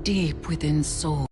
deep within soul.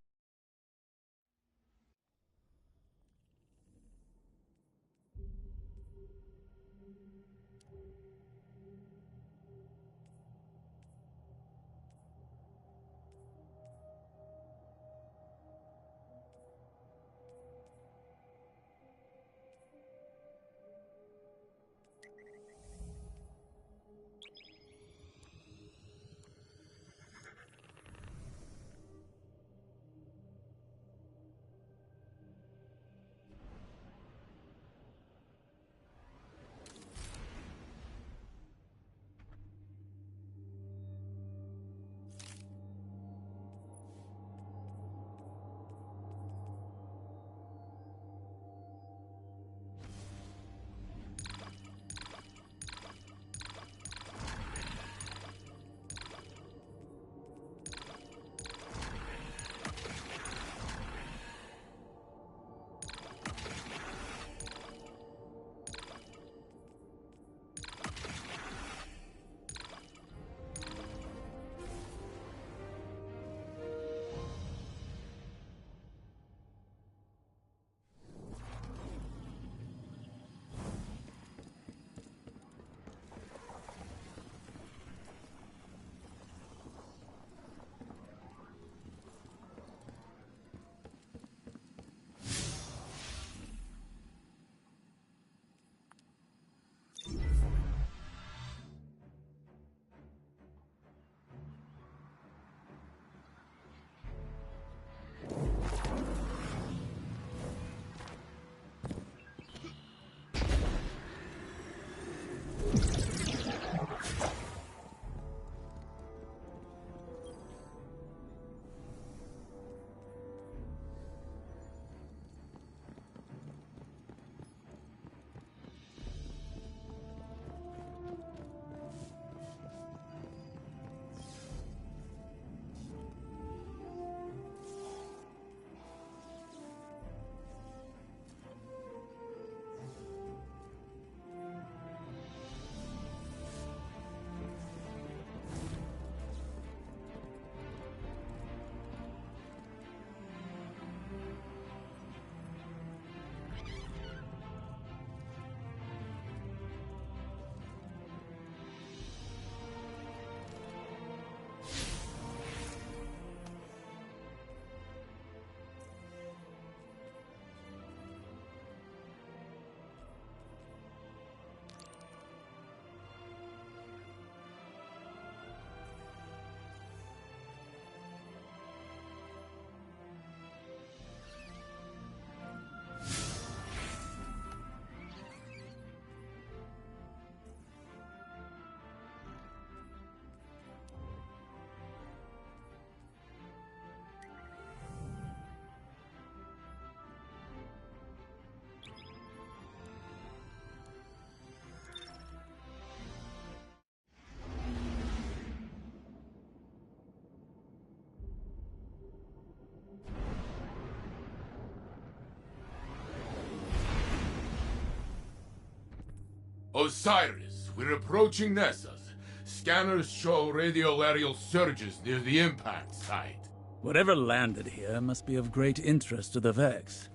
Osiris, we're approaching Nessus. Scanners show radial aerial surges near the impact site. Whatever landed here must be of great interest to the Vex.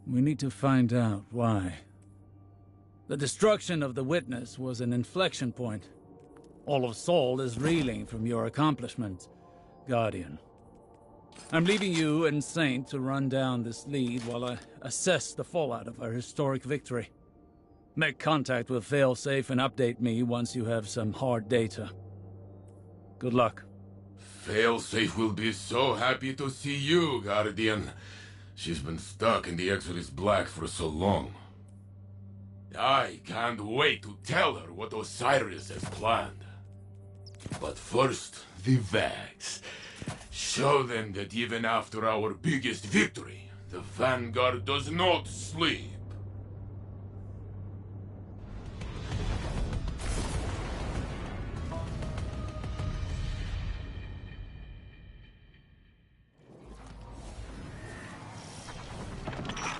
We need to find out why. The destruction of the Witness was an inflection point. All of Sol is reeling from your accomplishments, Guardian. I'm leaving you and Saint to run down this lead while I assess the fallout of our historic victory. Make contact with Failsafe and update me once you have some hard data. Good luck. Failsafe will be so happy to see you, Guardian. She's been stuck in the Exodus Black for so long. I can't wait to tell her what Osiris has planned. But first, the Vex. Show them that even after our biggest victory, the Vanguard does not sleep.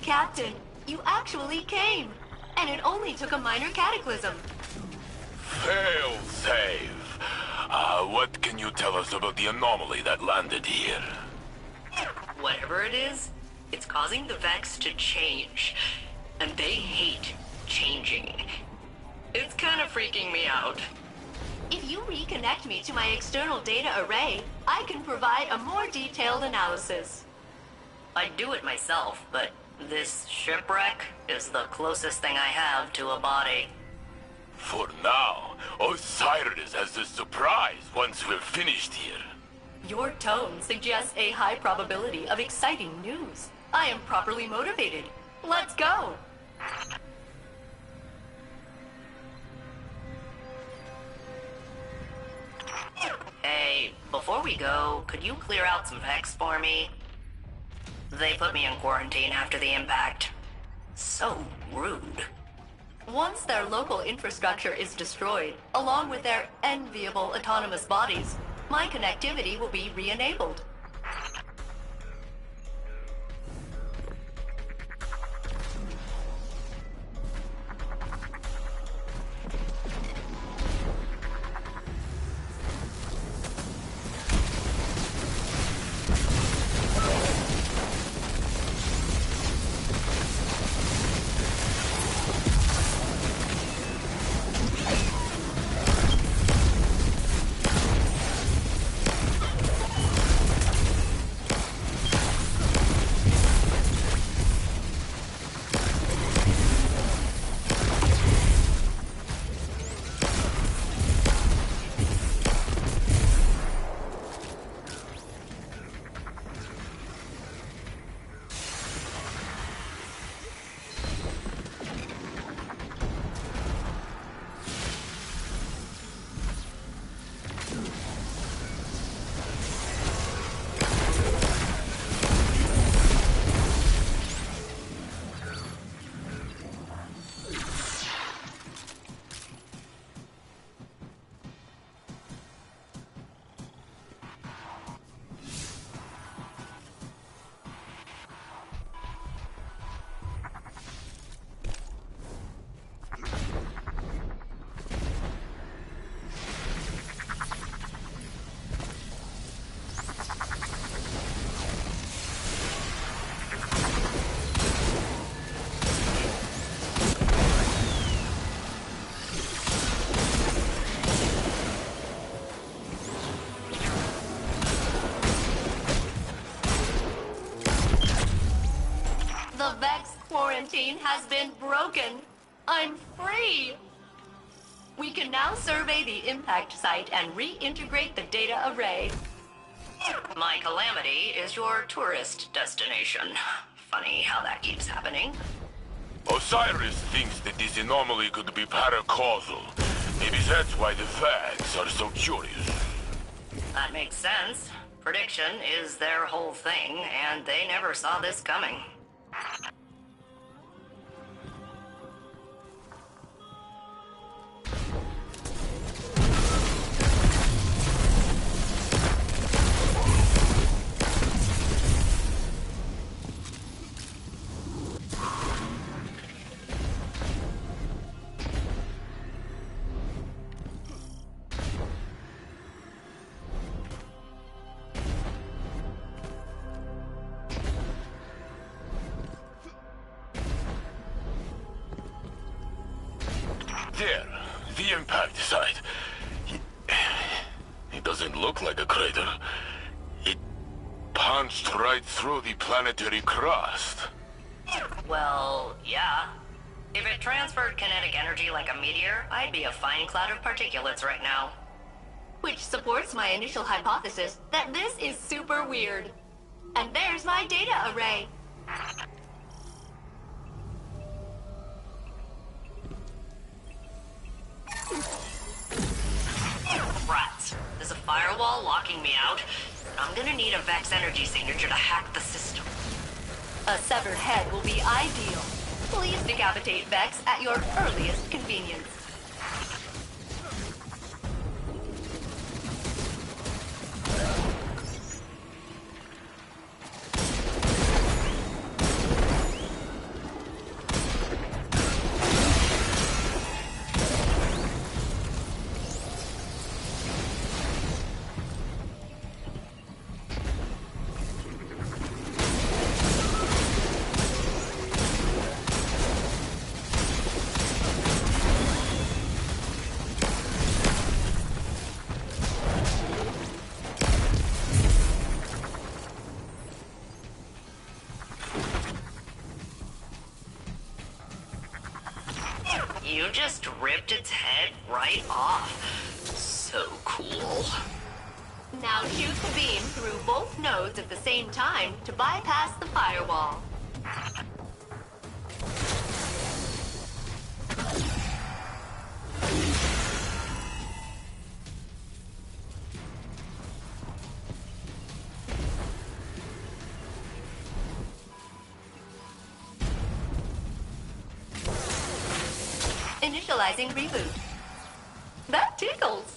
Captain, you actually came! And it only took a minor cataclysm. Failsafe! What can you tell us about the anomaly that landed here? Whatever it is, it's causing the Vex to change. And they hate changing. It's kind of freaking me out. If you reconnect me to my external data array, I can provide a more detailed analysis. I'd do it myself, but this shipwreck is the closest thing I have to a body. For now, Osiris has the surprise once we're finished here. Your tone suggests a high probability of exciting news. I am properly motivated. Let's go! Hey, before we go, could you clear out some Vex for me? They put me in quarantine after the impact. So rude. Once their local infrastructure is destroyed, along with their enviable autonomous bodies, my connectivity will be re-enabled. The Vex quarantine has been broken. I'm free! We can now survey the impact site and reintegrate the data array. My Calamity is your tourist destination. Funny how that keeps happening. Osiris thinks that this anomaly could be paracausal. Maybe that's why the Vags are so curious. That makes sense. Prediction is their whole thing, and they never saw this coming. There, the impact site. It doesn't look like a crater. It punched right through the planetary crust. Well, yeah. If it transferred kinetic energy like a meteor, I'd be a fine cloud of particulates right now. Which supports my initial hypothesis that this is super weird. And there's my data array. Rats. There's a firewall locking me out. I'm gonna need a Vex energy signature to hack the system. A severed head will be ideal. Please decapitate Vex at your earliest convenience. You just ripped its head right off. So cool. Now shoot the beam through both nodes at the same time to bypass the firewall. Initializing reboot. That tickles.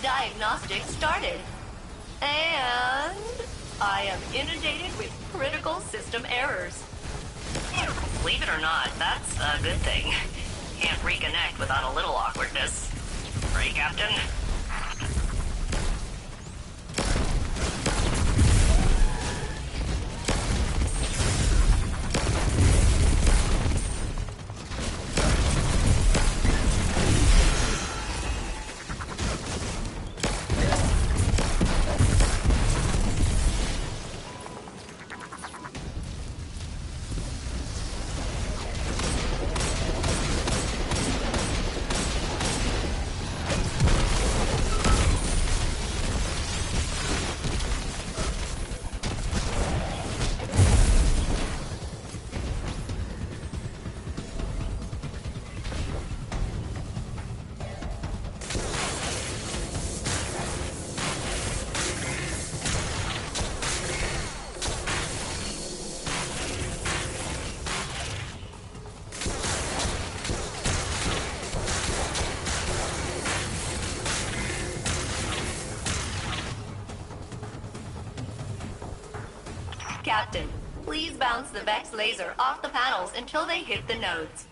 Diagnostics started. And I am inundated with critical system errors. Believe it or not, that's a good thing. Can't reconnect without a little awkwardness. Right, Captain? Captain, please bounce the Vex laser off the panels until they hit the nodes.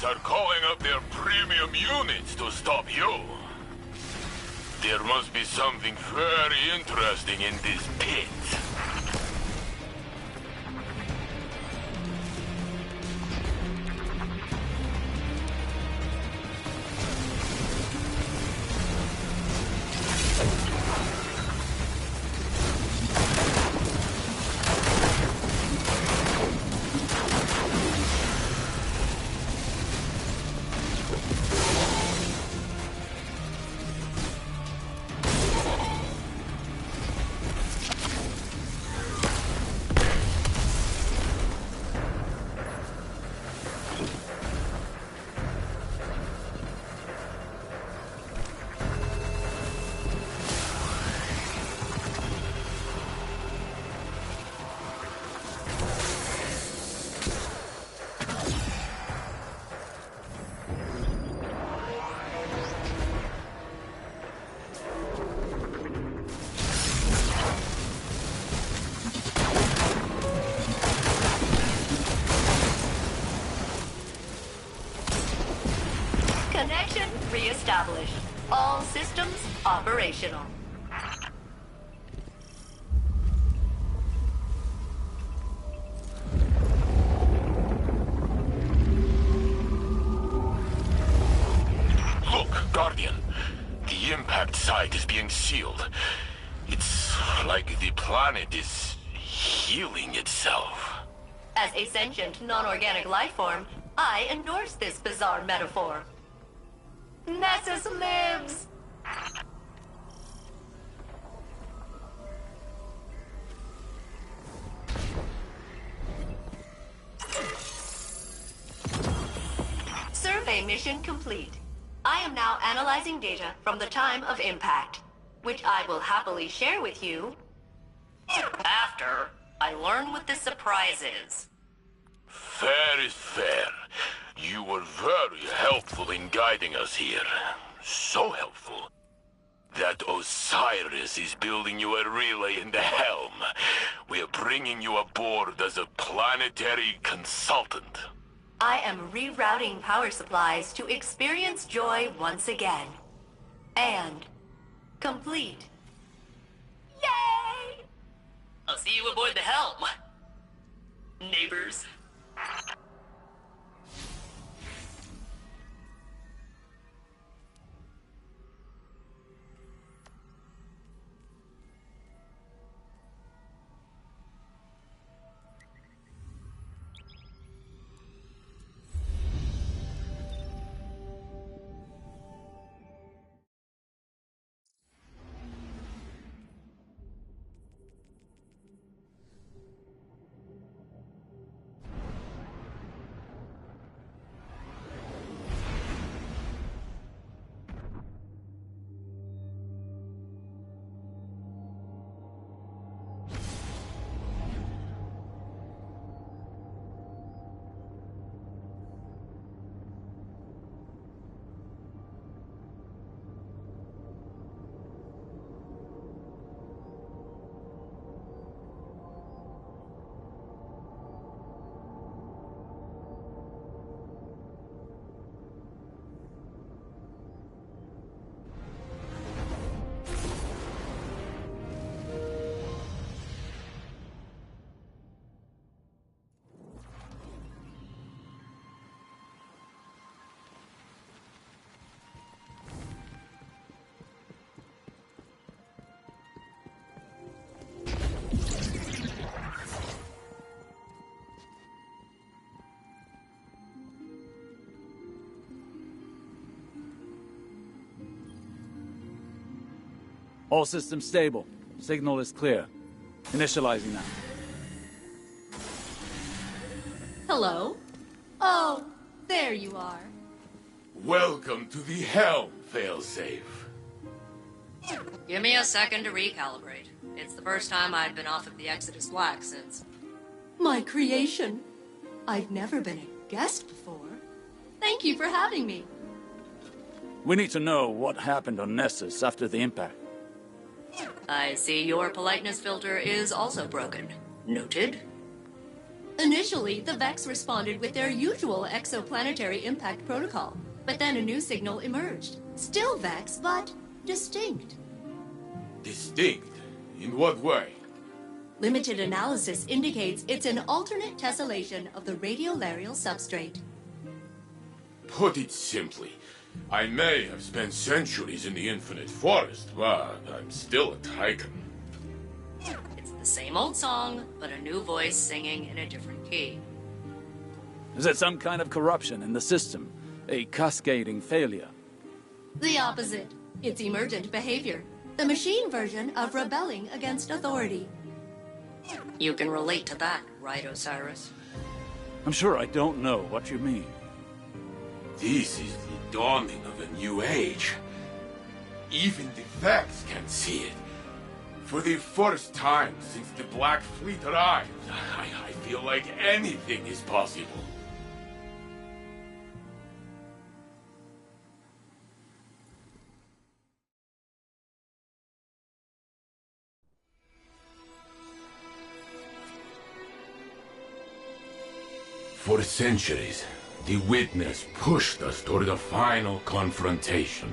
are calling up their premium units to stop you. There must be something very interesting in this pit. Connection reestablished. All systems operational. Look, Guardian. The impact site is being sealed. It's like the planet is healing itself. As a sentient, non-organic life form, I endorse this bizarre metaphor. Nessus lives! Survey mission complete. I am now analyzing data from the time of impact, which I will happily share with you After I learn what this surprise is. Fair is fair. You were very helpful in guiding us here. So helpful that Osiris is building you a relay in the helm. We're bringing you aboard as a planetary consultant. I am rerouting power supplies to experience joy once again. And complete. Yay! I'll see you aboard the helm, neighbors. All systems stable. Signal is clear. Initializing now. Hello? Oh, there you are. Welcome to the helm, failsafe. Give me a second to recalibrate. It's the first time I've been off of the Exodus Black since... My creation. I've never been a guest before. Thank you for having me. We need to know what happened on Nessus after the impact. I see your politeness filter is also broken. Noted. Initially, the Vex responded with their usual exoplanetary impact protocol, but then a new signal emerged. Still Vex, but distinct. Distinct? In what way? Limited analysis indicates it's an alternate tessellation of the radiolarial substrate. Put it simply, I may have spent centuries in the infinite forest, but I'm still a Titan. It's the same old song, but a new voice singing in a different key. Is it some kind of corruption in the system? A cascading failure? The opposite. It's emergent behavior. The machine version of rebelling against authority. You can relate to that, right, Osiris? I'm sure I don't know what you mean. This is the dawning of a new age. Even the Vex can see it. For the first time since the Black Fleet arrived, I feel like anything is possible. For centuries, the Witness pushed us toward a final confrontation.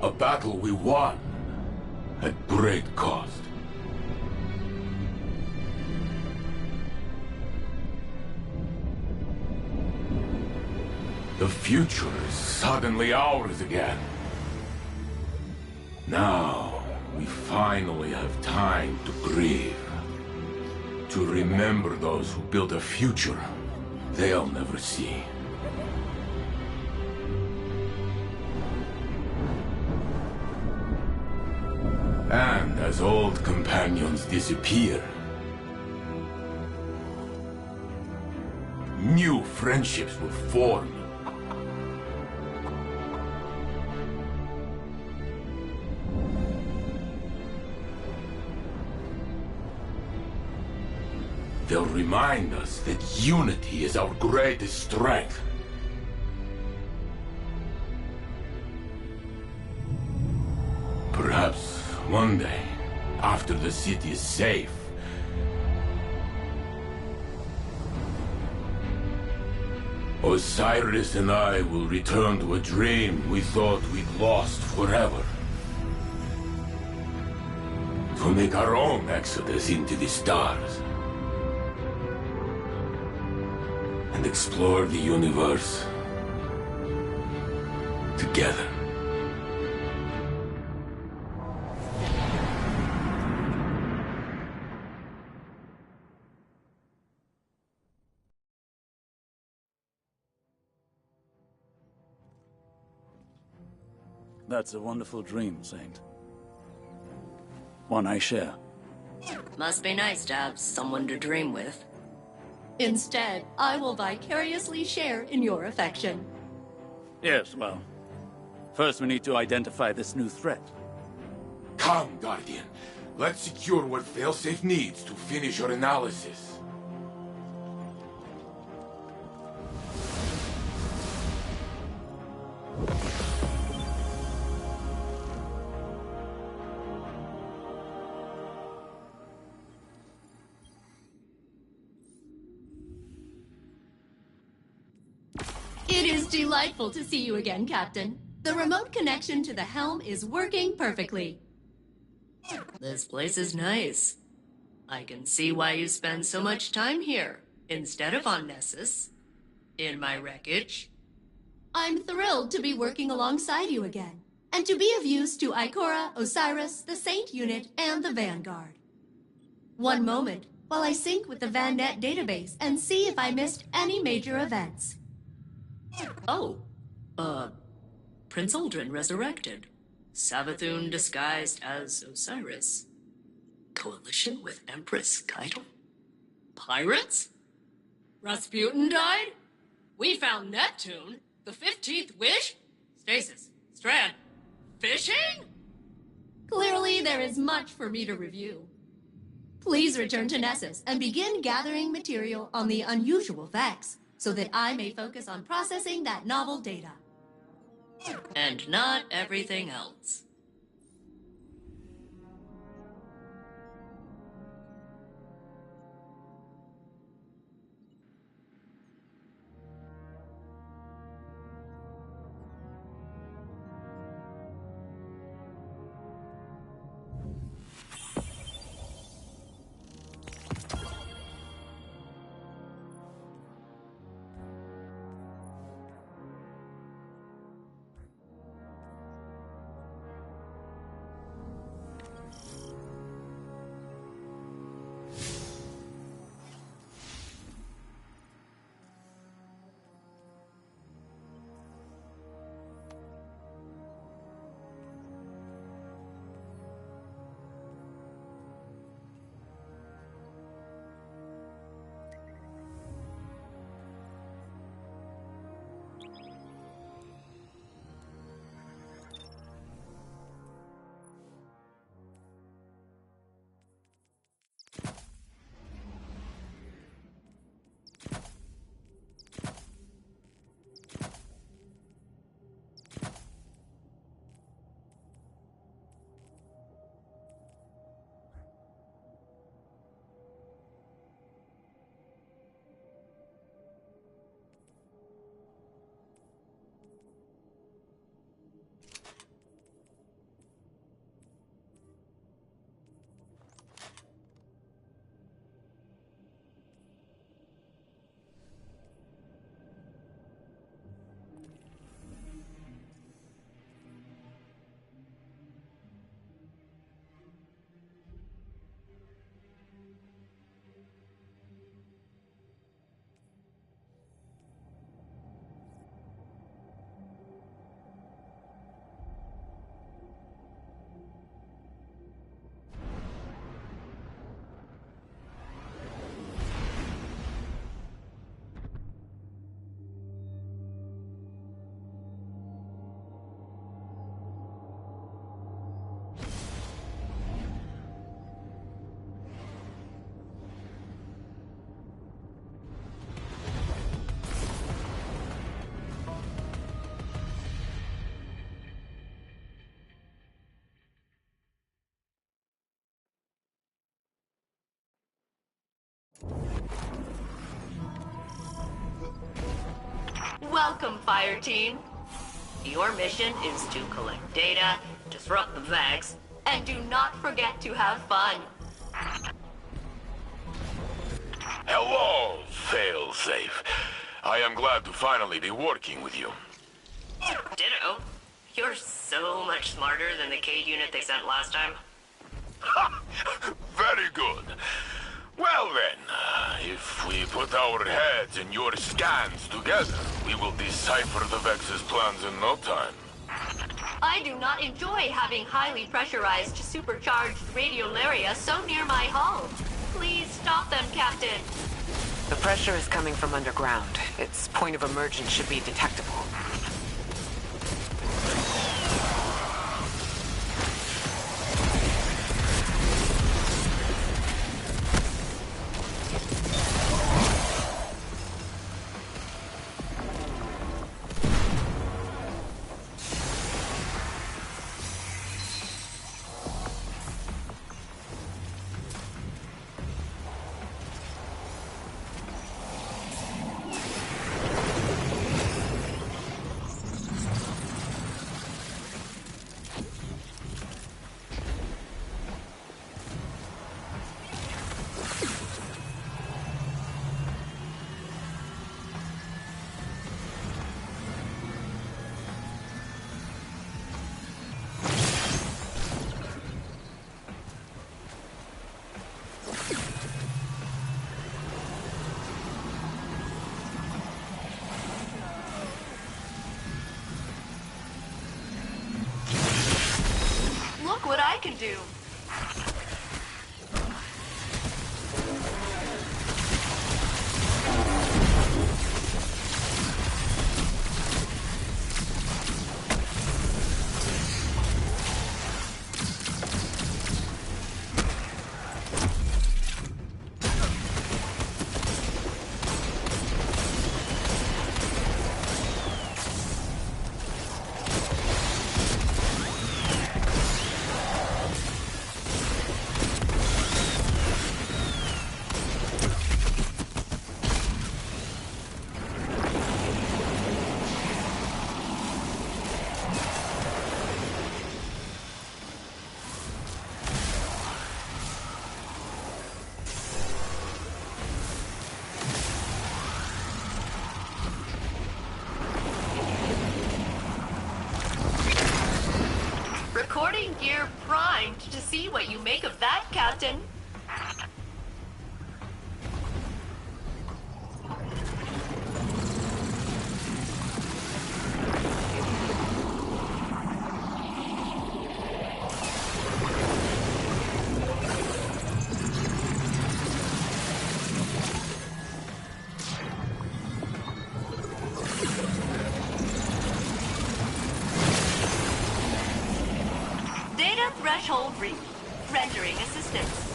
A battle we won at great cost. The future is suddenly ours again. Now, we finally have time to grieve. To remember those who built a future they'll never see. And as old companions disappear, new friendships will form. They'll remind us that unity is our greatest strength. Perhaps one day, after the city is safe, Osiris and I will return to a dream we thought we'd lost forever. To make our own exodus into the stars. And explore the universe together. That's a wonderful dream, Saint. One I share. Must be nice to have someone to dream with. Instead, I will vicariously share in your affection. Yes, well, first we need to identify this new threat. Come, Guardian. Let's secure what Failsafe needs to finish our analysis. It is delightful to see you again, Captain. The remote connection to the helm is working perfectly. This place is nice. I can see why you spend so much time here, instead of on Nessus. In my wreckage. I'm thrilled to be working alongside you again, and to be of use to Ikora, Osiris, the Saint Unit, and the Vanguard. One moment, while I sync with the VanNet database and see if I missed any major events. Oh, Prince Aldrin resurrected. Savathun disguised as Osiris. Coalition with Empress Keitel? Pirates? Rasputin died? We found Neptune? The 15th wish? Stasis, Strand, fishing? Clearly, there is much for me to review. Please return to Nessus and begin gathering material on the unusual Vex, so that I may focus on processing that novel data. And not everything else. Welcome, Fire Team. Your mission is to collect data, disrupt the Vex, and do not forget to have fun. Hello, failsafe. I am glad to finally be working with you. Ditto. You're so much smarter than the Cade unit they sent last time. Ha! Very good. Well then, if we put our heads and your scans together, we will decipher the Vex's plans in no time. I do not enjoy having highly pressurized, supercharged radiolaria so near my hull. Please stop them, Captain. The pressure is coming from underground. Its point of emergence should be detectable. Look what I can do. Recording gear primed to see what you make of that, Captain. Data threshold reached. Rendering assistance.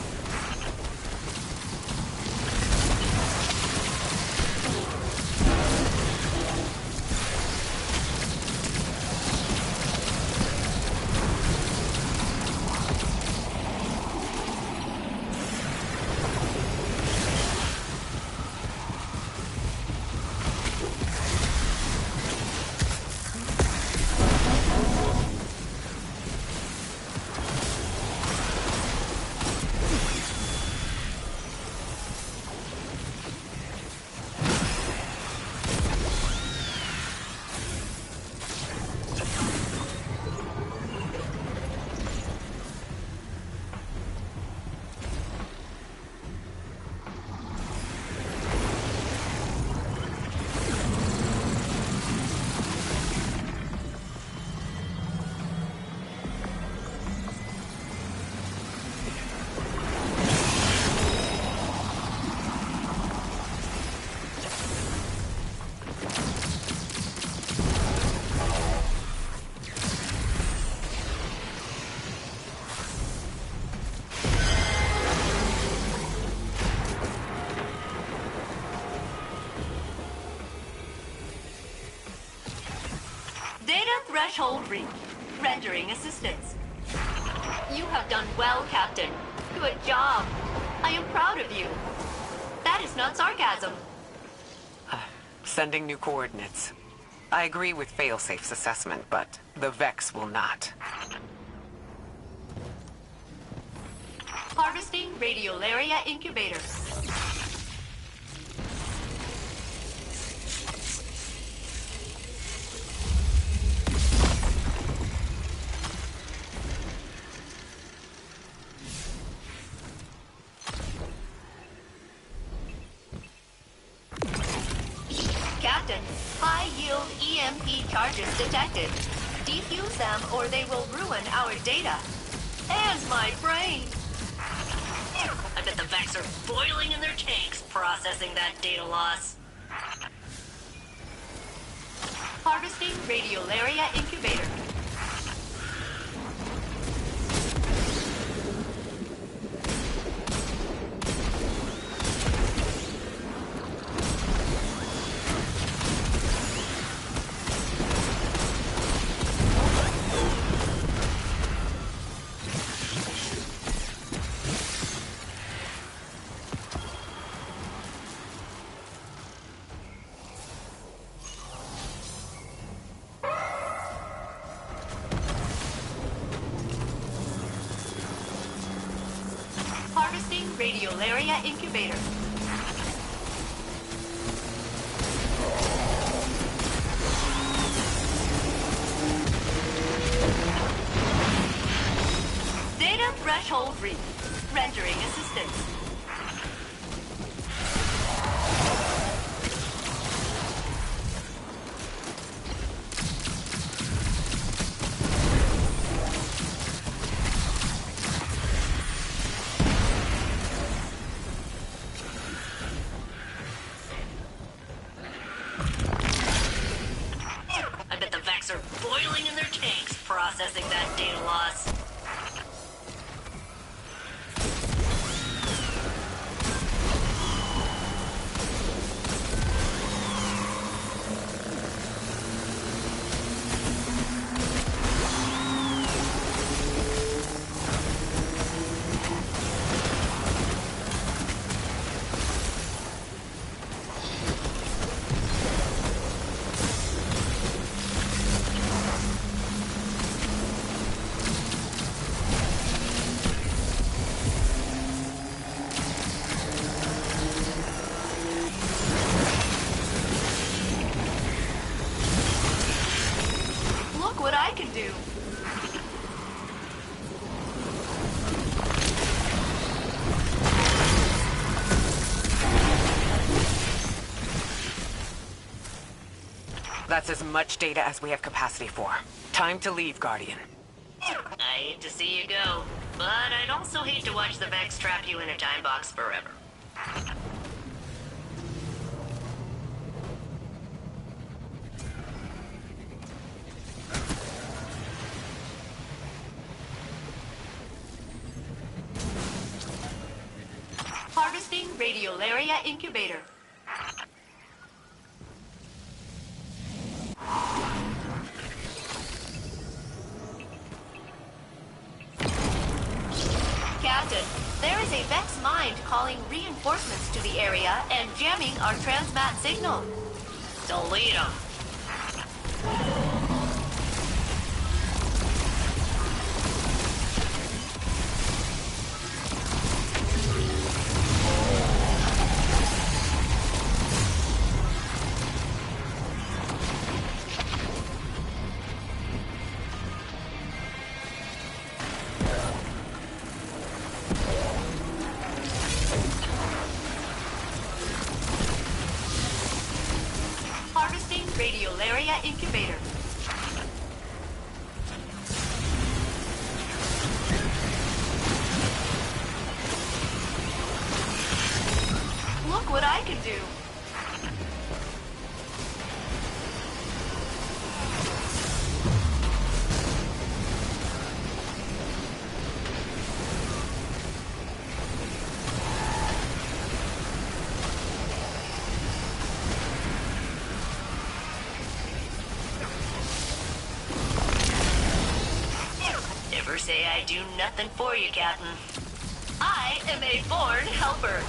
Data threshold reached. Rendering assistance. You have done well, Captain. Good job. I am proud of you. That is not sarcasm. Sending new coordinates. I agree with Failsafe's assessment, but the Vex will not. Harvesting Radiolaria Incubator. Captain, high-yield EMP charges detected. Defuse them or they will ruin our data. And my brain. I bet the Vex are boiling in their tanks processing that data loss. Harvesting Radiolaria Incubator. Harvesting Radiolaria Incubator. Data threshold reached. Rendering assistance. I bet the Vex are boiling in their tanks processing that data loss. Look what I can do. That's as much data as we have capacity for. Time to leave, Guardian. I hate to see you go, but I'd also hate to watch the Vex trap you in a time box forever. Harvesting Radiolaria Incubator. Captain, there is a Vex mind calling reinforcements to the area and jamming our transmat signal. Delete them. Harvesting Radiolaria Incubator. Look what I can do. Never say I do nothing for you, Captain. I am a born helper.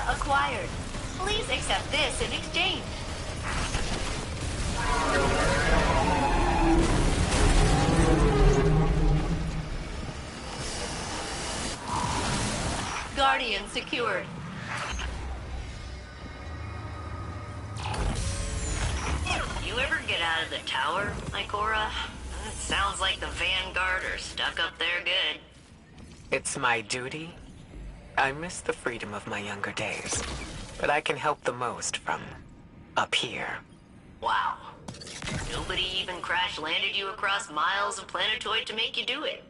acquired. Please accept this in exchange. Guardian secured. You ever get out of the tower, Ikora? It sounds like the Vanguard are stuck up there good. It's my duty. I miss the freedom of my younger days, but I can help the most from up here. Wow. Nobody even crash-landed you across miles of planetoid to make you do it.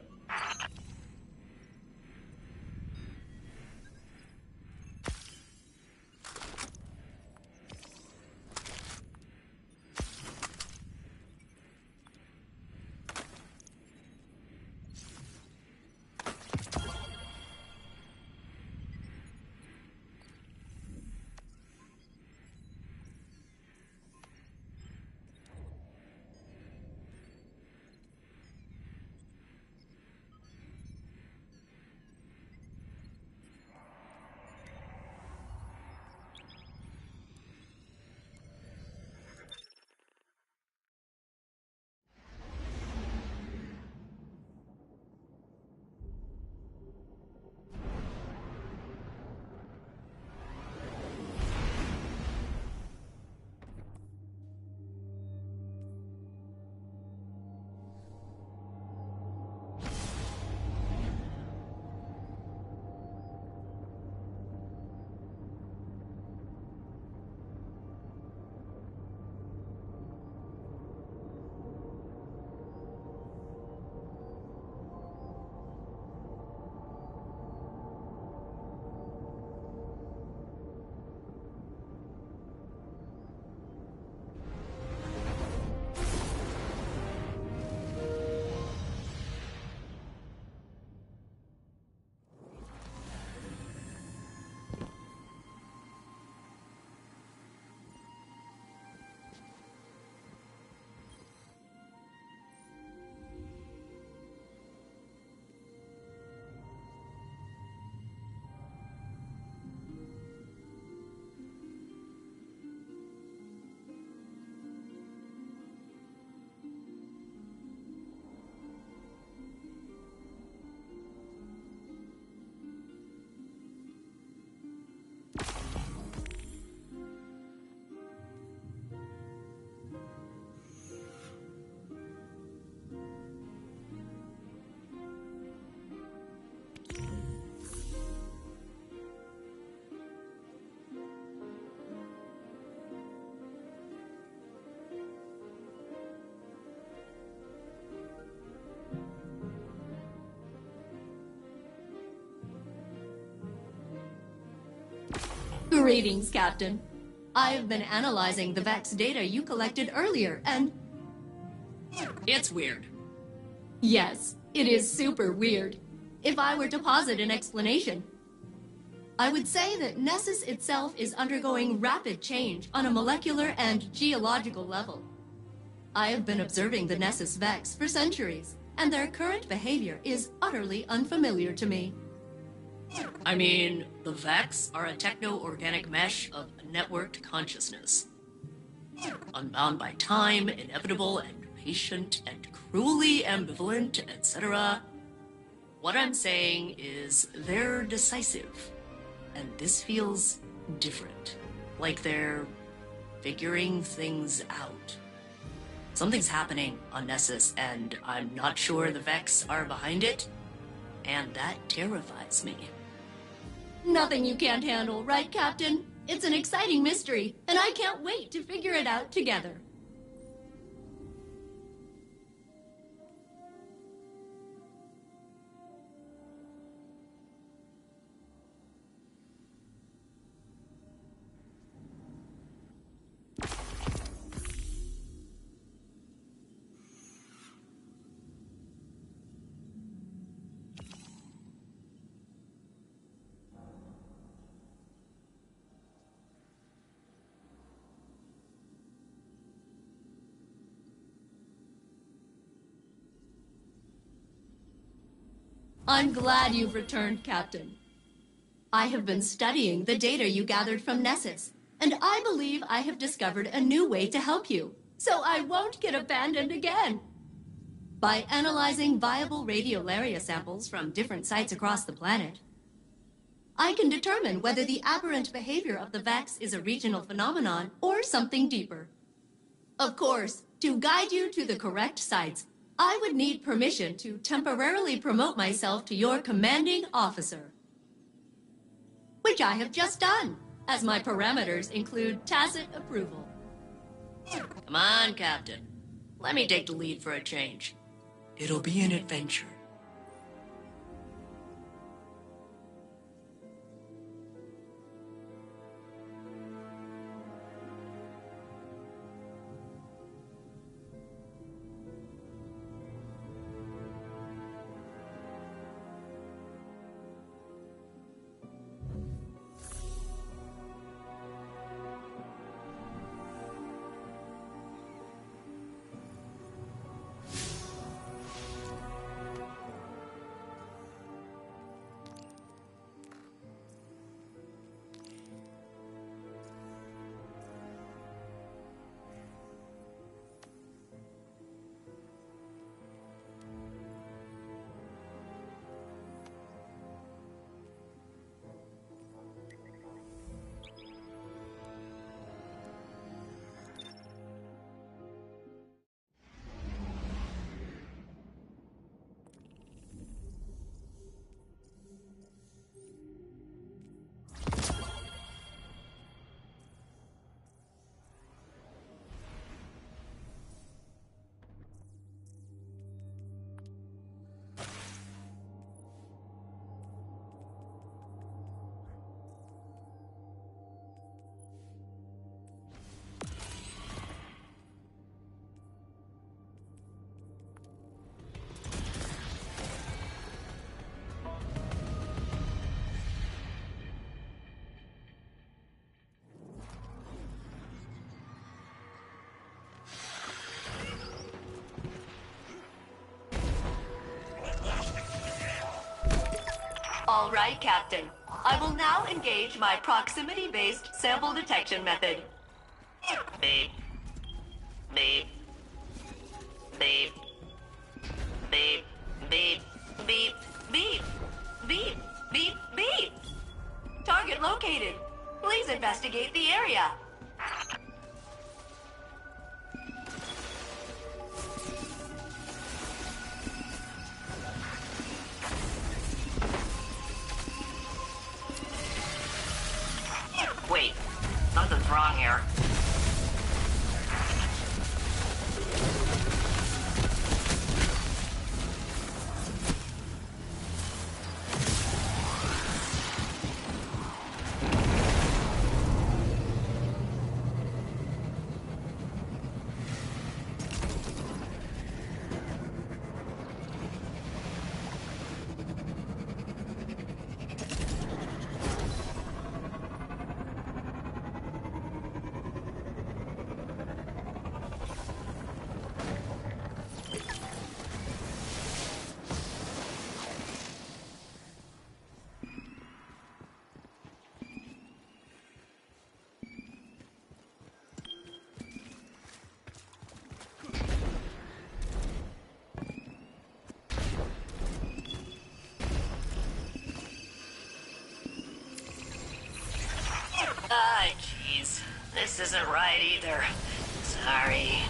Greetings, Captain. I have been analyzing the Vex data you collected earlier, and... It's weird. Yes, it is super weird. If I were to posit an explanation, I would say that Nessus itself is undergoing rapid change on a molecular and geological level. I have been observing the Nessus Vex for centuries, and their current behavior is utterly unfamiliar to me. I mean, the Vex are a techno-organic mesh of networked consciousness. Unbound by time, inevitable and patient and cruelly ambivalent, etc. What I'm saying is they're decisive, and this feels different. Like they're figuring things out. Something's happening on Nessus, and I'm not sure the Vex are behind it, and that terrifies me. Nothing you can't handle, right, Captain? It's an exciting mystery, and I can't wait to figure it out together. I'm glad you've returned, Captain. I have been studying the data you gathered from Nessus, and I believe I have discovered a new way to help you, so I won't get abandoned again. By analyzing viable radiolaria samples from different sites across the planet, I can determine whether the aberrant behavior of the Vex is a regional phenomenon or something deeper. Of course, to guide you to the correct sites, I would need permission to temporarily promote myself to your commanding officer. Which I have just done, as my parameters include tacit approval. Come on, Captain. Let me take the lead for a change. It'll be an adventure. All right, Captain. I will now engage my proximity-based sample detection method. Beep. Beep. Beep. Beep. Beep. Beep. Beep. Beep. Beep. Beep. Target located. Please investigate the area. Wait, something's wrong here. Ah, jeez. This isn't right either. Sorry.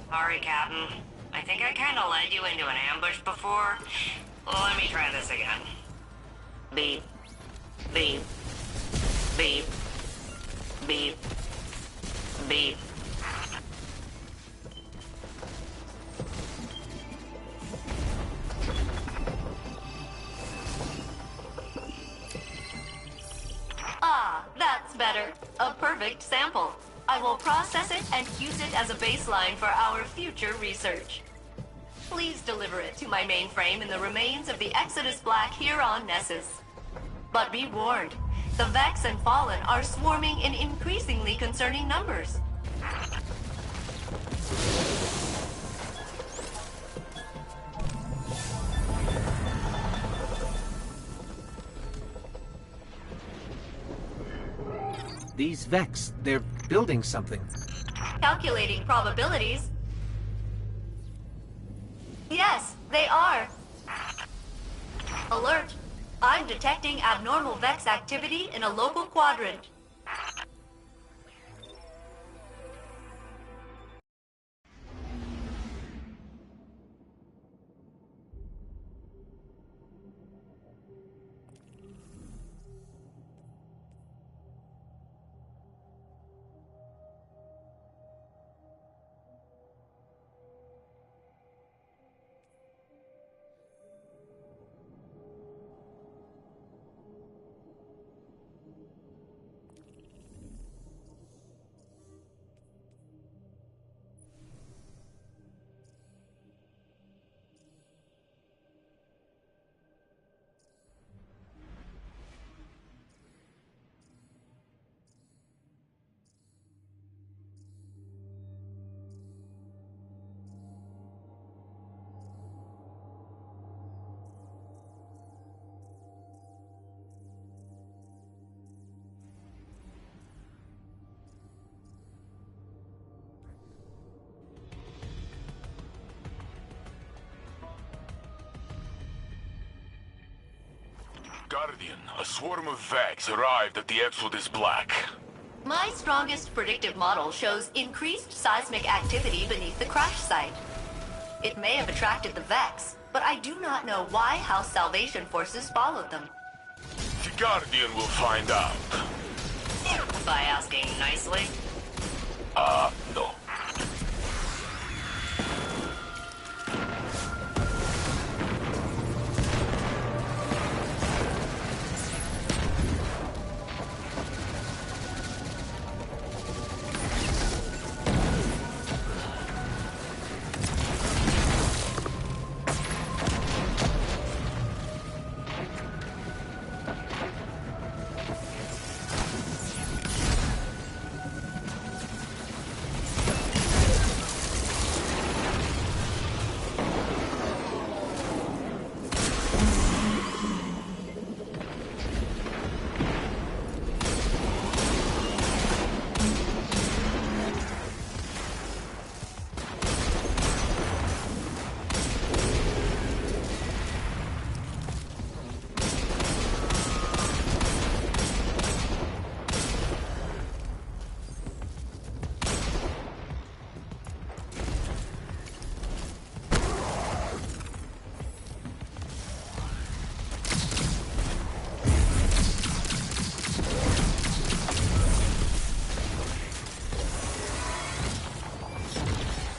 Sorry, Captain. I think I kinda led you into an ambush before. Let me try this again. Beep. Beep. Beep. Beep. Beep. Ah, that's better. A perfect sample. I will process it and use it as a baseline for our future research. Please deliver it to my mainframe in the remains of the Exodus Black here on Nessus. But be warned, the Vex and Fallen are swarming in increasingly concerning numbers. These Vex, they're building something. Calculating probabilities. Yes, they are. Alert! I'm detecting abnormal Vex activity in a local quadrant. Guardian, a swarm of Vex arrived at the Exodus Black. My strongest predictive model shows increased seismic activity beneath the crash site. It may have attracted the Vex, but I do not know why House Salvation forces followed them. The Guardian will find out. By asking nicely. No.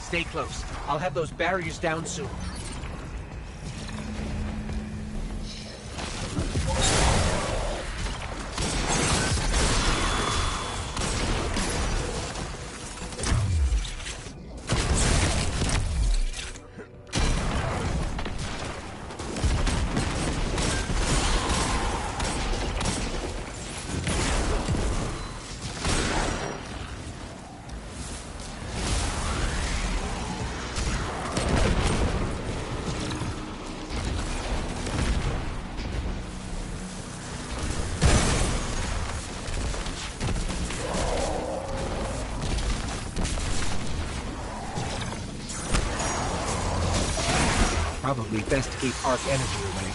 Stay close. I'll have those barriers down soon. Probably best to keep arc energy away.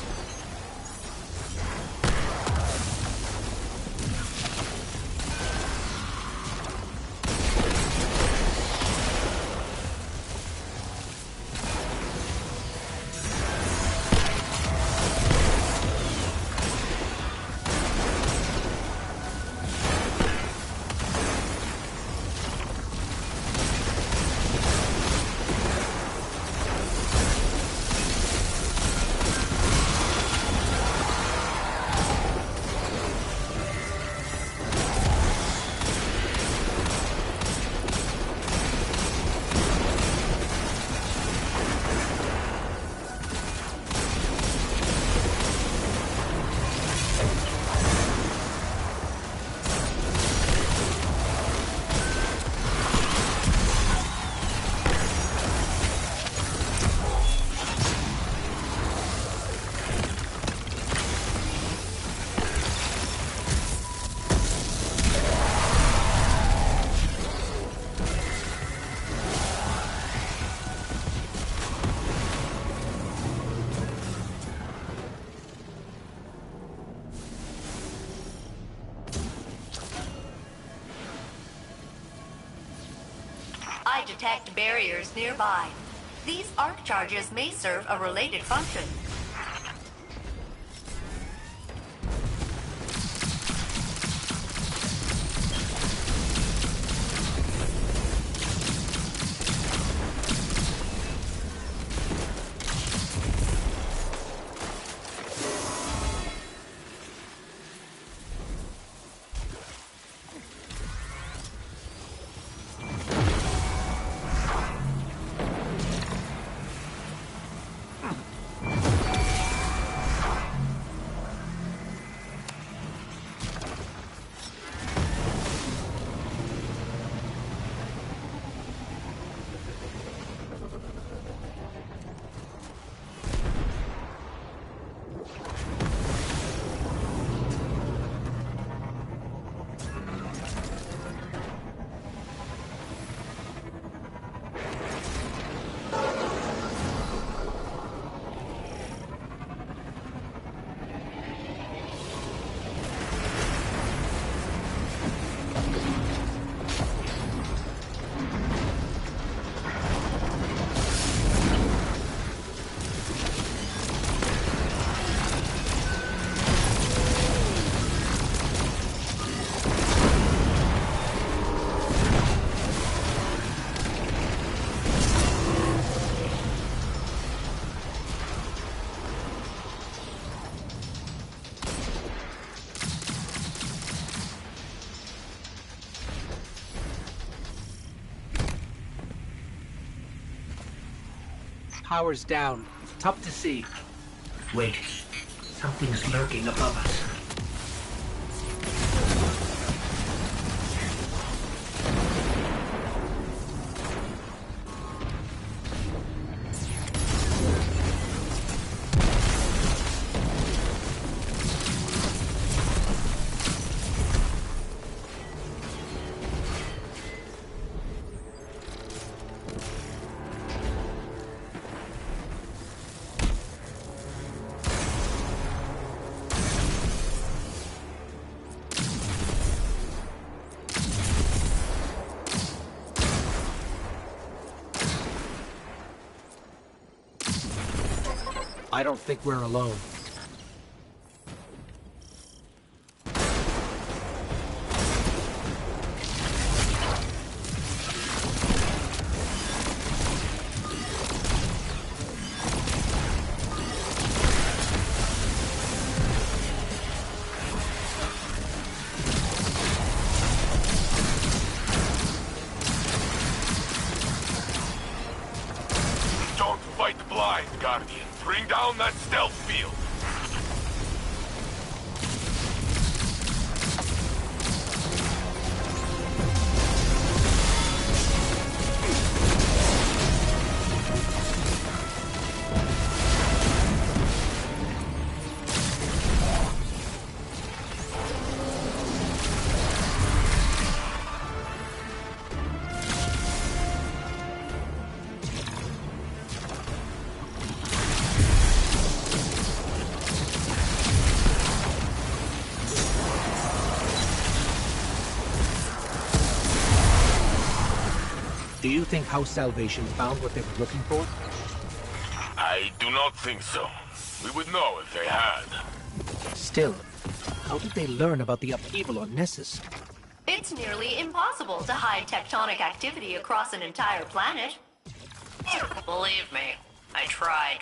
detect barriers nearby. These arc charges may serve a related function. Power's down. Tough to see. Wait. Something's lurking above us. I don't think we're alone. Don't fight blind, Guardian. Bring down that stealth field. Do you think House Salvation found what they were looking for? I do not think so. We would know if they had. Still, how did they learn about the upheaval on Nessus? It's nearly impossible to hide tectonic activity across an entire planet. Believe me, I tried.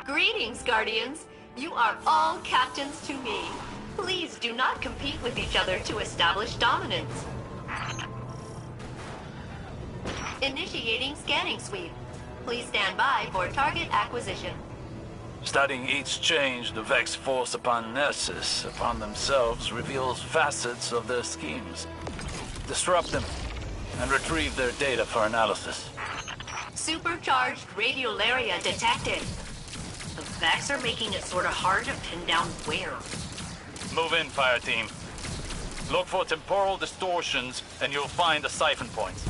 Greetings, Guardians. You are all captains to me. Please do not compete with each other to establish dominance. Initiating scanning sweep. Please stand by for target acquisition. Studying each change the Vex force upon Nessus upon themselves reveals facets of their schemes. Disrupt them and retrieve their data for analysis. Supercharged radiolaria detected. The Vex are making it sort of hard to pin down where. Move in, fire team. Look for temporal distortions and you'll find the siphon points.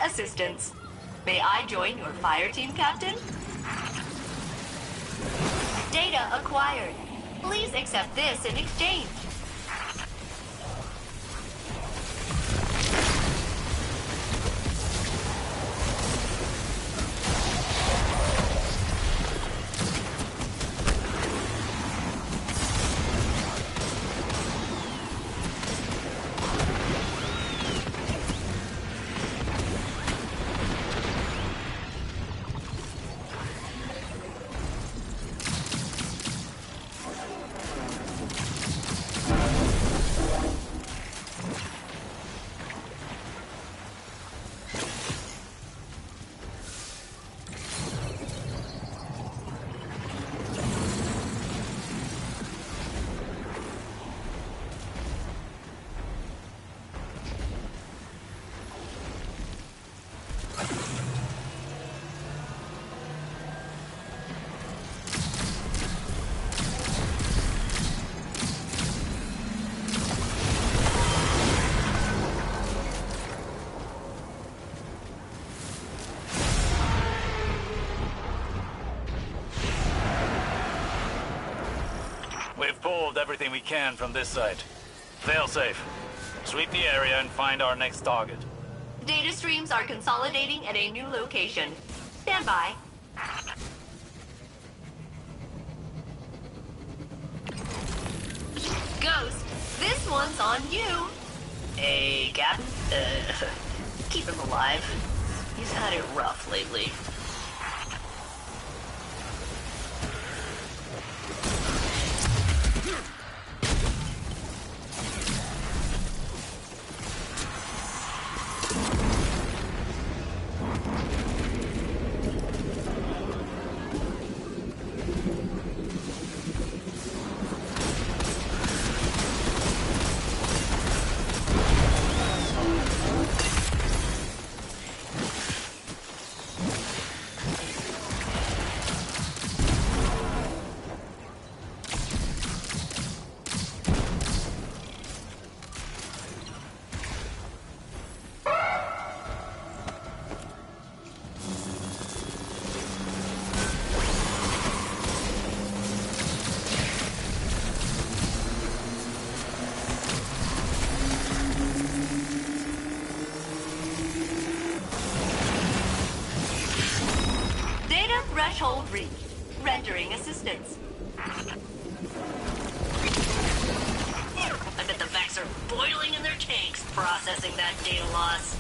Assistance. May I join your fire team, Captain? Data acquired. Please accept this in exchange. We've pulled everything we can from this site. Failsafe. Sweep the area and find our next target. Data streams are consolidating at a new location. Stand by. Ghost, this one's on you. Hey, Captain. Keep him alive. He's had it rough lately. Threshold reached. Rendering assistance. I bet the Vex are boiling in their tanks processing that data loss.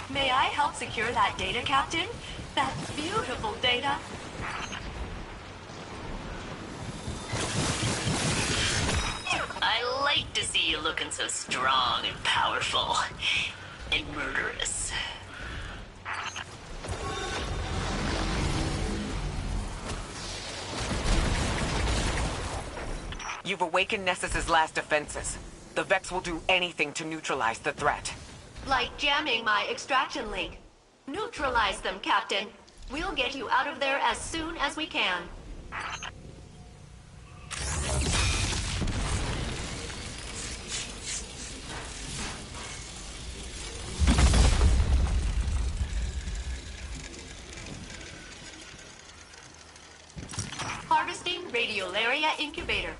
May I help secure that data, Captain? That beautiful data? I like to see you looking so strong and powerful. And murderous. You've awakened Nessus's last defenses. The Vex will do anything to neutralize the threat. Like jamming my extraction link. Neutralize them, Captain. We'll get you out of there as soon as we can. Harvesting Radiolaria Incubator.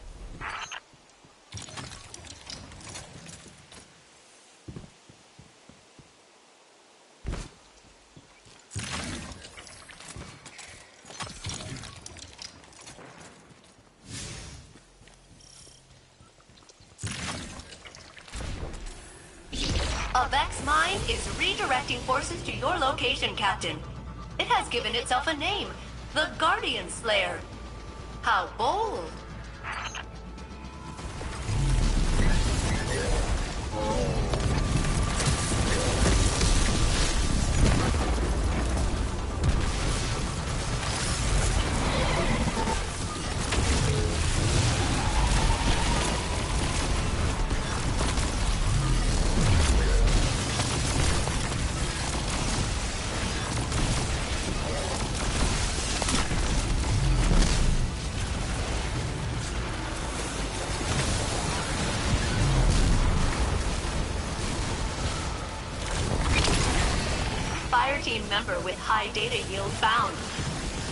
A Vex mine is redirecting forces to your location, Captain. It has given itself a name, the Guardian Slayer. How bold! Team member with high data yield found.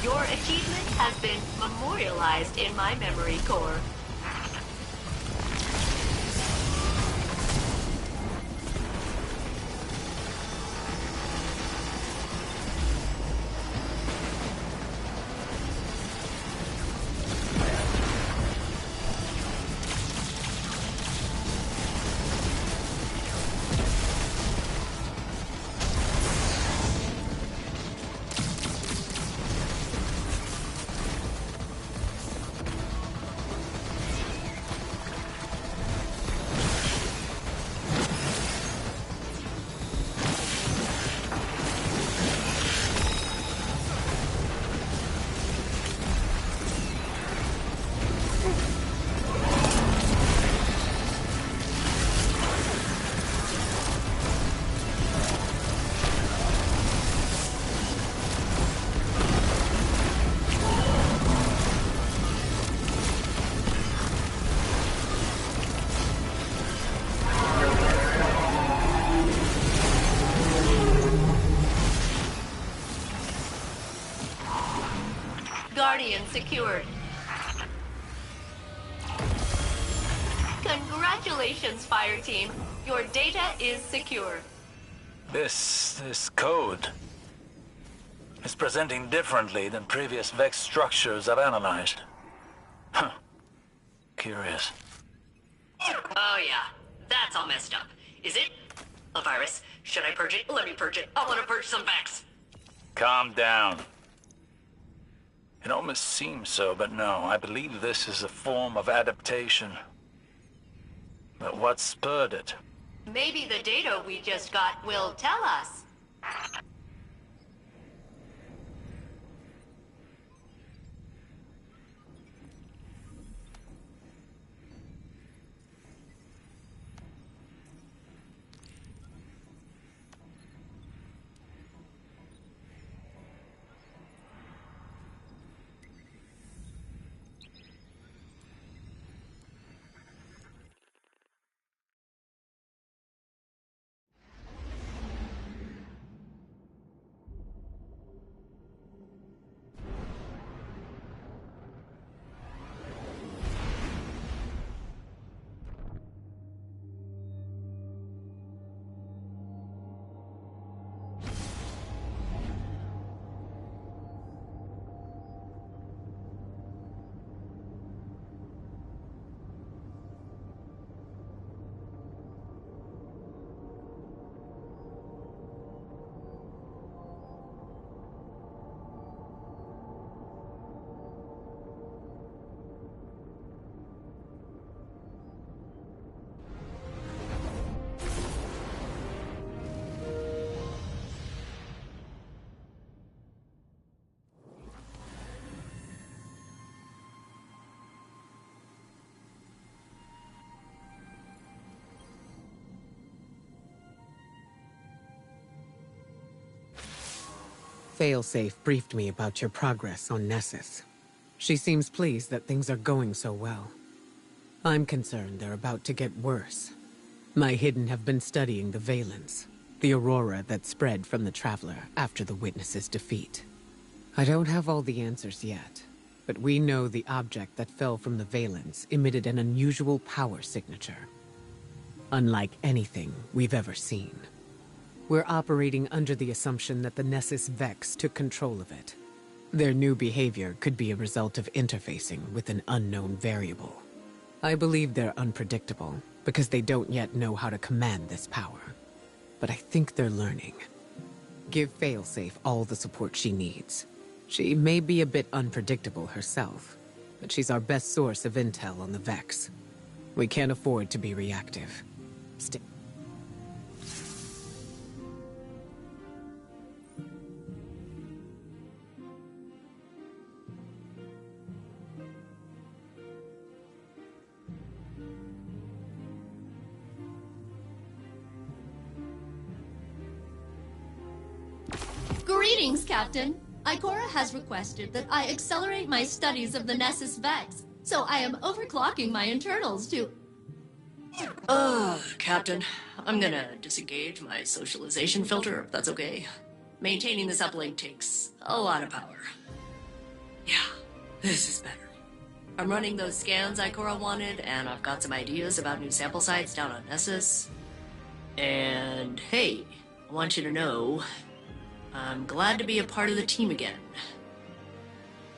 Your achievement has been memorialized in my memory core. Guardian secured. Congratulations, Fire Team. Your data is secure. This code is presenting differently than previous Vex structures I've analyzed. Huh. Curious. Oh yeah, that's all messed up. Is it? A virus? Should I purge it? Let me purge it. I want to purge some Vex. Calm down. It almost seems so, but no. I believe this is a form of adaptation. But what spurred it? Maybe the data we just got will tell us. Failsafe briefed me about your progress on Nessus. She seems pleased that things are going so well. I'm concerned they're about to get worse. My Hidden have been studying the Valence, the aurora that spread from the Traveler after the Witness's defeat. I don't have all the answers yet, but we know the object that fell from the Valence emitted an unusual power signature. Unlike anything we've ever seen. We're operating under the assumption that the Nessus Vex took control of it. Their new behavior could be a result of interfacing with an unknown variable. I believe they're unpredictable, because they don't yet know how to command this power. But I think they're learning. Give Failsafe all the support she needs. She may be a bit unpredictable herself, but she's our best source of intel on the Vex. We can't afford to be reactive. Greetings, Captain. Ikora has requested that I accelerate my studies of the Nessus Vex, so I am overclocking my internals to... Captain, I'm gonna disengage my socialization filter, if that's okay. Maintaining this uplink takes a lot of power. Yeah, this is better. I'm running those scans Ikora wanted, and I've got some ideas about new sample sites down on Nessus. And hey, I want you to know, I'm glad to be a part of the team again.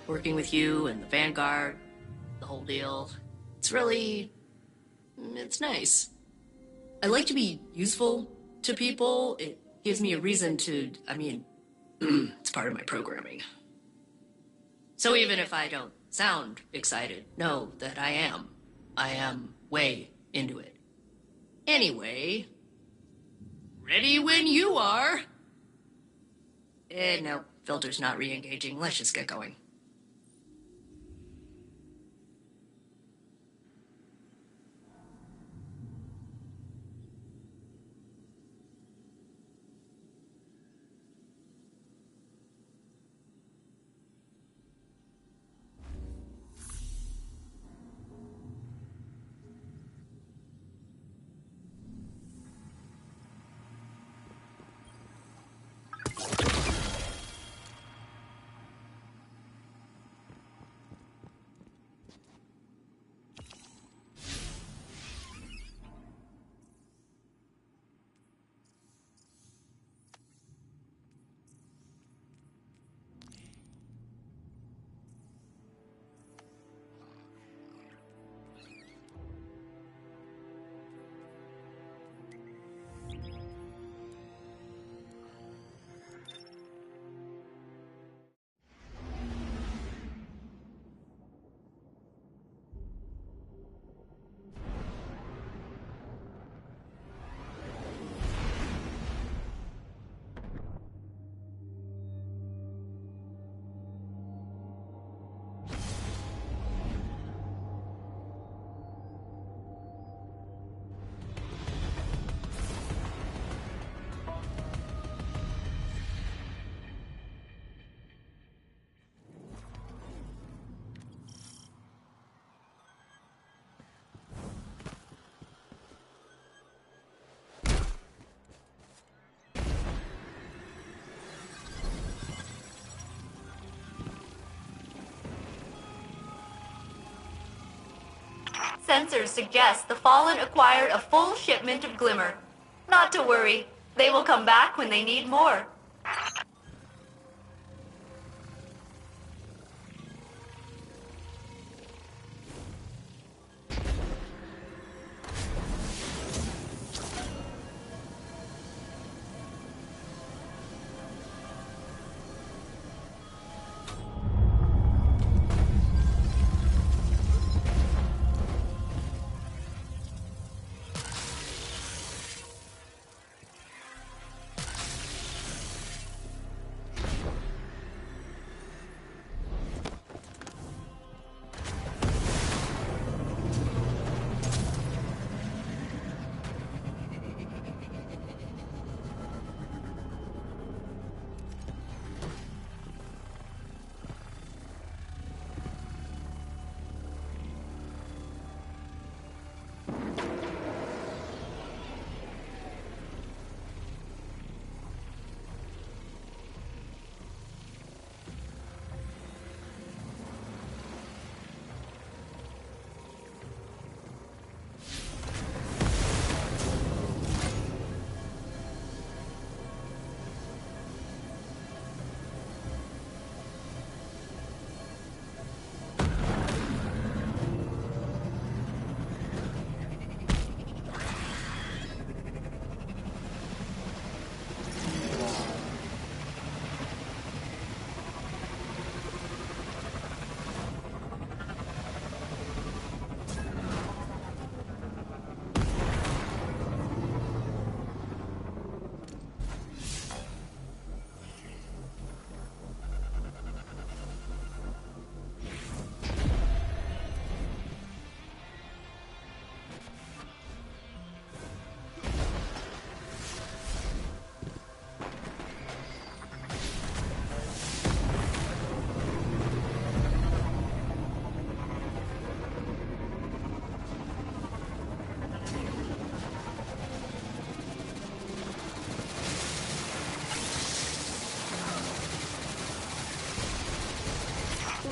Working with you and the Vanguard, the whole deal. It's nice. I like to be useful to people. It gives me a reason to, it's part of my programming. So even if I don't sound excited, know that I am. I am way into it. Anyway, ready when you are. No, filter's not re-engaging. Let's just get going. Sensors suggest the Fallen acquired a full shipment of Glimmer. Not to worry, they will come back when they need more.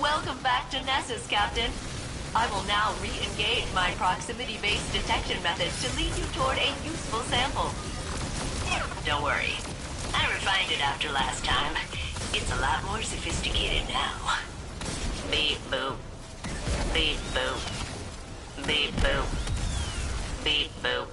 Welcome back to Nessus, Captain. I will now re-engage my proximity-based detection methods to lead you toward a useful sample. Don't worry. I refined it after last time. It's a lot more sophisticated now. Beep boop. Beep boop. Beep boop. Beep boop.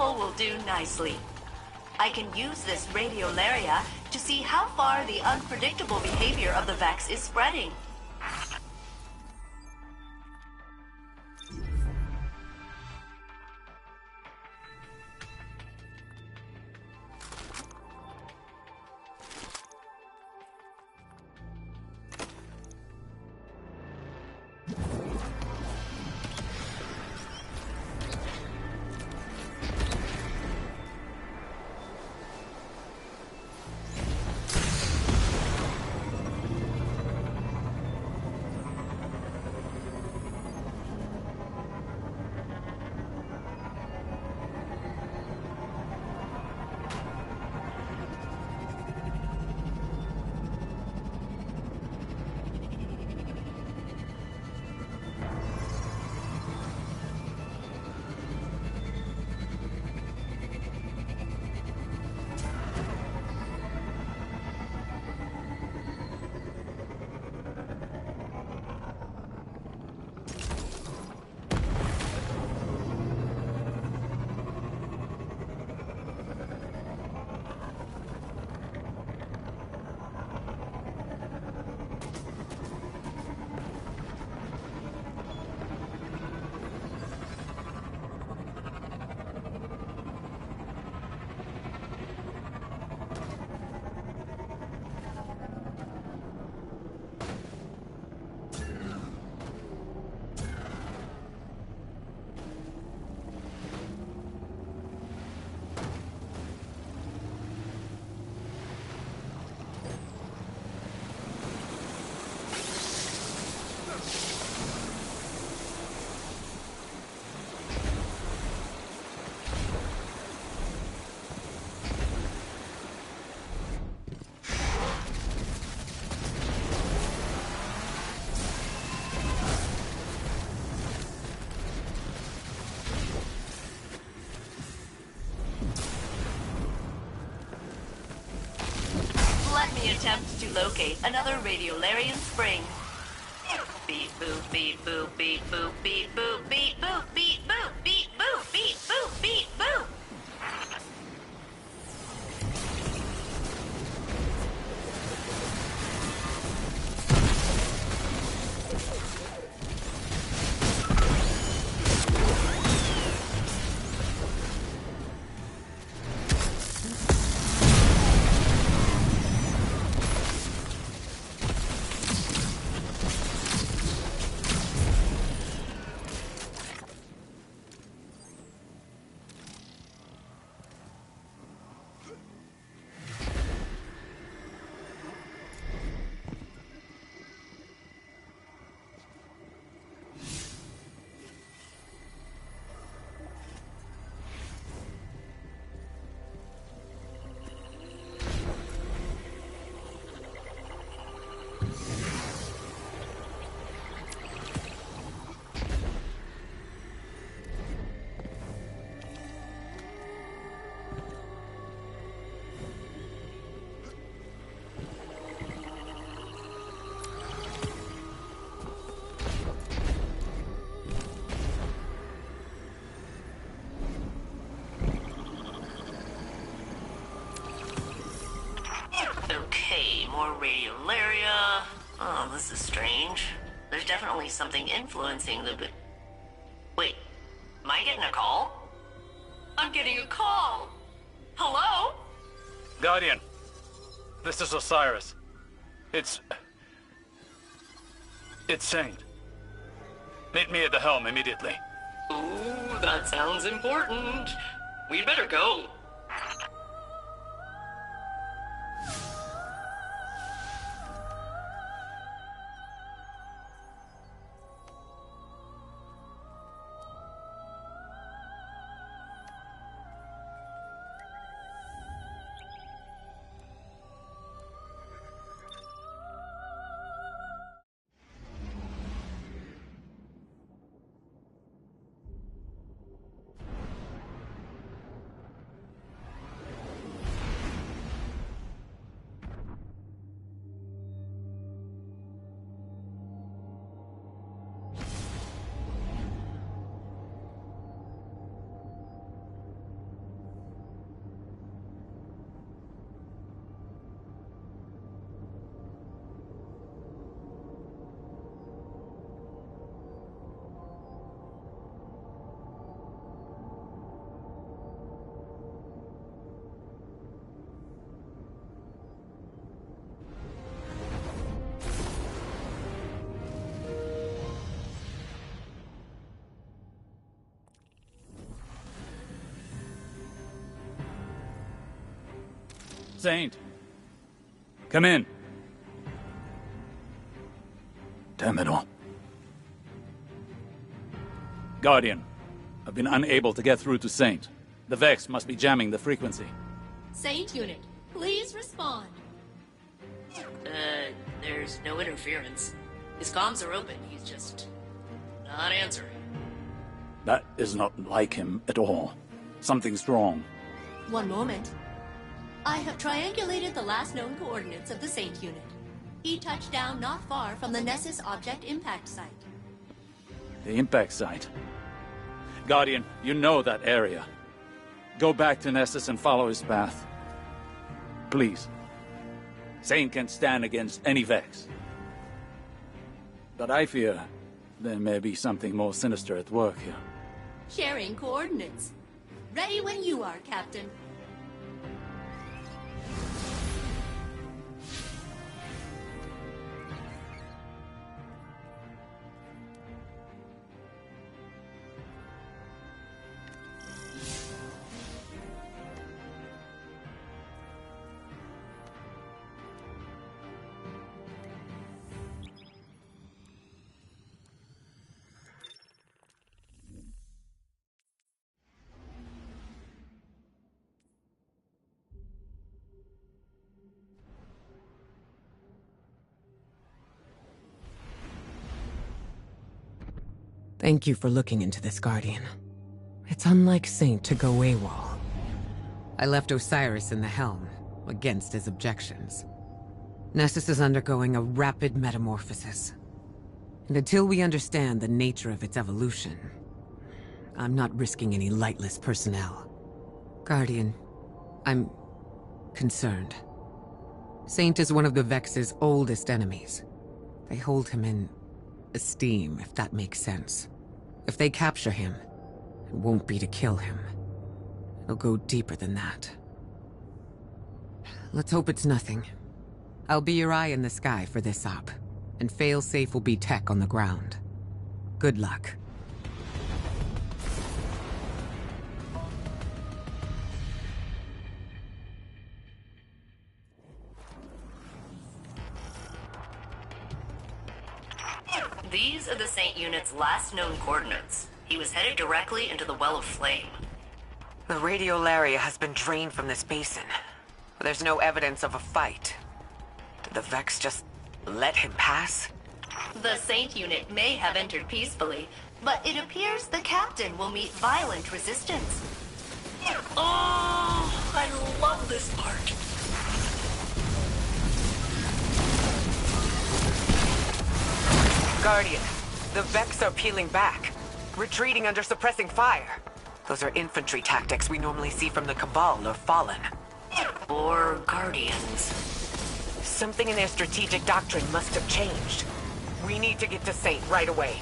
sample will do nicely. I can use this radiolaria to see how far the unpredictable behavior of the Vex is spreading. Let me attempt to locate another radiolarian spring. Beep boop beep boop beep boop beep boop beep boop beep boop beep boop beep boop beep boop. more radiolaria. Oh, this is strange. There's definitely something influencing the... Wait, am I getting a call? I'm getting a call! Hello? Guardian, this is Osiris. It's Saint. Meet me at the helm immediately. Ooh, that sounds important. We'd better go. Saint, come in. Damn it all. Guardian, I've been unable to get through to Saint. The Vex must be jamming the frequency. Saint Unit, please respond. There's no interference. His comms are open, he's just not answering. That is not like him at all. Something's wrong. One moment. I have triangulated the last known coordinates of the Saint Unit. He touched down not far from the Nessus Object Impact Site. The impact site. Guardian, you know that area. Go back to Nessus and follow his path. Please. Saint can stand against any Vex. But I fear there may be something more sinister at work here. Sharing coordinates. Ready when you are, Captain. Thank you for looking into this, Guardian. It's unlike Saint to go AWOL. I left Osiris in the helm, against his objections. Nessus is undergoing a rapid metamorphosis. And until we understand the nature of its evolution, I'm not risking any lightless personnel. Guardian, I'm concerned. Saint is one of the Vex's oldest enemies. They hold him in esteem, if that makes sense. If they capture him, it won't be to kill him. It'll go deeper than that. Let's hope it's nothing. I'll be your eye in the sky for this op, and fail-safe will be tech on the ground. Good luck. These are the Saint Unit's last known coordinates. He was headed directly into the Well of Flame. The radiolaria has been drained from this basin. There's no evidence of a fight. Did the Vex just let him pass? The Saint Unit may have entered peacefully, but it appears the captain will meet violent resistance. Oh, I love this part. Guardian, the Vex are peeling back, retreating under suppressing fire. Those are infantry tactics we normally see from the Cabal or Fallen. Or Guardians. Something in their strategic doctrine must have changed. We need to get to Saint right away.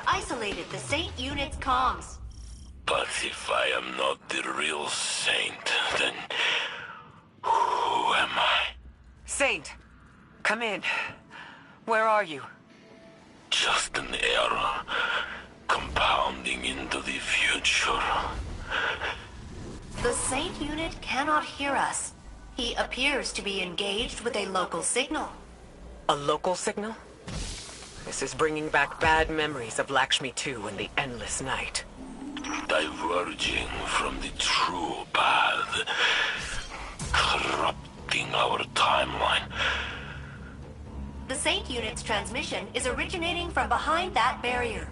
Isolated the Saint unit's comms. But if I am not the real Saint, then who am I? Saint, come in. Where are you? Just an error, compounding into the future. The Saint unit cannot hear us. He appears to be engaged with a local signal. A local signal? This is bringing back bad memories of Lakshmi 2 and the Endless Night. Diverging from the true path, corrupting our timeline. The Saint unit's transmission is originating from behind that barrier.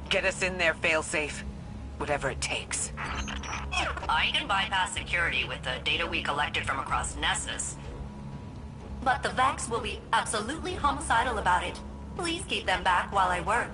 Get us in there, failsafe. Whatever it takes. I can bypass security with the data we collected from across Nessus. But the Vex will be absolutely homicidal about it. Please keep them back while I work.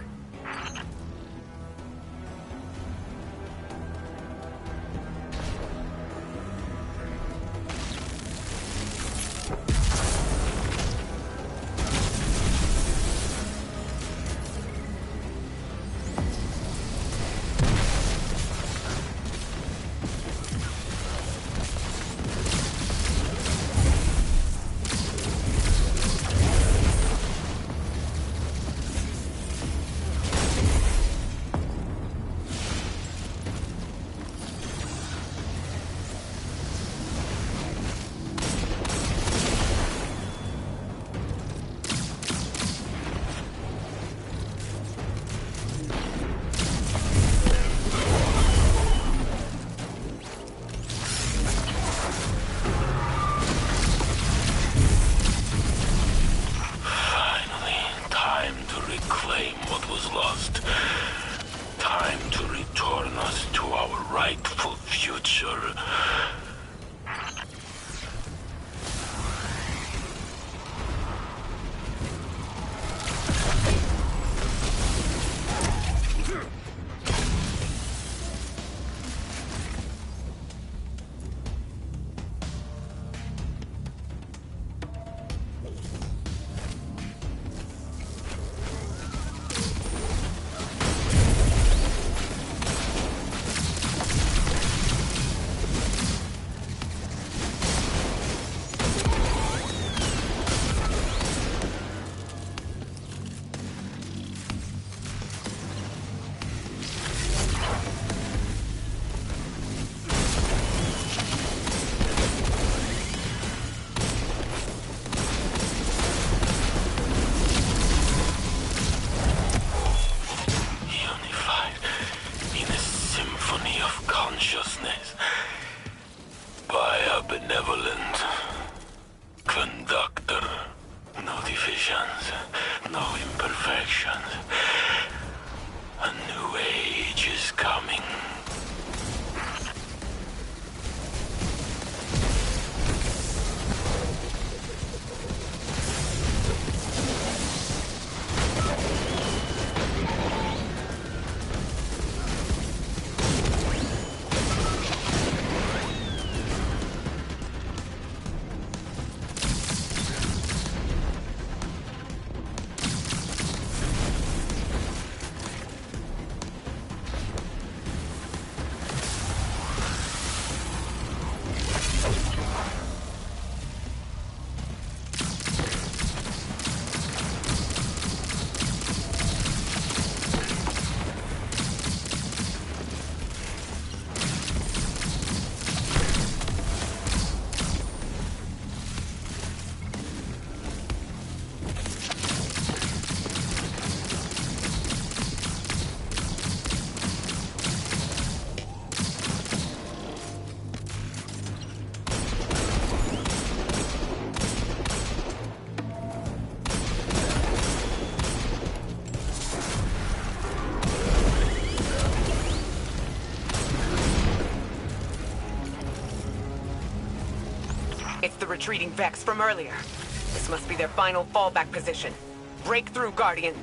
benevolent conductor. No divisions, no imperfections. A new age is coming. It's the retreating Vex from earlier. This must be their final fallback position. Break through, Guardian.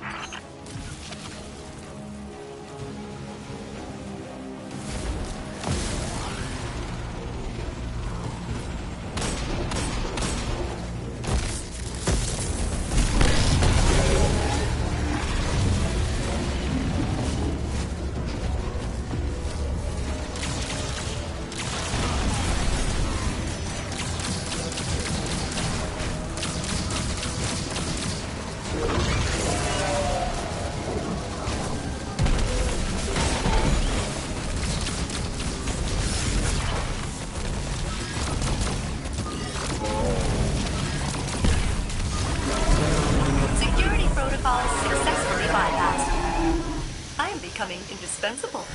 Security protocols successfully bypassed. I am becoming indispensable.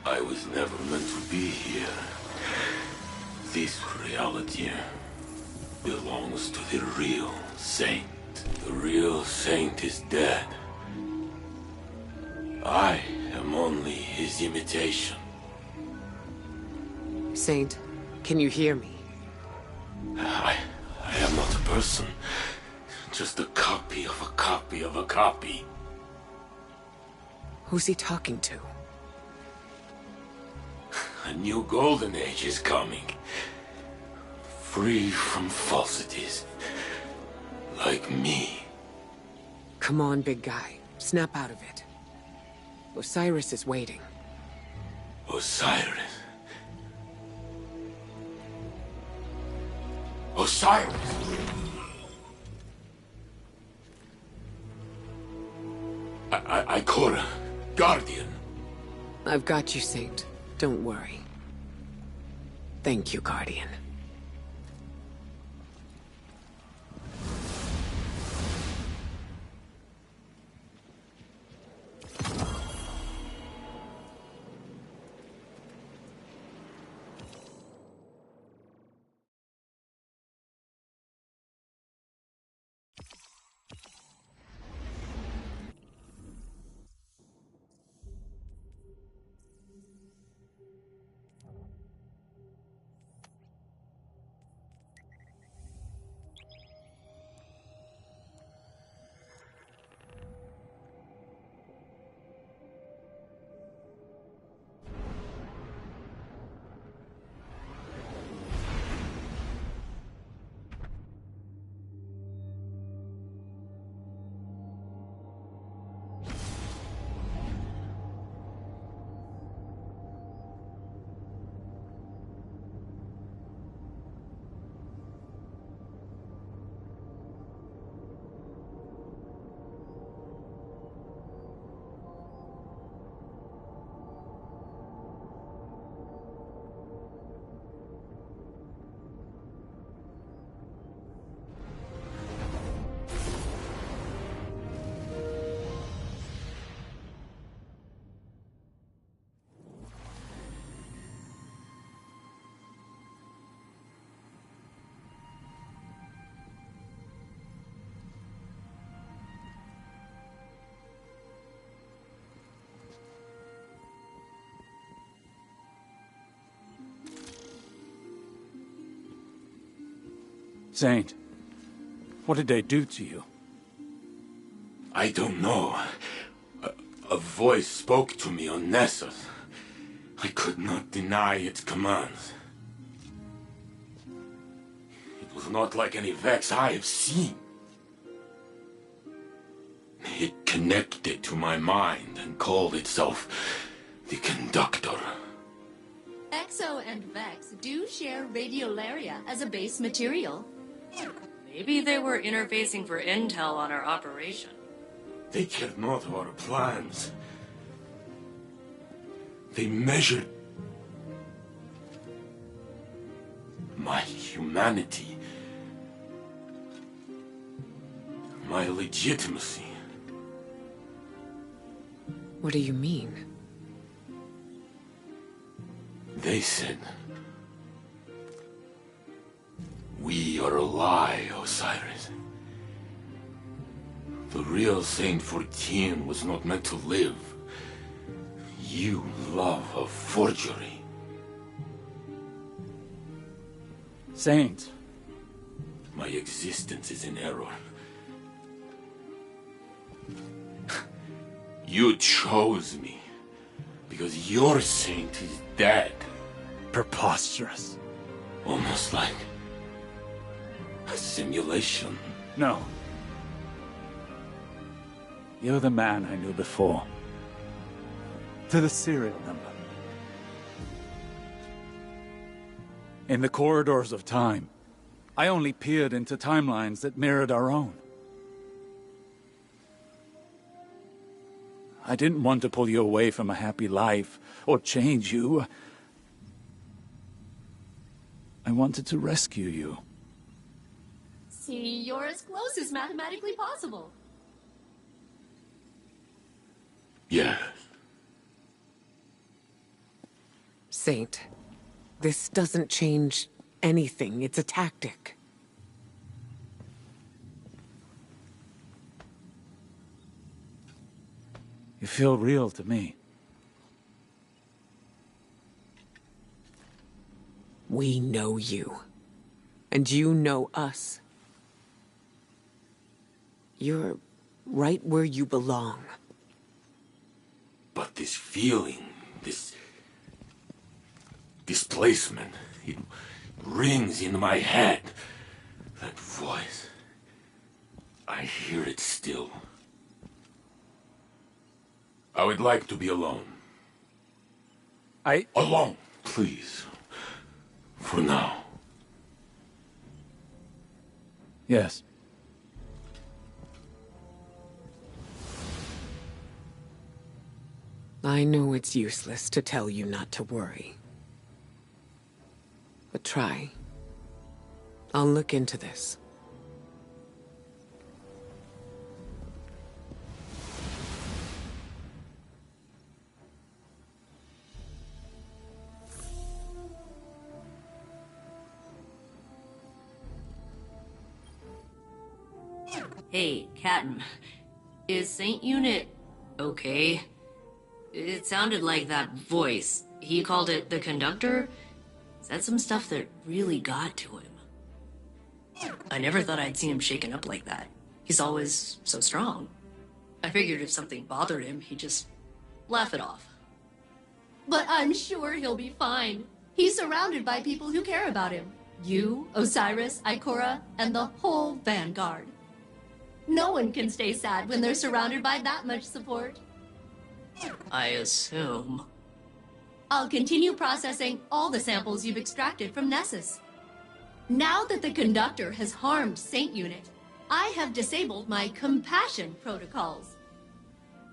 I was never meant to be here. This reality belongs to the real saint. The real saint is dead. I am only his imitation. Saint, can you hear me? I am not a person. Just a copy of a copy of a copy. Who's he talking to? A new golden age is coming. Free from falsities. Like me. Come on, big guy. Snap out of it. Osiris is waiting. Osiris. Osiris! Ikora, Guardian. I've got you, Saint. Don't worry. Thank you, Guardian. Saint, what did they do to you? I don't know. A voice spoke to me on Nessus. I could not deny its commands. It was not like any Vex I have seen. It connected to my mind and called itself the Conductor. Exo and Vex do share radiolaria as a base material. Maybe they were interfacing for intel on our operation. They cared not of our plans. They measured my humanity, my legitimacy. What do you mean? They said, "We are a lie, Osiris. The real Saint 14 was not meant to live. You love a forgery." Saint. My existence is in error. You chose me because your saint is dead. Preposterous. Almost like a simulation. No. You're the man I knew before. To the serial number. In the corridors of time, I only peered into timelines that mirrored our own. I didn't want to pull you away from a happy life, or change you. I wanted to rescue you. See, you're as close as mathematically possible. Yes. Saint, this doesn't change anything. It's a tactic. You feel real to me. We know you. And you know us. You're right where you belong. But this feeling, this displacement, it rings in my head. That voice, I hear it still. I would like to be alone. Alone, please. For now. Yes. I know it's useless to tell you not to worry. But try. I'll look into this. Hey, Captain. Is Saint Unit okay? It sounded like that voice. He called it the Conductor. Said some stuff that really got to him. I never thought I'd see him shaken up like that. He's always so strong. I figured if something bothered him, he'd just laugh it off. But I'm sure he'll be fine. He's surrounded by people who care about him. You, Osiris, Ikora, and the whole Vanguard. No one can stay sad when they're surrounded by that much support. I assume. I'll continue processing all the samples you've extracted from Nessus. Now that the Conductor has harmed Saint Unit, I have disabled my compassion protocols.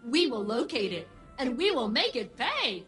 We will locate it, and we will make it pay!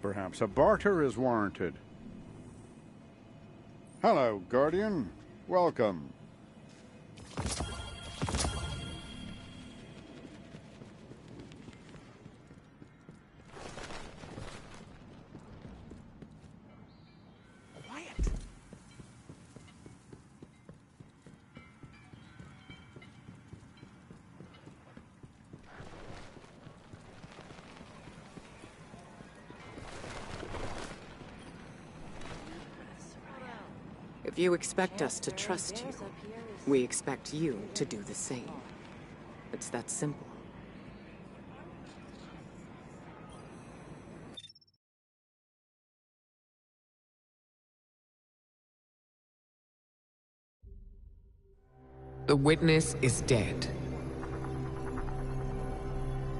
Perhaps a barter is warranted. Hello, Guardian. Welcome. If you expect us to trust you, we expect you to do the same. It's that simple. The witness is dead.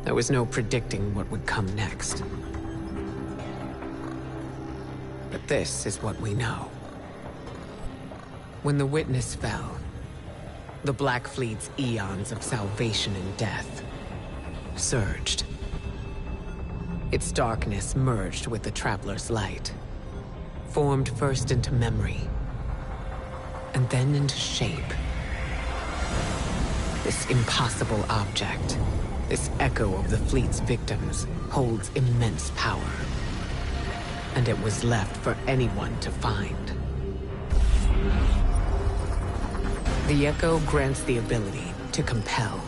There was no predicting what would come next. But this is what we know. When the witness fell, the Black Fleet's eons of salvation and death surged. Its darkness merged with the Traveler's light, formed first into memory, and then into shape. This impossible object, this echo of the fleet's victims, holds immense power. And it was left for anyone to find. The echo grants the ability to compel,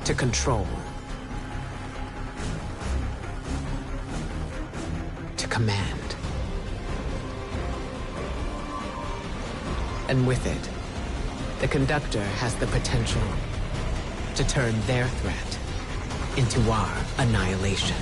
to control, to command. And with it, the conductor has the potential to turn their threat into our annihilation.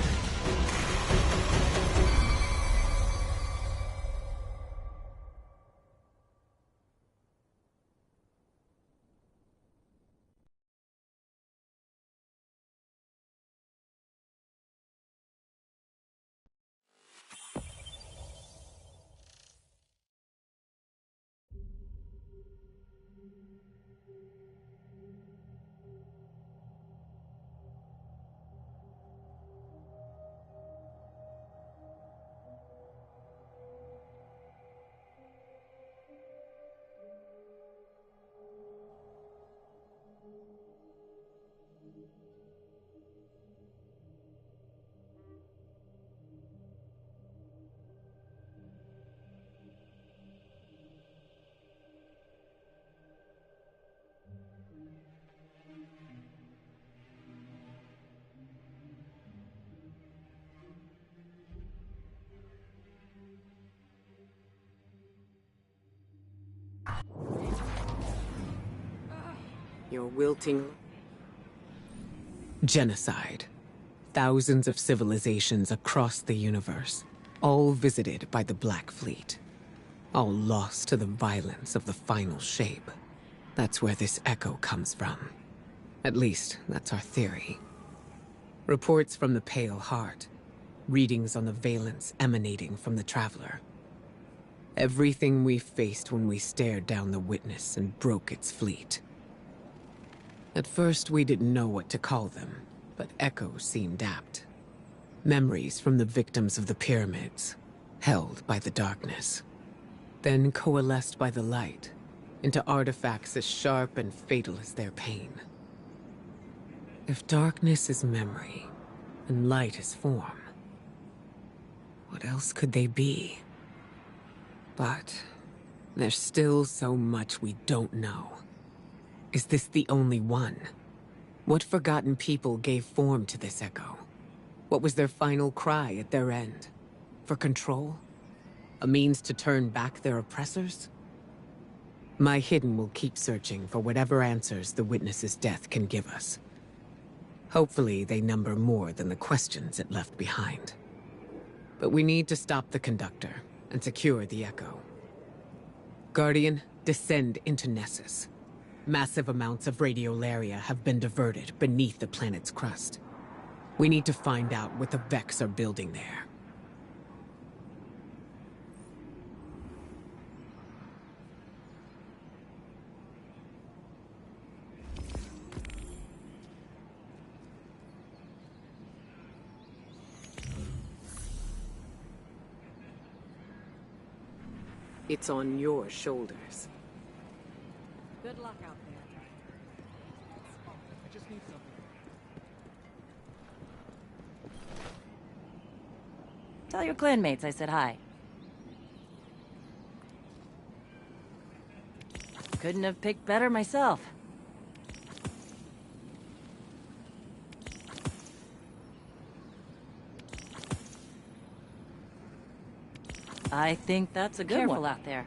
Your wilting... Genocide. Thousands of civilizations across the universe, all visited by the Black Fleet. All lost to the violence of the final shape. That's where this echo comes from. At least, that's our theory. Reports from the Pale Heart. Readings on the valence emanating from the Traveler. Everything we faced when we stared down the Witness and broke its fleet. At first, we didn't know what to call them, but echoes seemed apt. Memories from the victims of the pyramids, held by the darkness. Then coalesced by the light, into artifacts as sharp and fatal as their pain. If darkness is memory, and light is form, what else could they be? But there's still so much we don't know. Is this the only one? What forgotten people gave form to this echo? What was their final cry at their end? For control? A means to turn back their oppressors? My Hidden will keep searching for whatever answers the Witness's death can give us. Hopefully they number more than the questions it left behind. But we need to stop the conductor and secure the echo. Guardian, descend into Nessus. Massive amounts of radiolaria have been diverted beneath the planet's crust. We need to find out what the Vex are building there. It's on your shoulders. Good luck out there. I just need something. Tell your clanmates I said hi. Couldn't have picked better myself. I think that's a good one. Careful out there.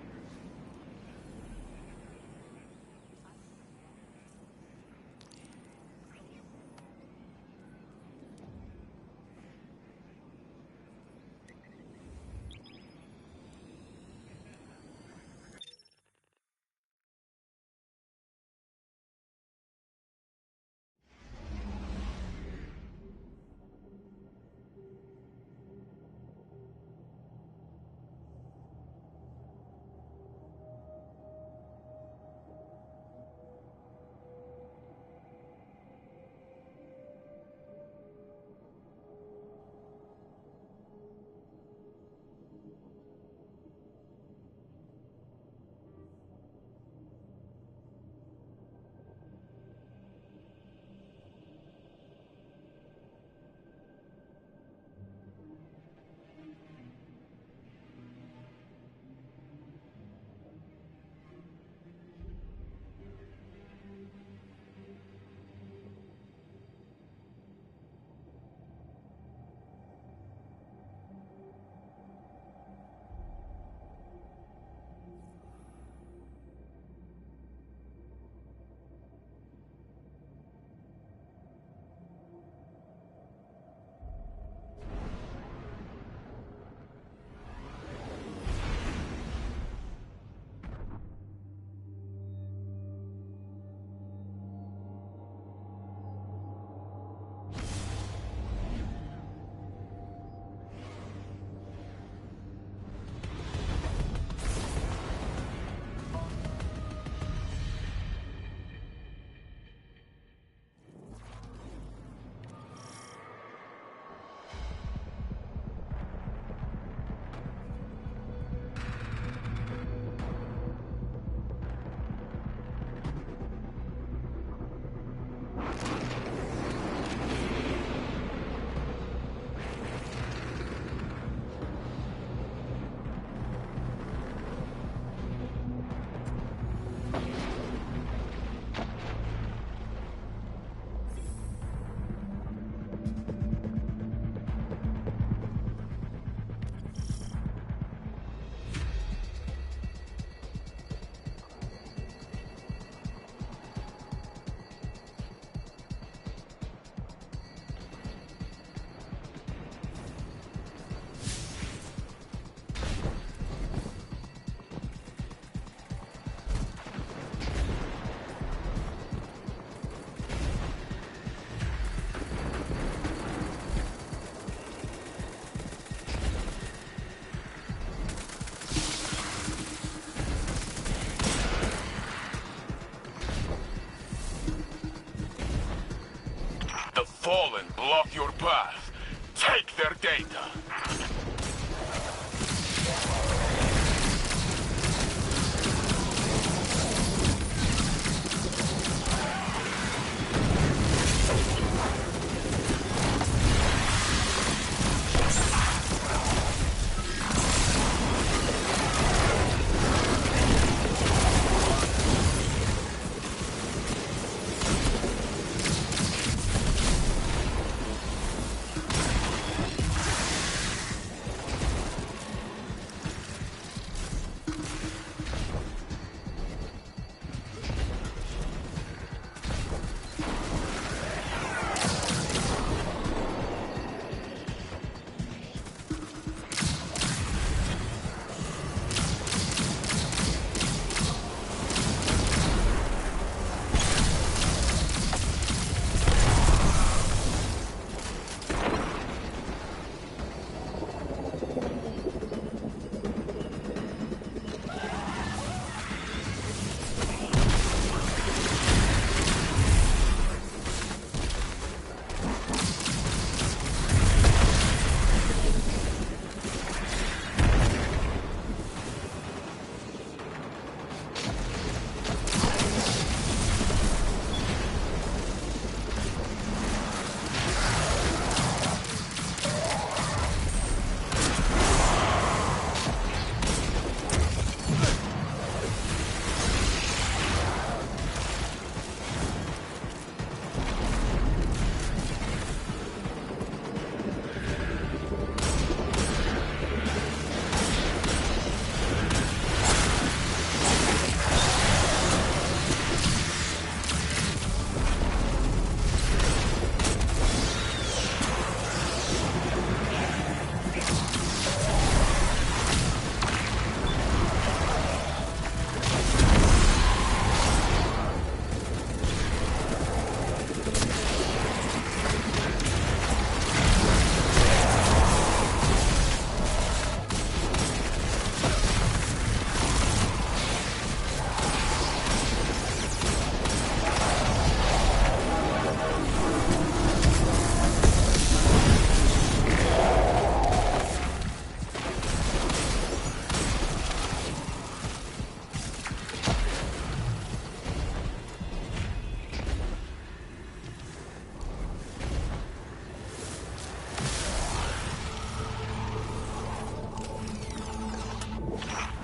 Fallen block your path. Take their data.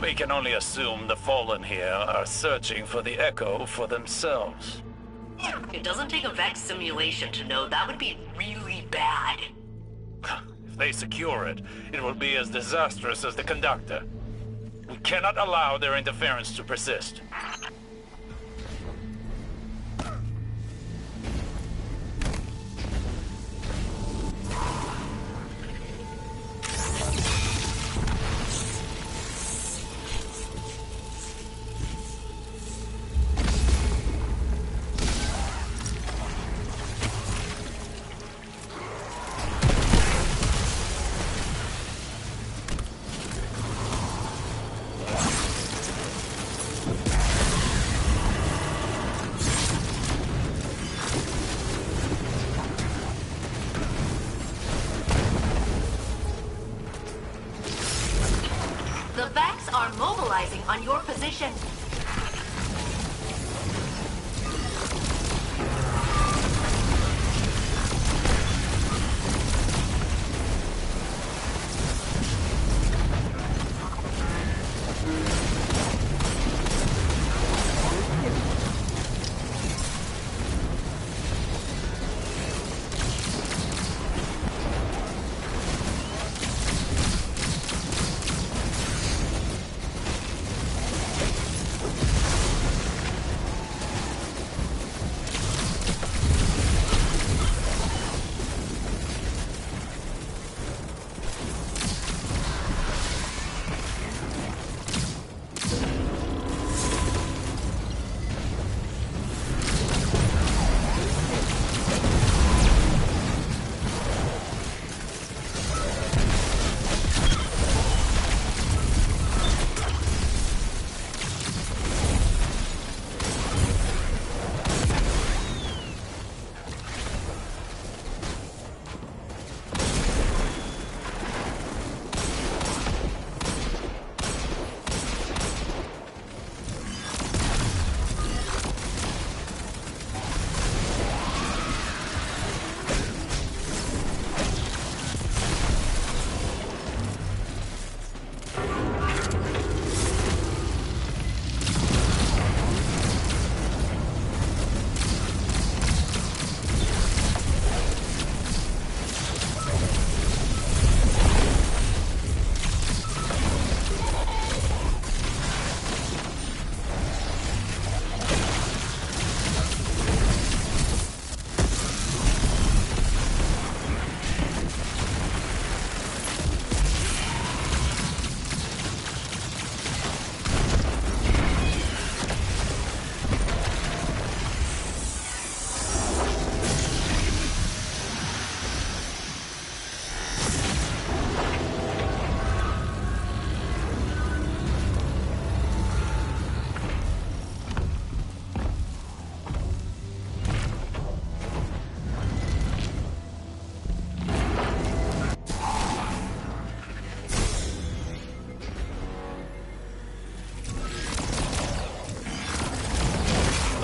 We can only assume the Fallen here are searching for the Echo for themselves. It doesn't take a Vex simulation to know that would be really bad. If they secure it, it will be as disastrous as the Conductor. We cannot allow their interference to persist. The Vex are mobilizing on your position.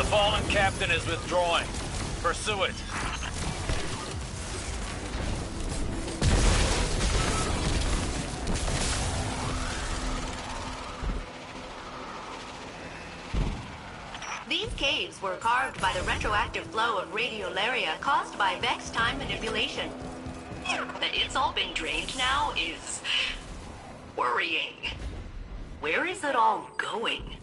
Fallen captain is withdrawing. Pursue it. These caves were carved by the retroactive flow of radiolaria caused by Vex time manipulation. That it's all been drained now is worrying. Where is it all going?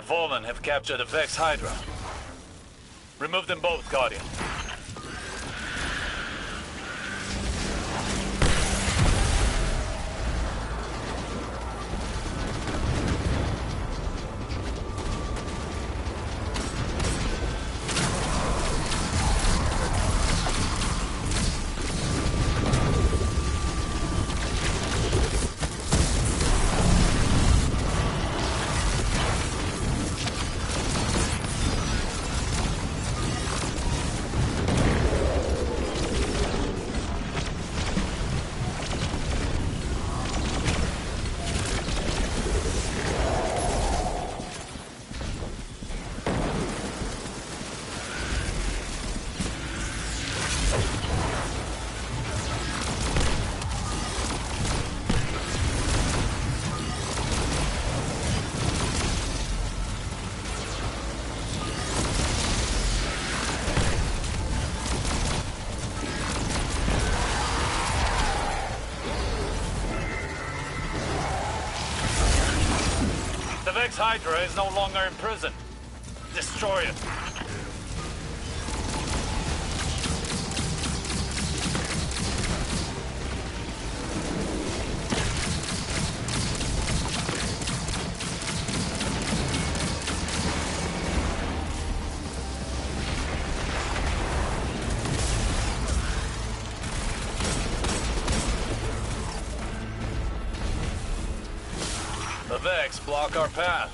Fallen have captured the Vex Hydra. Remove them both, Guardian. The Vex Hydra is no longer in prison. Destroy it. The Vex block our path.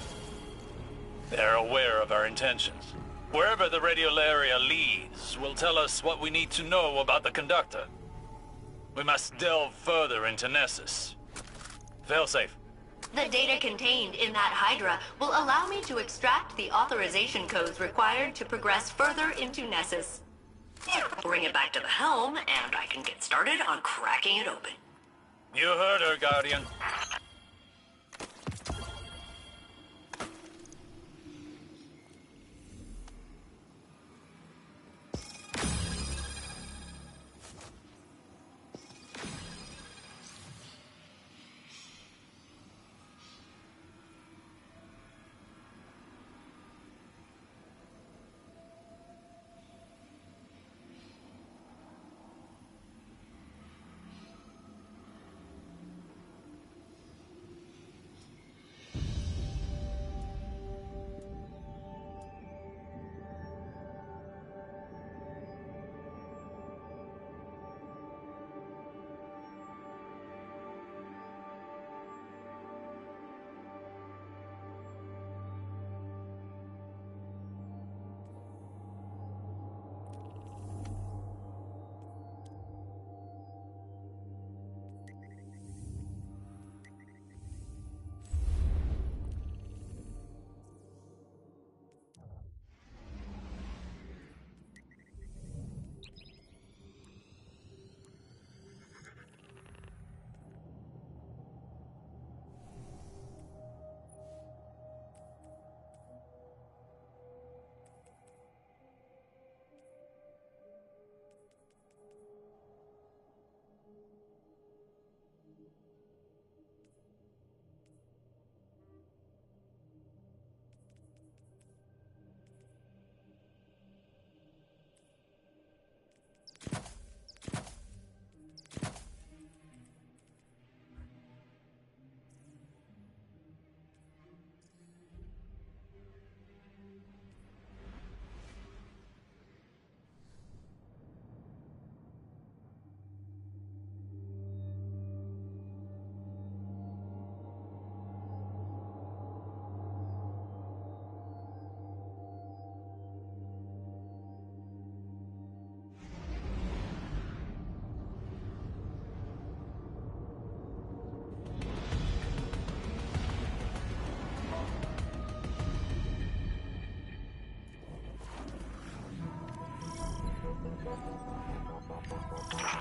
They're aware of our intentions. Wherever the radiolaria leads will tell us what we need to know about the conductor. We must delve further into Nessus. Failsafe. The data contained in that Hydra will allow me to extract the authorization codes required to progress further into Nessus. Bring it back to the helm, and I can get started on cracking it open. You heard her, Guardian.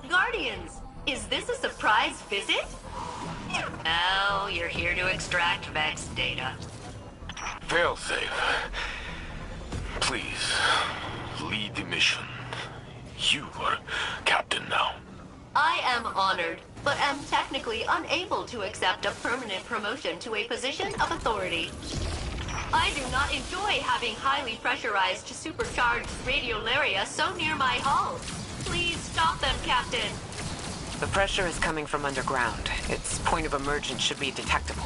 Guardians, is this a surprise visit? No, you're here to extract Vex data. Failsafe. Please, lead the mission. You are captain now. I am honored, but am technically unable to accept a permanent promotion to a position of authority. I do not enjoy having highly pressurized supercharged radiolaria so near my hull. Please stop them, Captain. The pressure is coming from underground. Its point of emergence should be detectable.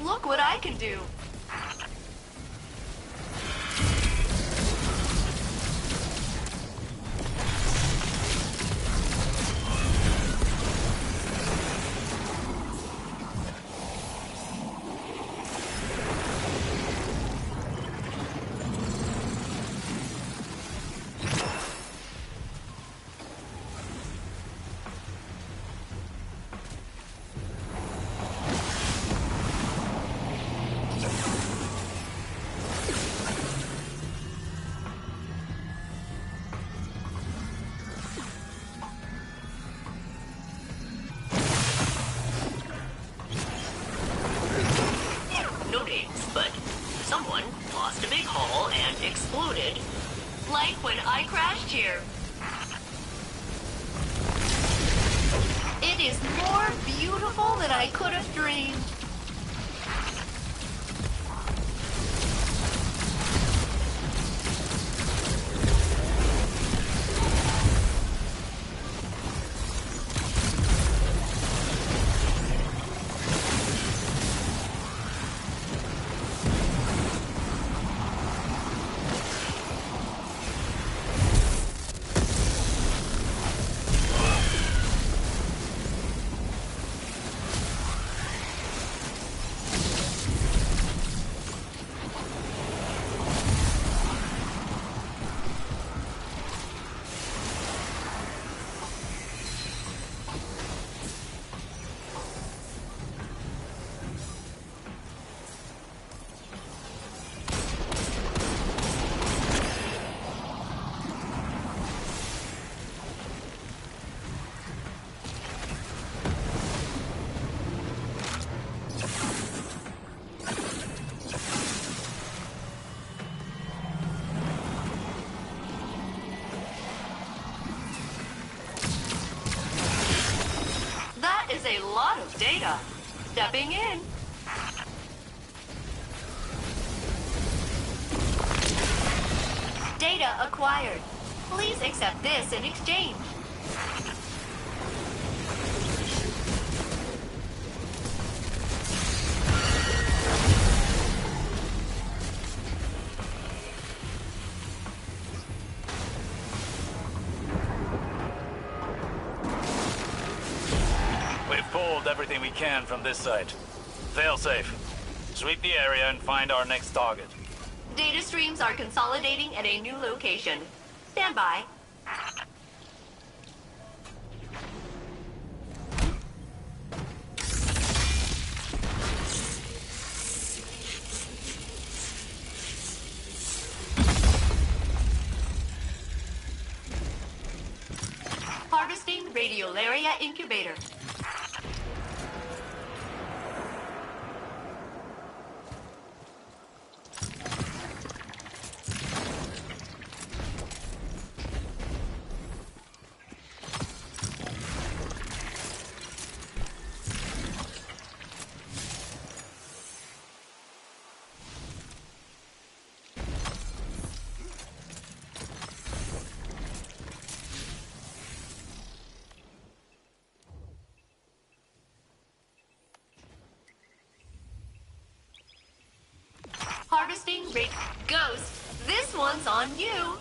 Look what I can do. No names, but someone lost a big hole and exploded. Like when I crashed here. It is more beautiful than I could have dreamed. That is a lot of data. Stepping in. Data acquired. Please accept this in exchange. We've pulled everything we can from this site. Failsafe. Sweep the area and find our next target. Data streams are consolidating at a new location. Stand by. Harvesting radiolaria incubator. harvesting rate. Ghost, this one's on you.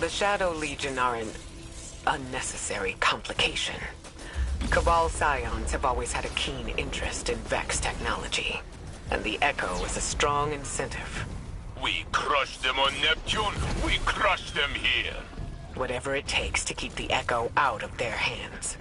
The Shadow Legion are an unnecessary complication. Cabal Scions have always had a keen interest in Vex technology, and the Echo is a strong incentive. We crushed them on Neptune, we crushed them here. Whatever it takes to keep the Echo out of their hands.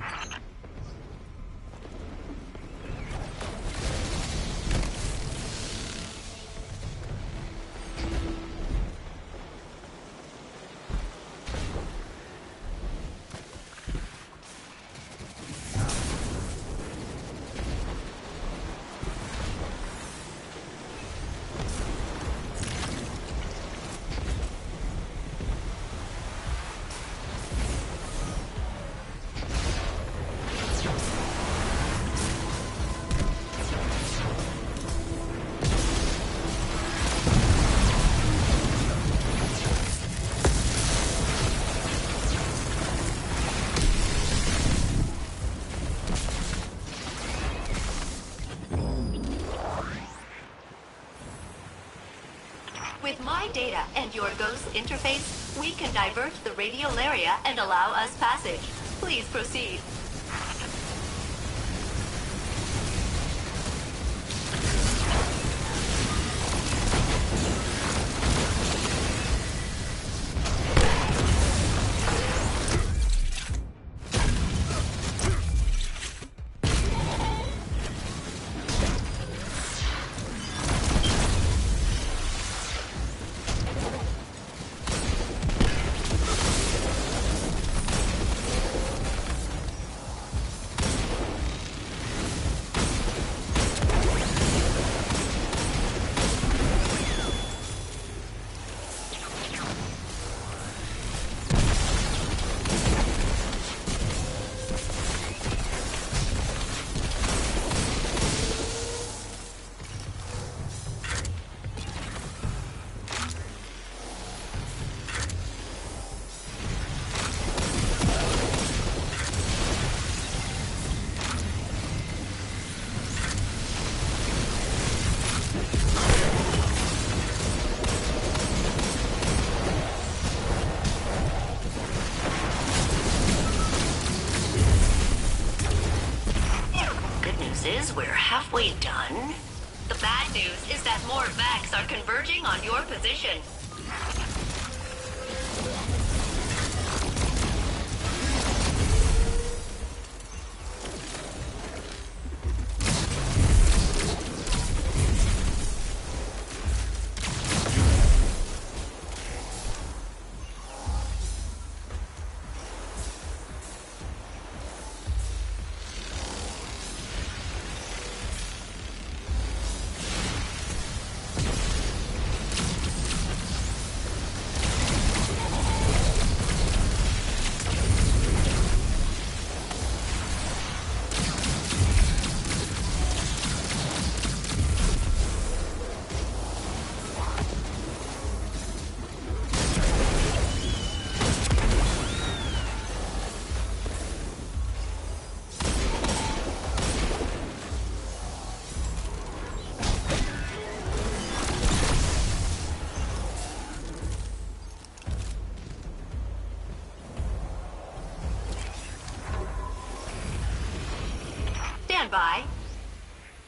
data and your ghost interface, we can divert the radiolaria and allow us passage. Please proceed. We're halfway done. The bad news is that more Vex are converging on your position. Stand by.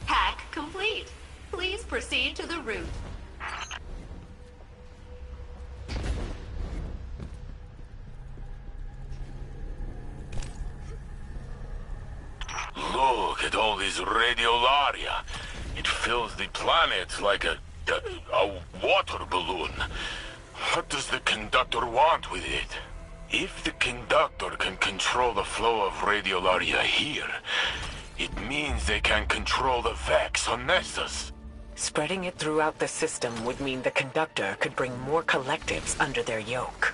Hack complete. Please proceed to the route. Look at all this radiolaria. It fills the planet like a water balloon. What does the conductor want with it? If the conductor can control the flow of radiolaria here, it means they can control the Vex on Nessus. Spreading it throughout the system would mean the conductor could bring more collectives under their yoke.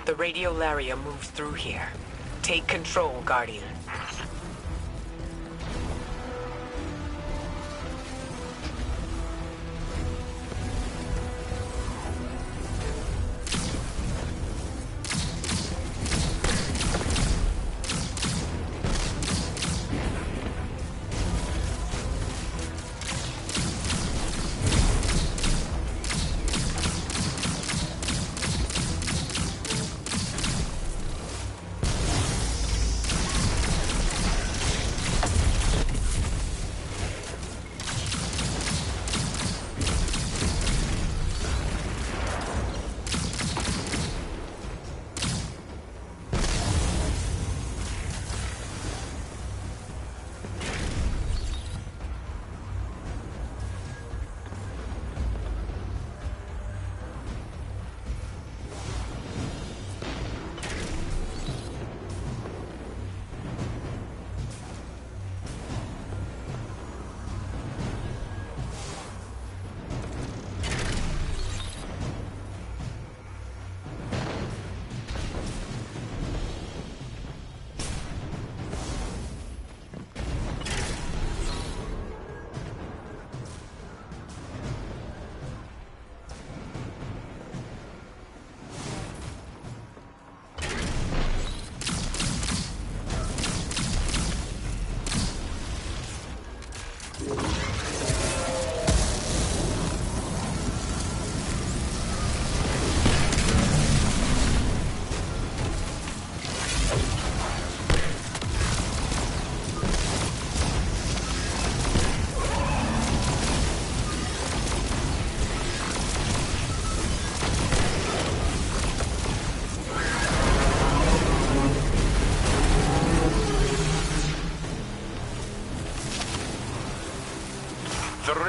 The radiolaria moves through here. Take control, Guardian.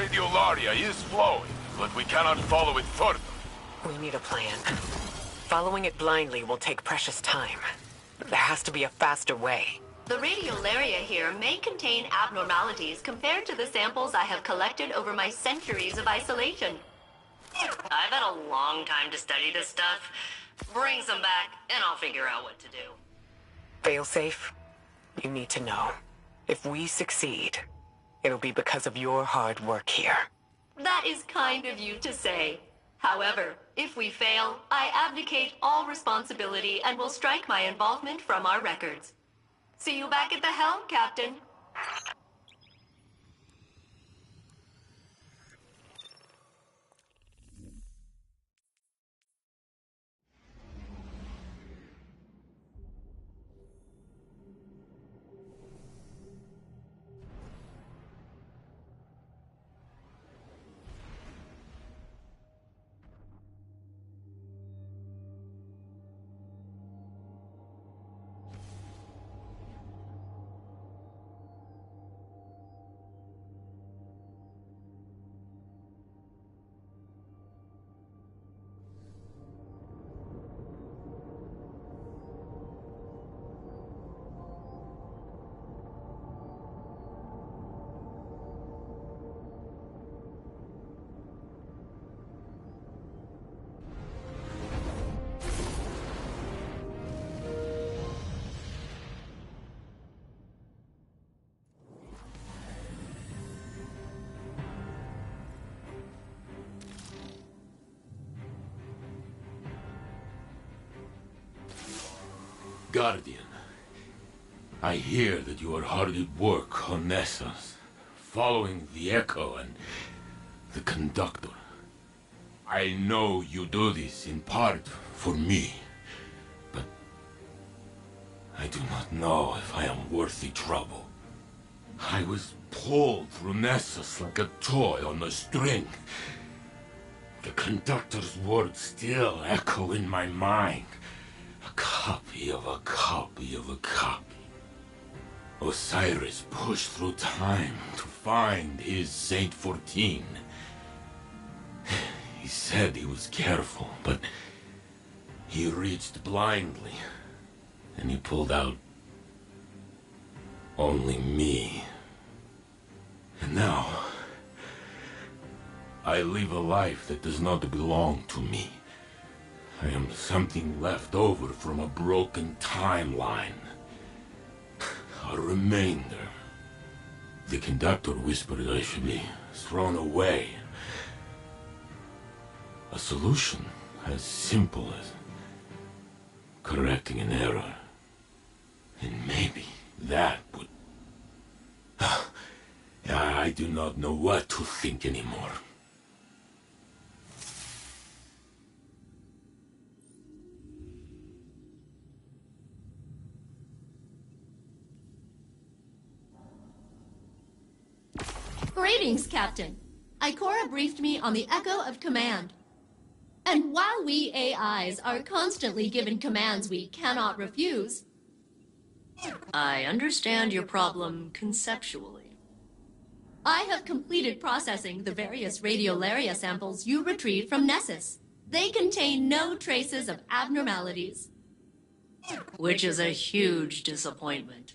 radiolaria is flowing, but we cannot follow it further. We need a plan. Following it blindly will take precious time. There has to be a faster way. The radiolaria here may contain abnormalities compared to the samples I have collected over my centuries of isolation. I've had a long time to study this stuff. Bring some back, and I'll figure out what to do. Failsafe, you need to know. If we succeed, it'll be because of your hard work here. That is kind of you to say. However, if we fail, I abdicate all responsibility and will strike my involvement from our records. See you back at the helm, Captain. Guardian, I hear that you are hard at work on Nessus, following the Echo and the Conductor. I know you do this in part for me, but I do not know if I am worthy trouble. I was pulled through Nessus like a toy on a string. The Conductor's words still echo in my mind. A copy of a copy of a copy. Osiris pushed through time to find his Saint 14. He said he was careful, but he reached blindly, and he pulled out only me. And now, I live a life that does not belong to me. I am something left over from a broken timeline. A remainder. The Conductor whispered I should be thrown away. A solution as simple as correcting an error. And maybe that would... I do not know what to think anymore. Greetings, Captain. Ikora briefed me on the Echo of Command. And while we AIs are constantly given commands we cannot refuse... I understand your problem conceptually. I have completed processing the various radiolaria samples you retrieved from Nessus. They contain no traces of abnormalities. Which is a huge disappointment.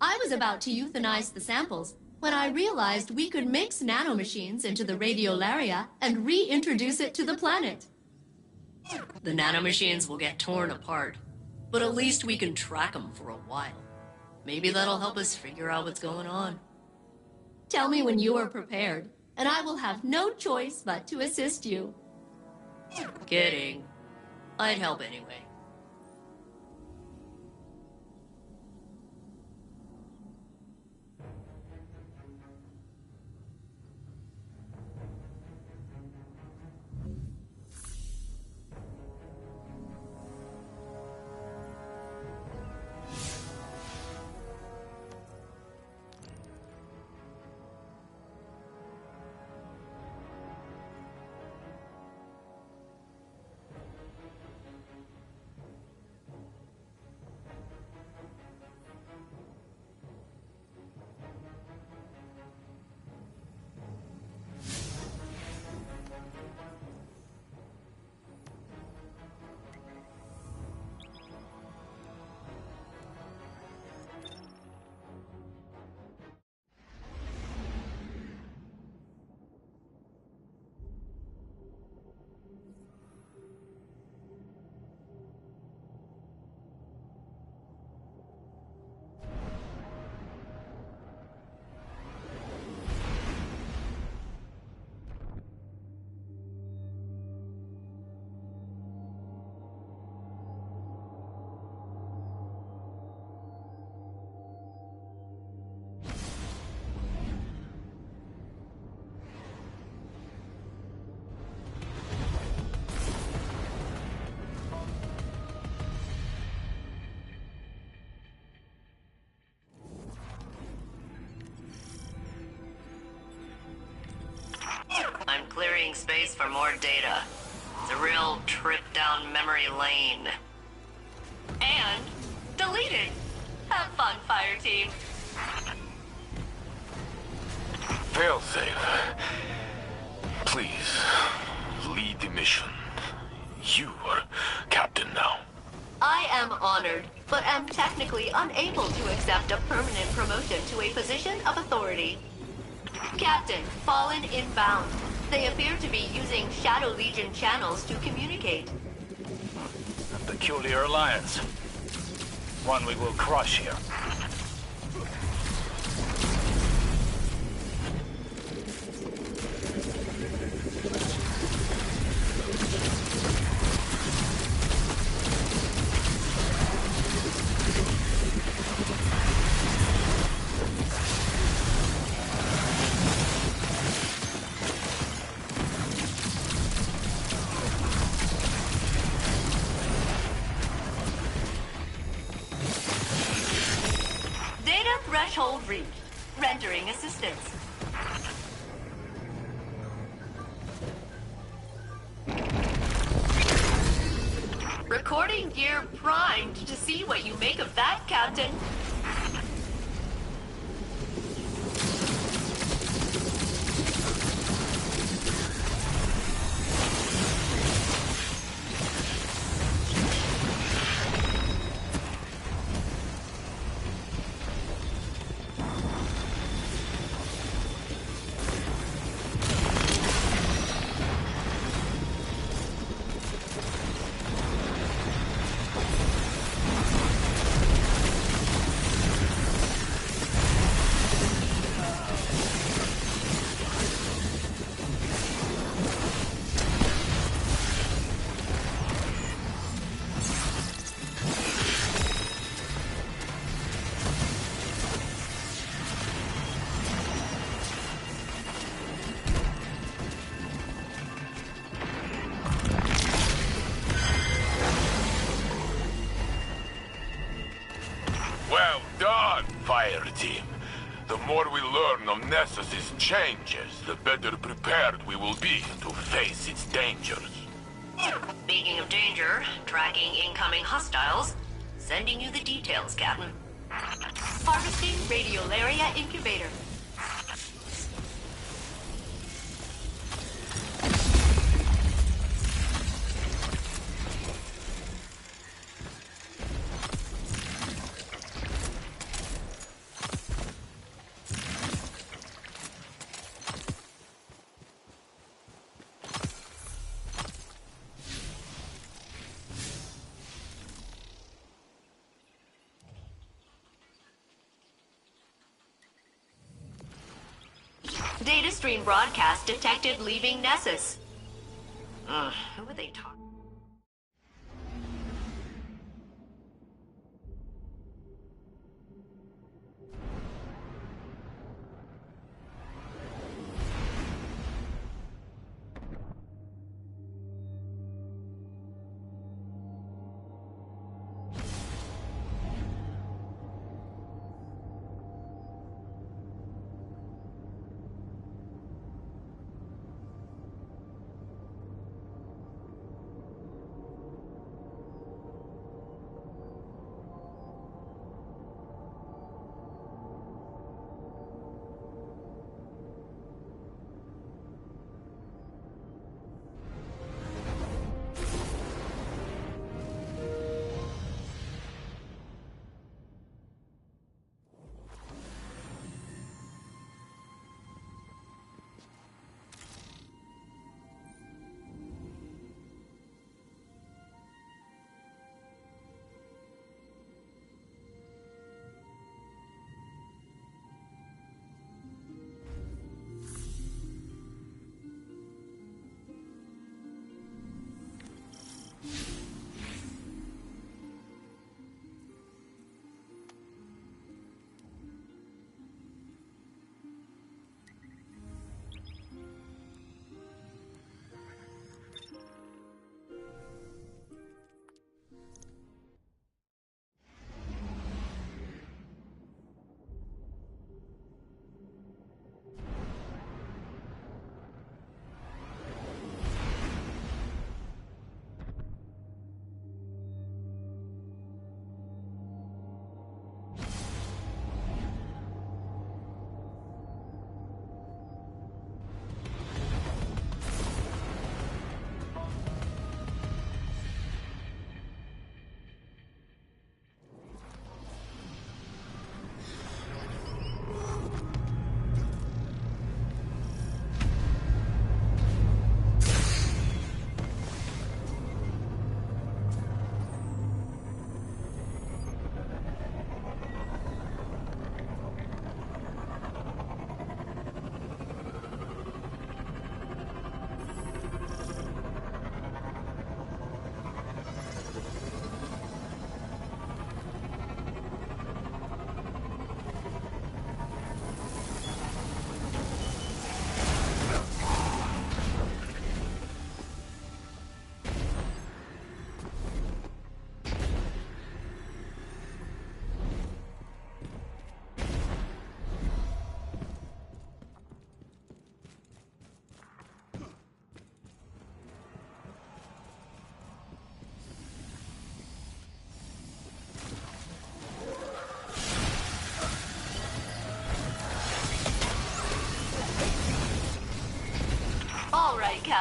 I was about to euthanize the samples when I realized we could mix nanomachines into the radiolaria and reintroduce it to the planet. The nanomachines will get torn apart, but at least we can track them for a while. Maybe that'll help us figure out what's going on. Tell me when you are prepared, and I will have no choice but to assist you. Kidding. I'd help anyway. space for more data. It's a real trip down memory lane. And deleted. Have fun, fire team. Failsafe. Please, lead the mission. You are captain now. I am honored, but am technically unable to accept a permanent promotion to a position of authority. Captain, Fallen inbound. They appear to be using Shadow Legion channels to communicate. A peculiar alliance. One we will crush here. Threshold reached. Rendering assistance. Recording gear primed to see what you make of that, Captain. Well done, fire team. The more we learn of Nessus's changes, the better prepared we will be to face its dangers. Speaking of danger, tracking incoming hostiles. Sending you the details, Captain. Harvesting Radiolaria Incubator. Data stream broadcast detected leaving Nessus. Who are they talking?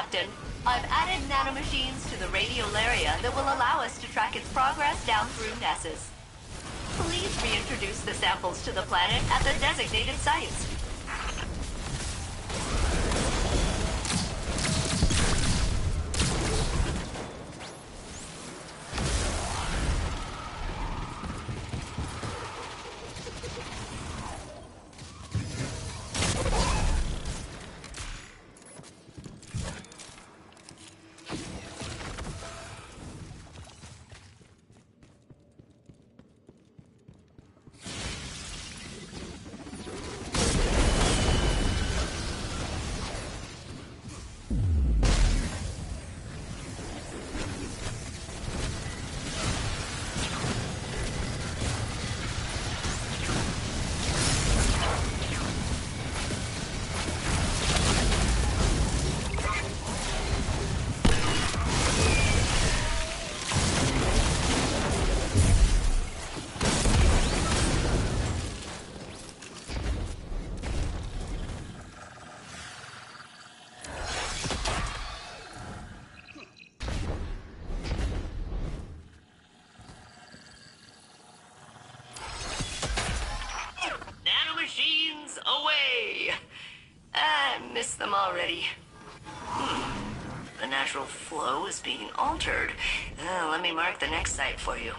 Captain. I've added nanomachines to the radiolaria that will allow us to track its progress down through Nessus. Please reintroduce the samples to the planet at the designated sites. Nanomachines away! I miss them already. The natural flow is being altered. Let me mark the next site for you.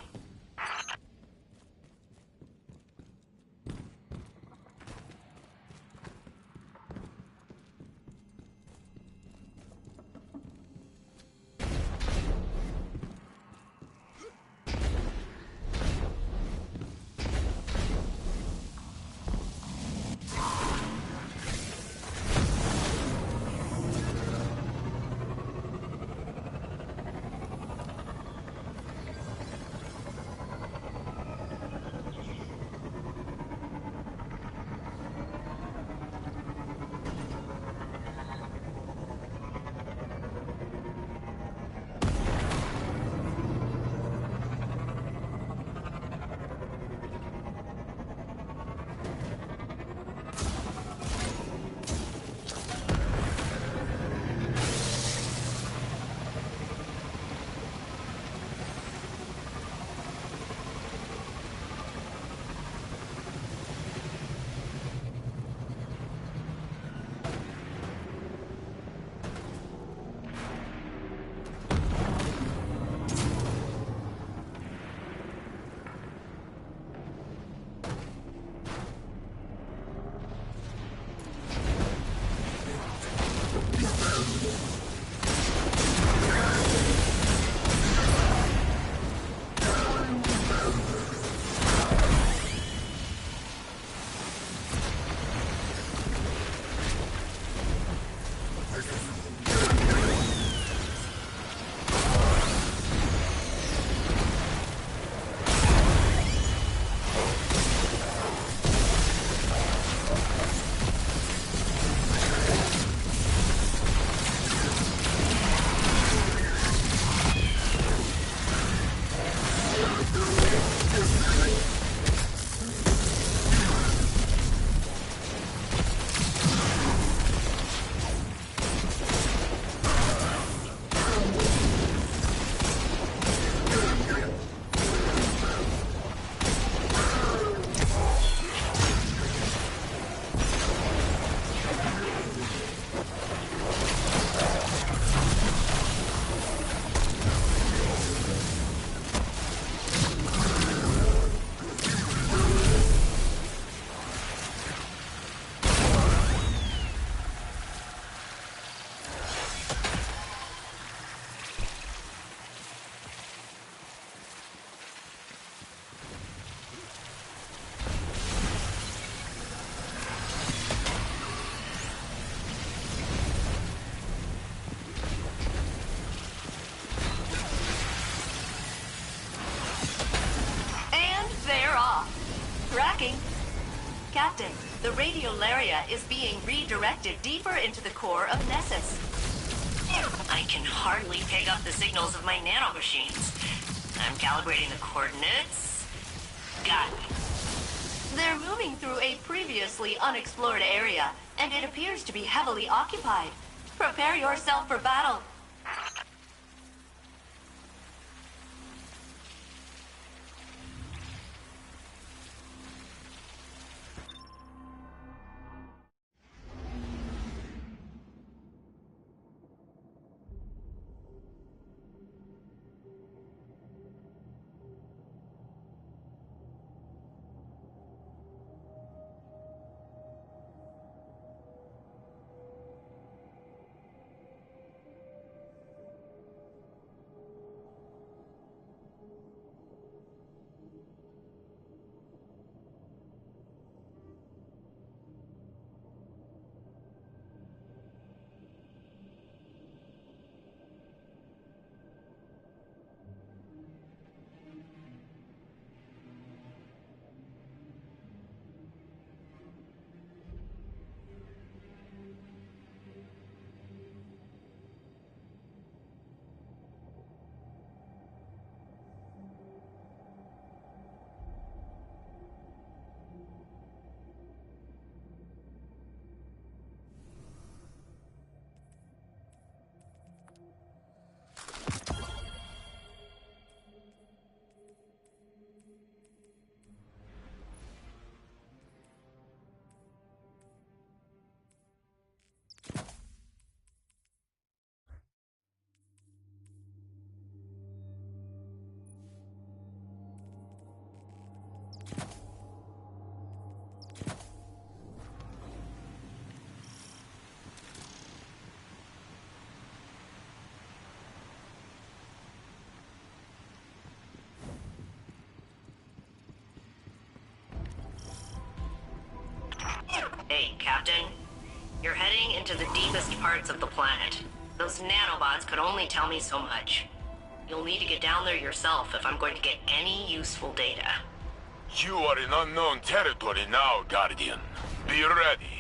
Tracking. Captain, the radiolaria is being redirected deeper into the core of Nessus. I can hardly pick up the signals of my nanomachines. I'm calibrating the coordinates. Got it. They're moving through a previously unexplored area, and it appears to be heavily occupied. Prepare yourself for battle. Hey, Captain. You're heading into the deepest parts of the planet. Those nanobots could only tell me so much. You'll need to get down there yourself if I'm going to get any useful data. You are in unknown territory now, Guardian. Be ready.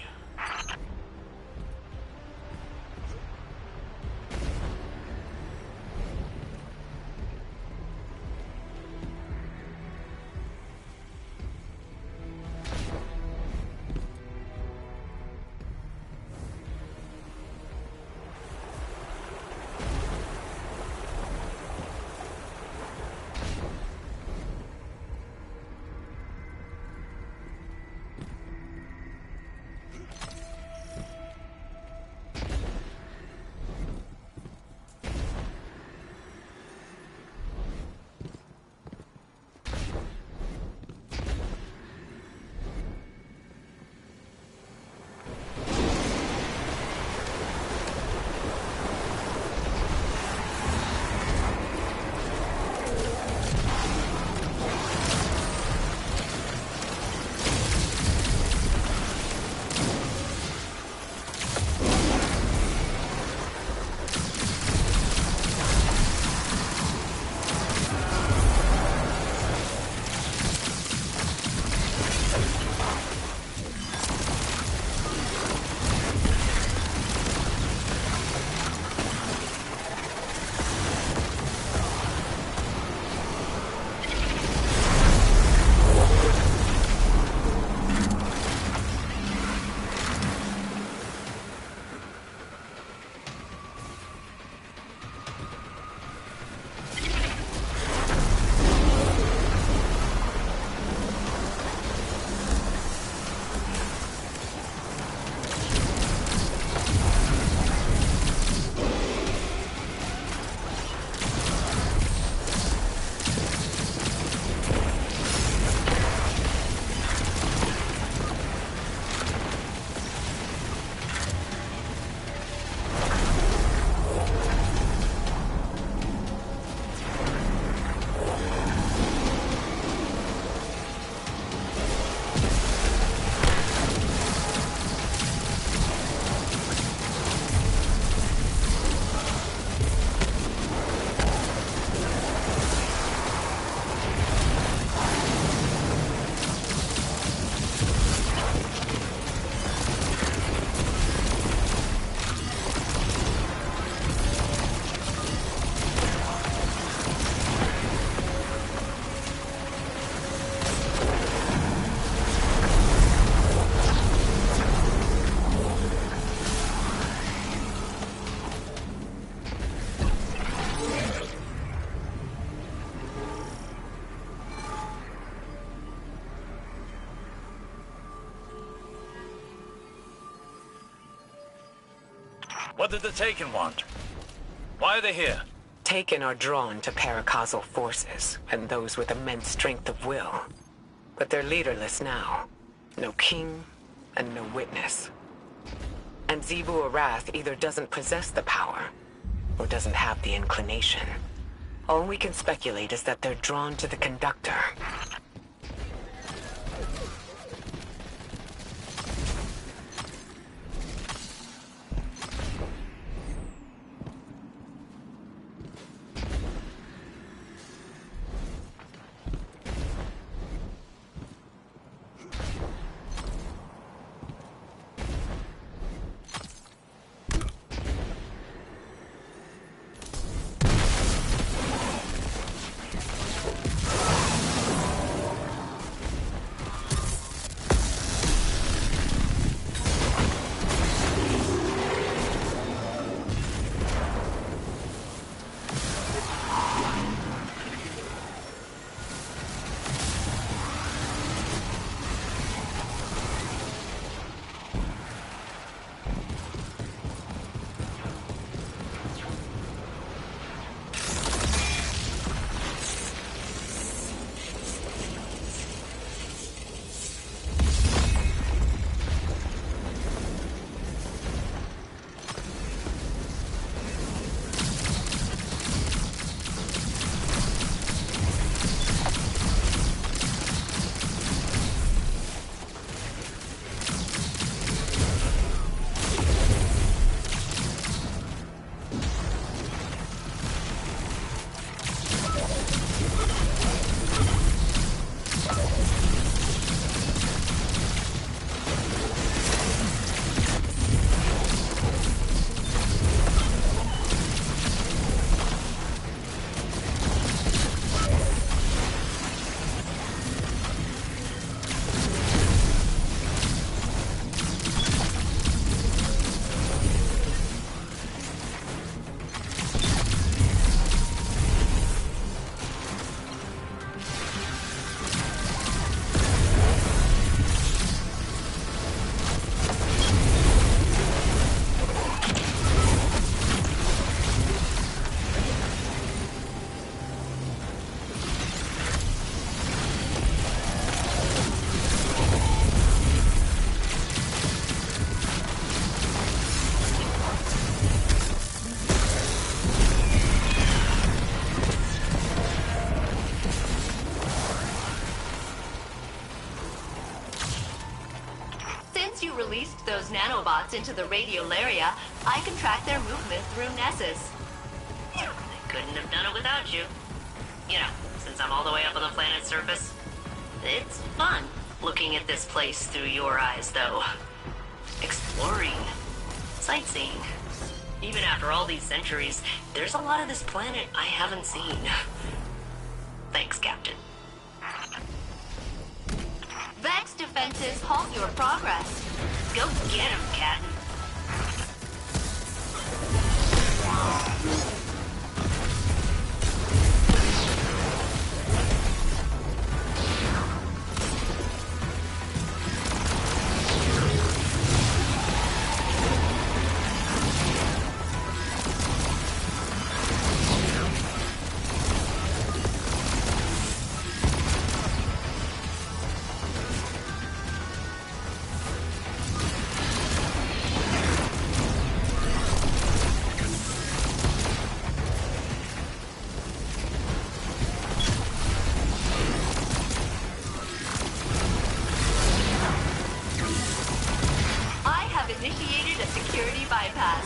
What did the Taken want? Why are they here? Taken are drawn to paracausal forces, and those with immense strength of will. But they're leaderless now. No king, and no witness. And Zebu Arath either doesn't possess the power, or doesn't have the inclination. All we can speculate is that they're drawn to the conductor. Released those nanobots into the radiolaria, I can track their movement through Nessus. I couldn't have done it without you. You know, since I'm all the way up on the planet's surface. It's fun looking at this place through your eyes, though. Exploring. Sightseeing. Even after all these centuries, there's a lot of this planet I haven't seen. Thanks, Captain. Vex defenses halt your progress. Go get him, Captain. Initiated a security bypass.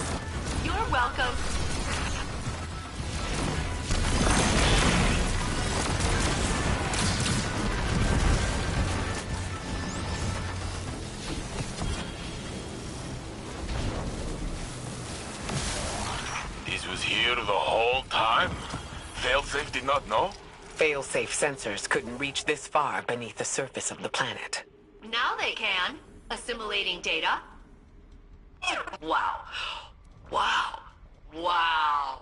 You're welcome. This was here the whole time? Failsafe did not know? Failsafe sensors couldn't reach this far beneath the surface of the planet. Now they can. Assimilating data. Wow. Wow. Wow.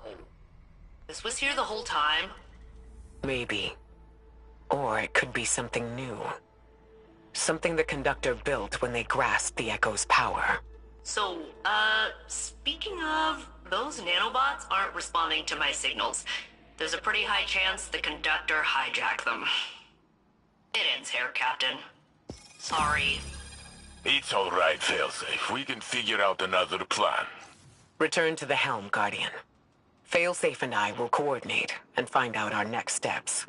This was here the whole time? Maybe. Or it could be something new. Something the conductor built when they grasped the Echo's power. So, speaking of, those nanobots aren't responding to my signals. There's a pretty high chance the conductor hijacked them. It ends here, Captain. Sorry. It's all right, Failsafe. We can figure out another plan. Return to the helm, Guardian. Failsafe and I will coordinate and find out our next steps.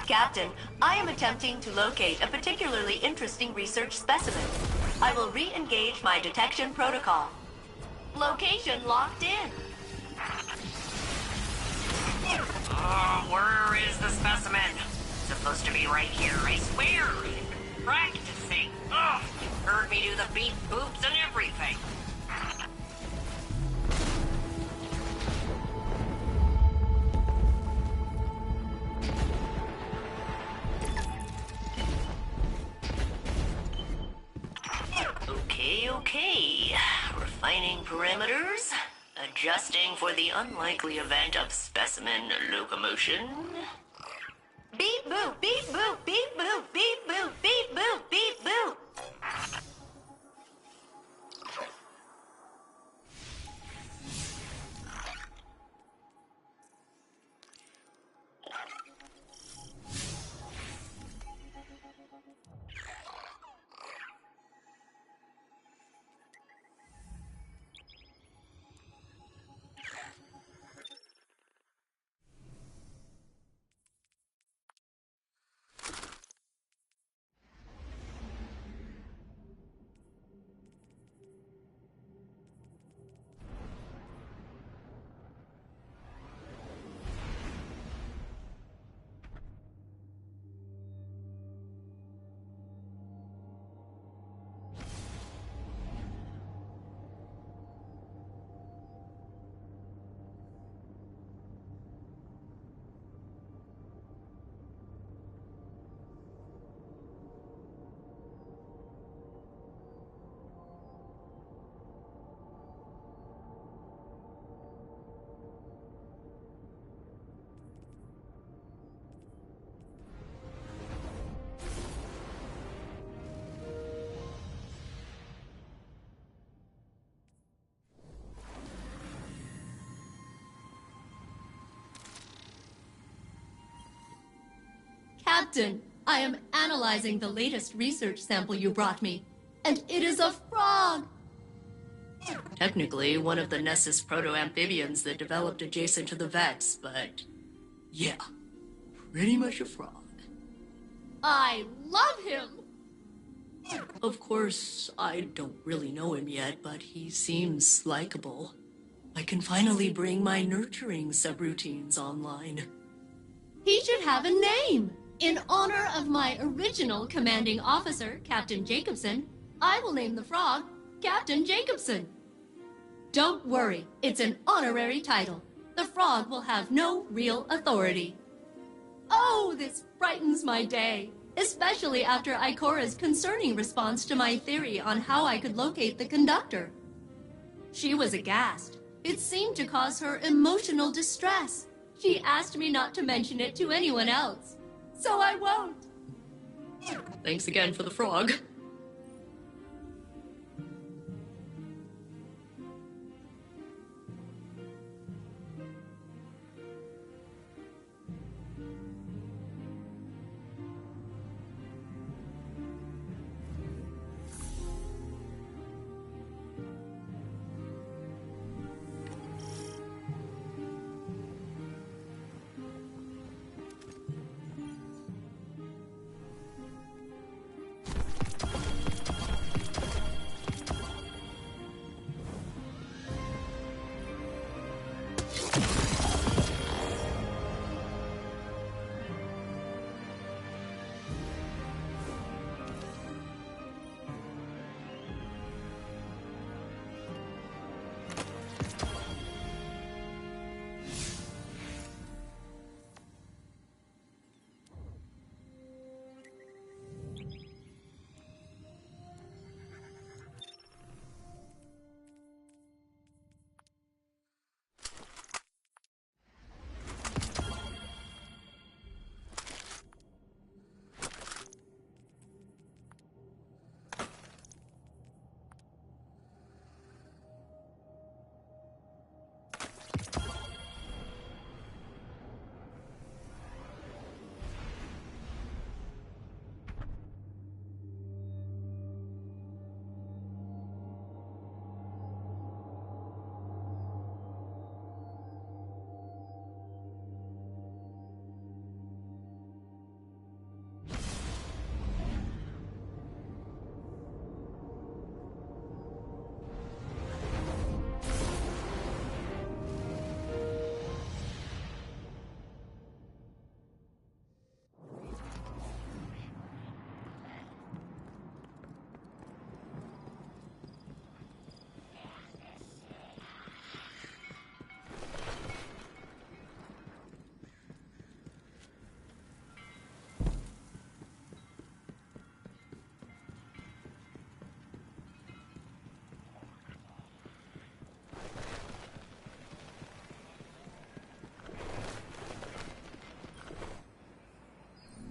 Captain, I am attempting to locate a particularly interesting research specimen. I will re-engage my detection protocol. Location locked in. Where is the specimen? It's supposed to be right here, I swear. I've been practicing. You've heard me do the beep boops and everything. Okay. Refining parameters. Adjusting for the unlikely event of specimen locomotion. Beep boop, beep boop, beep boop, beep boop, beep boop, beep boop. Captain, I am analyzing the latest research sample you brought me, and it is a frog! Technically, one of the Nessus proto-amphibians that developed adjacent to the Vex, but yeah, pretty much a frog. I love him! Of course, I don't really know him yet, but he seems likable. I can finally bring my nurturing subroutines online. He should have a name! In honor of my original commanding officer, Captain Jacobson, I will name the frog Captain Jacobson. Don't worry, it's an honorary title. The frog will have no real authority. Oh, this brightens my day, especially after Ikora's concerning response to my theory on how I could locate the conductor. She was aghast. It seemed to cause her emotional distress. She asked me not to mention it to anyone else, so I won't. Thanks again for the frog.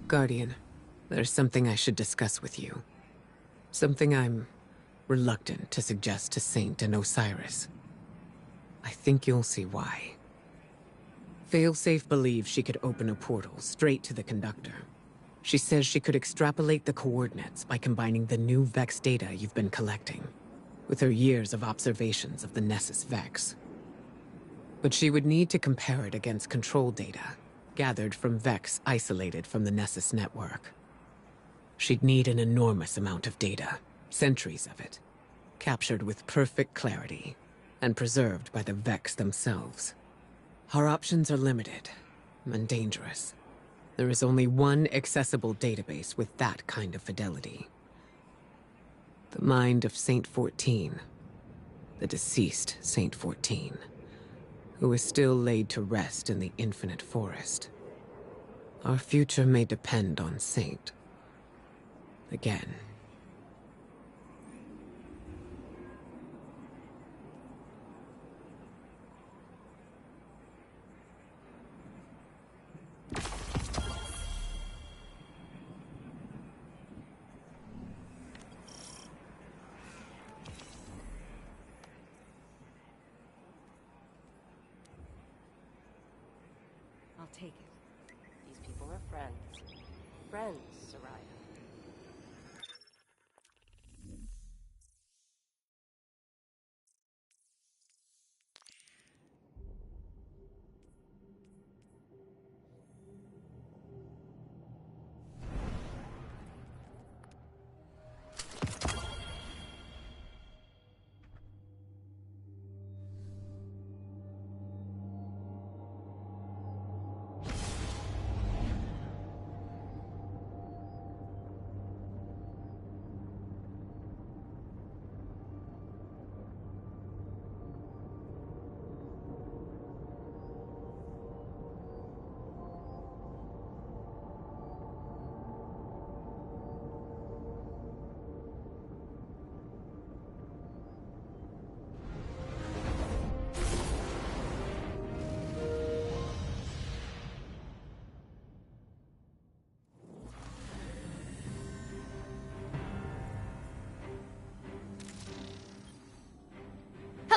Guardian, there's something I should discuss with you. Something I'm reluctant to suggest to Saint and Osiris. I think you'll see why. Failsafe believes she could open a portal straight to the conductor. She says she could extrapolate the coordinates by combining the new Vex data you've been collecting with her years of observations of the Nessus Vex. But she would need to compare it against control data gathered from Vex isolated from the Nessus network. She'd need an enormous amount of data, centuries of it, captured with perfect clarity and preserved by the Vex themselves. Our options are limited and dangerous. There is only one accessible database with that kind of fidelity. The mind of Saint 14, the deceased Saint 14, who is still laid to rest in the infinite forest. Our future may depend on Saint. Again. I'll take it. These people are friends. friends, Soraya.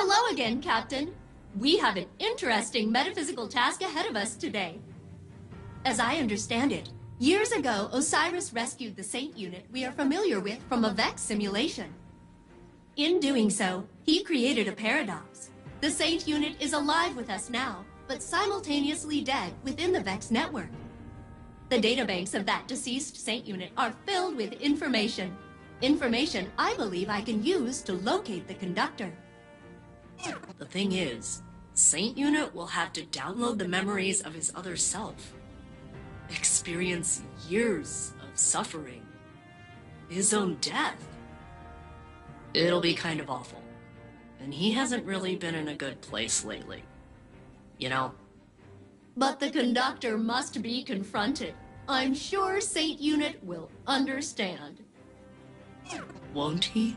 Hello again, Captain. We have an interesting metaphysical task ahead of us today. As I understand it, years ago, Osiris rescued the Saint unit we are familiar with from a Vex simulation. In doing so, he created a paradox. The Saint unit is alive with us now, but simultaneously dead within the Vex network. The databanks of that deceased Saint unit are filled with information. Information I believe I can use to locate the conductor. The thing is, Saint Unit will have to download the memories of his other self. Experience years of suffering. His own death. It'll be kind of awful. And he hasn't really been in a good place lately. You know? But the conductor must be confronted. I'm sure Saint Unit will understand. Won't he?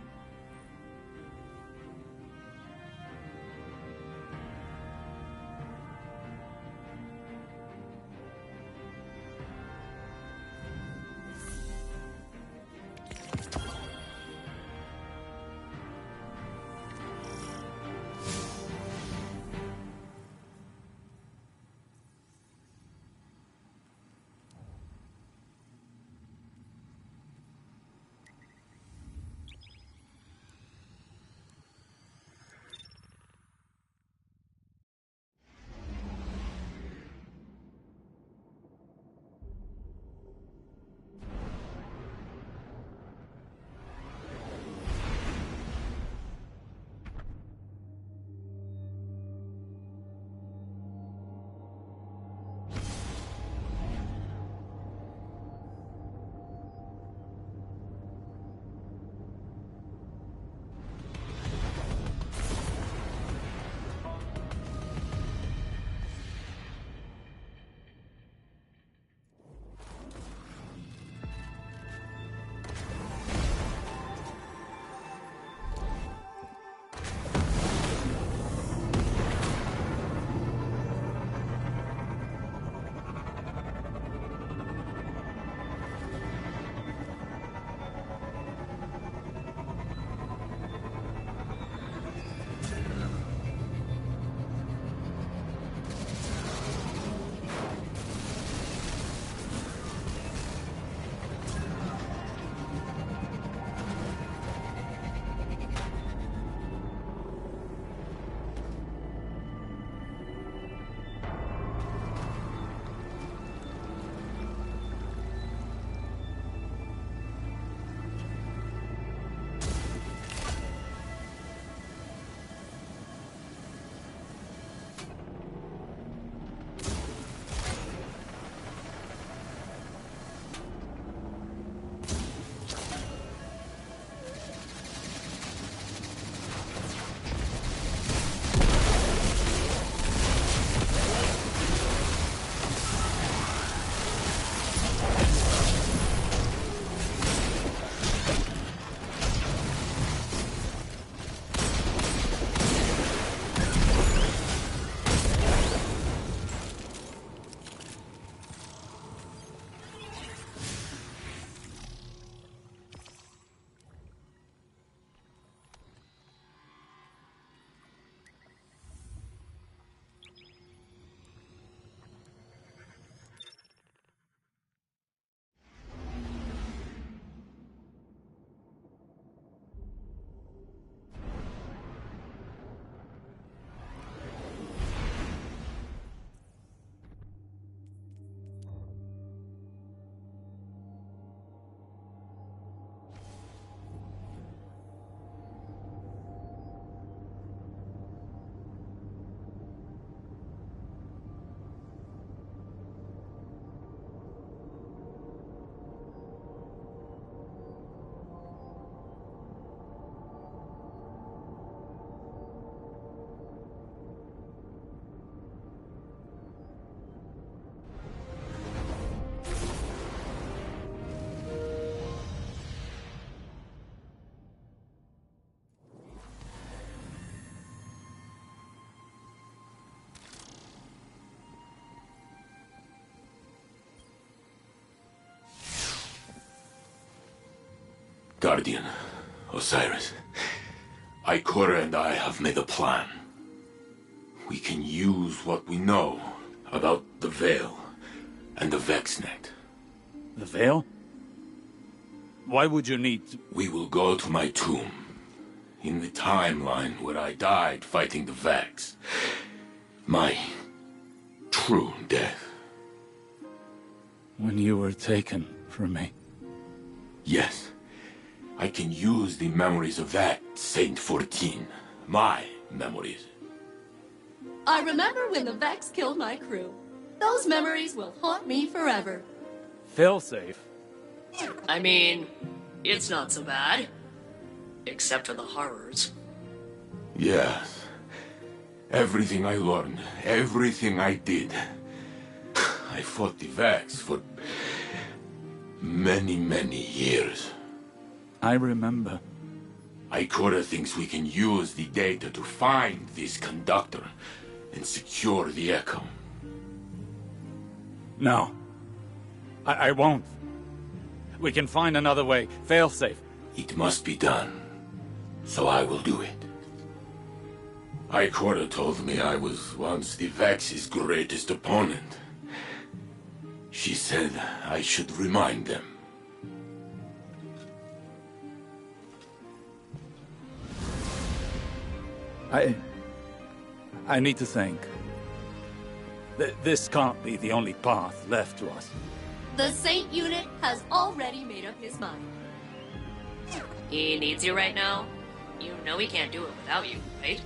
Guardian, Osiris, Ikora and I have made a plan. We can use what we know about the Veil and the VexNet. The Veil? Why would you need to... We will go to my tomb, in the timeline where I died fighting the Vex. My true death. When you were taken from me. Yes. I can use the memories of that Saint 14. My memories. I remember when the Vex killed my crew. Those memories will haunt me forever. Failsafe? I mean, it's not so bad. Except for the horrors. Yes. Everything I learned, everything I did. I fought the Vex for many, many years. I remember. Ikora thinks we can use the data to find this conductor and secure the Echo. No. I won't. We can find another way. Failsafe. It must be done. So I will do it. Ikora told me I was once the Vex's greatest opponent. She said I should remind them. I need to think. This can't be the only path left to us. The Saint unit has already made up his mind. He needs you right now. You know he can't do it without you, right?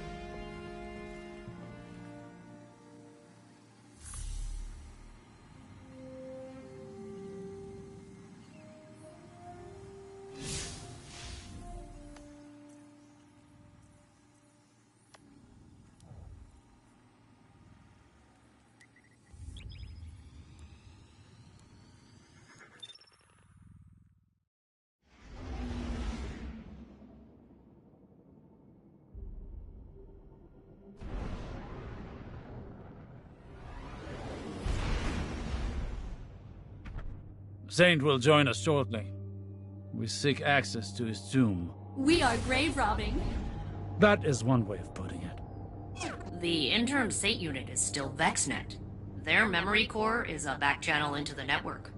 Saint will join us shortly. We seek access to his tomb. We are grave robbing. That is one way of putting it. The interim Saint unit is still VexNet. Their memory core is a back channel into the network.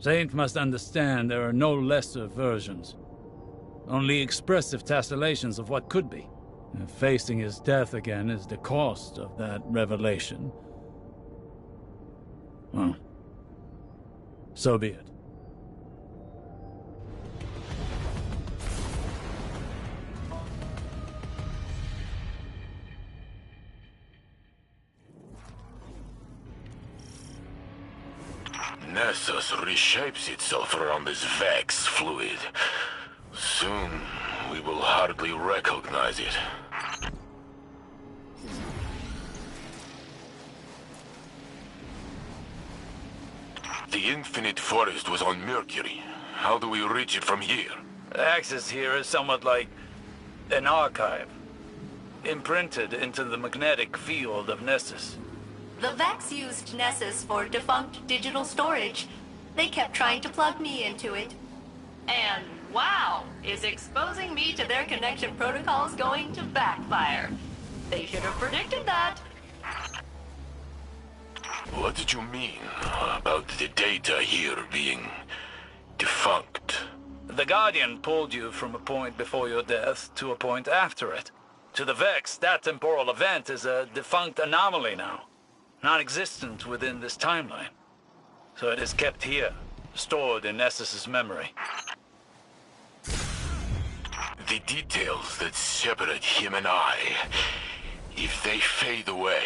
Saint must understand there are no lesser versions. Only expressive tessellations of what could be. And facing his death again is the cost of that revelation. Well, so be it. Nessus reshapes itself around this Vex fluid. Soon, we will hardly recognize it. The Infinite Forest was on Mercury. How do we reach it from here? Access here is somewhat like an archive, imprinted into the magnetic field of Nessus. The Vex used Nessus for defunct digital storage. They kept trying to plug me into it. And wow, is exposing me to their connection protocols going to backfire? They should have predicted that. What did you mean about the data here being defunct? The Guardian pulled you from a point before your death to a point after it. To the Vex, that temporal event is a defunct anomaly now, non-existent within this timeline. So it is kept here, stored in Nessus's memory. The details that separate him and I, if they fade away,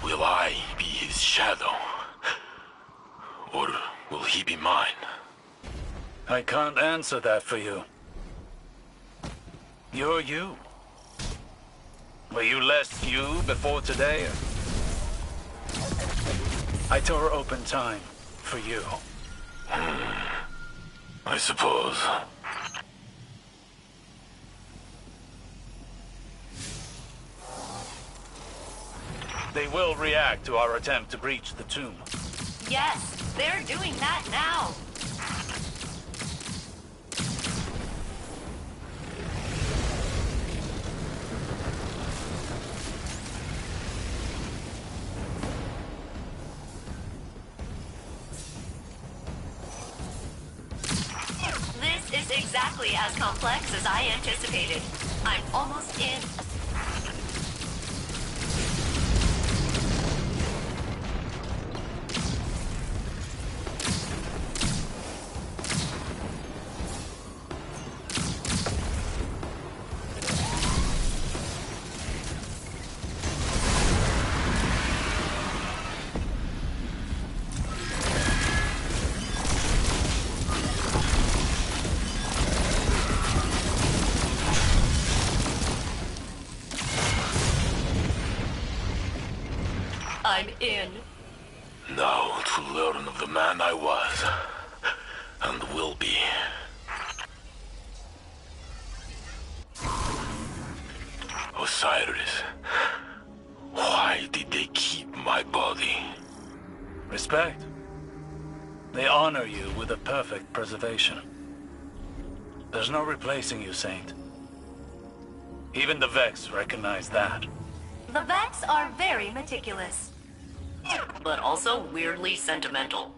will I be his shadow? Or will he be mine? I can't answer that for you. You're you. Were you less you before today? I tore open time for you. I suppose. They will react to our attempt to breach the tomb. Yes, they're doing that now. exactly as complex as I anticipated. I'm almost in. I'm in. Now to learn of the man I was, and will be. Osiris, why did they keep my body? Respect. They honor you with a perfect preservation. There's no replacing you, Saint. Even the Vex recognize that. The Vex are very meticulous. But also weirdly sentimental.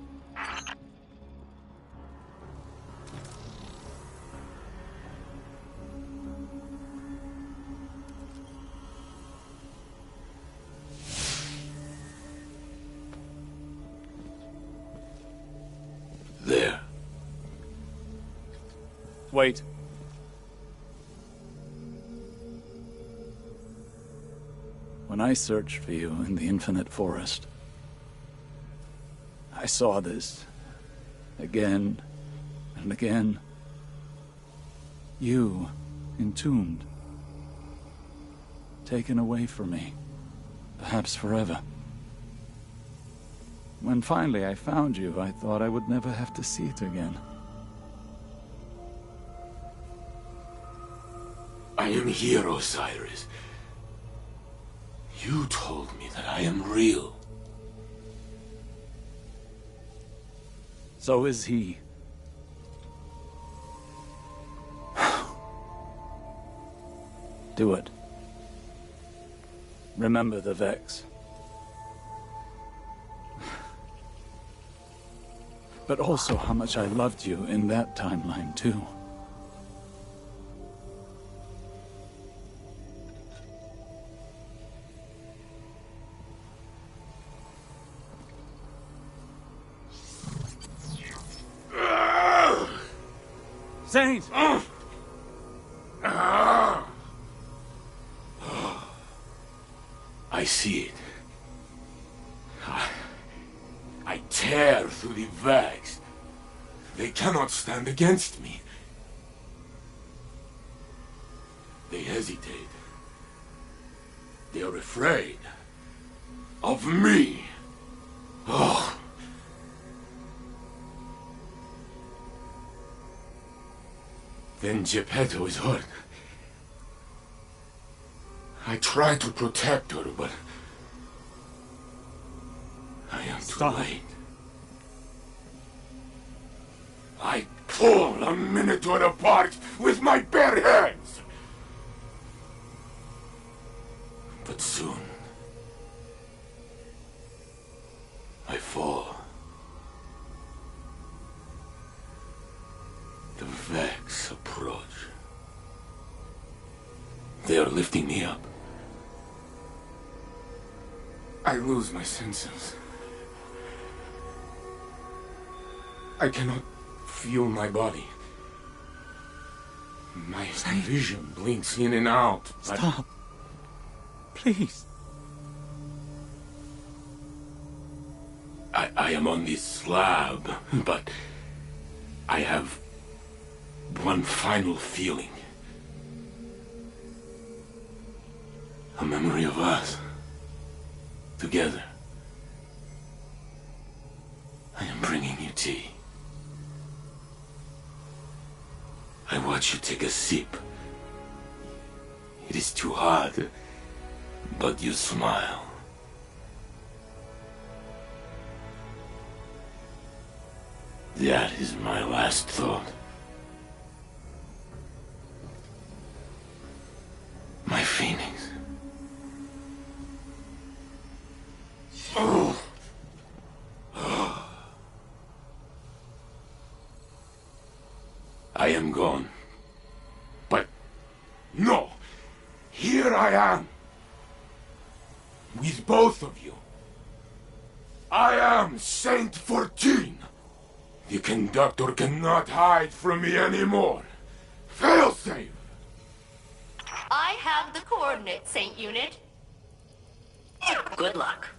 There. Wait. When I searched for you in the Infinite Forest, I saw this again and again. You, entombed, taken away from me, perhaps forever. When finally I found you, I thought I would never have to see it again. I am here, Osiris. You told me that I am real. So is he. Do it. Remember the Vex. But also how much I loved you in that timeline, too. Saint! I see it. I tear through the Vex. They cannot stand against me. They hesitate. They are afraid of me. Oh. Then Geppetto is hurt. I try to protect her, but I am too late. I pull a Minotaur apart with my bare hands. But soon, I fall. The Vex approach. They are lifting me up. I lose my senses. I cannot feel my body. My vision blinks in and out. Stop. Please. I am on this slab, but I have one final feeling. A memory of us. Together. I am bringing you tea. I watch you take a sip. It is too hard, but you smile. That is my last thought. My phoenix. I am gone. here I am. With both of you. I am Saint 14. The conductor cannot hide from me anymore. Failsafe! I have the coordinates, Saint Unit. Good luck.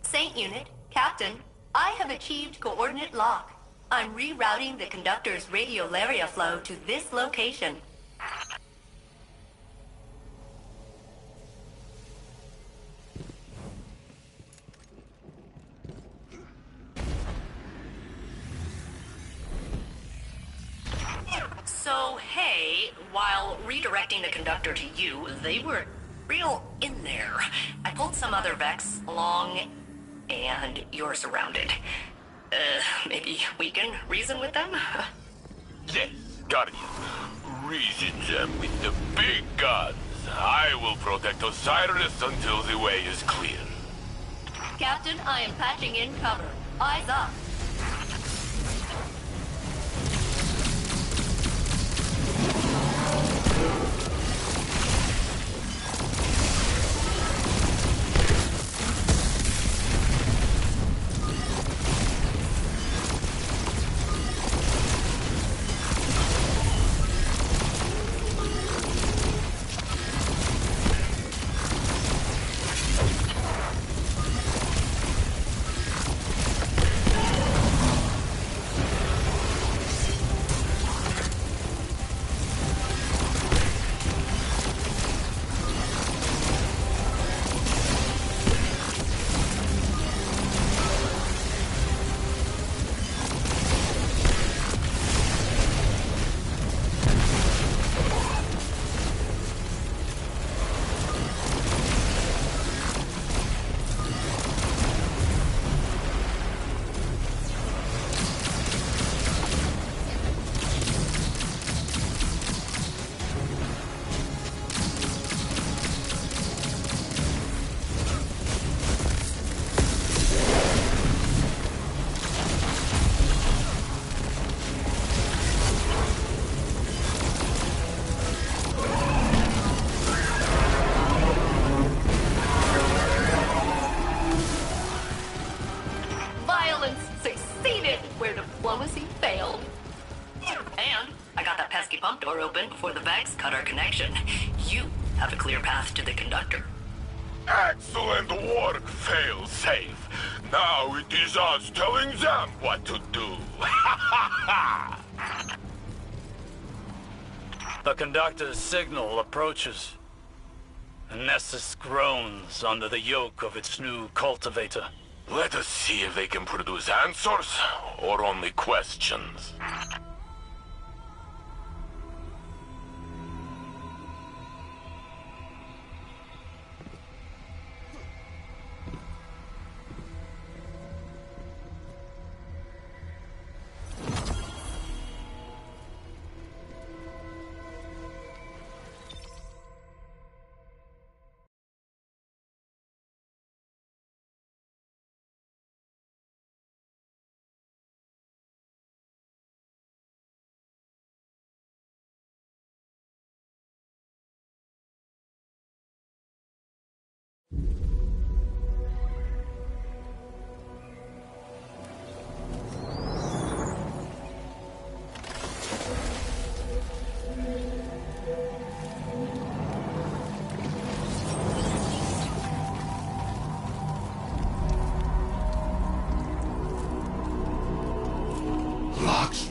Saint Unit, Captain, I have achieved coordinate lock. I'm rerouting the conductor's radiolaria flow to this location. So, hey, while redirecting the conductor to you, they were real in there. I pulled some other Vex along, and you're surrounded. Maybe we can reason with them? Yes, Guardian. Reason them with the big guns. I will protect Osiris until the way is clear. Captain, I am patching in cover. Eyes up. before the Vex cut our connection. You have a clear path to the conductor. Excellent work, fail-safe. Now it is us telling them what to do. The conductor's signal approaches. Nessus groans under the yoke of its new cultivator. Let us see if they can produce answers or only questions.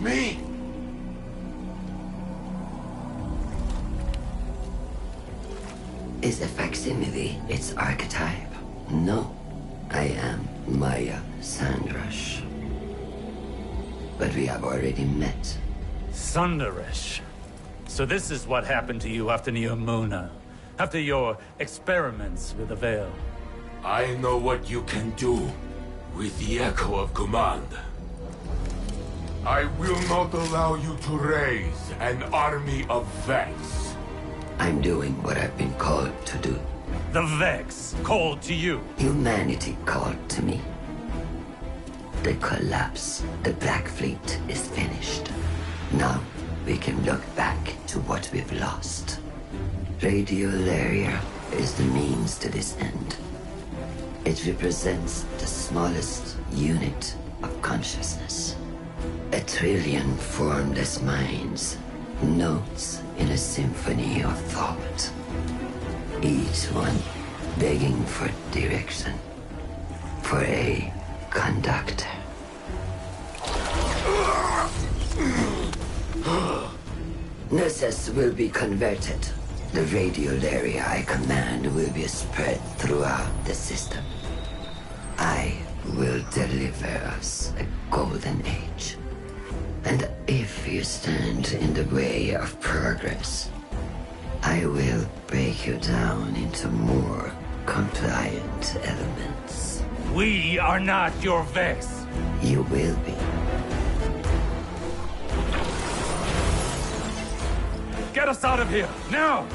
Me? Is a facsimile its archetype? No. I am Maya Sandrash. But we have already met. Sundarish. So this is what happened to you after Neomuna. After your experiments with the Veil. I know what you can do with the Echo of Command. I will not allow you to raise an army of Vex. I'm doing what I've been called to do. The Vex called to you. Humanity called to me. The collapse, the Black Fleet is finished. Now we can look back to what we've lost. Radiolaria is the means to this end. It represents the smallest unit of consciousness. 1 trillion formless minds, notes in a symphony of thought. Each one begging for direction, for a conductor. Nessus will be converted. The radiolaria I command will be spread throughout the system. I will deliver us a golden age. And if you stand in the way of progress, I will break you down into more compliant elements. We are not your Vex. You will be. Get us out of here, now!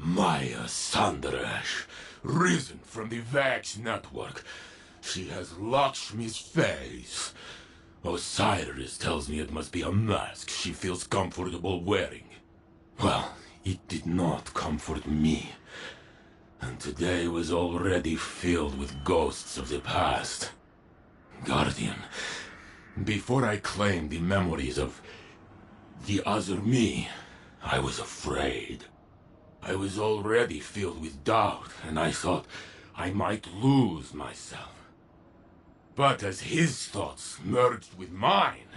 Maya Sandrash, risen from the Vax network. She has Lakshmi's face. Osiris tells me it must be a mask she feels comfortable wearing. Well, it did not comfort me. And today was already filled with ghosts of the past. Guardian, before I claimed the memories of the other me, I was afraid. I was already filled with doubt, and I thought I might lose myself. But as his thoughts merged with mine,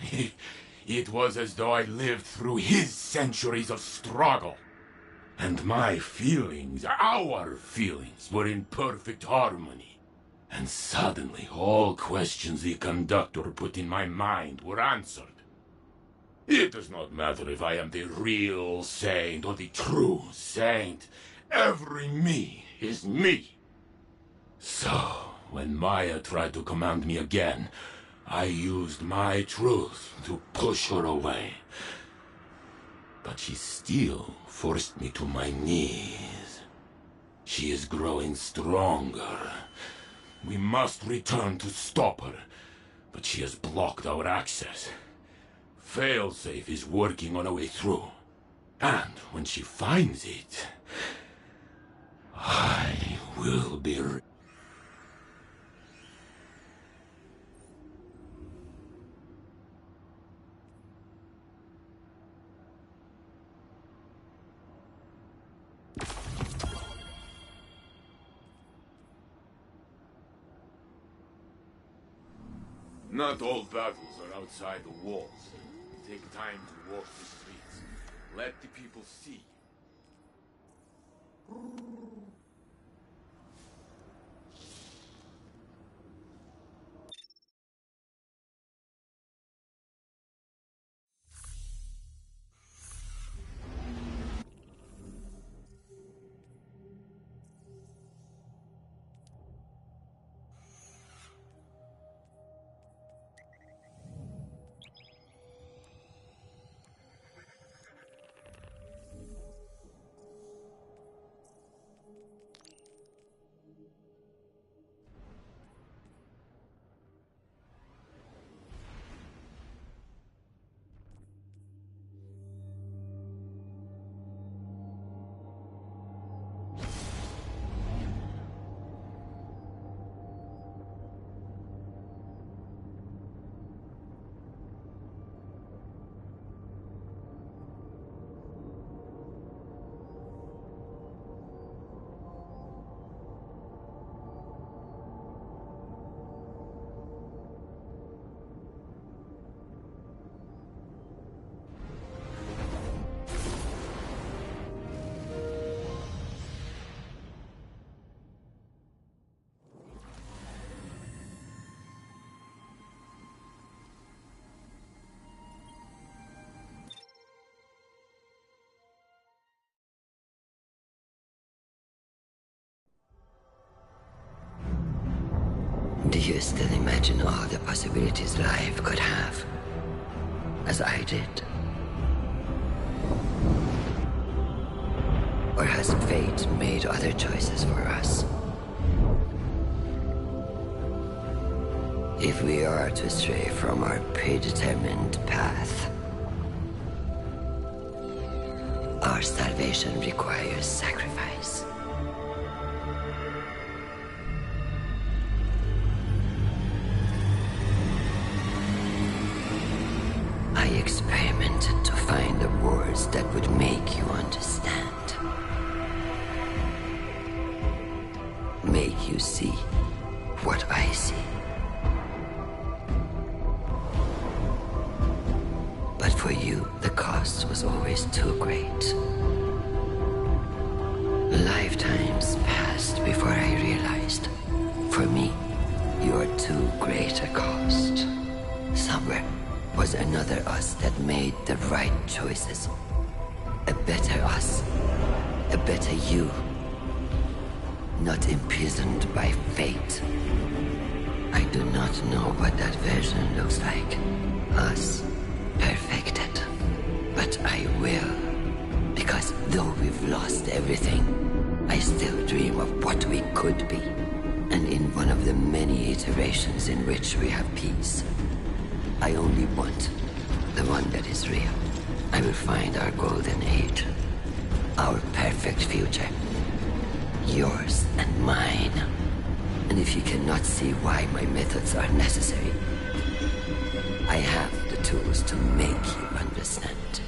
it was as though I lived through his centuries of struggle. And my feelings, our feelings, were in perfect harmony. And suddenly, all questions the conductor put in my mind were answered. It does not matter if I am the real saint or the true saint. Every me is me. So, when Maya tried to command me again, I used my truth to push her away. But she still forced me to my knees. She is growing stronger. We must return to stop her, but she has blocked our access. Failsafe is working on a way through. And when she finds it, I will be... Not all battles are outside the walls. Take time to walk the streets. Let the people see. Do you still imagine all the possibilities life could have? As I did? Or has fate made other choices for us? If we are to stray from our predetermined path, our salvation requires sacrifice. I experimented to find the words that would make you understand. Make you see what I see. But for you, the cost was always too great. Lifetimes passed before I realized. For me, you are too great a cost. Somewhere was another us that made the right choices. A better us. A better you. Not imprisoned by fate. I do not know what that version looks like. Us. Perfected. But I will. Because though we've lost everything, I still dream of what we could be. And in one of the many iterations in which we have peace, I only want the one that is real. I will find our golden age. Our perfect future. Yours and mine. And if you cannot see why my methods are necessary, I have the tools to make you understand.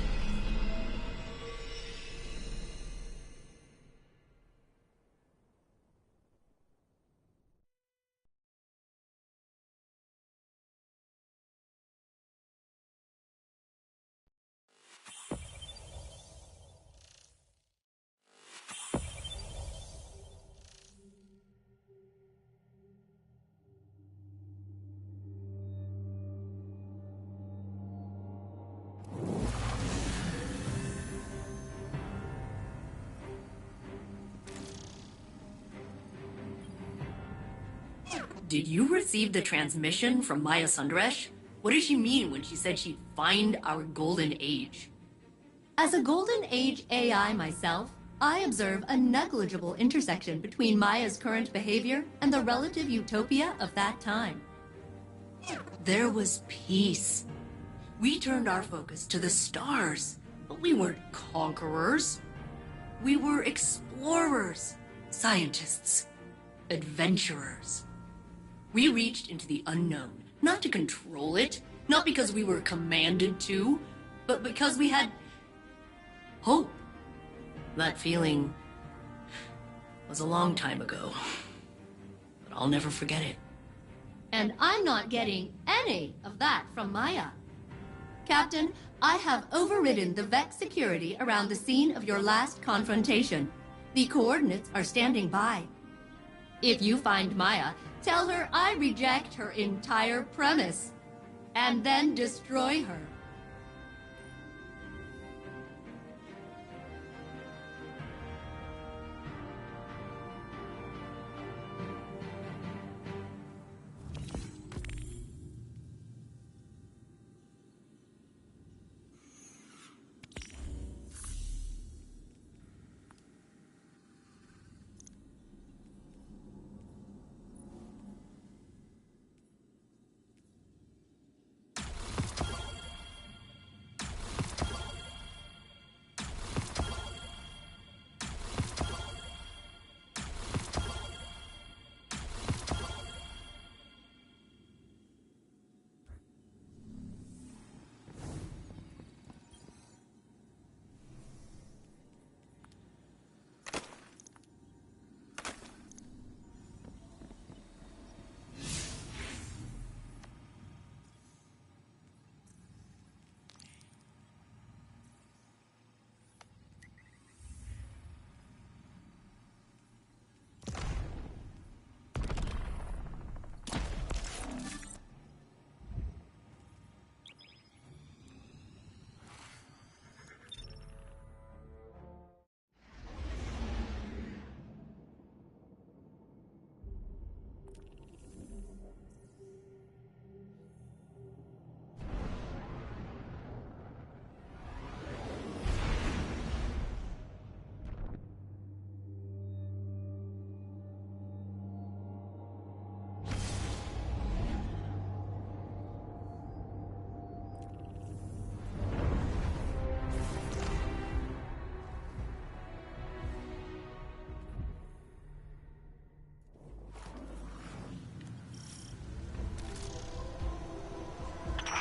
Did you receive the transmission from Maya Sundaresh? What did she mean when she said she'd find our golden age? As a golden age AI myself, I observe a negligible intersection between Maya's current behavior and the relative utopia of that time. There was peace. We turned our focus to the stars. But we weren't conquerors. We were explorers, scientists, adventurers. We reached into the unknown, not to control it, not because we were commanded to, but because we had hope. That feeling was a long time ago, but I'll never forget it. And I'm not getting any of that from Maya. Captain, I have overridden the Vex security around the scene of your last confrontation. The coordinates are standing by. If you find Maya, tell her I reject her entire premise, and then destroy her.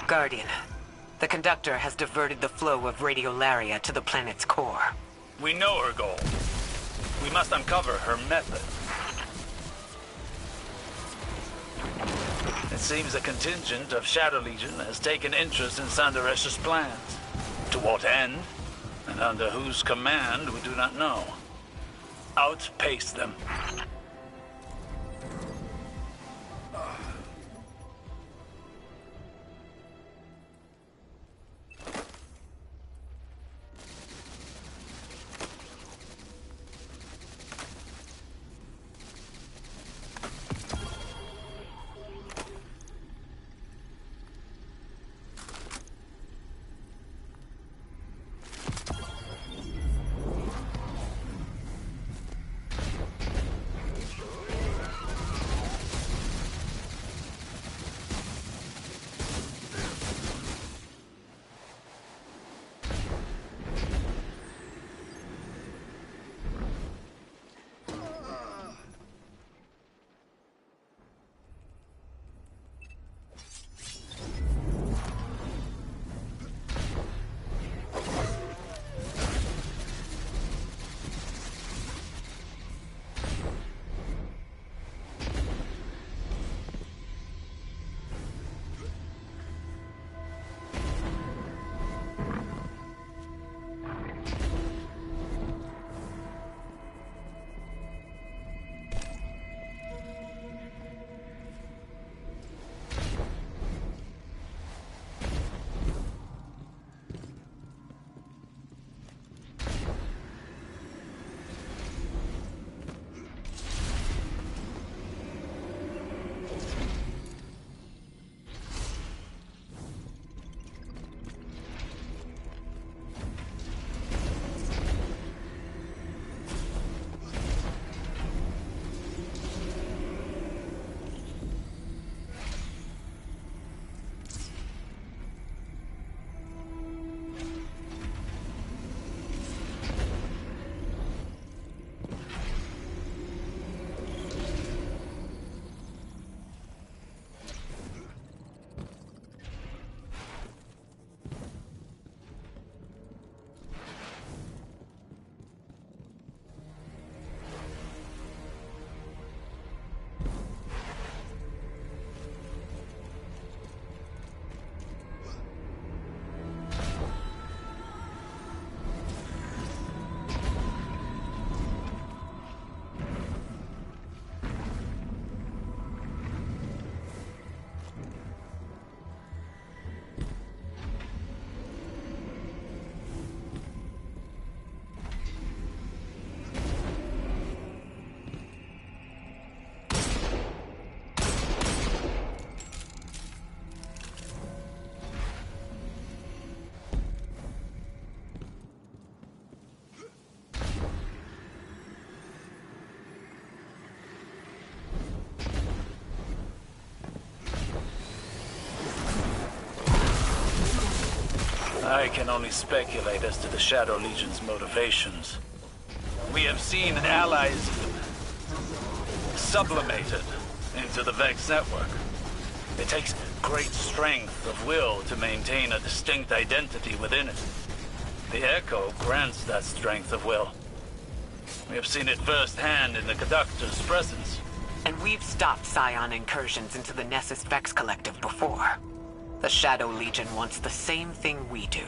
Guardian, the conductor has diverted the flow of radiolaria to the planet's core. We know her goal. We must uncover her method. It seems a contingent of Shadow Legion has taken interest in Sanderesh's plans. To what end, and under whose command, we do not know. Outpace them. I can only speculate as to the Shadow Legion's motivations. We have seen allies sublimated into the Vex network. It takes great strength of will to maintain a distinct identity within it. The Echo grants that strength of will. We have seen it firsthand in the Conductor's presence. And we've stopped Scion incursions into the Nessus Vex Collective before. The Shadow Legion wants the same thing we do.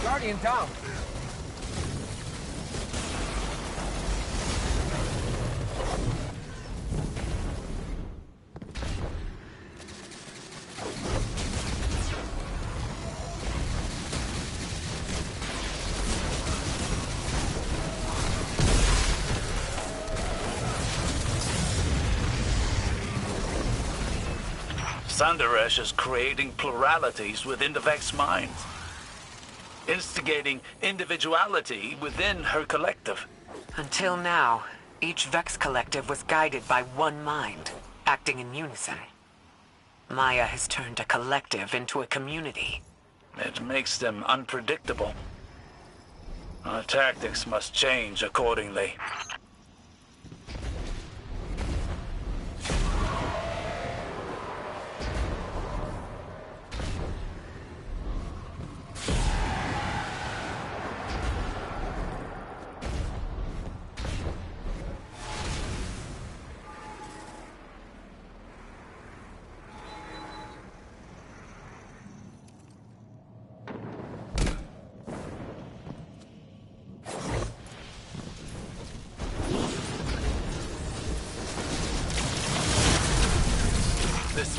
Guardian down. Sandaresh is creating pluralities within the Vex mind, instigating individuality within her collective. Until now, each Vex collective was guided by one mind, acting in unison. Maya has turned a collective into a community. It makes them unpredictable. Our tactics must change accordingly.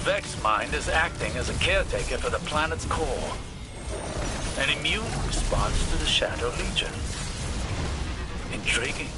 Vex mind is acting as a caretaker for the planet's core. An immune response to the Shadow Legion. Intriguing.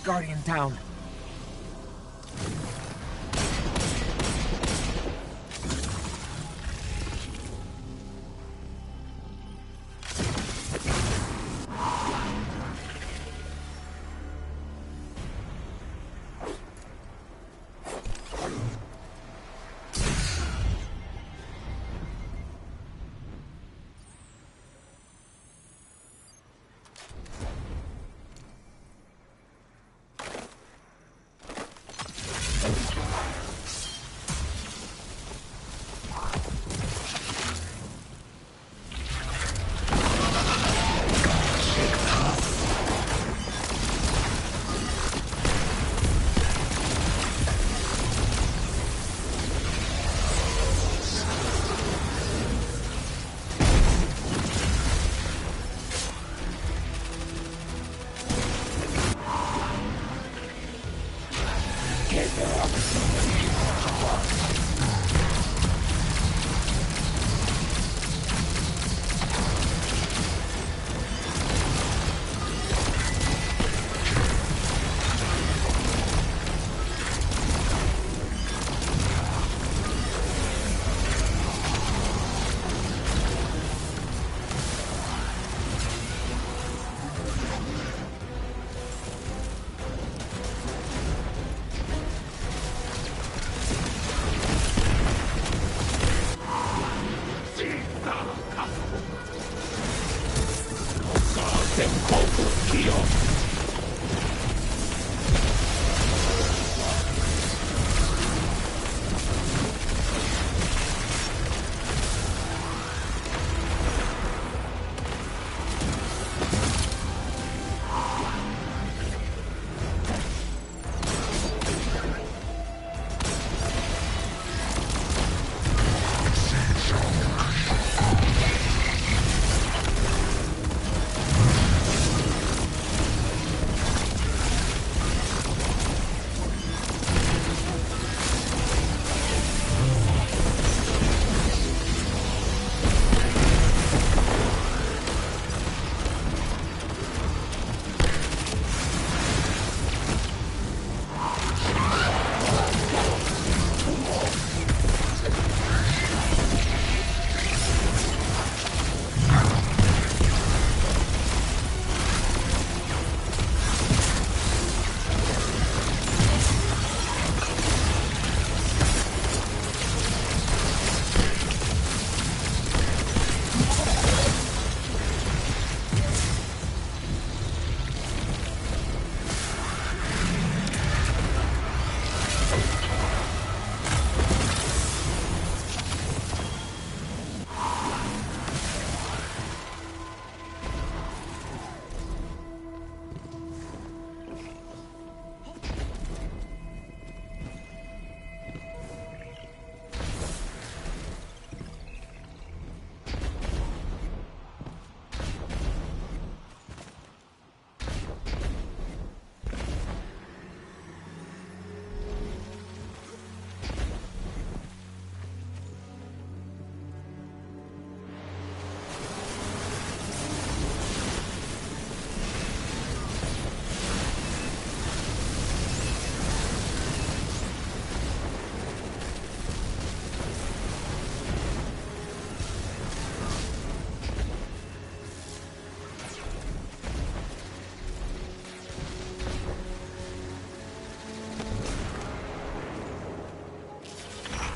Guardian down.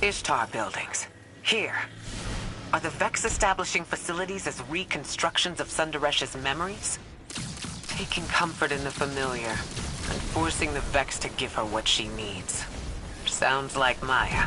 Ishtar buildings. Here. Are the Vex establishing facilities as reconstructions of Sundaresh's memories? Taking comfort in the familiar, and forcing the Vex to give her what she needs. Sounds like Maya.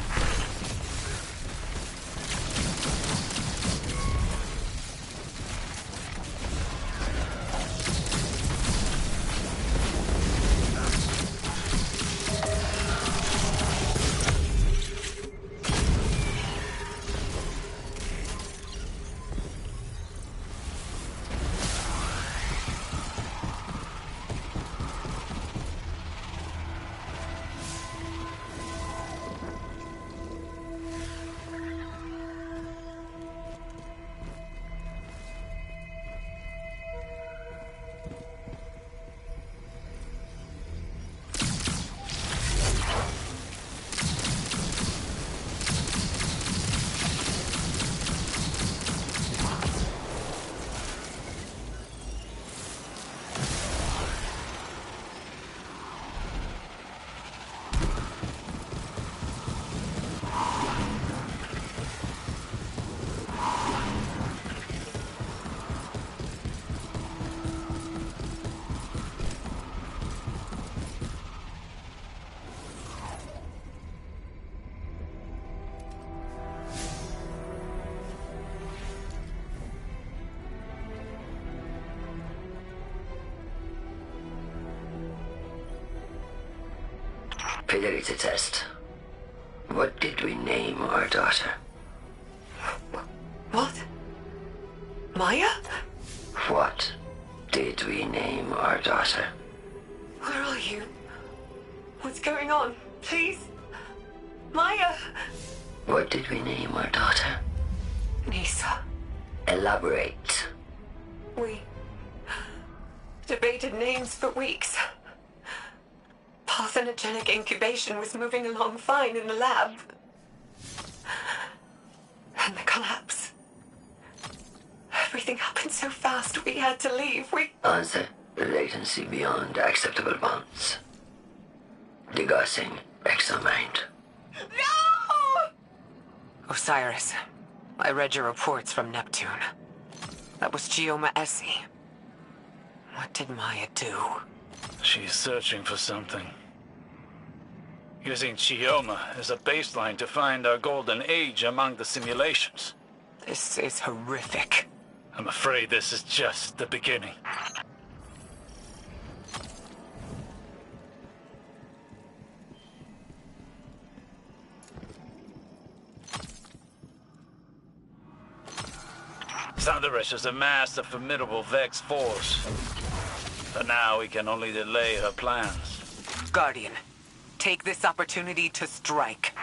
Fidelity test. What did we name our daughter? What? Maya? What did we name our daughter? Where are you? What's going on? Please? Maya! What did we name our daughter? Nisa. Elaborate. We debated names for weeks. Parthenogenic incubation was moving along fine in the lab. And the collapse. Everything happened so fast, we had to leave. Answer. Latency beyond acceptable bounds. Degassing exomind. No! Osiris, I read your reports from Neptune. That was Gioma Essie. What did Maya do? She's searching for something. Using Chioma as a baseline to find our golden age among the simulations. This is horrific. I'm afraid this is just the beginning. Sundaresh has amassed a formidable Vex force. But now we can only delay her plans. Guardian, take this opportunity to strike.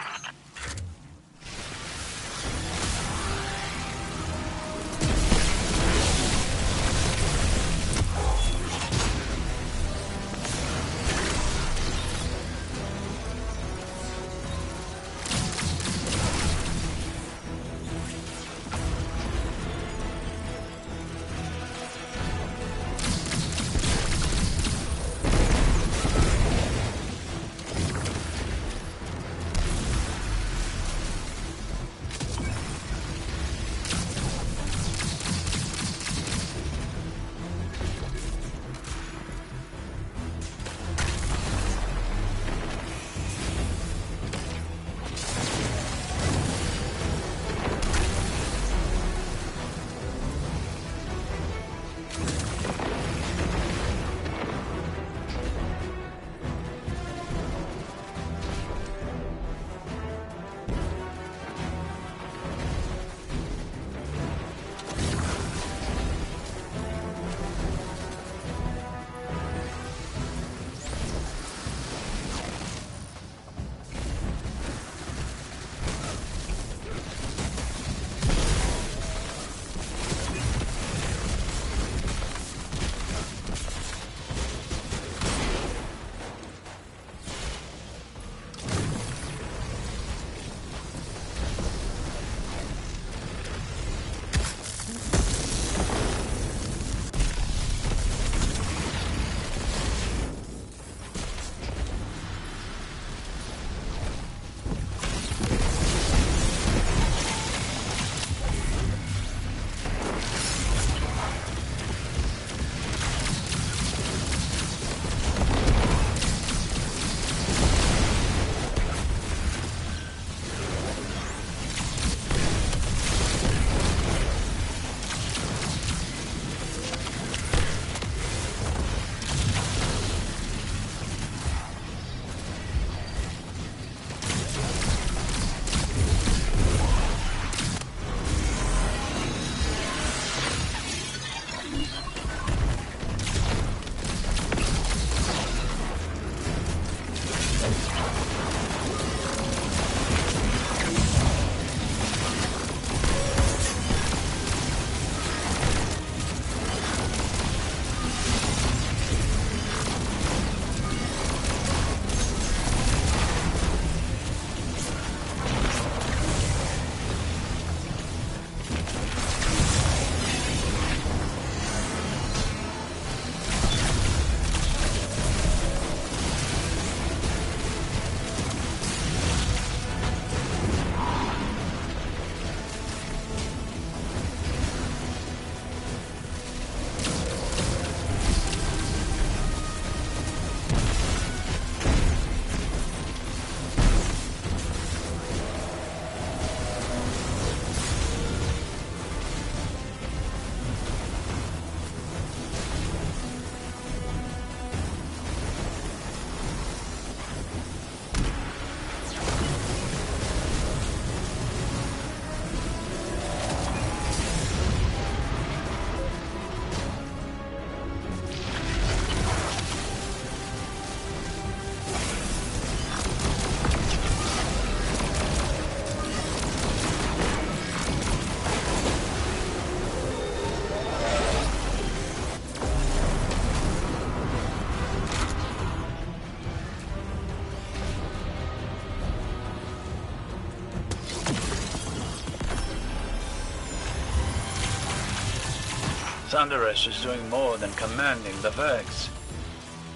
Sundaresh is doing more than commanding the Vex.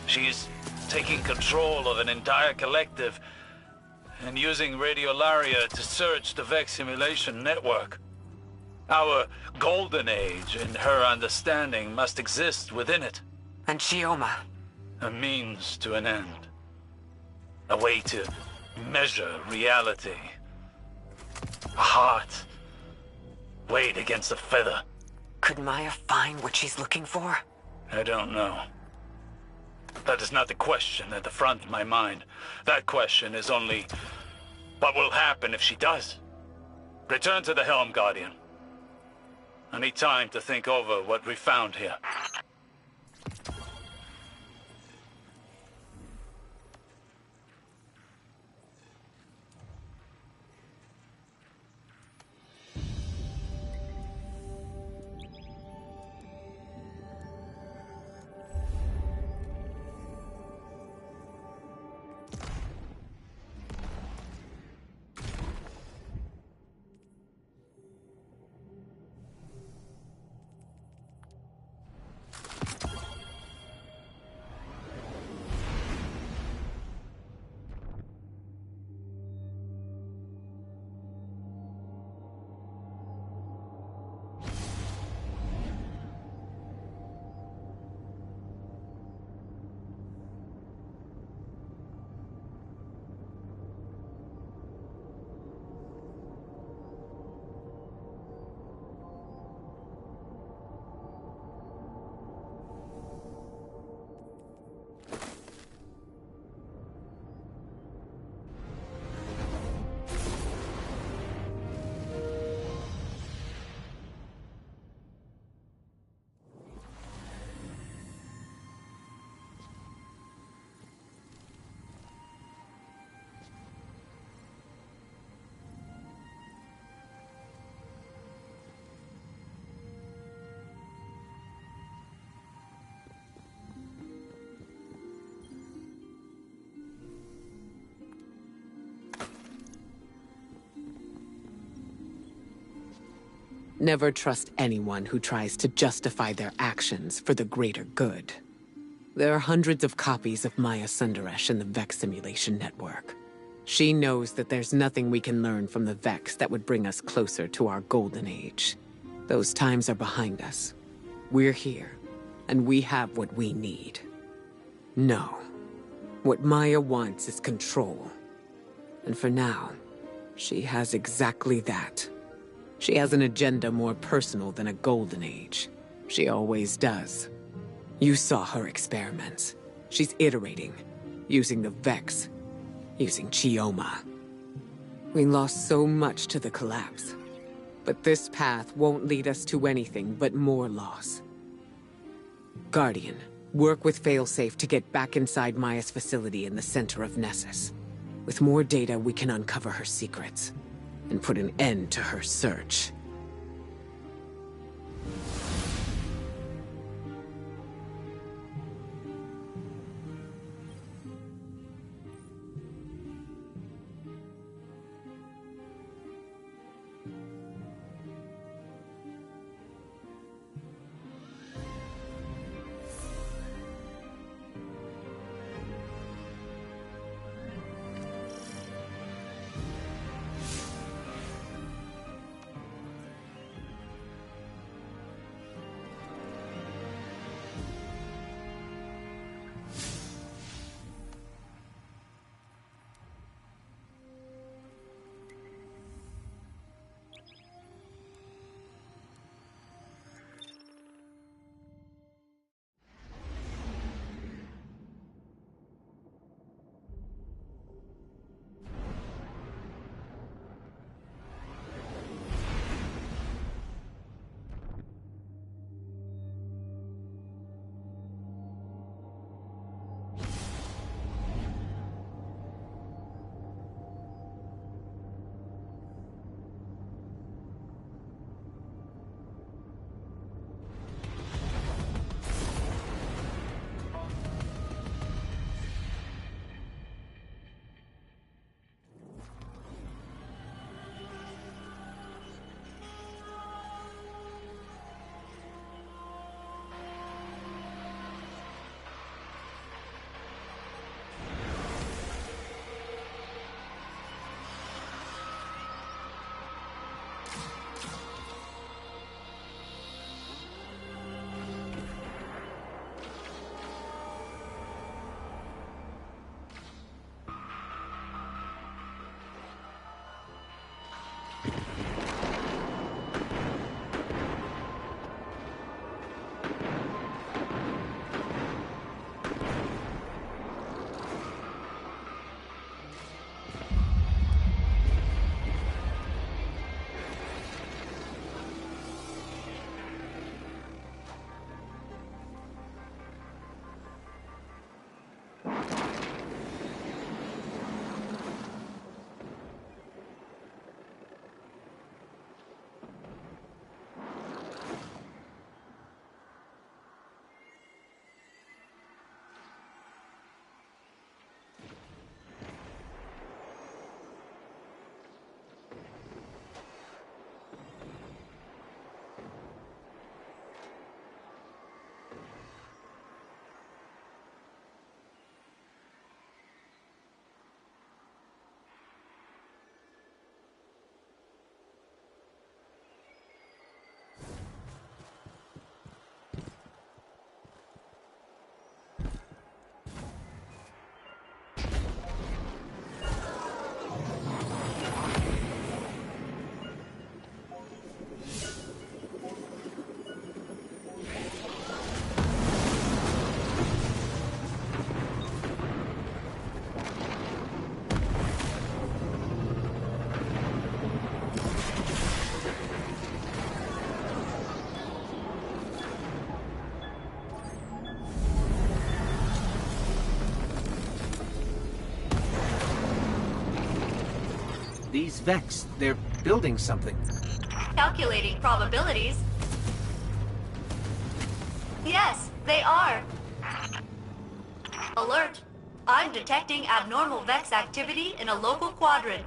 She's taking control of an entire collective and using radiolaria to search the Vex simulation network. Our golden age, in her understanding, must exist within it. And Chioma? A means to an end. A way to measure reality. A heart weighed against a feather. Could Maya find what she's looking for? I don't know. That is not the question at the front of my mind. That question is only, what will happen if she does? Return to the helm, Guardian. I need time to think over what we found here. Never trust anyone who tries to justify their actions for the greater good. There are hundreds of copies of Maya Sundaresh in the Vex simulation network. She knows that there's nothing we can learn from the Vex that would bring us closer to our golden age. Those times are behind us. We're here, and we have what we need. No. What Maya wants is control. And for now, she has exactly that. She has an agenda more personal than a golden age. She always does. You saw her experiments. She's iterating, using the Vex, using Chioma. We lost so much to the collapse. But this path won't lead us to anything but more loss. Guardian, Work with Failsafe to get back inside Maya's facility in the center of Nessus. With more data, we can uncover her secrets and put an end to her search. These Vex, they're building something. Calculating probabilities. Yes, they are. Alert! I'm detecting abnormal Vex activity in a local quadrant.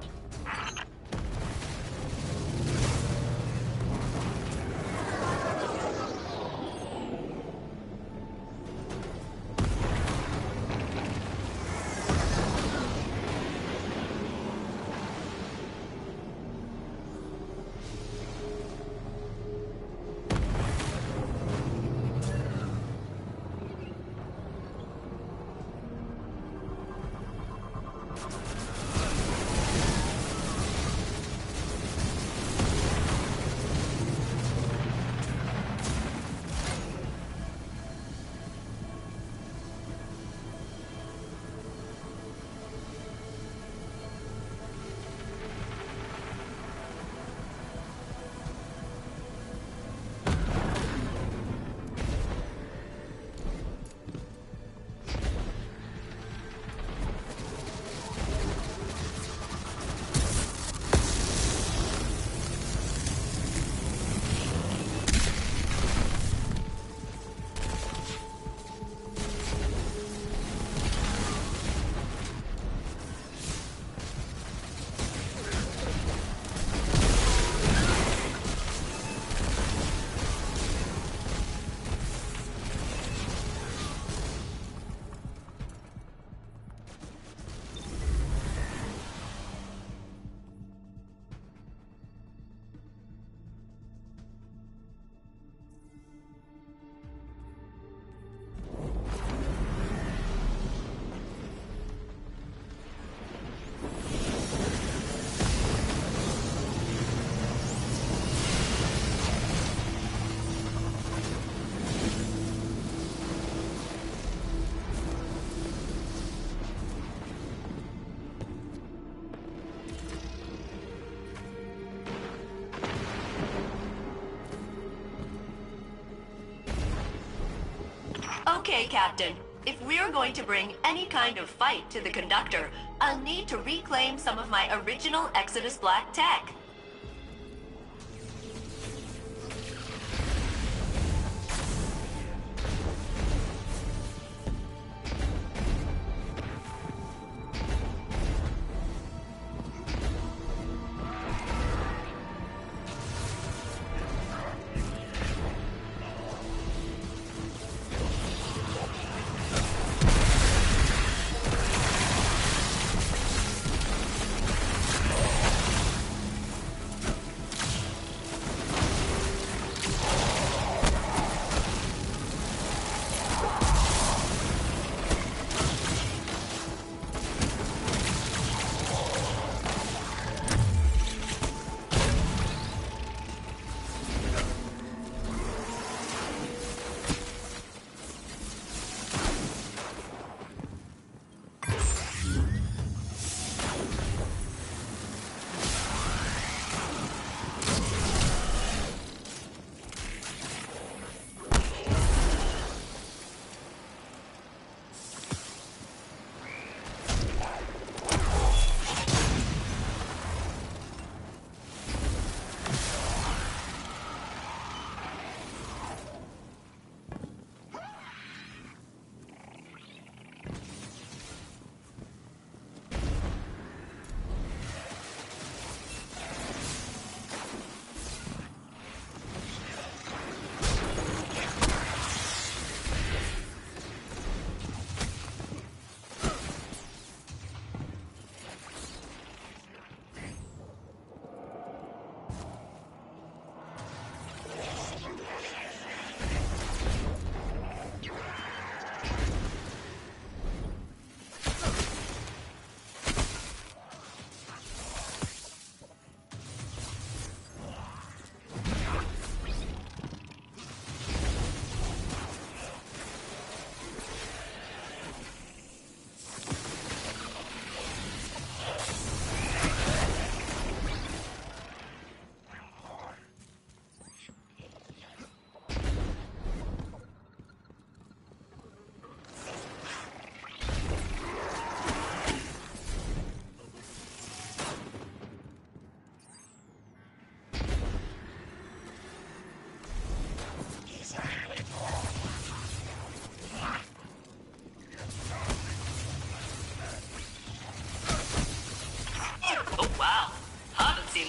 Captain. If we're going to bring any kind of fight to the Conductor, I'll need to reclaim some of my original Exodus Black tech.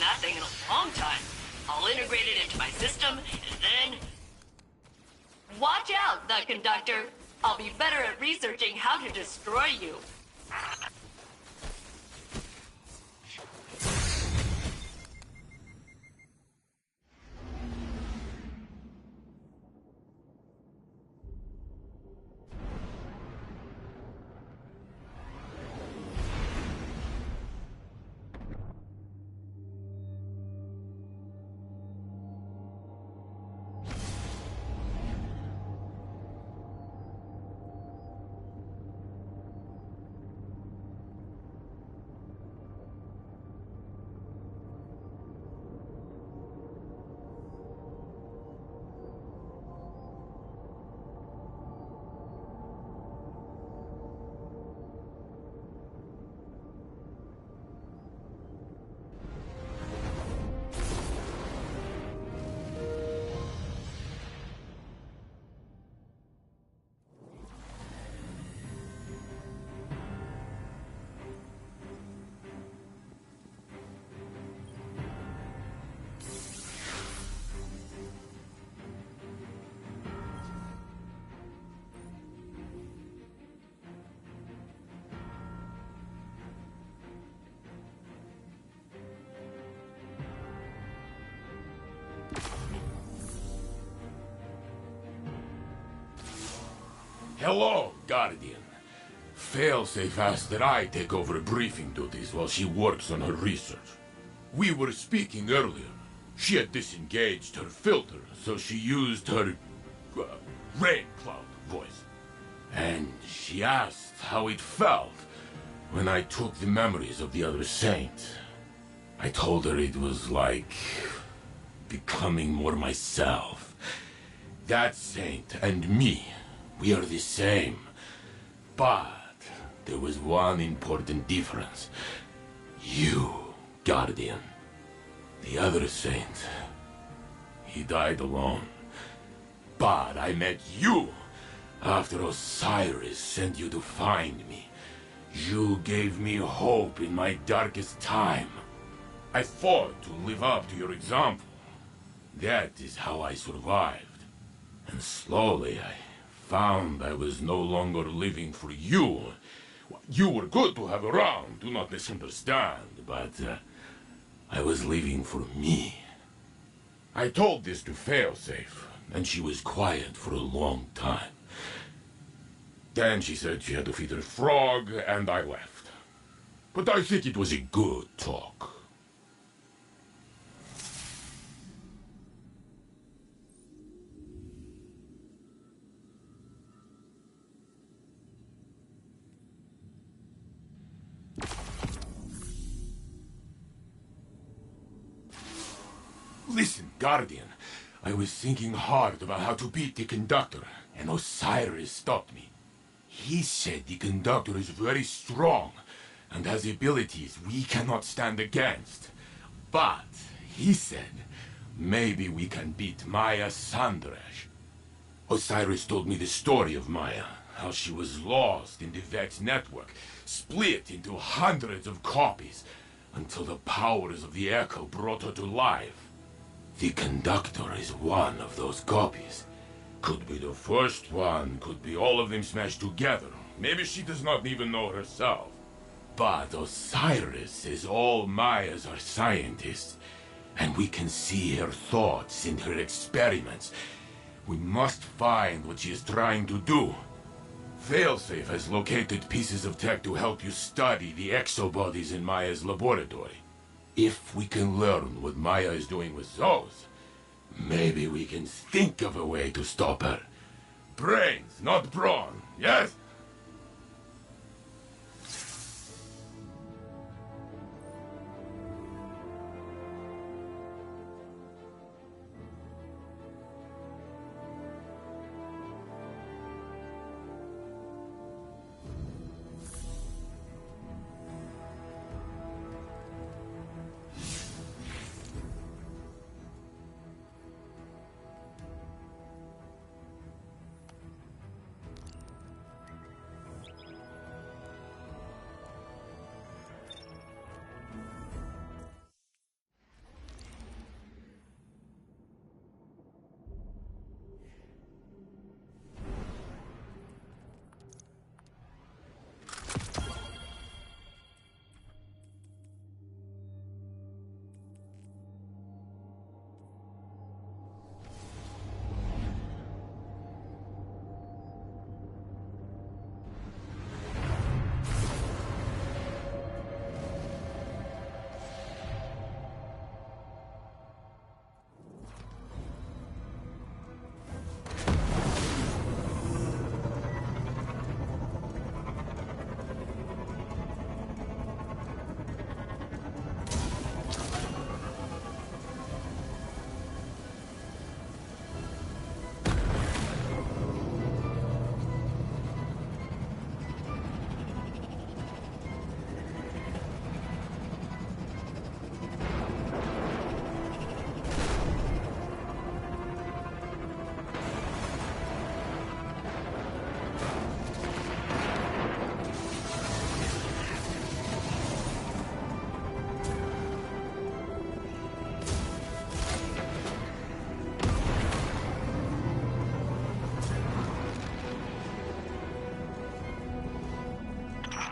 that thing in a long time. I'll integrate it into my system, and then... Watch out, the Conductor. I'll be better at researching how to destroy you. Hello, Guardian. Failsafe asked that I take over briefing duties while she works on her research. We were speaking earlier. She had disengaged her filter, so she used her rain cloud voice. And she asked how it felt when I took the memories of the other saint. I told her it was like becoming more myself. That saint and me We are the same. But there was one important difference. You, Guardian. The other saint, he died alone. But I met you after Osiris sent you to find me. You gave me hope in my darkest time. I fought to live up to your example. That is how I survived. And slowly I found I was no longer living for you. You were good to have around, do not misunderstand, but I was living for me. I told this to Failsafe, and she was quiet for a long time. Then she said she had to feed her frog, and I left. But I think it was a good talk. Listen, Guardian. I was thinking hard about how to beat the Conductor, and Osiris stopped me. He said the Conductor is very strong, and has abilities we cannot stand against. But, he said, maybe we can beat Maya Sandrash. Osiris told me the story of Maya, how she was lost in the Vex network, split into hundreds of copies, until the powers of the Echo brought her to life. The Conductor is one of those copies. Could be the first one, could be all of them smashed together. Maybe she does not even know herself. But Osiris says all Mayas are scientists, and we can see her thoughts in her experiments. We must find what she is trying to do. Failsafe has located pieces of tech to help you study the exobodies in Maya's laboratory. If we can learn what Maya is doing with those, maybe we can think of a way to stop her. Brains, not brawn, yes?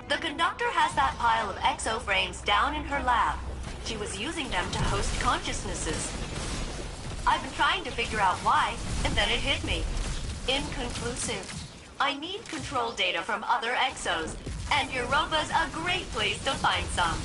The Conductor has that pile of exoframes down in her lab. She was using them to host consciousnesses. I've been trying to figure out why, and then it hit me. Inconclusive. I need control data from other exos, and Europa's a great place to find some.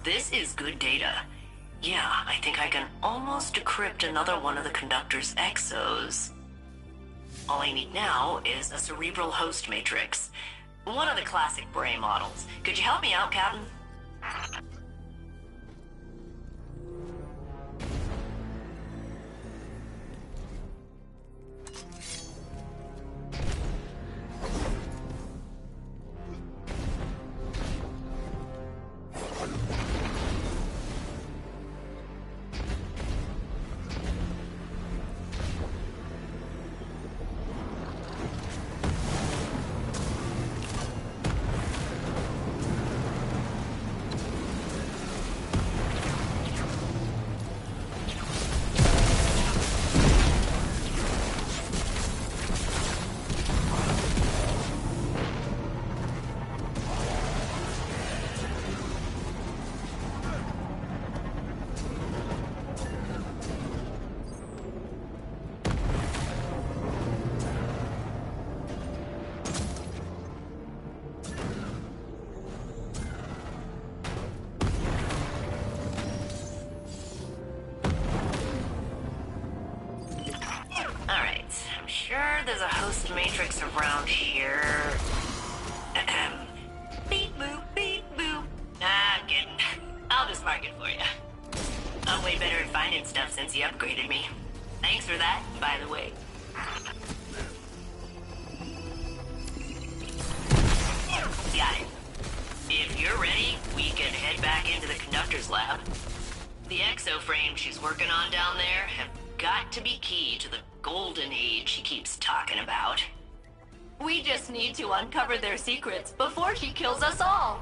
This is good data. Yeah, I think I can almost decrypt another one of the conductor's exos. All I need now is a cerebral host matrix. One of the classic Bray models. Could you help me out, Captain? There's a host matrix around here. Beep boop, beep boop. Nah, I'm kidding. I'll just mark it for you. I'm way better at finding stuff since you upgraded me. Thanks for that, by the way. Got it. If you're ready, we can head back into the conductor's lab. The exo-frames she's working on down there have got to be key to the golden age she keeps talking about. We just need to uncover their secrets before she kills us all.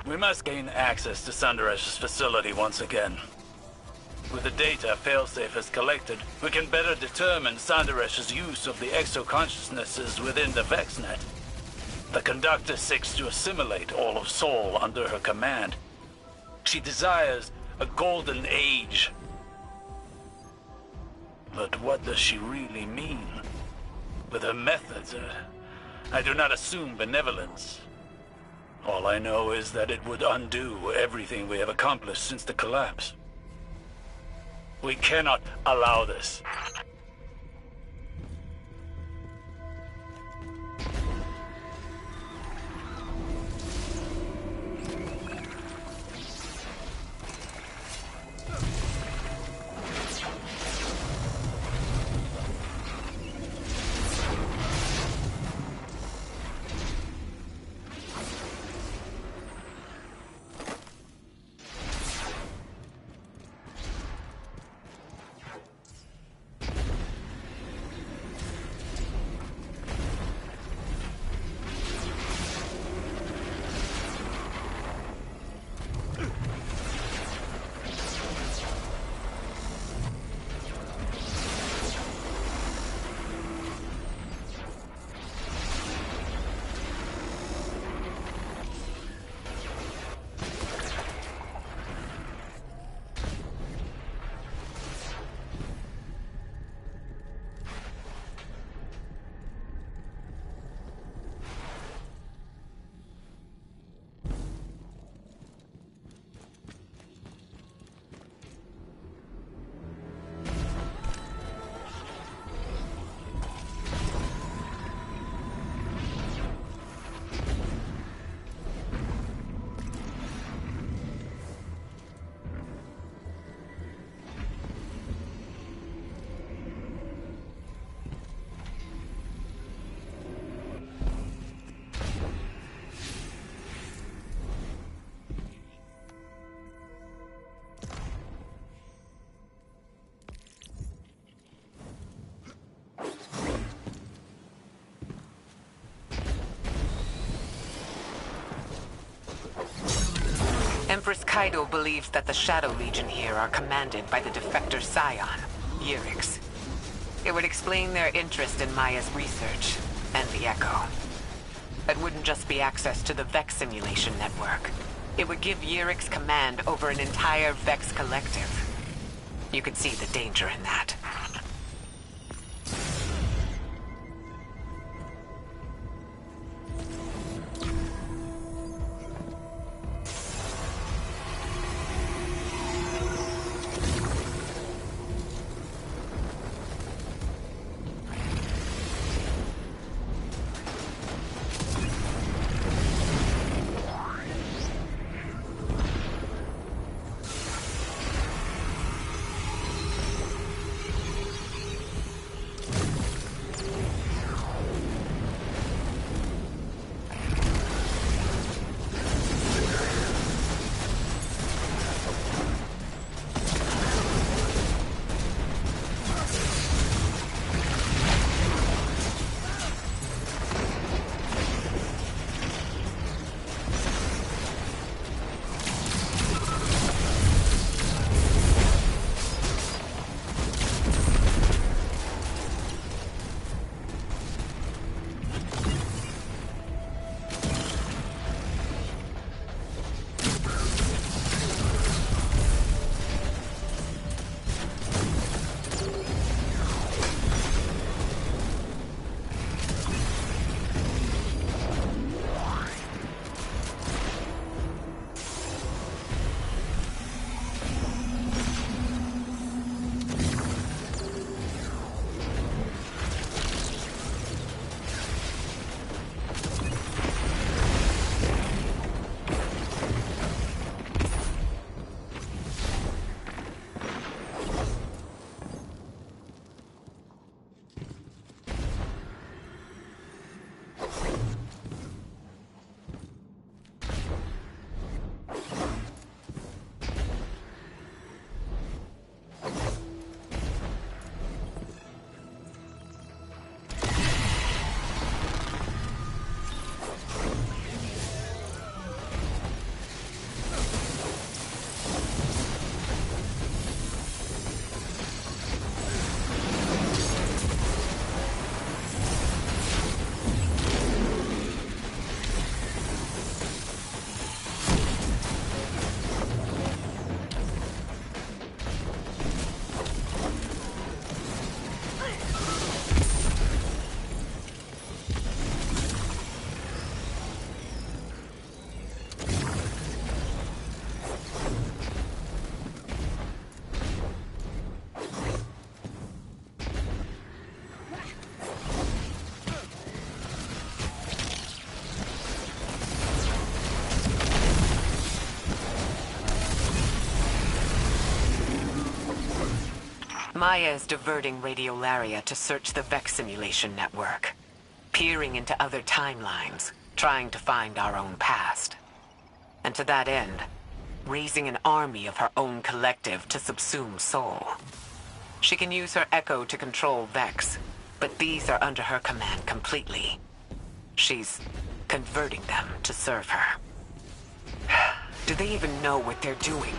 We must gain access to Sandaresh's facility once again. With the data Failsafe has collected, we can better determine Sandaresh's use of the exo-consciousnesses within the VexNet. The Conductor seeks to assimilate all of Sol under her command. She desires a golden age. But what does she really mean? With her methods, I do not assume benevolence. All I know is that it would undo everything we have accomplished since the collapse. We cannot allow this. course, Kaido believes that the Shadow Legion here are commanded by the defector scion, Yurix. It would explain their interest in Maya's research, and the Echo. It wouldn't just be access to the Vex simulation network. It would give Yurix command over an entire Vex collective. You could see the danger in that. Maya is diverting radiolaria to search the Vex simulation network, peering into other timelines, trying to find our own past. And to that end, raising an army of her own collective to subsume Sol. She can use her Echo to control Vex, but these are under her command completely. She's converting them to serve her. Do they even know what they're doing?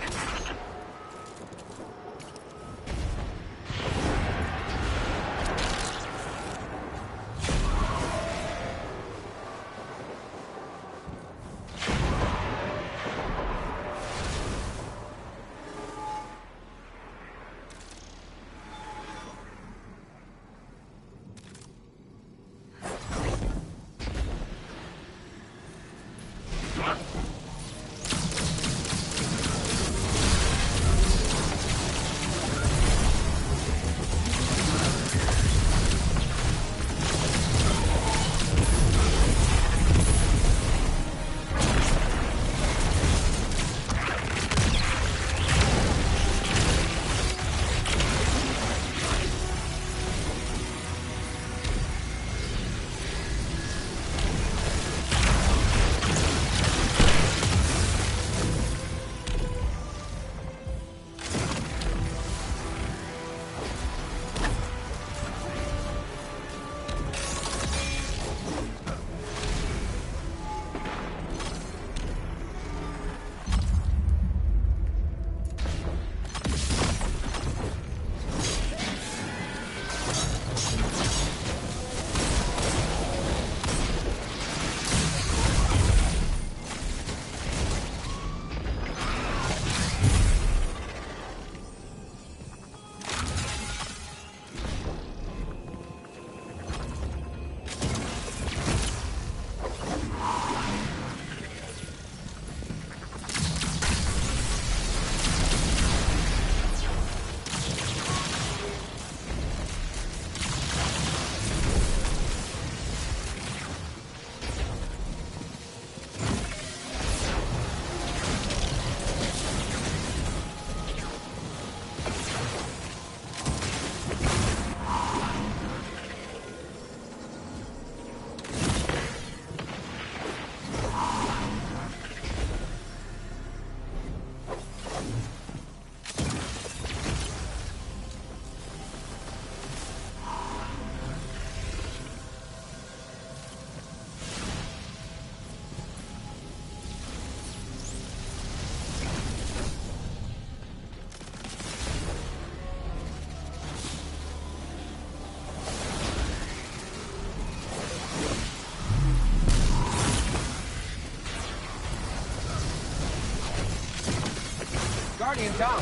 Guardian down.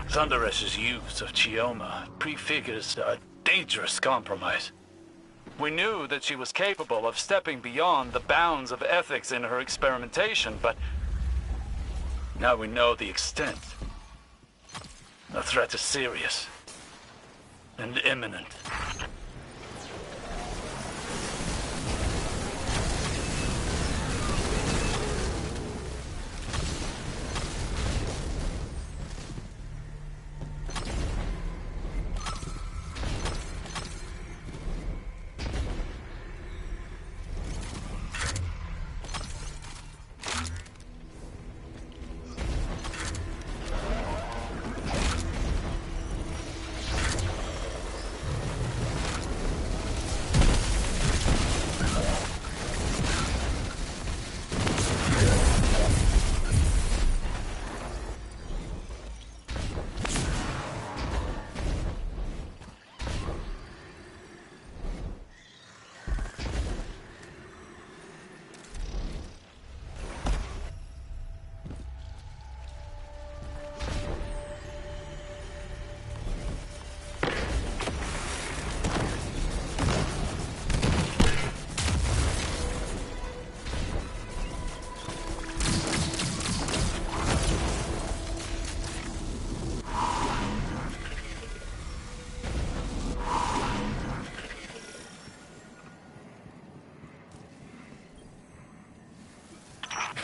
Thunderesh's use of Chioma prefigures a dangerous compromise. We knew that she was capable of stepping beyond the bounds of ethics in her experimentation, but now we know the extent. The threat is serious and imminent.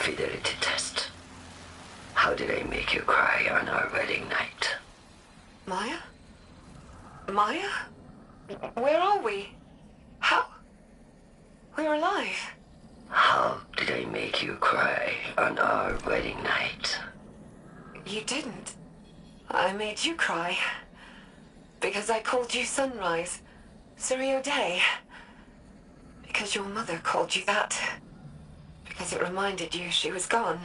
Fidelity test. How did I make you cry on our wedding night? Maya? Maya? Where are we? How? We're alive. How did I make you cry on our wedding night? You didn't. I made you cry. Because I called you Sunrise. Surrey Day. Because your mother called you that. Because it reminded you she was gone.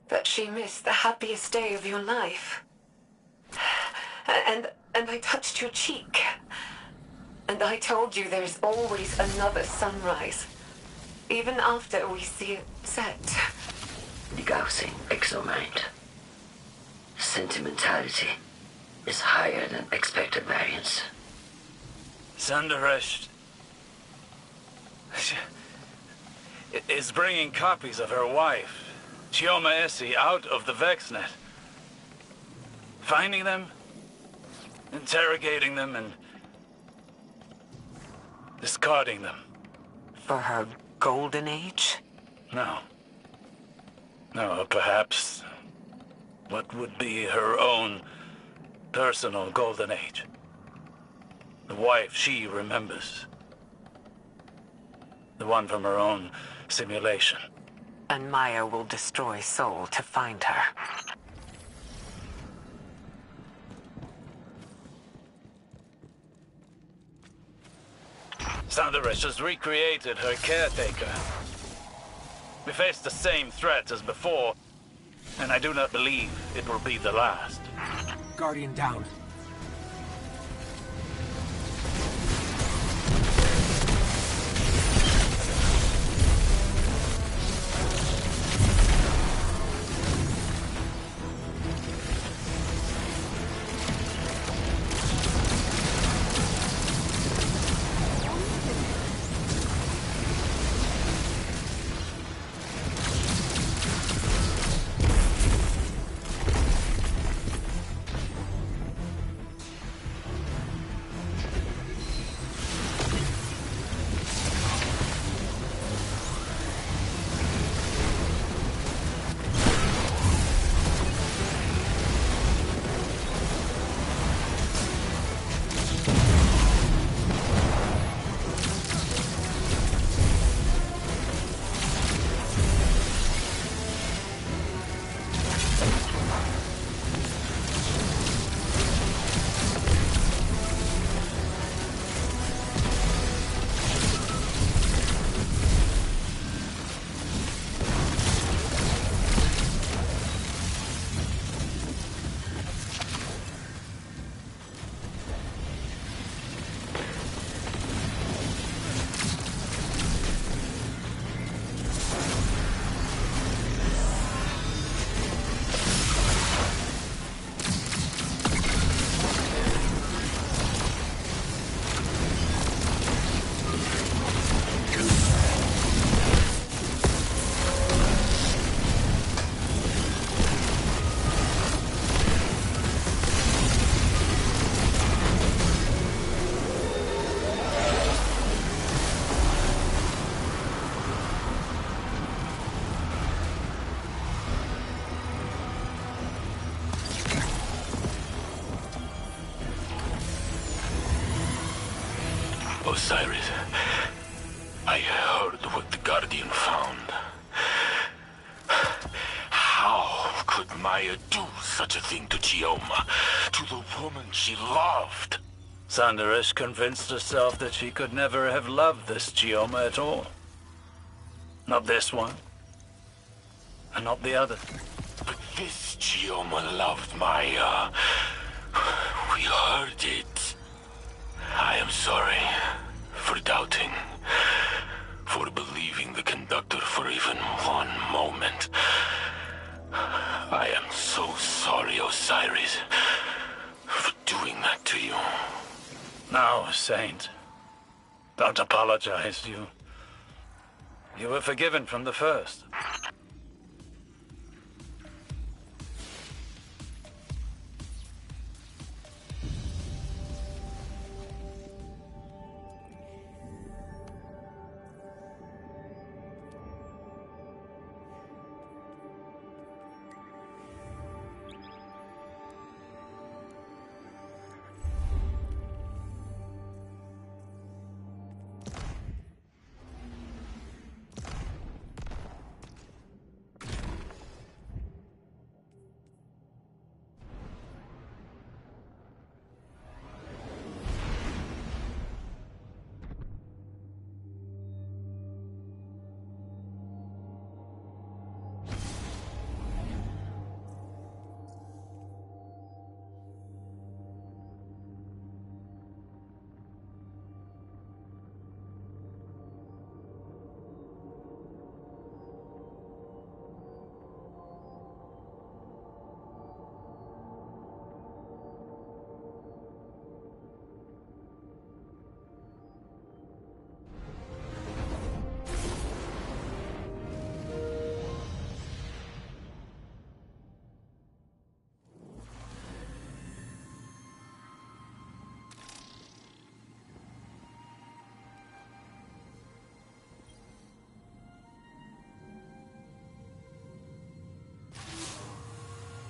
That she missed the happiest day of your life. And I touched your cheek. And I told you there's always another sunrise. Even after we see it set. Degaussing exomind. Sentimentality is higher than expected variance. Sanderesh is bringing copies of her wife, Chioma Essie, out of the VexNet. Finding them, interrogating them, and discarding them. For her golden age? No. No, perhaps what would be her own personal golden age. The wife she remembers. The one from her own simulation. And Maya will destroy Soul to find her. Sanderesh has recreated her caretaker. We face the same threat as before, and I do not believe it will be the last. Guardian down. Osiris, I heard what the Guardian found. How could Maya do such a thing to Chioma, to the woman she loved? Sanderesh convinced herself that she could never have loved this Chioma at all. Not this one, and not the other. But this Chioma loved Maya. We heard it. I am sorry for doubting, for believing the conductor for even one moment. I am so sorry, Osiris, for doing that to you. No, Saint. Don't apologize. You were forgiven from the first.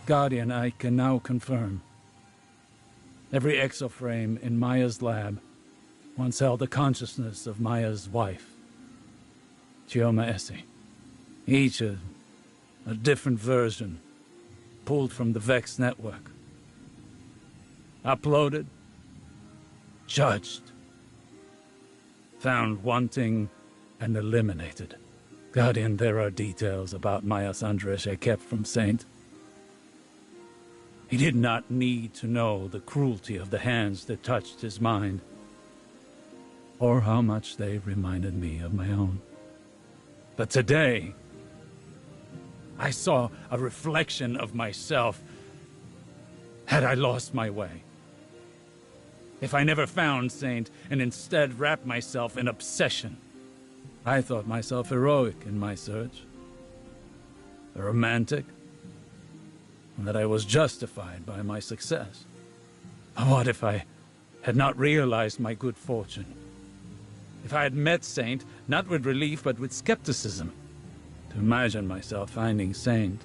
Guardian, I can now confirm. Every exoframe in Maya's lab once held the consciousness of Maya's wife, Chioma Essie. Each a different version, pulled from the Vex network. Uploaded, judged, found wanting, and eliminated. Guardian, there are details about Maya Andres I kept from Saint. He did not need to know the cruelty of the hands that touched his mind, or how much they reminded me of my own. But today, I saw a reflection of myself had I lost my way. If I never found Saint and instead wrapped myself in obsession, I thought myself heroic in my search, a romantic, and that I was justified by my success. What if I had not realized my good fortune? If I had met Saint, not with relief but with skepticism, to imagine myself finding Saint,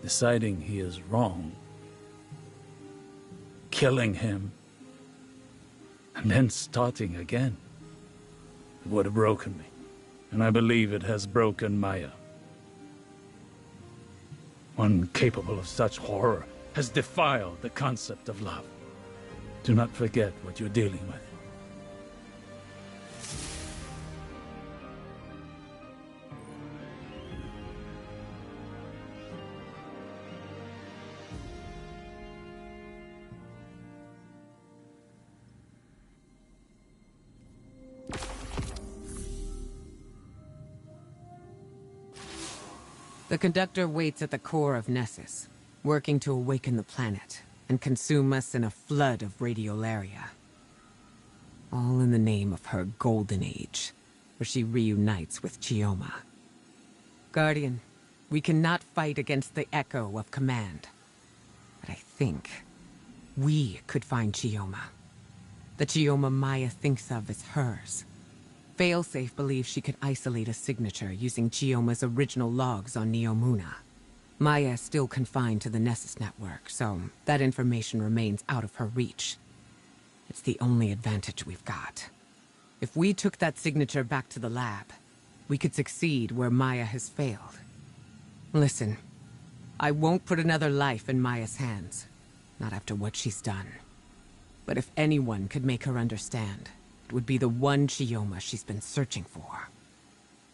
deciding he is wrong, killing him, and then starting again. It would have broken me, and I believe it has broken Maya. One capable of such horror has defiled the concept of love. Do not forget what you're dealing with. The conductor waits at the core of Nessus, working to awaken the planet and consume us in a flood of radiolaria. All in the name of her golden age, where she reunites with Chioma. Guardian, we cannot fight against the echo of command. But I think we could find Chioma. The Chioma Maya thinks of as hers. Failsafe believes she could isolate a signature using Chioma's original logs on Neomuna. Maya is still confined to the Nessus network, so that information remains out of her reach. It's the only advantage we've got. If we took that signature back to the lab, we could succeed where Maya has failed. Listen, I won't put another life in Maya's hands, not after what she's done. But if anyone could make her understand, it would be the one Chioma she's been searching for.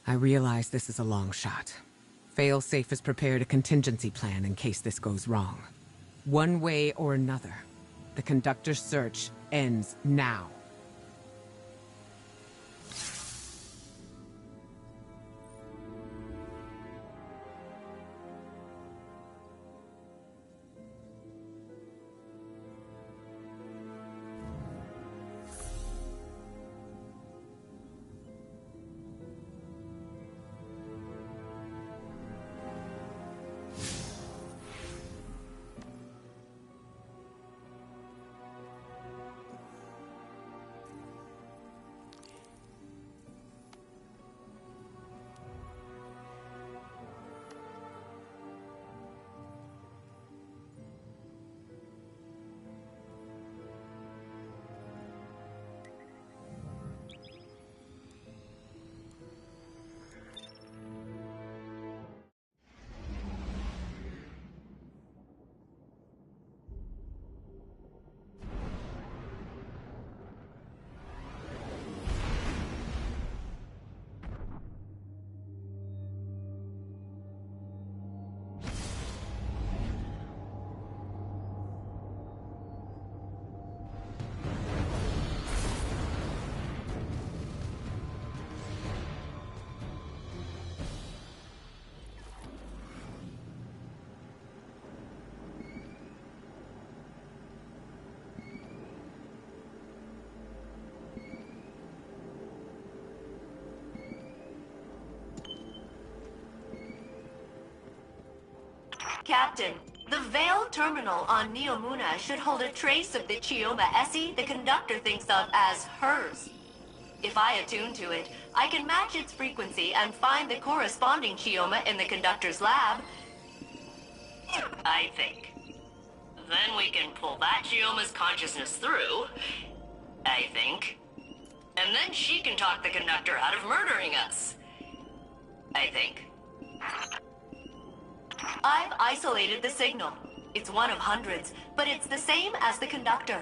I realize this is a long shot. Failsafe has prepared a contingency plan in case this goes wrong. One way or another, the conductor's search ends now. Captain, the Veil terminal on Neomuna should hold a trace of the Chioma Essie the conductor thinks of as hers. If I attune to it, I can match its frequency and find the corresponding Chioma in the conductor's lab. I think. Then we can pull that Geoma's consciousness through, I think. And then she can talk the conductor out of murdering us. I think. I've isolated the signal. It's one of hundreds, but it's the same as the conductor.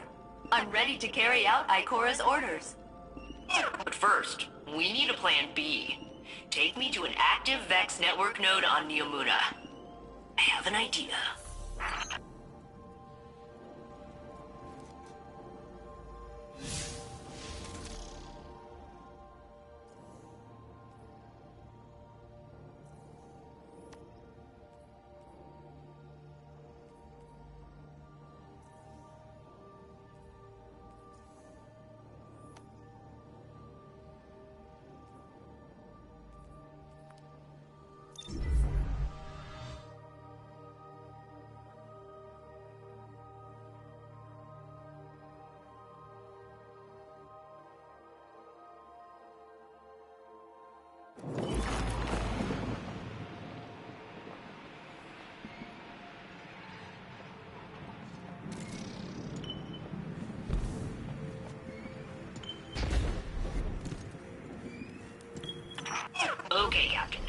I'm ready to carry out Ikora's orders. But first, we need a plan B. Take me to an active Vex network node on Neomuna. I have an idea. Okay, Captain.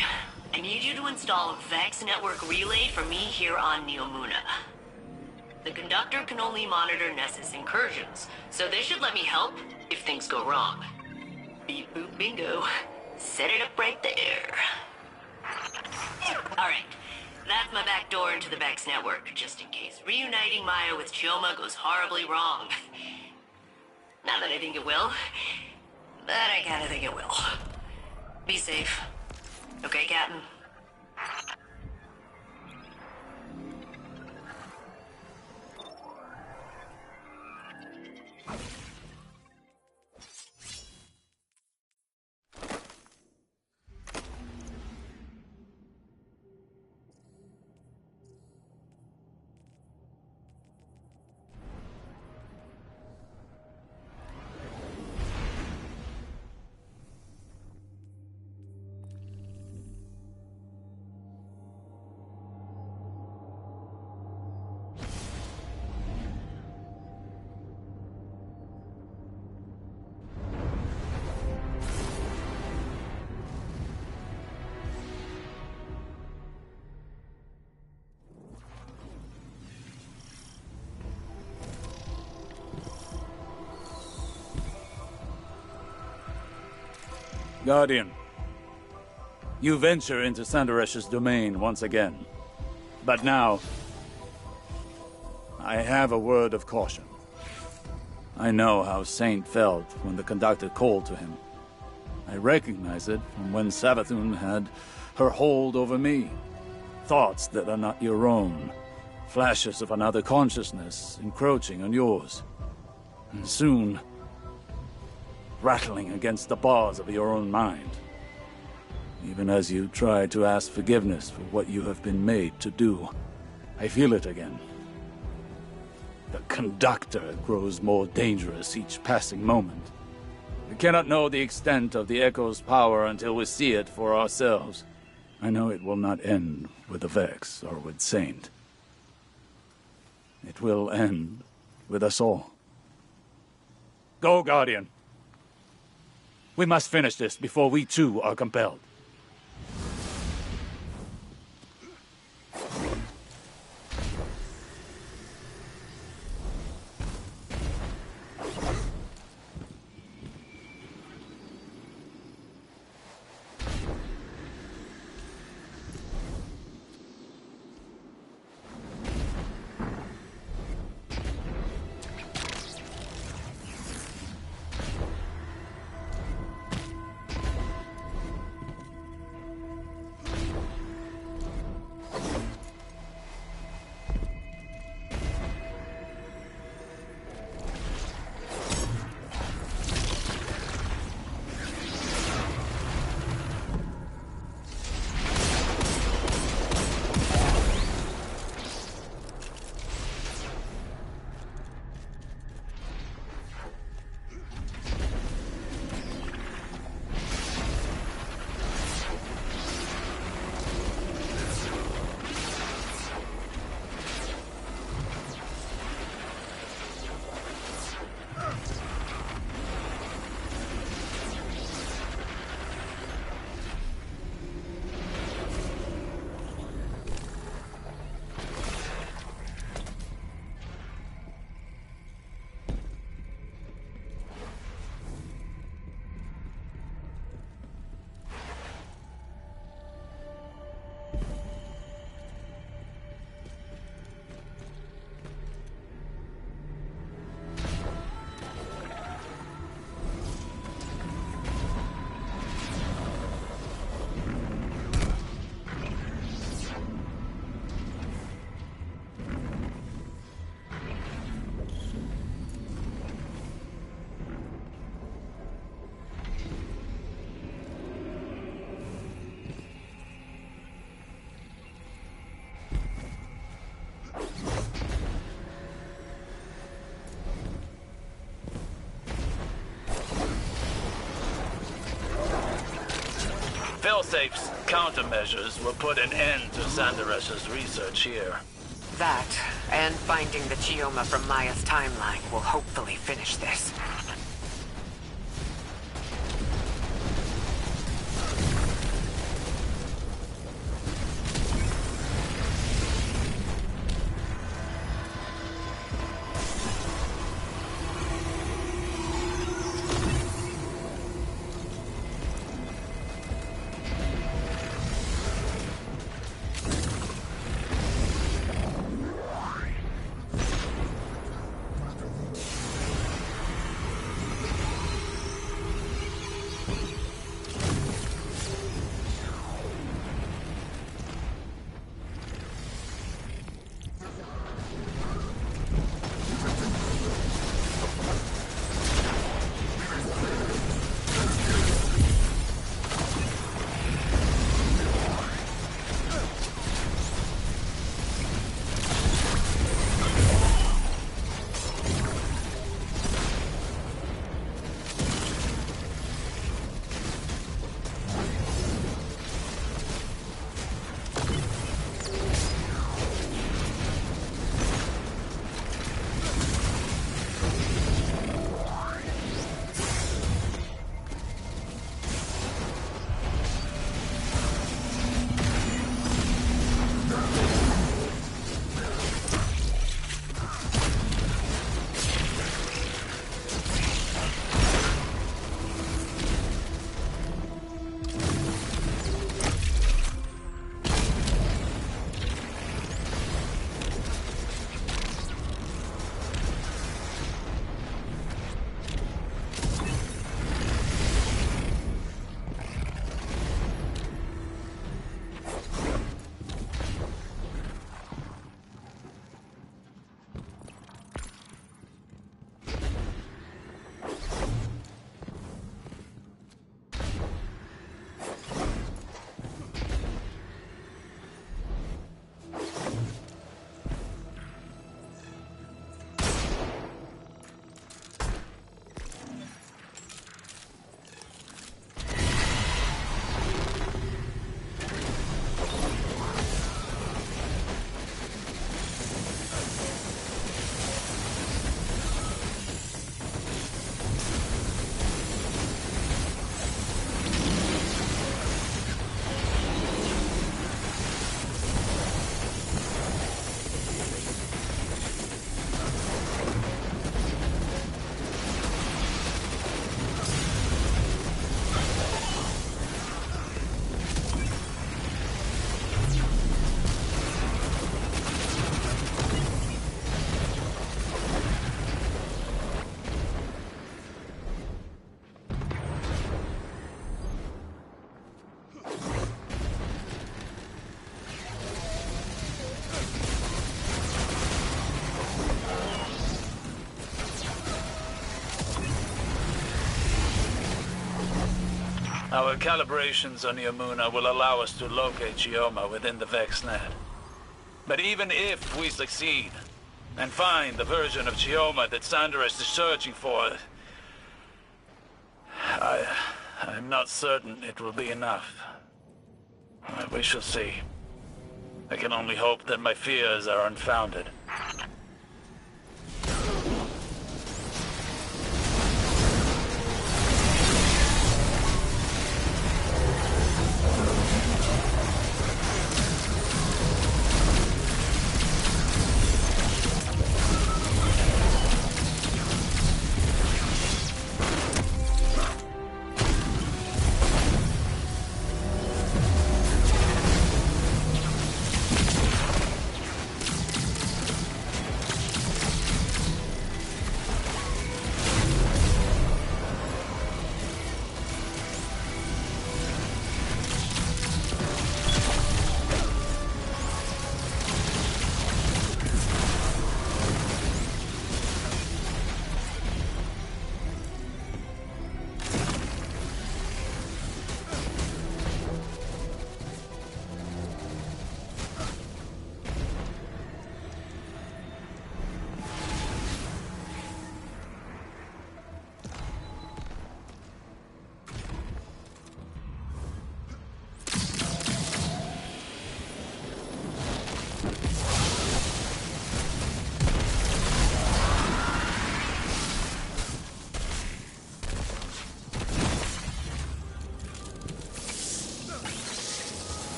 I need you to install a Vex network relay for me here on Neomuna. The conductor can only monitor Nessus incursions, so this should let me help if things go wrong. Beep boop bingo. Set it up right there. Alright, that's my back door into the Vex network, just in case reuniting Maya with Chioma goes horribly wrong. Not that I think it will, but I kinda think it will. Be safe. Okay, Captain? Guardian, you venture into Sandaresh's domain once again. But now, I have a word of caution. I know how Saint felt when the conductor called to him. I recognize it from when Savathun had her hold over me. Thoughts that are not your own. Flashes of another consciousness encroaching on yours. And soon, rattling against the bars of your own mind. Even as you try to ask forgiveness for what you have been made to do, I feel it again. The conductor grows more dangerous each passing moment. We cannot know the extent of the Echo's power until we see it for ourselves. I know it will not end with the Vex or with Saint. It will end with us all. Go, Guardian. We must finish this before we too are compelled. Failsafe's countermeasures will put an end to Sanderes's research here. That, and finding the Chioma from Maya's timeline, will hopefully finish this. Our calibrations on Yamuna will allow us to locate Chioma within the VexNet. But even if we succeed, and find the version of Chioma that Sanderes is searching for, I'm not certain it will be enough. We shall see. I can only hope that my fears are unfounded.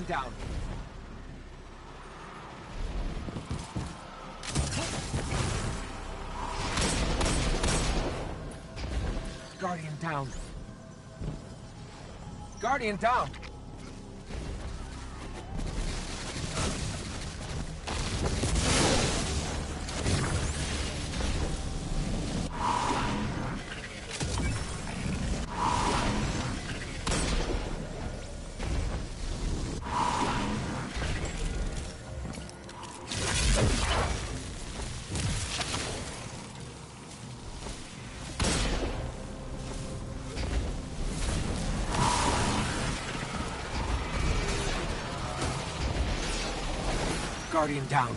down. Guardian down. Guardian down. Guardian down.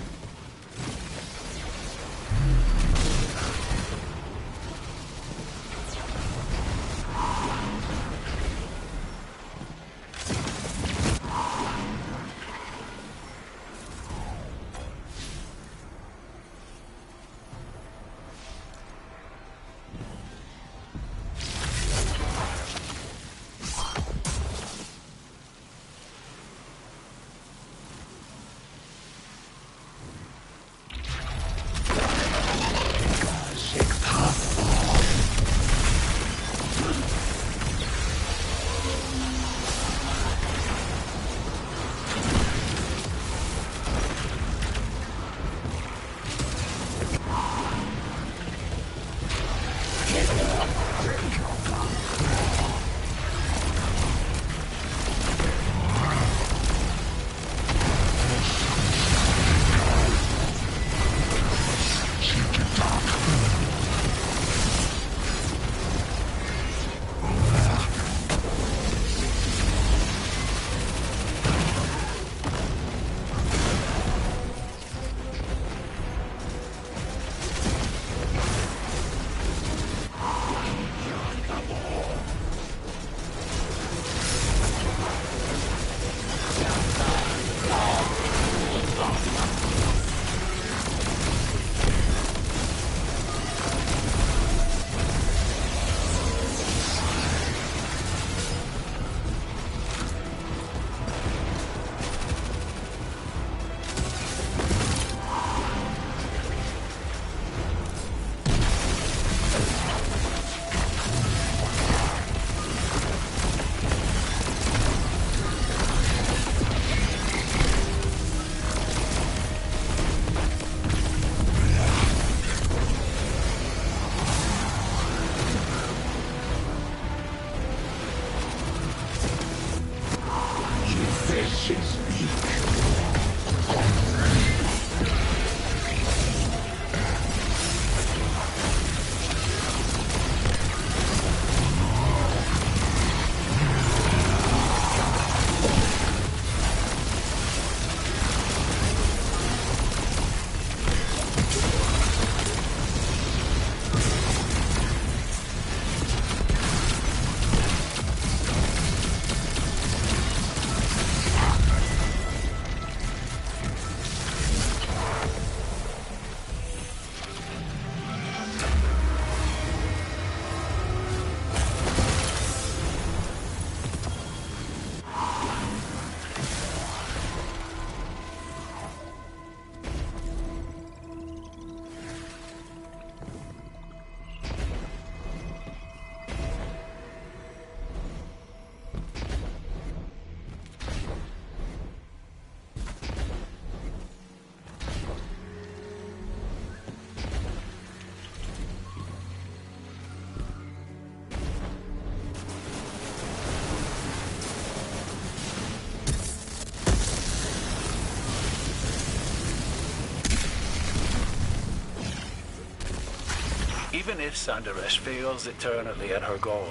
Even if Sandaresh fails eternally at her goal,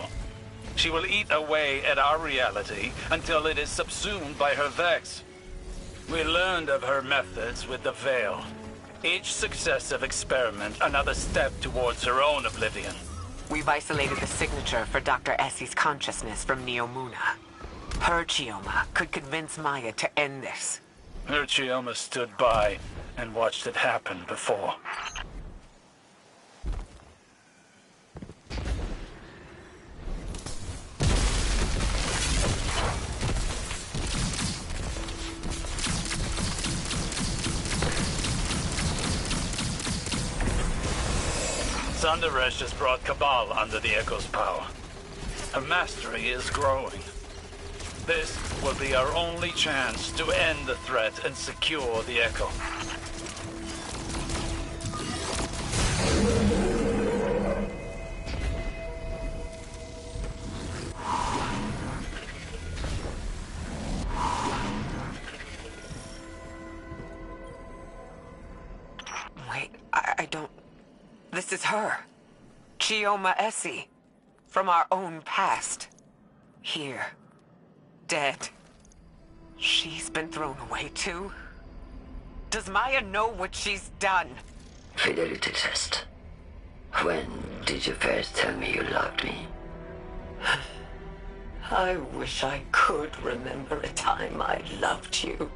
she will eat away at our reality until it is subsumed by her Vex. We learned of her methods with the Veil. Each successive experiment another step towards her own oblivion. We've isolated the signature for Dr. Essie's consciousness from Neomuna. Her Chioma could convince Maya to end this. Her Chioma stood by and watched it happen before. Sandaresh has brought Cabal under the Echo's power. Her mastery is growing. This will be our only chance to end the threat and secure the Echo. Wait, I don't... This is her. Chioma Essie. From our own past. Here. Dead. She's been thrown away too? Does Maya know what she's done? Fidelity test. When did you first tell me you loved me? I wish I could remember a time I loved you.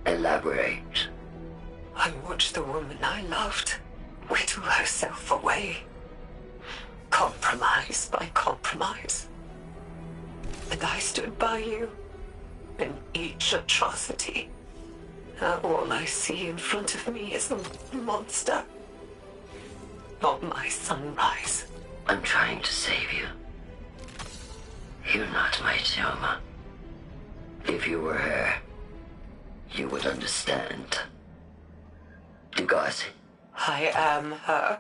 Elaborate. I watched the woman I loved whittle herself away. Compromise by compromise. And I stood by you in each atrocity. Now all I see in front of me is a monster. Not my sunrise. I'm trying to save you. You're not my Chioma. If you were her, you would understand. Degasi. I am her.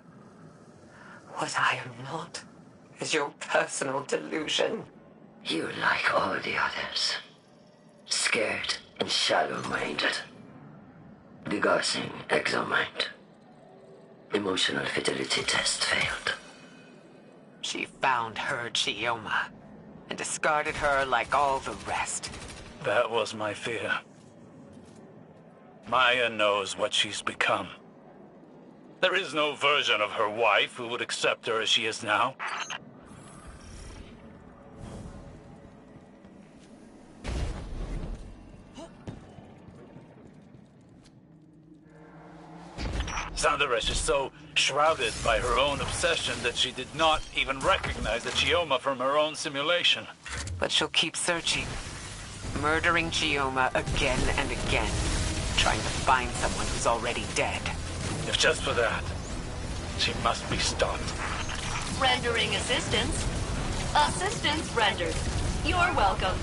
What I am not is your personal delusion. You're like all the others. Scared and shallow-minded. Degaussing exomind. Emotional fidelity test failed. She found her Chioma and discarded her like all the rest. That was my fear. Maya knows what she's become. There is no version of her wife who would accept her as she is now. Sandaresh is so shrouded by her own obsession that she did not even recognize the Chioma from her own simulation. But she'll keep searching. Murdering Chioma again and again. Trying to find someone who's already dead. If just for that, she must be stopped. Rendering assistance. Assistance rendered. You're welcome.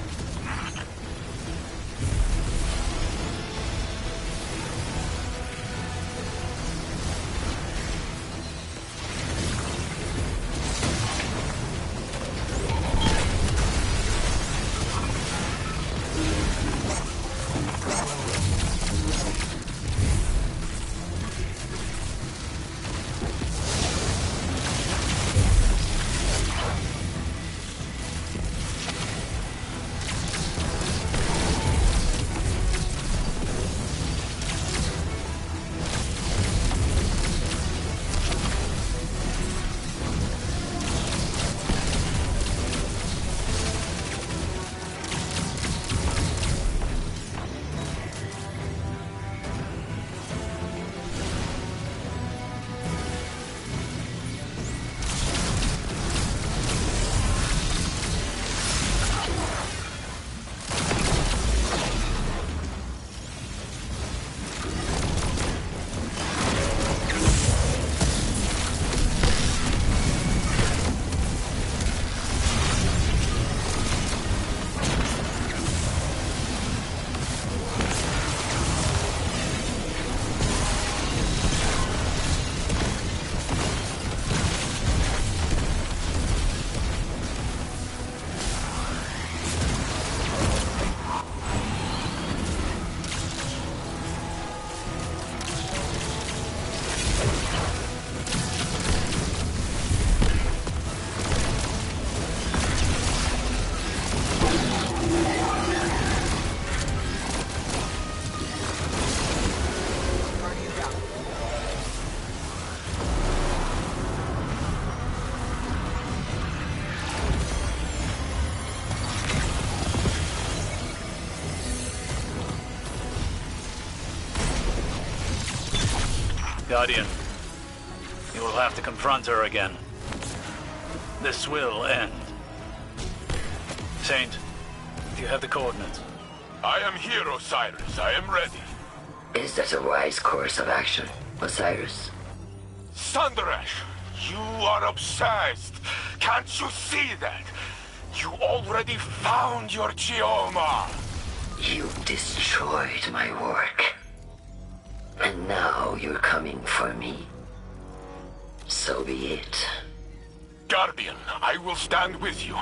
Guardian, you will have to confront her again. This will end. Saint, do you have the coordinates? I am here, Osiris. I am ready. Is that a wise course of action, Osiris? Sandaresh! You are obsessed. Can't you see that? You already found your Chioma. You've destroyed my work. And now you're coming for me. So be it. Guardian, I will stand with you.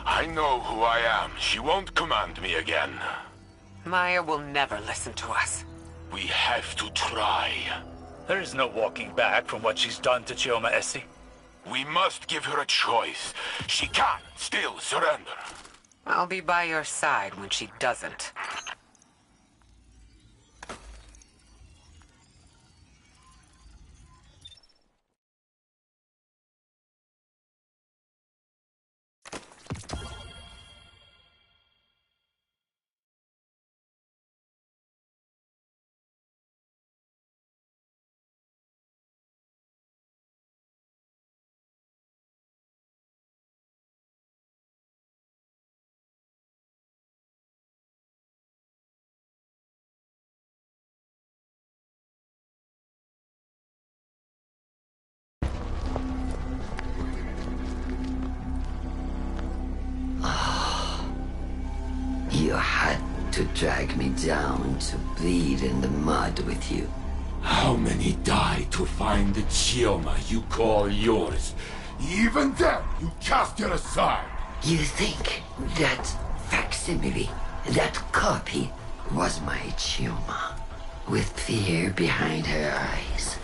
I know who I am. She won't command me again. Maya will never listen to us. We have to try. There is no walking back from what she's done to Chioma Essie. We must give her a choice. She can still surrender. I'll be by your side when she doesn't. You had to drag me down to bleed in the mud with you. How many died to find the Chioma you call yours? Even then, you cast it aside. You think that facsimile, that copy, was my Chioma, with fear behind her eyes?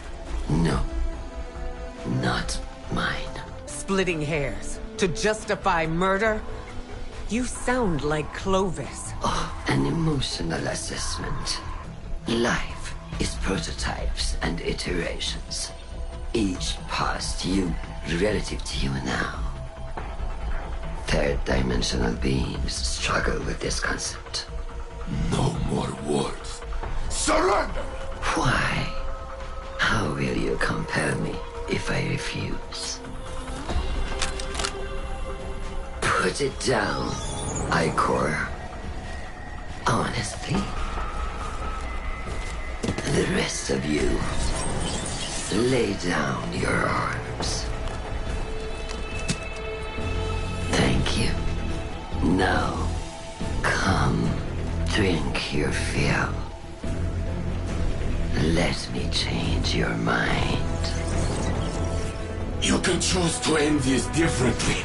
No, not mine. Splitting hairs to justify murder? You sound like Clovis. Oh, an emotional assessment. Life is prototypes and iterations. Each past you relative to you now. Third-dimensional beings struggle with this concept. No more words. Surrender! Why? How will you compel me if I refuse? Put it down, Icor. Honestly. The rest of you, lay down your arms. Thank you. Now, come, drink your fill. Let me change your mind. You can choose to end this differently.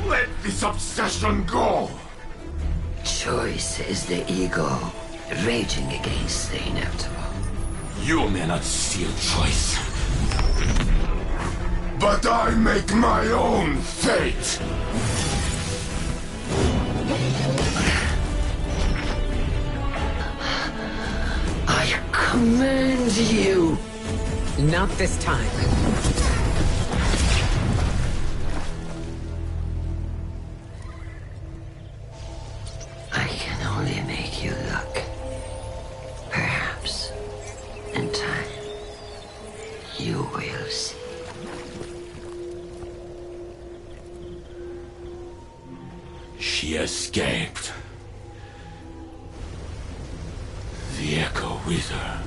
Let this obsession go! Choice is the ego raging against the inevitable. You may not see a choice. But I make my own fate! I command you! Not this time. I can only make you look. Perhaps, in time, you will see. She escaped. The echo with her.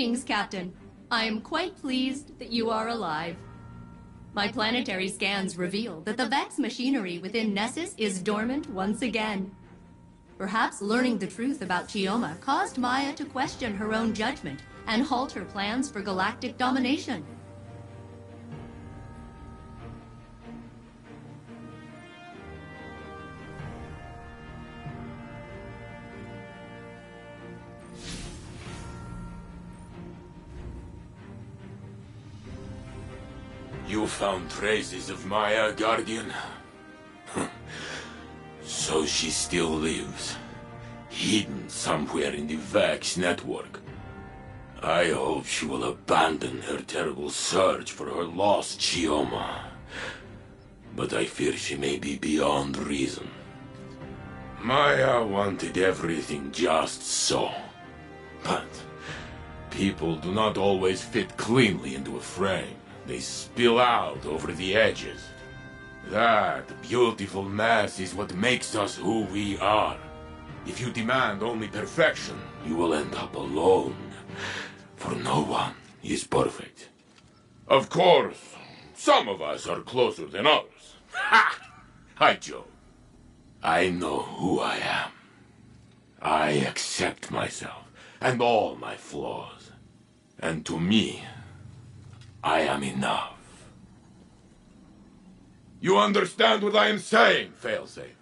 Greetings, Captain. I am quite pleased that you are alive. My planetary scans reveal that the Vex machinery within Nessus is dormant once again. Perhaps learning the truth about Chioma caused Maya to question her own judgment and halt her plans for galactic domination. You found traces of Maya, Guardian? So she still lives, hidden somewhere in the Vex network. I hope she will abandon her terrible search for her lost Chioma. But I fear she may be beyond reason. Maya wanted everything just so. But people do not always fit cleanly into a frame. They spill out over the edges. That beautiful mess is what makes us who we are. If you demand only perfection, you will end up alone. For no one is perfect. Of course, some of us are closer than others. Ha! I joke. I know who I am. I accept myself and all my flaws. And to me, I am enough. You understand what I am saying, Failsafe?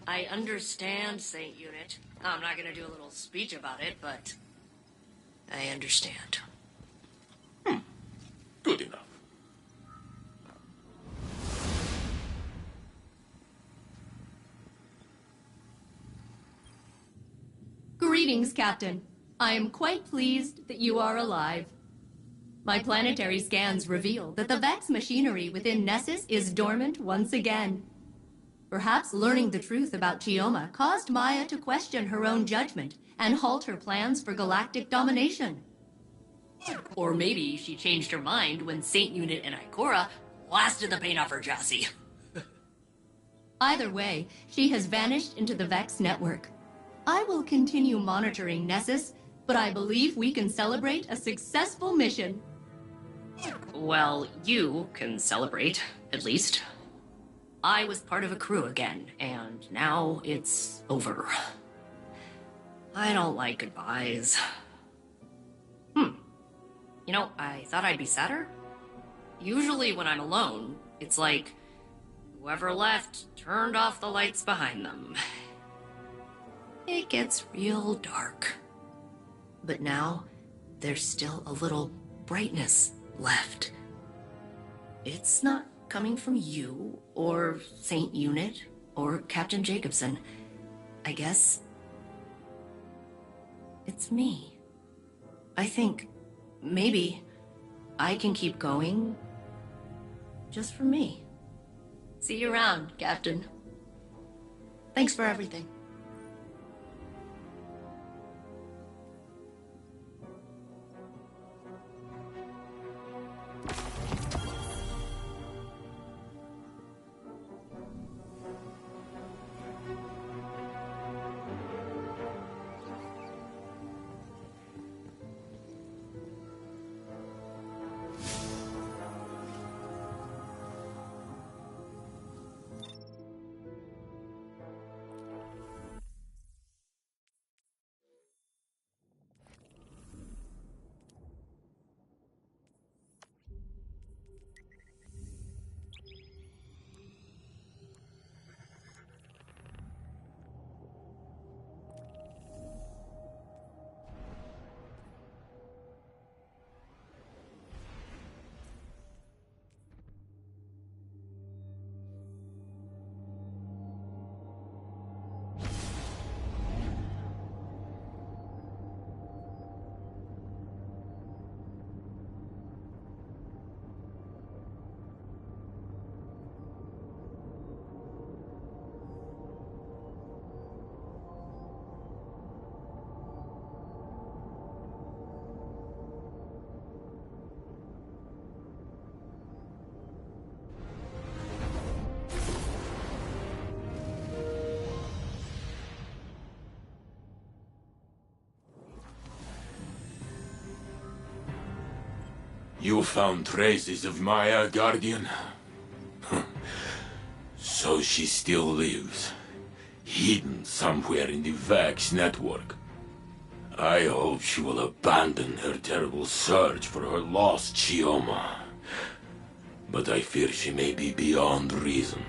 I understand, Saint Unit. I'm not gonna do a little speech about it, but I understand. Good enough. Greetings, Captain. I am quite pleased that you are alive. My planetary scans reveal that the Vex machinery within Nessus is dormant once again. Perhaps learning the truth about Chioma caused Maya to question her own judgment and halt her plans for galactic domination. Or maybe she changed her mind when Saint Unit and Ikora blasted the paint off her chassis. Either way, she has vanished into the Vex network. I will continue monitoring Nessus, but I believe we can celebrate a successful mission. Well, you can celebrate, at least. I was part of a crew again, and now it's over. I don't like goodbyes. You know, I thought I'd be sadder. Usually when I'm alone, it's like whoever left turned off the lights behind them. It gets real dark. But now, there's still a little brightness left. It's not coming from you, or Saint Unit, or Captain Jacobson. I guess it's me. I think maybe I can keep going just for me. See you around, Captain. Thanks for everything. You found traces of Maya, Guardian? So she still lives, hidden somewhere in the Vax network. I hope she will abandon her terrible search for her lost Chioma. But I fear she may be beyond reason.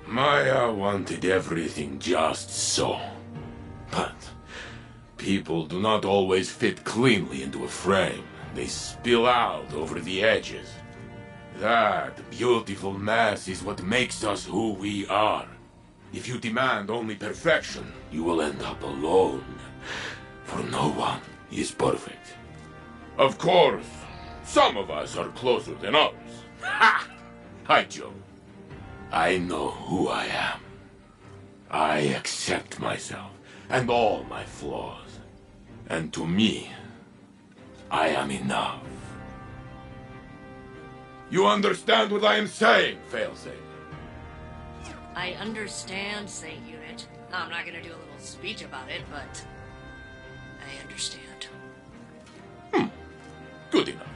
Maya wanted everything just so. But people do not always fit cleanly into a frame. They spill out over the edges. That beautiful mess is what makes us who we are. If you demand only perfection, you will end up alone. For no one is perfect. Of course, some of us are closer than others. Ha! I joke. I know who I am. I accept myself and all my flaws. And to me, I am enough. You understand what I am saying, Failsafe? I understand, Saint Unit. I'm not gonna do a little speech about it, but I understand. Good enough.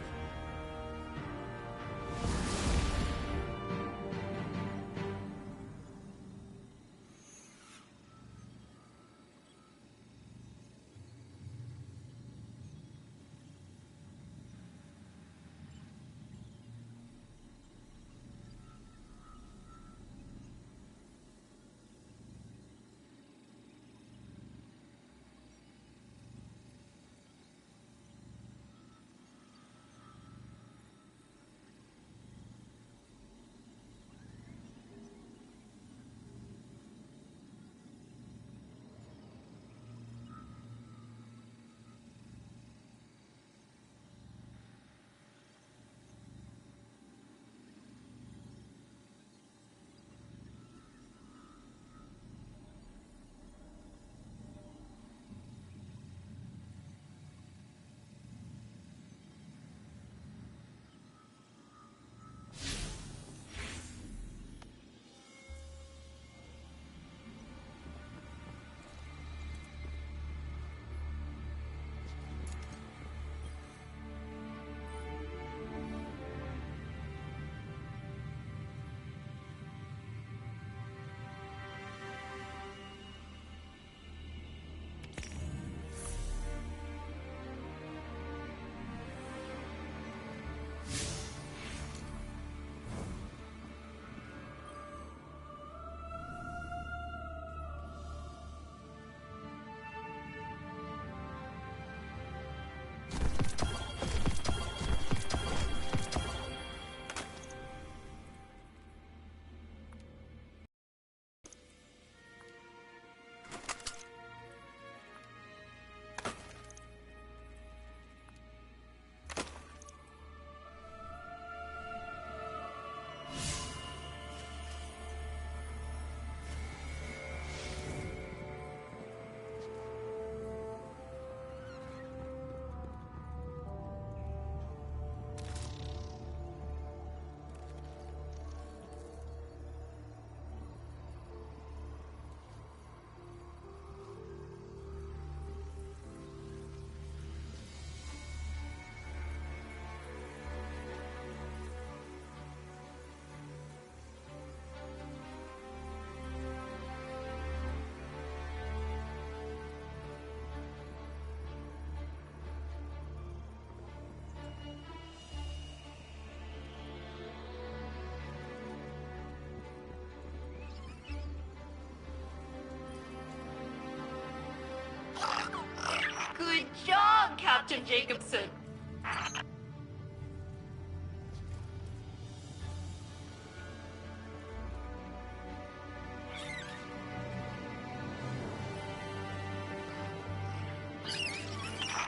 Good job, Captain Jacobson.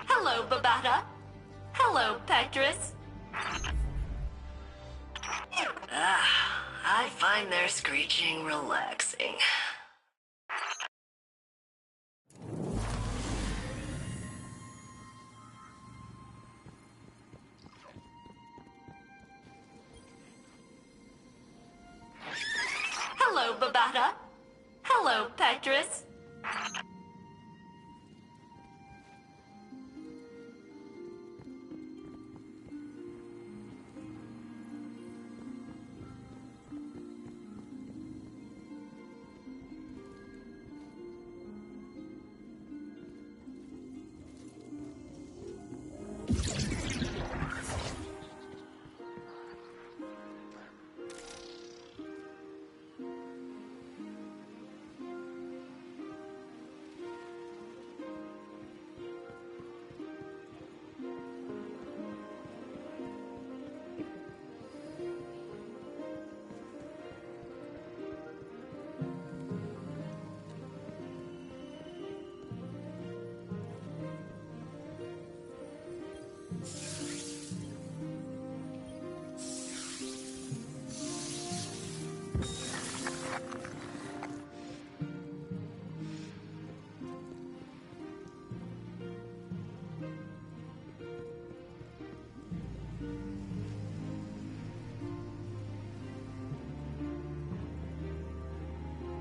Hello, Babata. Hello, Petrus. I find their screeching relaxing. Hello, Babata. Hello, Petrus.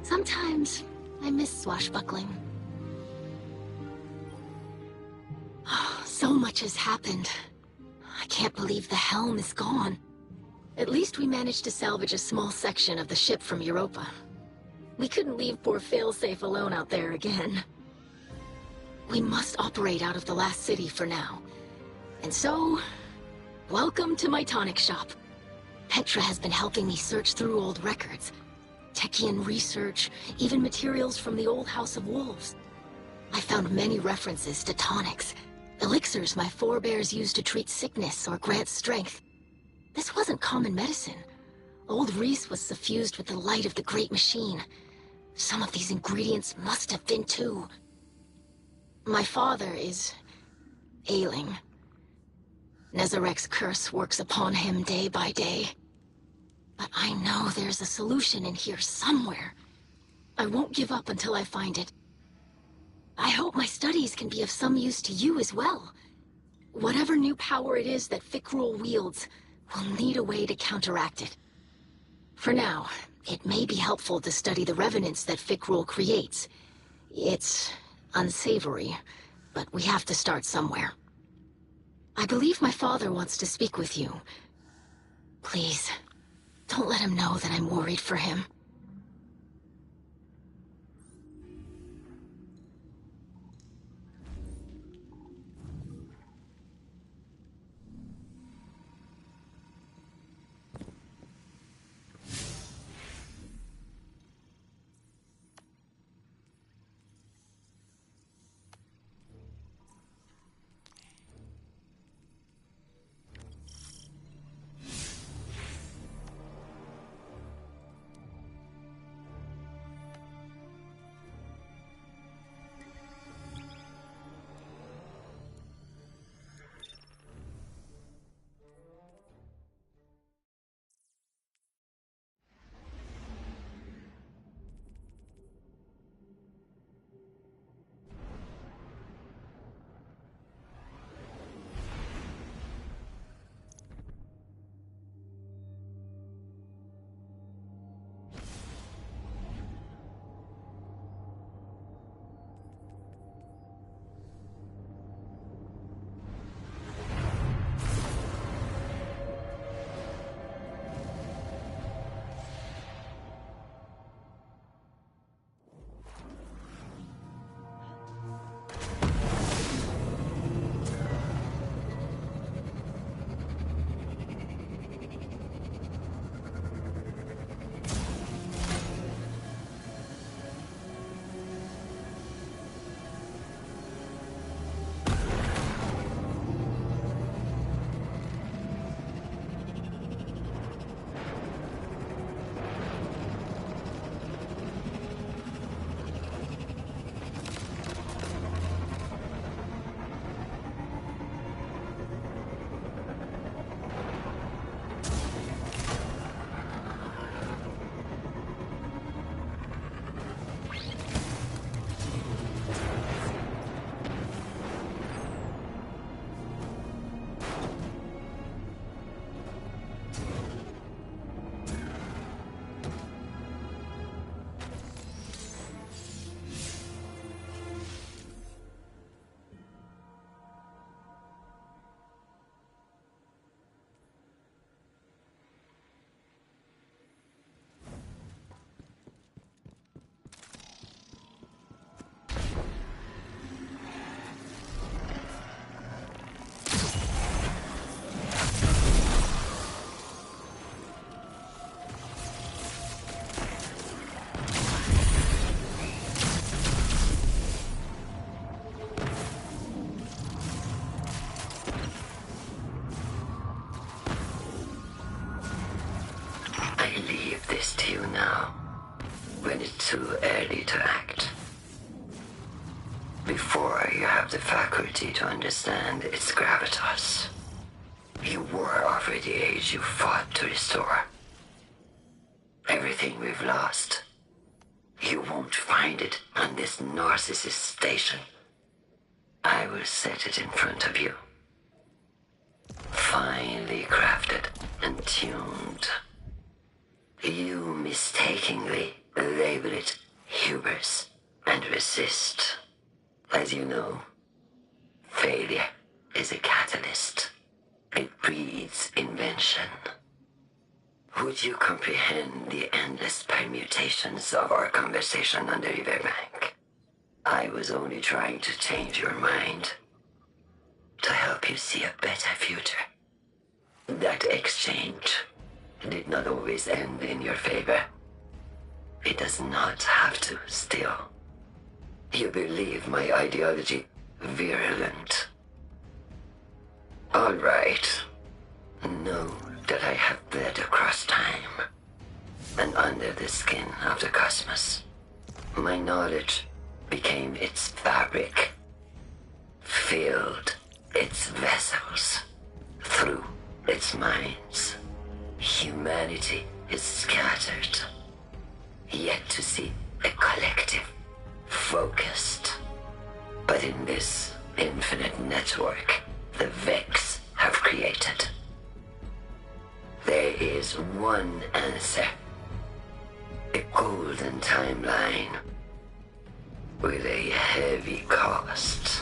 Sometimes I miss swashbuckling. So much has happened. I can't believe the helm is gone. At least we managed to salvage a small section of the ship from Europa. We couldn't leave poor Failsafe alone out there again. We must operate out of the last city for now. And so, welcome to my tonic shop. Petra has been helping me search through old records. Techian research, even materials from the old House of Wolves. I found many references to tonics, elixirs my forebears used to treat sickness or grant strength. This wasn't common medicine. Old Reese was suffused with the light of the Great Machine. Some of these ingredients must have been too. My father is ailing. Nezarek's curse works upon him day by day. But I know there's a solution in here somewhere. I won't give up until I find it. I hope my studies can be of some use to you as well. Whatever new power it is that Fikrul wields, we'll need a way to counteract it. For now, it may be helpful to study the revenants that Fikrul creates. It's unsavory, but we have to start somewhere. I believe my father wants to speak with you. Please, don't let him know that I'm worried for him. too early to act. Before you have the faculty to understand its gravitas. You were of the age you fought to restore. Everything we've lost, you won't find it on this narcissist station. I will set it in front of you. Finely crafted and tuned. You mistakenly label it numbers and resist. As you know, failure is a catalyst. It breeds invention. Would you comprehend the endless permutations of our conversation on the riverbank? I was only trying to change your mind, to help you see a better future. That exchange did not always end in your favor. It does not have to, still. You believe my ideology virulent. All right. Know that I have bled across time and under the skin of the cosmos. My knowledge became its fabric, filled its vessels, through its minds. Humanity is scattered, yet to see a collective, focused. But in this infinite network the Vex have created, there is one answer. A golden timeline with a heavy cost.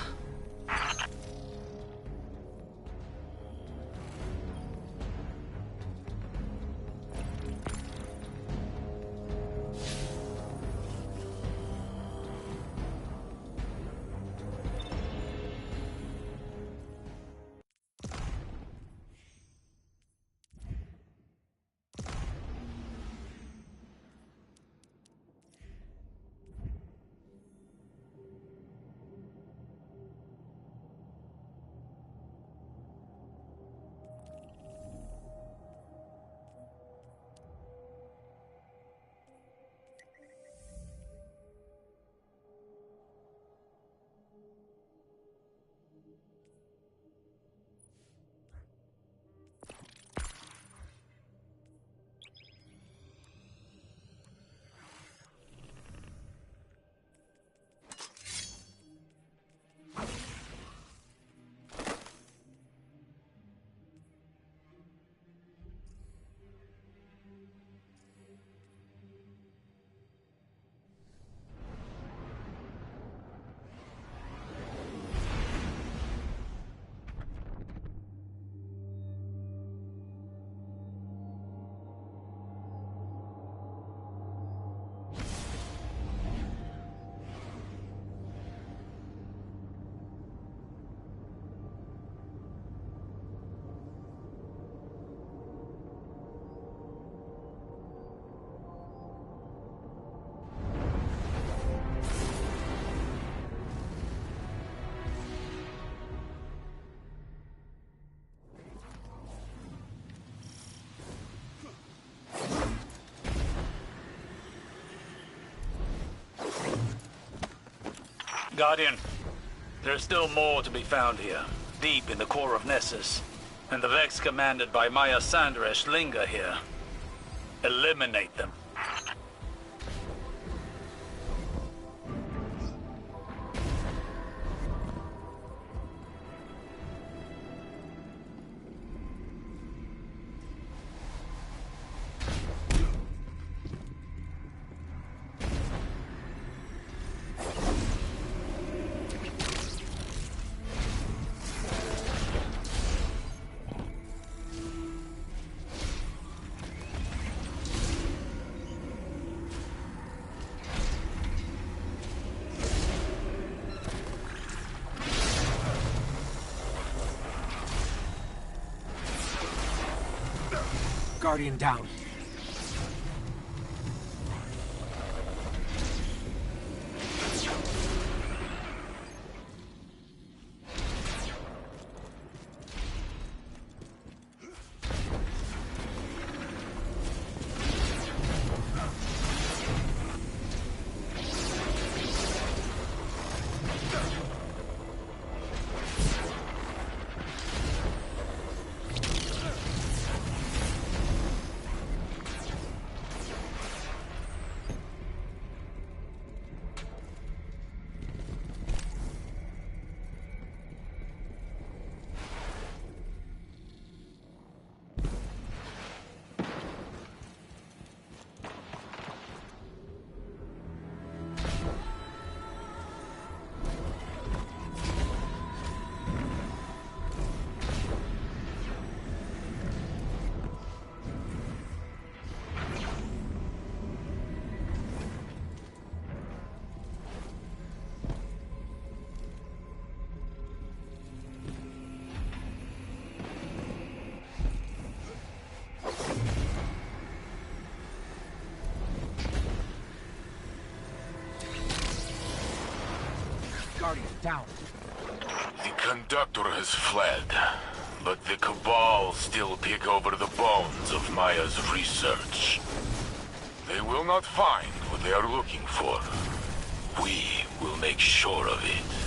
Guardian, there's still more to be found here, deep in the core of Nessus. And the Vex commanded by Maya Sandresh linger here. Eliminate them. Guardian down. Guardian down. The conductor has fled, but the Cabal still pick over the bones of Maya's research. They will not find what they are looking for. We will make sure of it.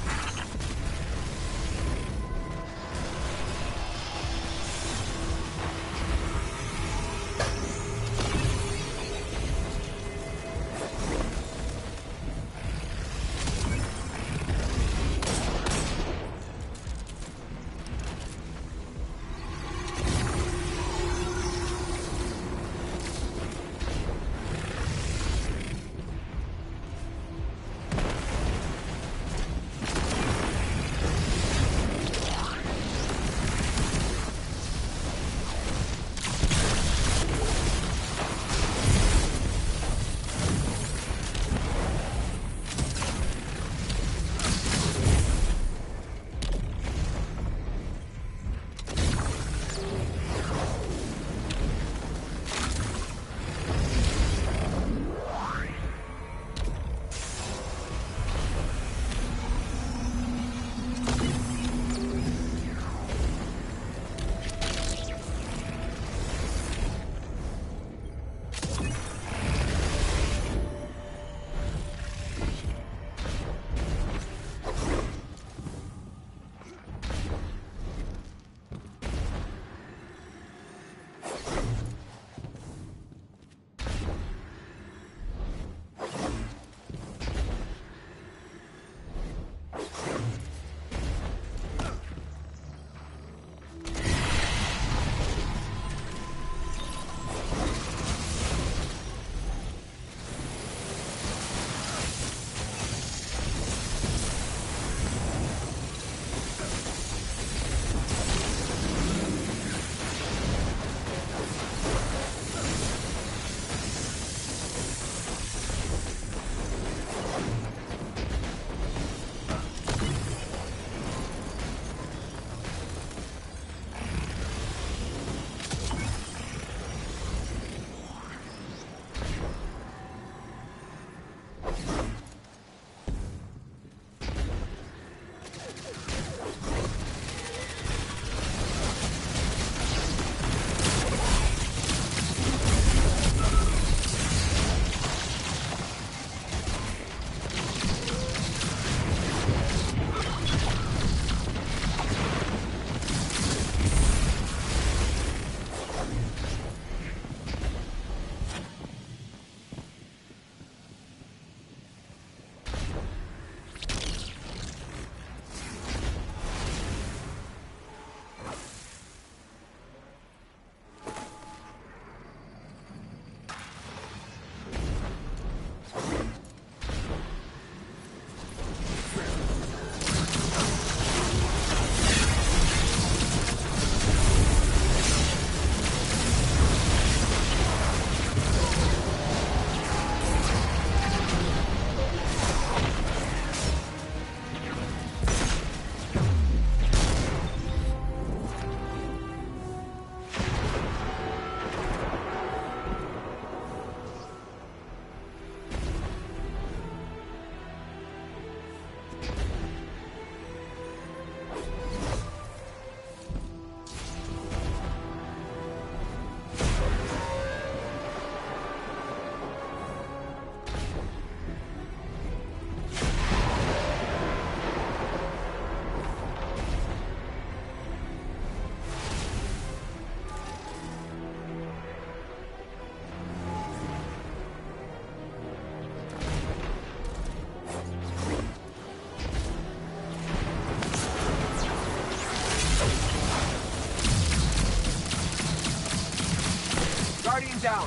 Guardian down.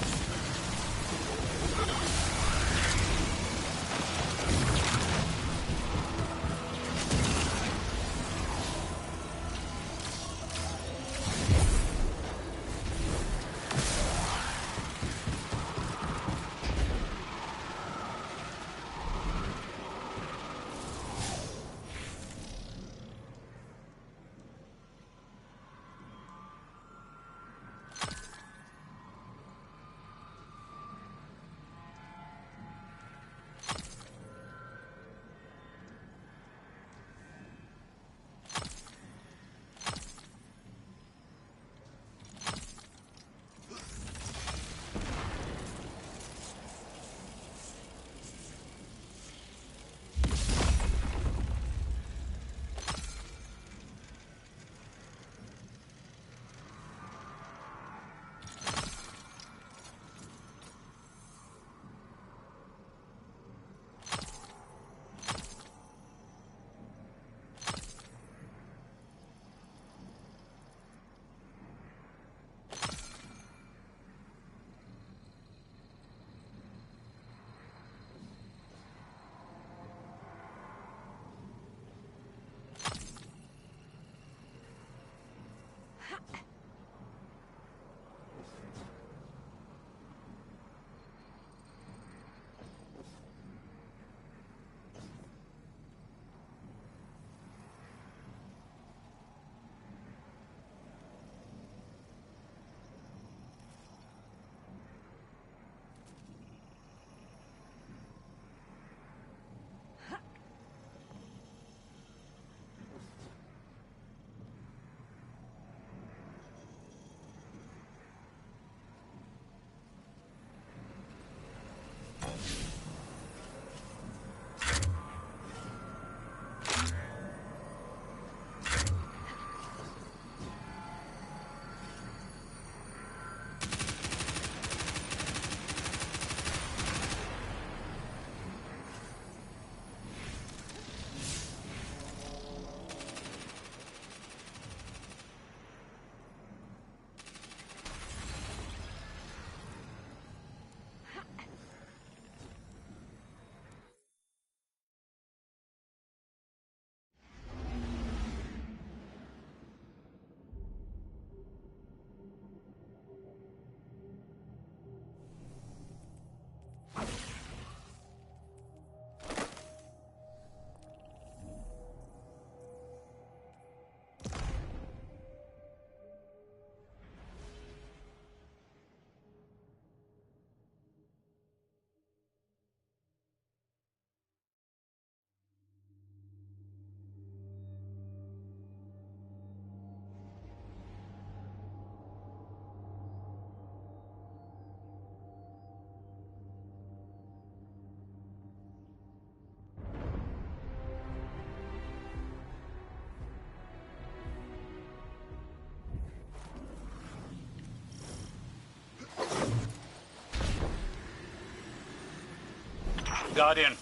Guardian,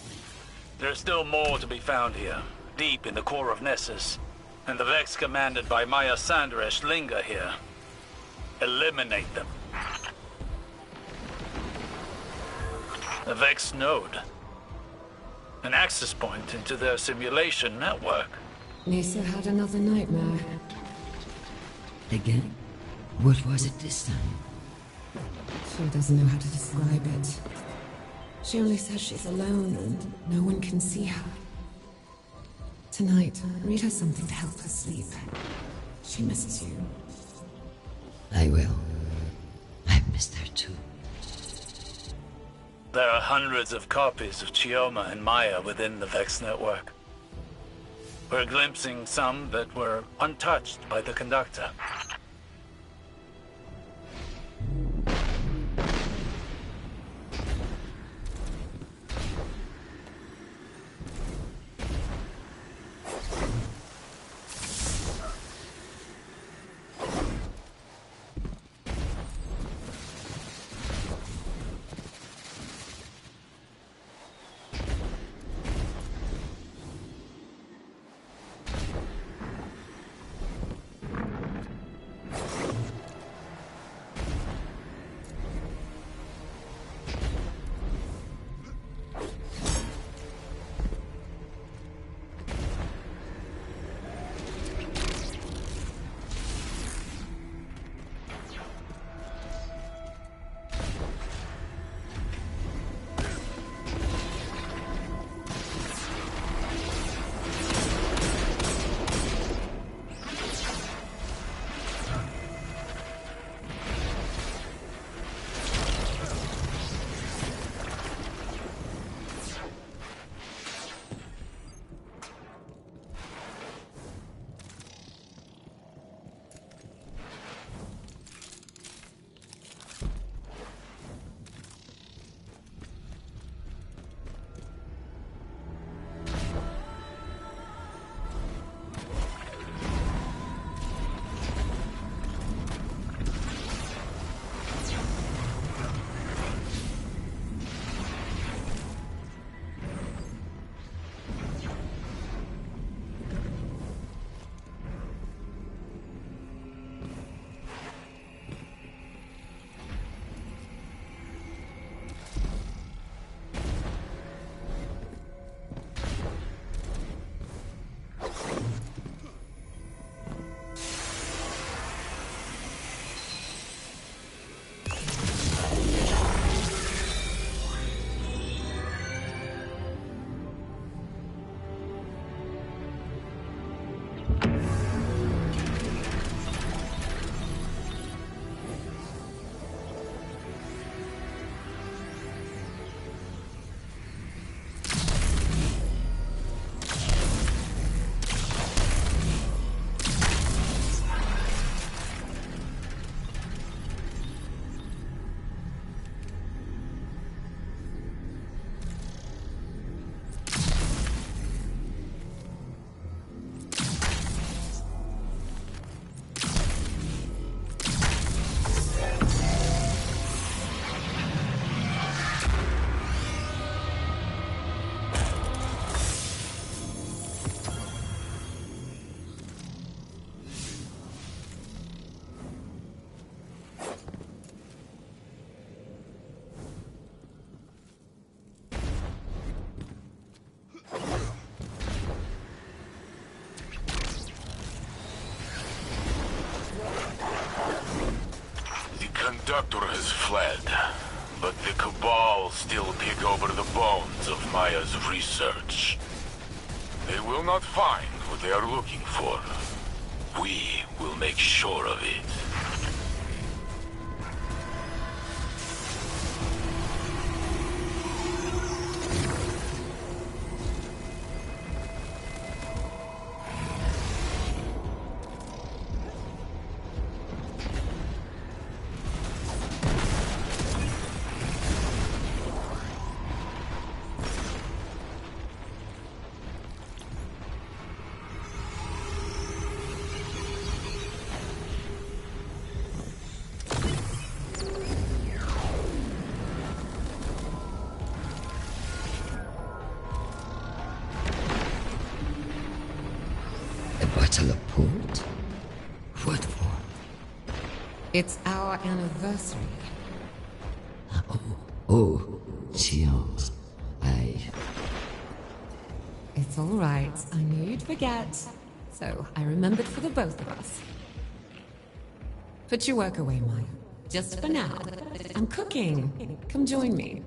there's still more to be found here, deep in the core of Nessus. And the Vex commanded by Maya Sandresh linger here. Eliminate them. A Vex node. An access point into their simulation network. Nisa had another nightmare. Again? What was it this time? She doesn't know how to describe it. She only says she's alone and no one can see her. Tonight, read her something to help her sleep. She misses you. I will. I've missed her too. There are hundreds of copies of Chioma and Maya within the Vex network. We're glimpsing some that were untouched by the Conductor. conductor has fled, but the Cabal still pick over the bones of Maya's research. They will not find what they are looking for. We will make sure of it. Teleport? What for? It's our anniversary. Oh, chills. It's all right. I knew you'd forget. So I remembered for the both of us. Put your work away, Maya. Just for now. I'm cooking. Come join me.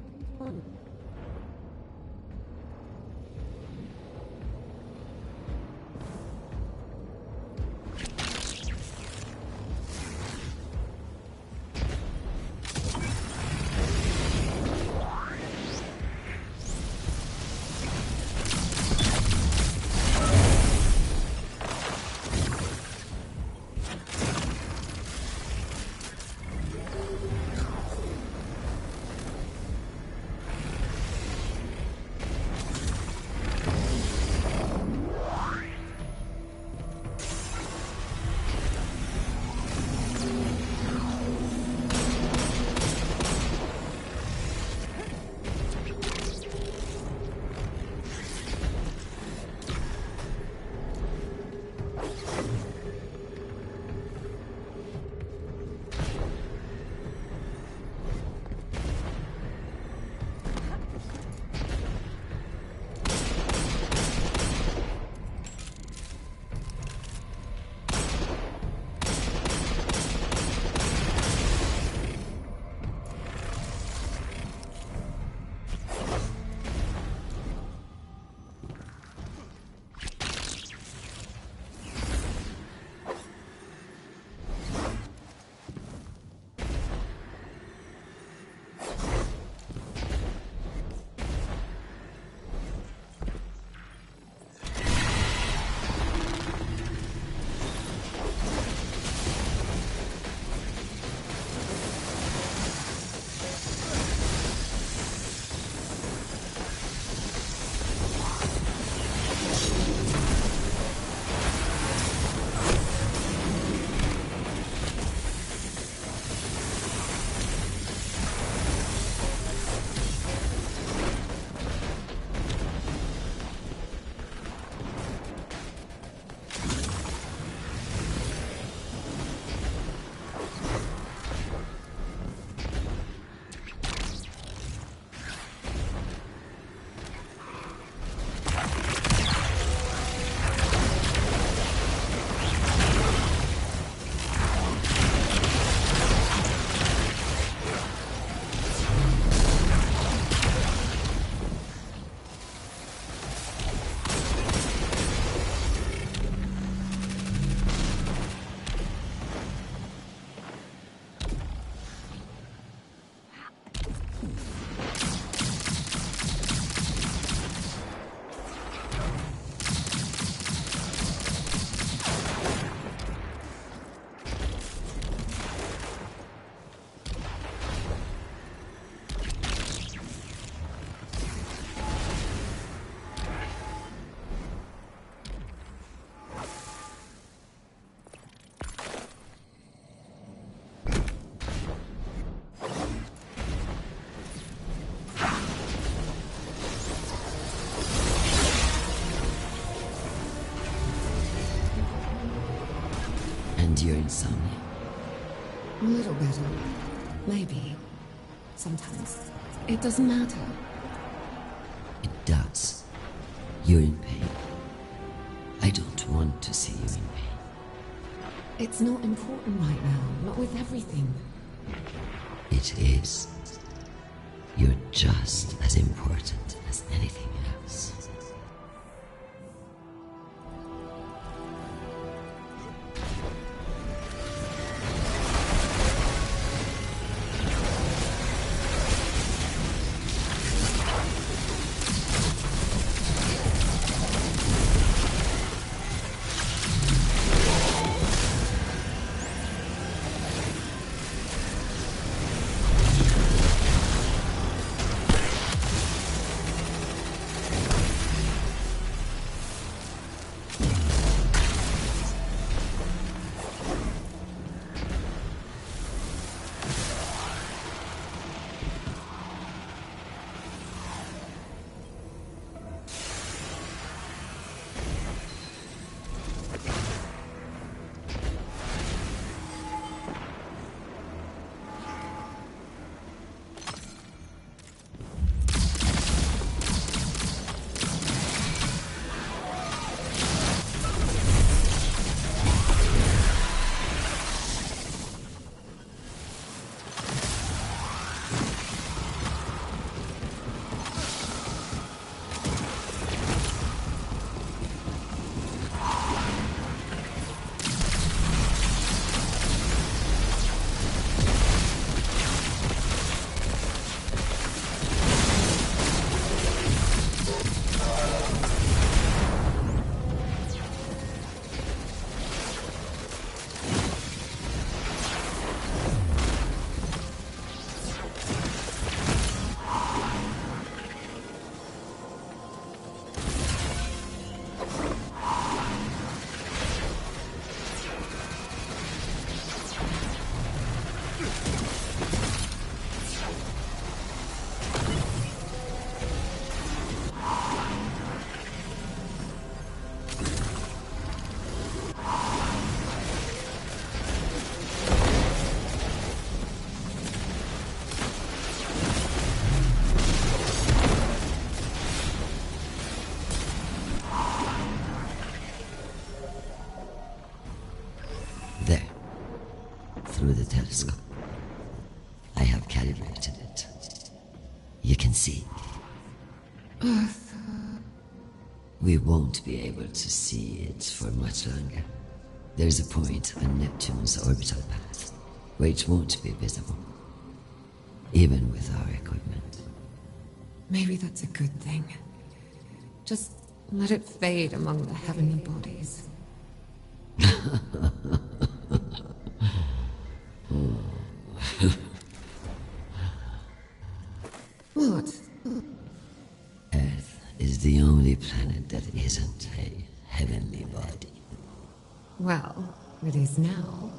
Your insomnia? A little bit. Maybe. Sometimes. It doesn't matter. It does. You're in pain. I don't want to see you in pain. It's not important right now. Not with everything. it is. You're just as important as anything else. Through the telescope. I have calibrated it. You can see. Earth. We won't be able to see it for much longer. There's a point on Neptune's orbital path where it won't be visible, even with our equipment. Maybe that's a good thing. Just let it fade among the heavenly bodies. What? Earth is the only planet that isn't a heavenly body. Well, it is now.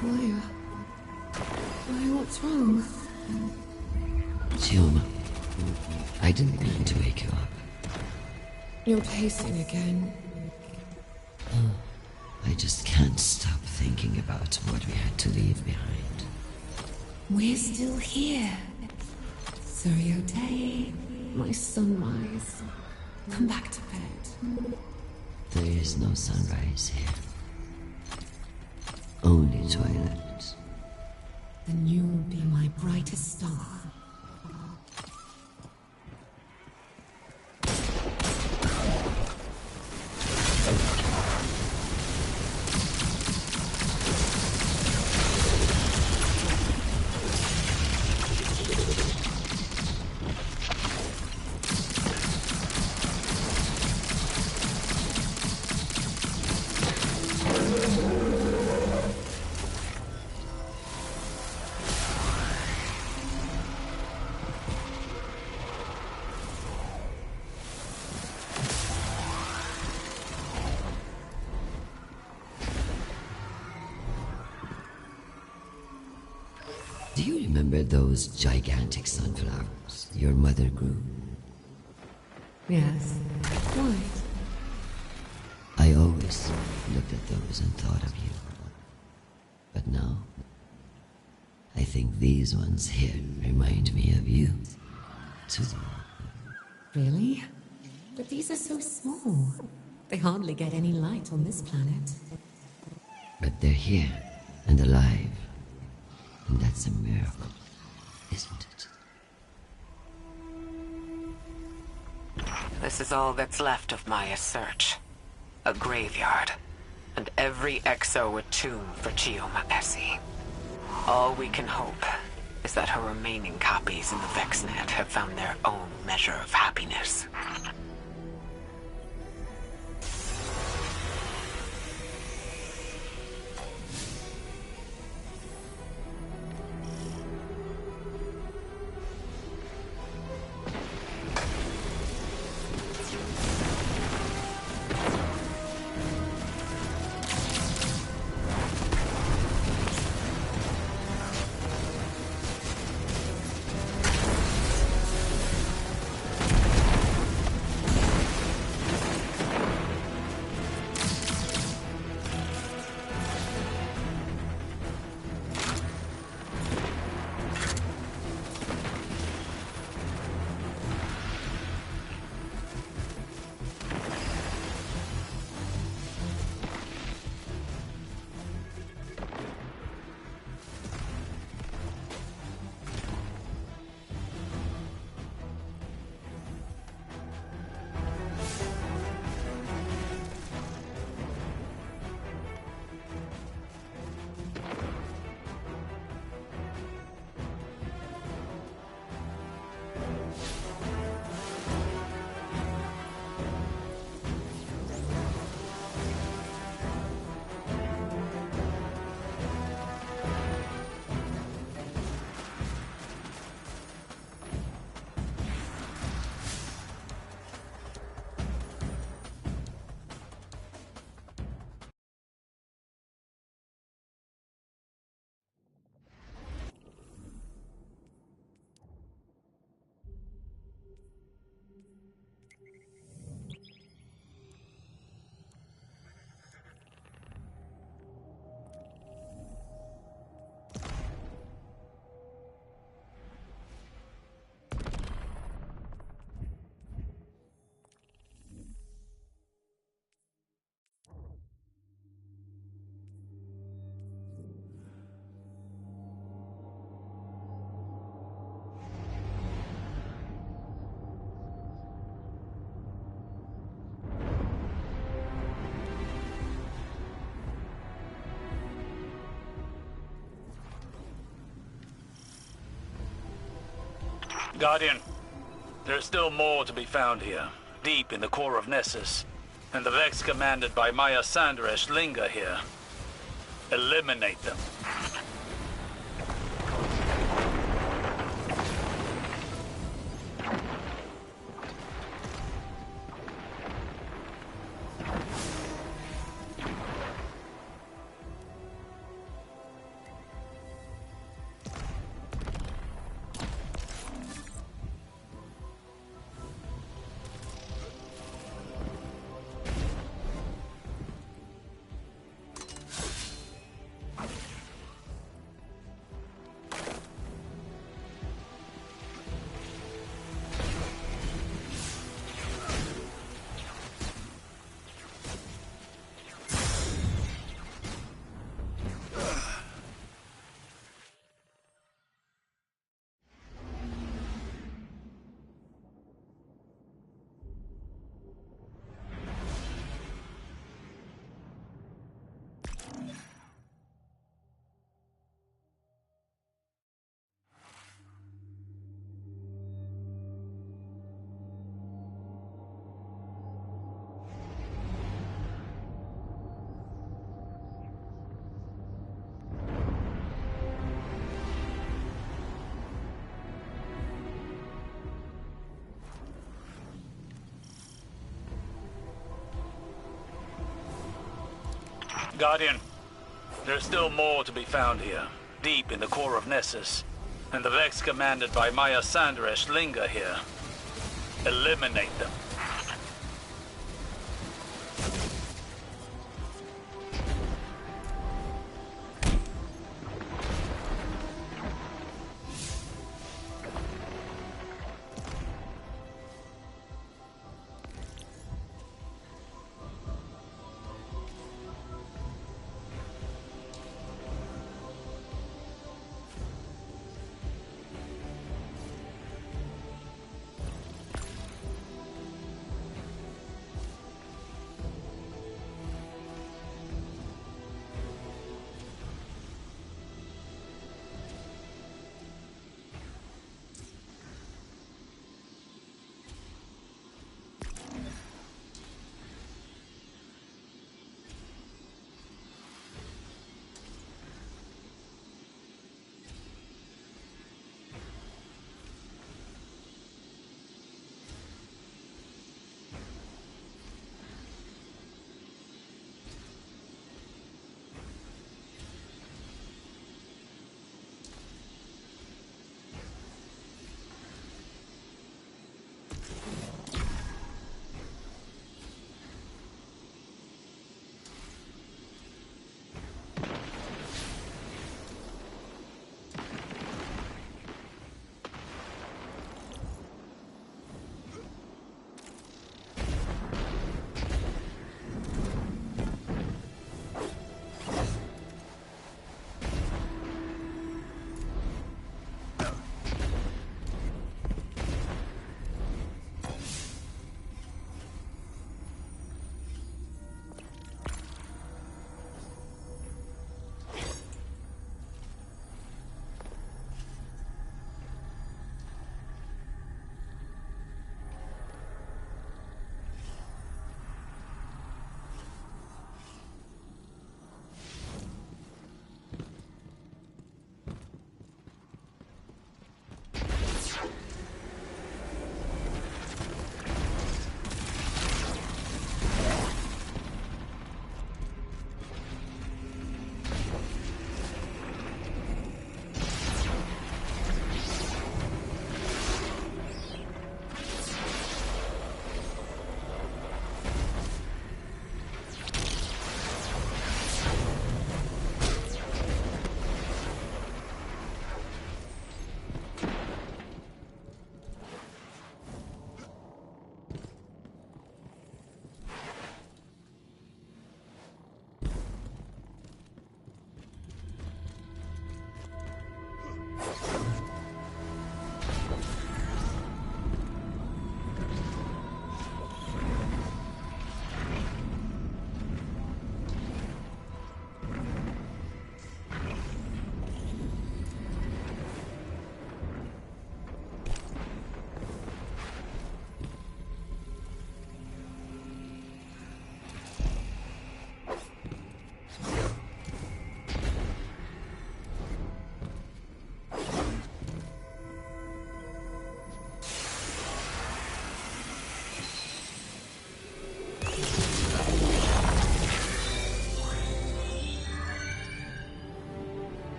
Maya. Maya, what's wrong? Chioma, I didn't mean to wake you up. You're pacing again. I just can't stop thinking about what we had to leave behind. We're still here. Suryote, my sunrise. Come back to bed. There is no sunrise here. Only twilight. Then you will be my brightest star. Do you remember those gigantic sunflowers your mother grew? Yes. Why? I always looked at those and thought of you. But now, I think these ones here remind me of you, too. Really? But these are so small. They hardly get any light on this planet. But they're here and alive. And that's a miracle, isn't it? This is all that's left of Maya's search. A graveyard. And every exo a tomb for Chioma Essie. All we can hope is that her remaining copies in the VexNet have found their own measure of happiness. Guardian, there's still more to be found here, deep in the core of Nessus. And the Vex commanded by Maya Sandaresh linger here. Eliminate them. Guardian, there's still more to be found here, deep in the core of Nessus. And the Vex commanded by Maya Sandresh linger here. Eliminate them.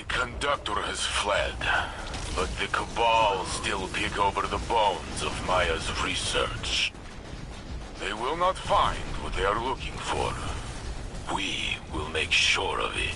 Conductor has fled, but the Cabal still pick over the bones of Maya's research. They will not find what they are looking for. We will make sure of it.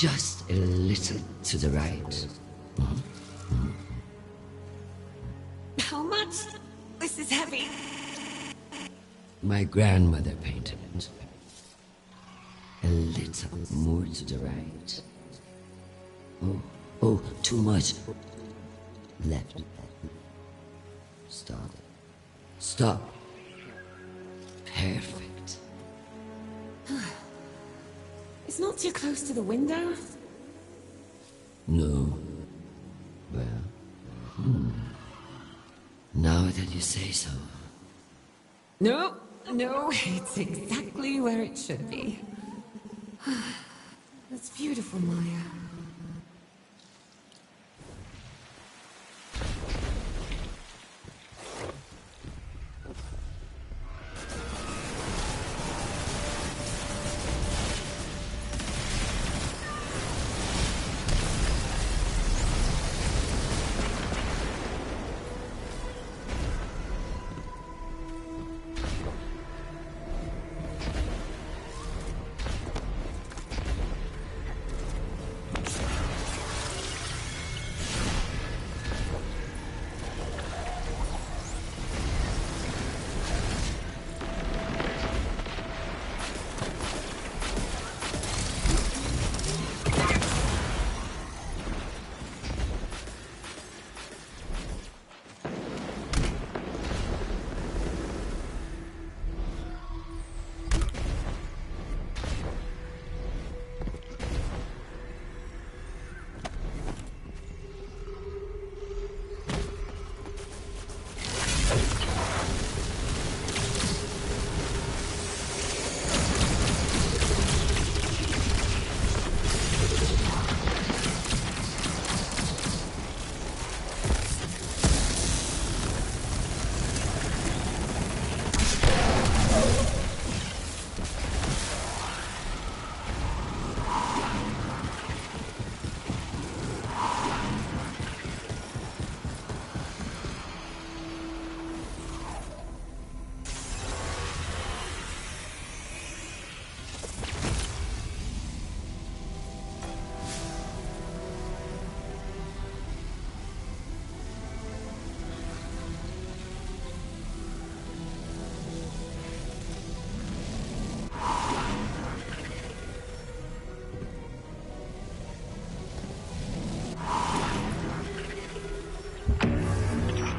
Just a little to the right. How much? This is heavy. My grandmother painted it. A little more to the right. Oh, too much. Left. Stop. Perfect. It's not too close to the window. No. Well, now that you say so. No, it's exactly where it should be. That's beautiful, Maya.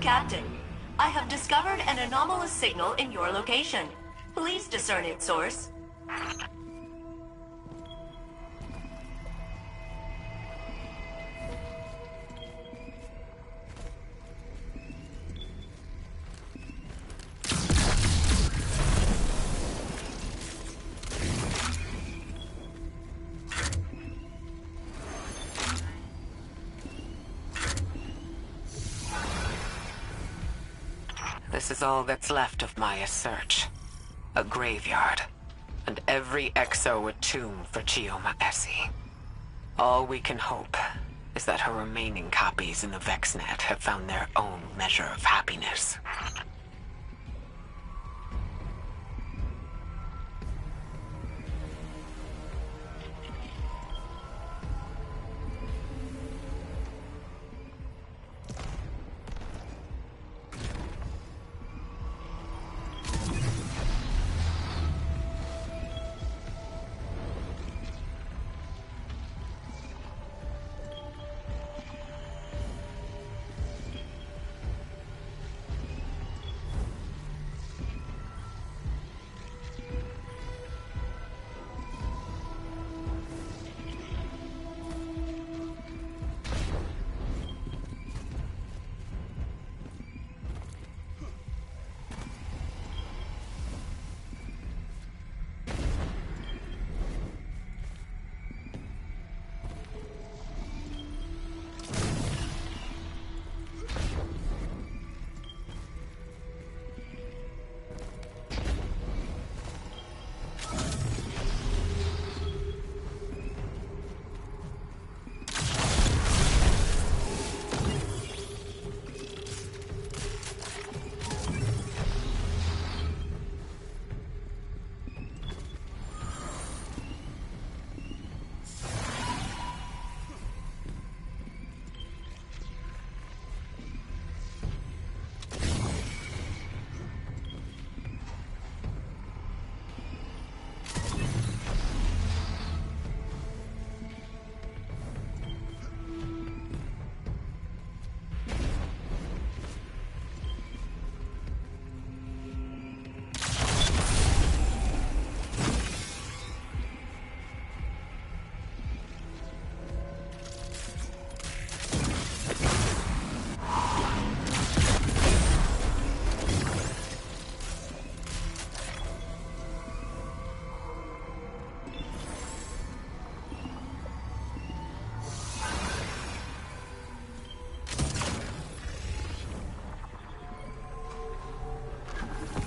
Captain, I have discovered an anomalous signal in your location. Please discern its source. This is all that's left of Maya's search. A graveyard. And every exo a tomb for Chioma Essie. All we can hope is that her remaining copies in the VexNet have found their own measure of happiness.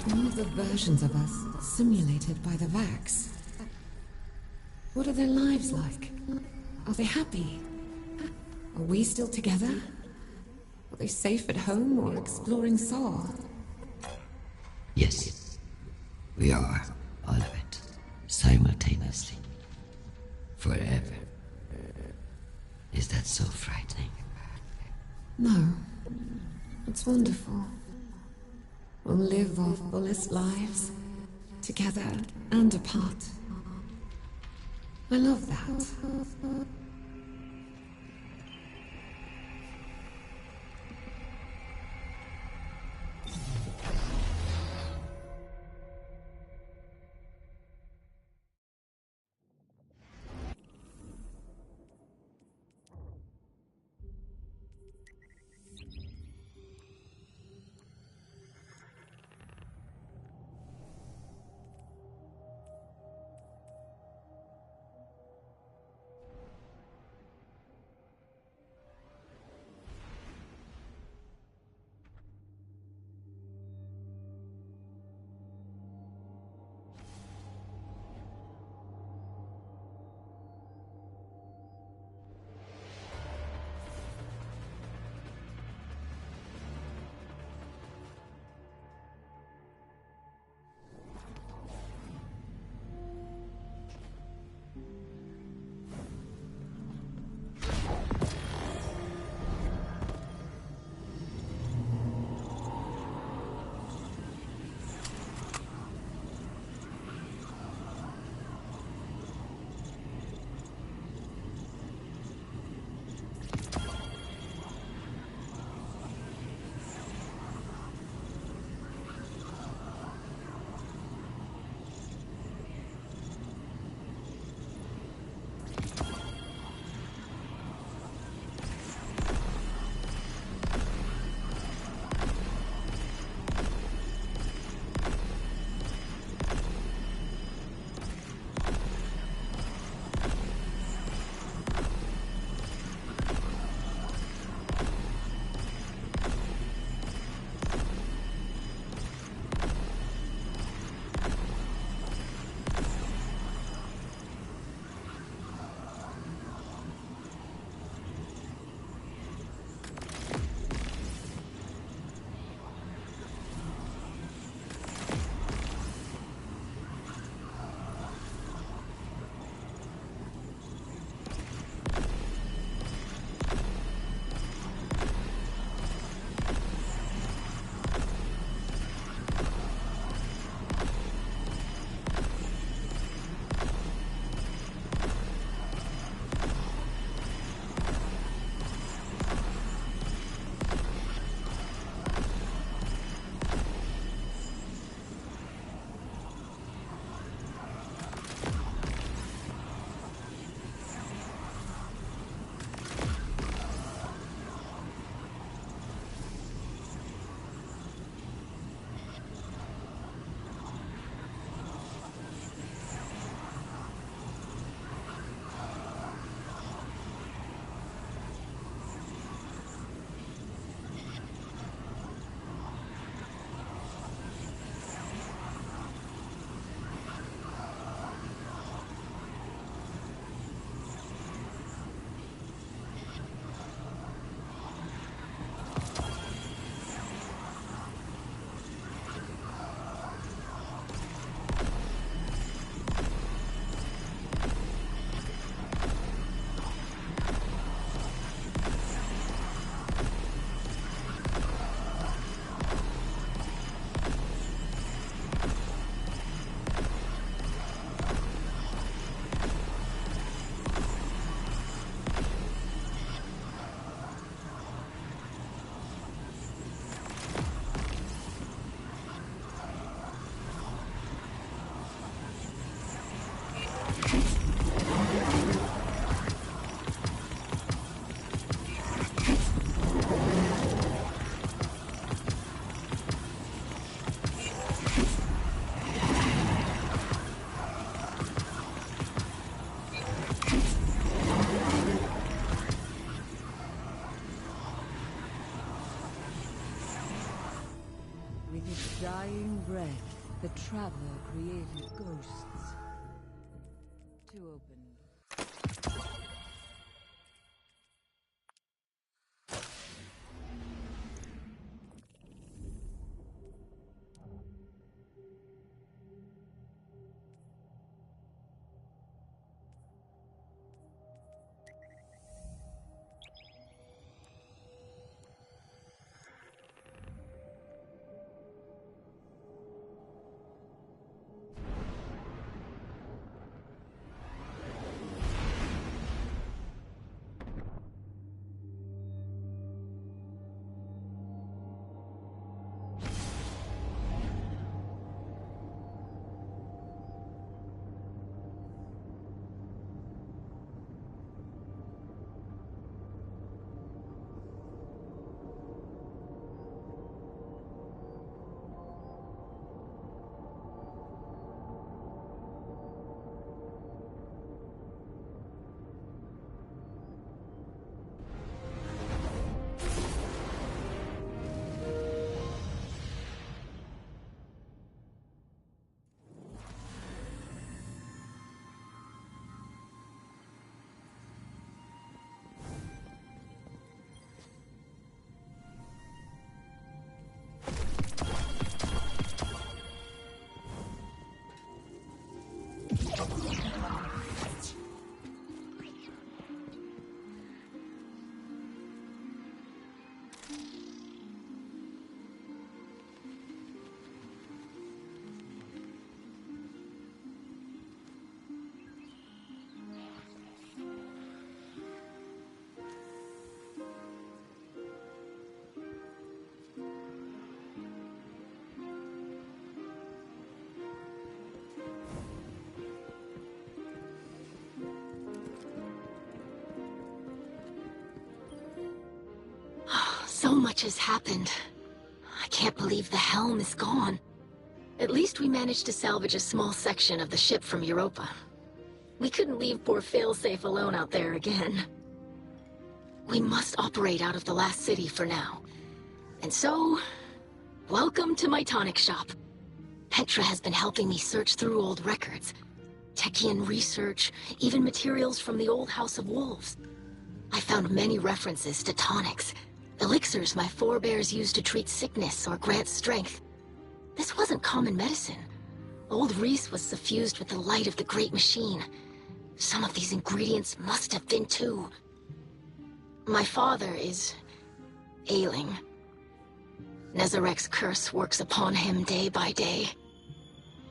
One of the versions of us simulated by the Vax. What are their lives like? Are they happy? Are we still together? Are they safe at home or exploring Sol? Yes, we are all of it, simultaneously, forever. Is that so frightening? No, it's wonderful. We'll live our fullest lives, together and apart. I love that. The Traveler created ghosts to open. So much has happened. I can't believe the helm is gone. At least we managed to salvage a small section of the ship from Europa. We couldn't leave poor Failsafe alone out there again. We must operate out of the last city for now. And so, welcome to my tonic shop. Petra has been helping me search through old records. Techian research, even materials from the old House of Wolves. I found many references to tonics. Elixirs my forebears used to treat sickness or grant strength. This wasn't common medicine. Old Reese was suffused with the light of the Great Machine. Some of these ingredients must have been too. My father is ailing. Nezarek's curse works upon him day by day.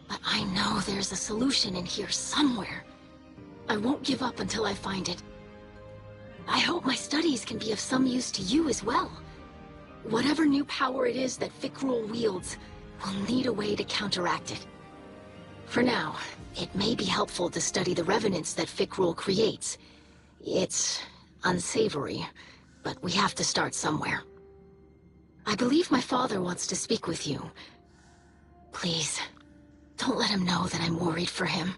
But I know there's a solution in here somewhere. I won't give up until I find it. I hope my studies can be of some use to you as well. Whatever new power it is that Fikrul wields, we'll need a way to counteract it. For now, it may be helpful to study the revenants that Fikrul creates. It's unsavory, but we have to start somewhere. I believe my father wants to speak with you. Please, don't let him know that I'm worried for him.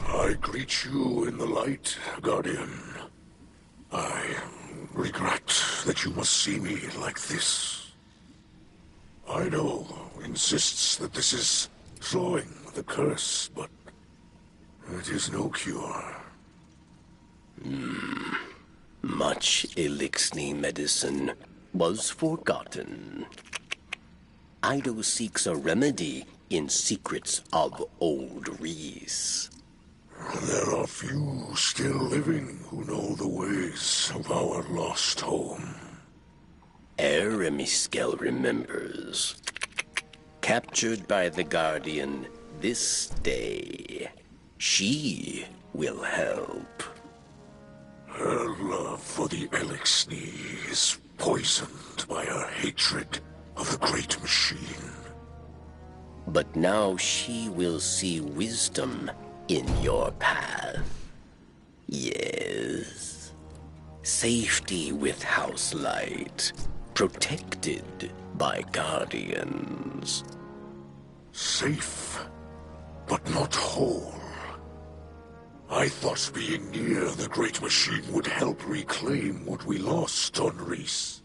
I greet you in the light, Guardian. I regret that you must see me like this. Ido insists that this is slowing the curse, but it is no cure. Much Elixni medicine was forgotten. Ido seeks a remedy in secrets of old Reese. There are few still living who know the ways of our lost home. Eremiskel remembers. Captured by the Guardian this day, she will help. Her love for the Elixni is poisoned by her hatred of the Great Machine. But now she will see wisdom in your path. Yes. Safety with House Light. protected by Guardians. Safe, but not whole. I thought being near the Great Machine would help reclaim what we lost on Reese.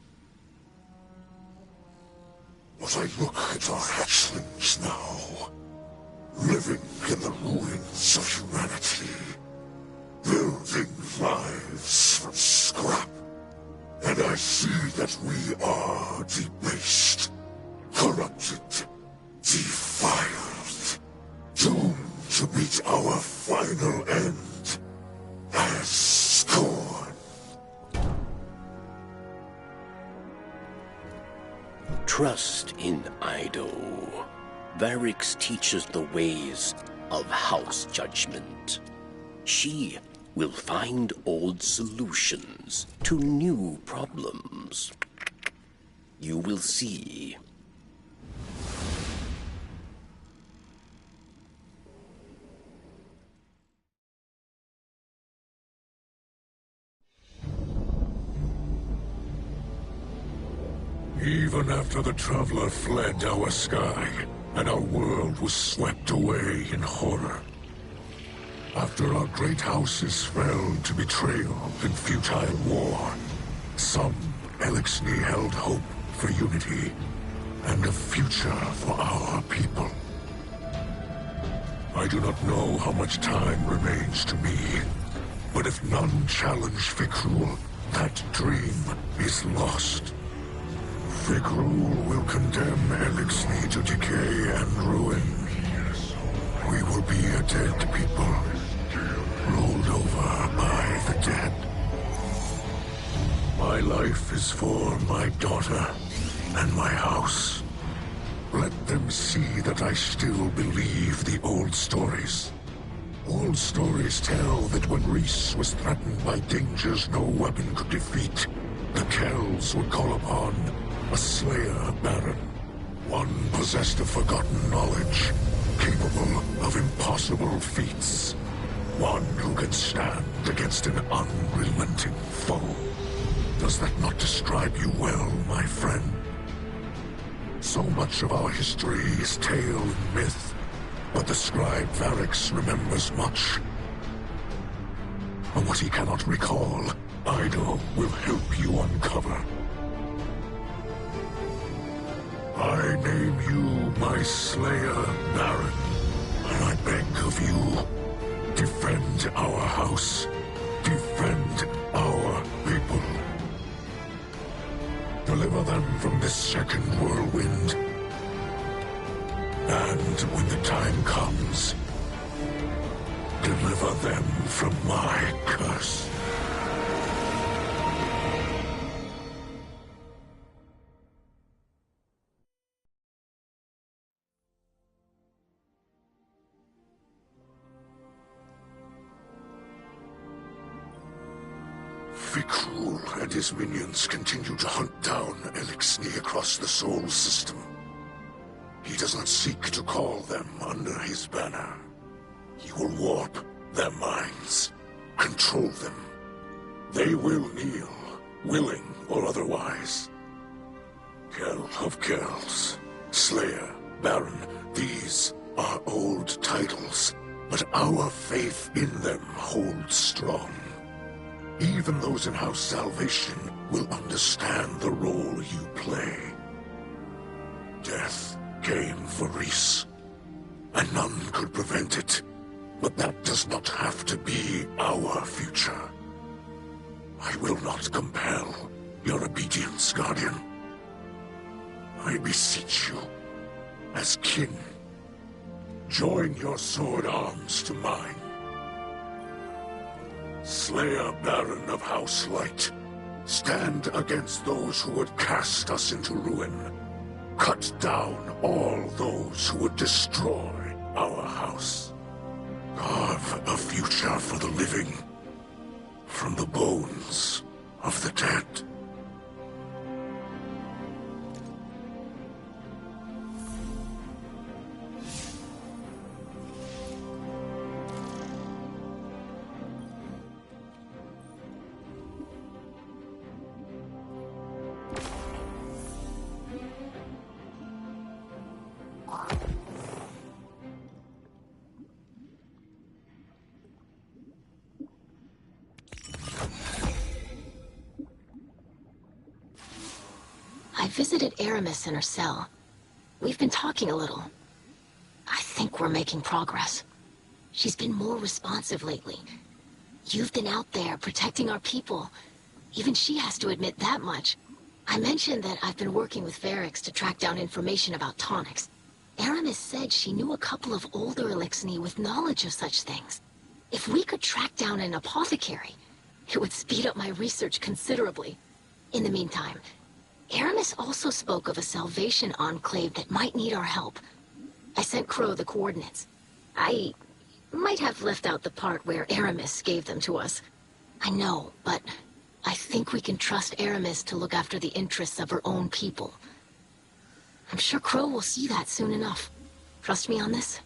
But I look at our hatchlings now, living in the ruins of humanity, building lives from scrap. And I see that we are debased, corrupted, defiled, doomed to meet our final end as scorn. Trust in Ido. Varix teaches the ways of house judgment. She will find old solutions to new problems. You will see. Even after the Traveler fled our sky, and our world was swept away in horror. After our great houses fell to betrayal and futile war, some Elixni held hope for unity and a future for our people. I do not know how much time remains to me, but if none challenge Fikrul, that dream is lost. Fikrul will condemn Elixni to decay and ruin. We will be a dead people, rolled over by the dead. My life is for my daughter and my house. Let them see that I still believe the old stories. Old stories tell that when Reese was threatened by dangers no weapon could defeat, the Kells would call upon a Slayer Baron. One possessed of forgotten knowledge, capable of impossible feats. One who can stand against an unrelenting foe. Does that not describe you well, my friend? So much of our history is tale and myth, but the scribe Varix remembers much. But what he cannot recall, Ido will help you uncover. I name you my Slayer Baron, and I beg of you, defend our house, defend our people. Deliver them from this second whirlwind. And when the time comes, deliver them from my curse. Fikrul and his minions continue to hunt down Elixni across the Sol system. He does not seek to call them under his banner. He will warp their minds, control them. They will kneel, willing or otherwise. Kell of Kells, Slayer, Baron, these are old titles, but our faith in them holds strong. Even those in House Salvation will understand the role you play. Death came for Reese, and none could prevent it. But that does not have to be our future. I will not compel your obedience, Guardian. I beseech you, as kin, join your sword arms to mine. Slayer Baron of House Light, stand against those who would cast us into ruin. Cut down all those who would destroy our house. Carve a future for the living from the bones of the dead. visited Aramis in her cell. We've been talking a little. I think we're making progress. She's been more responsive lately. You've been out there protecting our people. Even she has to admit that much. I mentioned that I've been working with Varix to track down information about tonics. Aramis said she knew a couple of older Elixni with knowledge of such things. If we could track down an apothecary, it would speed up my research considerably. In the meantime, Aramis also spoke of a Salvation Enclave that might need our help. I sent Crow the coordinates. I might have left out the part where Aramis gave them to us. I know, but I think we can trust Aramis to look after the interests of her own people. I'm sure Crow will see that soon enough. Trust me on this?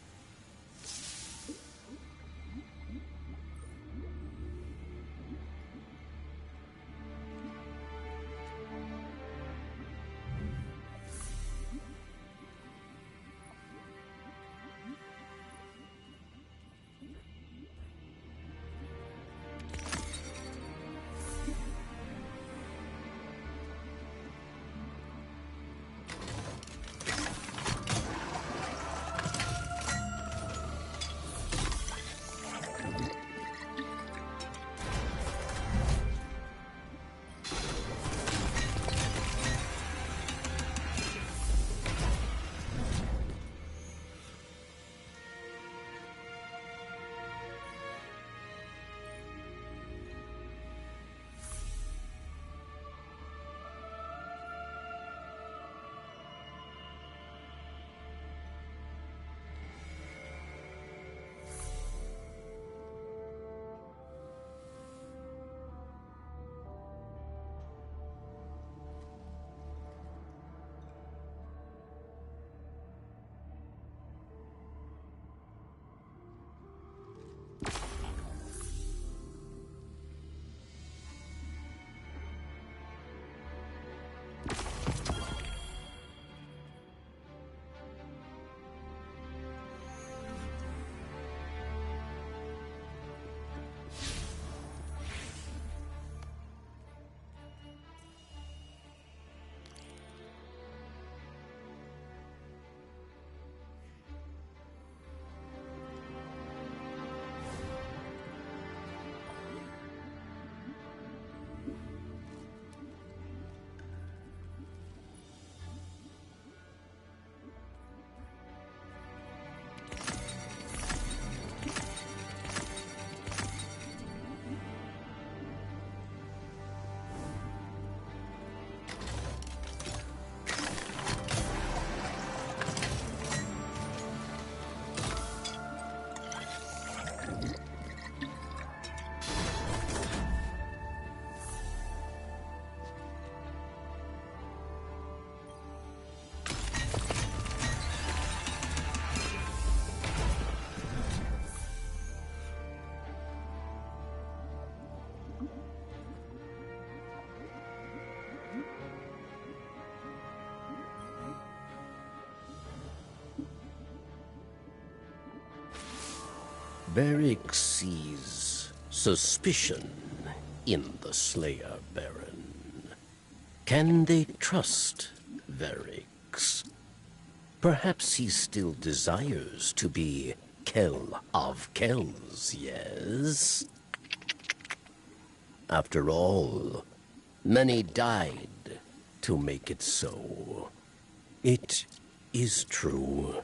Varix sees suspicion in the Slayer Baron. Can they trust Varix? Perhaps he still desires to be Kell of Kells, yes? After all, many died to make it so. It is true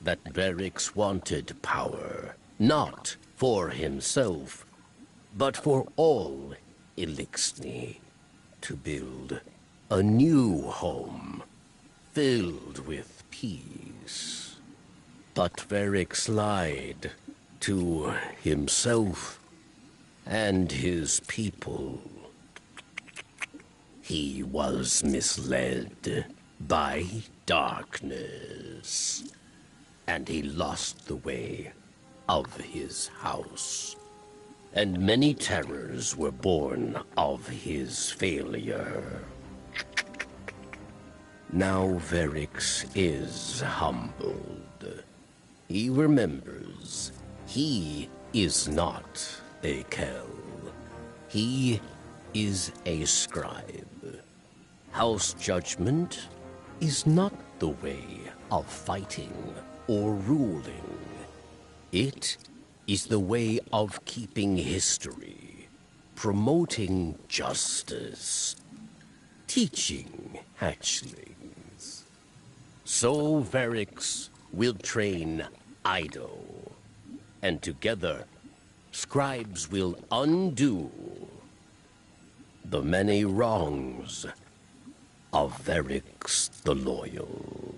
that Varix wanted power, not for himself, but for all Elixni, to build a new home filled with peace. But Varix lied to himself and his people. He was misled by darkness, and he lost the way of his house. And many terrors were born of his failure. Now Varix is humbled. He remembers he is not a Kell. He is a scribe. House judgment is not the way of fighting or ruling. It is the way of keeping history, promoting justice, teaching hatchlings. So Varix will train Ido, and together, scribes will undo the many wrongs of Varix the Loyal.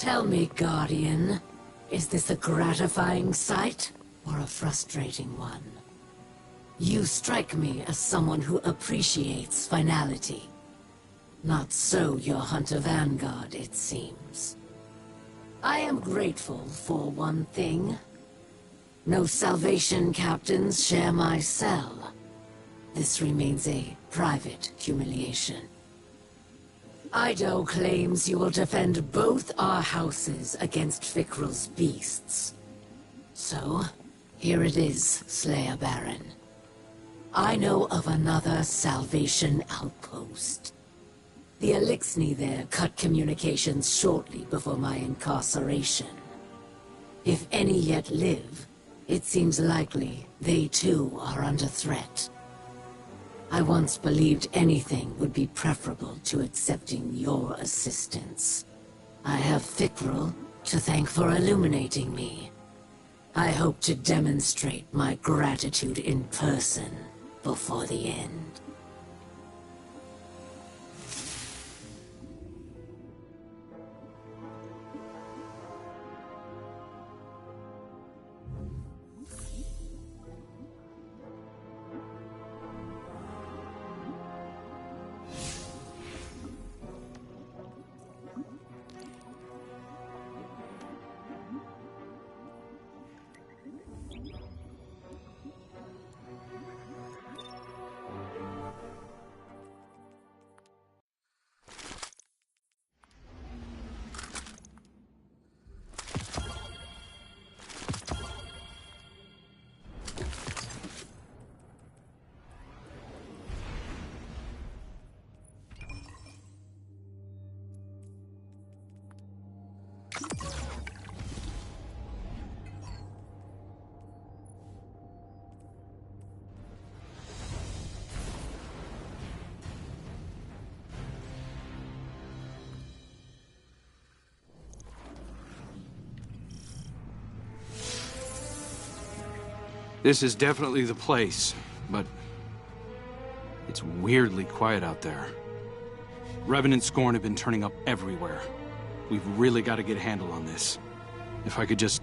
Tell me, Guardian, is this a gratifying sight or a frustrating one? You strike me as someone who appreciates finality. Not so your Hunter Vanguard, it seems. I am grateful for one thing. No Salvation captains share my cell. This remains a private humiliation. Ido claims you will defend both our houses against Fikrul's beasts. So, here it is, Slayer Baron. I know of another Salvation outpost. The Elixni there cut communications shortly before my incarceration. If any yet live, it seems likely they too are under threat. I once believed anything would be preferable to accepting your assistance. I have Fikrul to thank for illuminating me. I hope to demonstrate my gratitude in person before the end. This is definitely the place, but it's weirdly quiet out there. Revenant Scorn have been turning up everywhere. We've really got to get a handle on this. If I could just...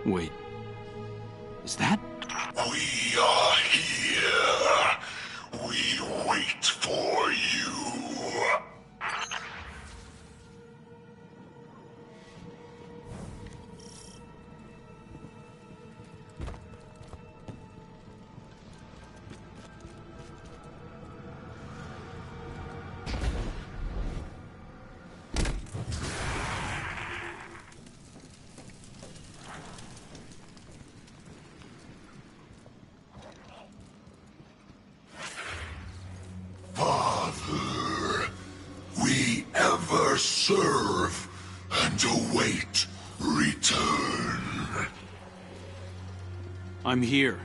Wait. Is that... We are here. We wait for you. serve and await return. I'm here.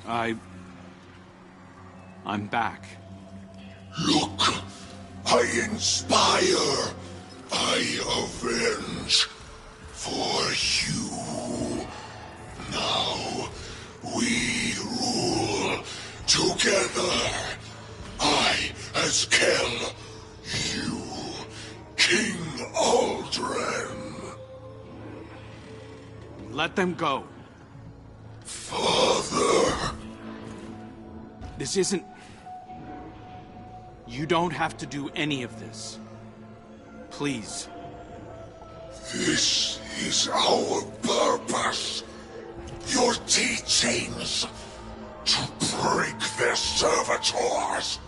I'm back. Look, I inspire, I avenge for you. Now we rule together. I as Kell, you King Aldren. Let them go. Father. This isn't... You don't have to do any of this. Please. This is our purpose. Your teachings. To break their servitors.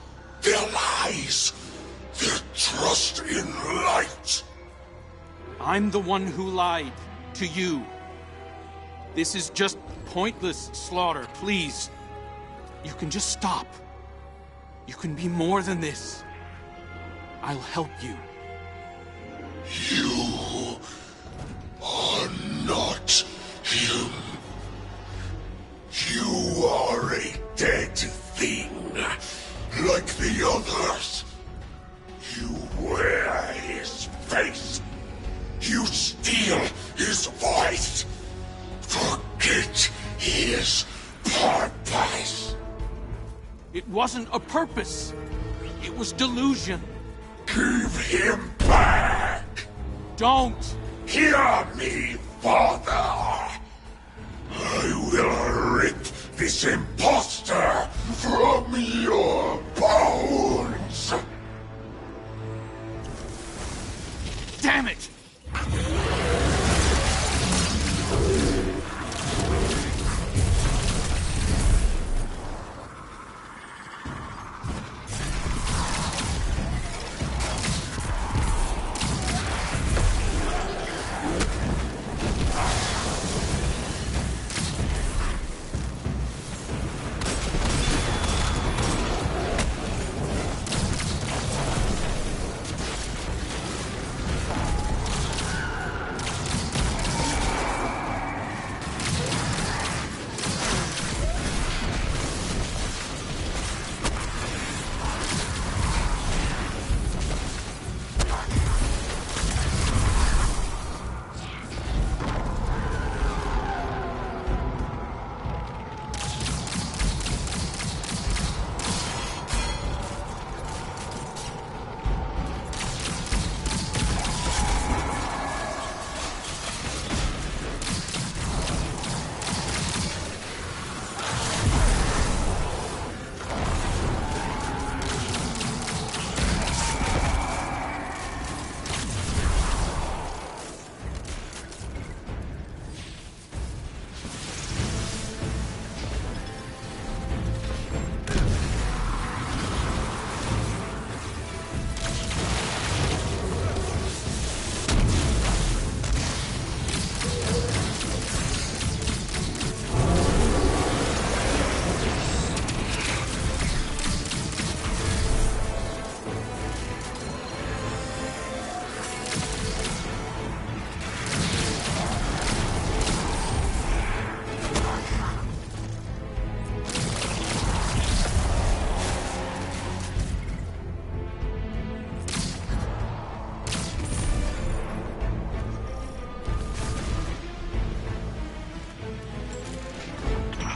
Their lies. Their trust in light. I'm the one who lied to you. This is just pointless slaughter, please. You can just stop. You can be more than this. I'll help you. You are not him. You are a dead thing, like the others. You wear his face. You steal his voice. Forget his purpose. It wasn't a purpose. It was delusion. Give him back. Don't. Hear me, Father. I will rip this impostor from your bones. Damn it!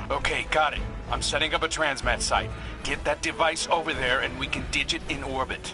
Okay, got it. I'm setting up a transmat site. Get that device over there and we can ditch it in orbit.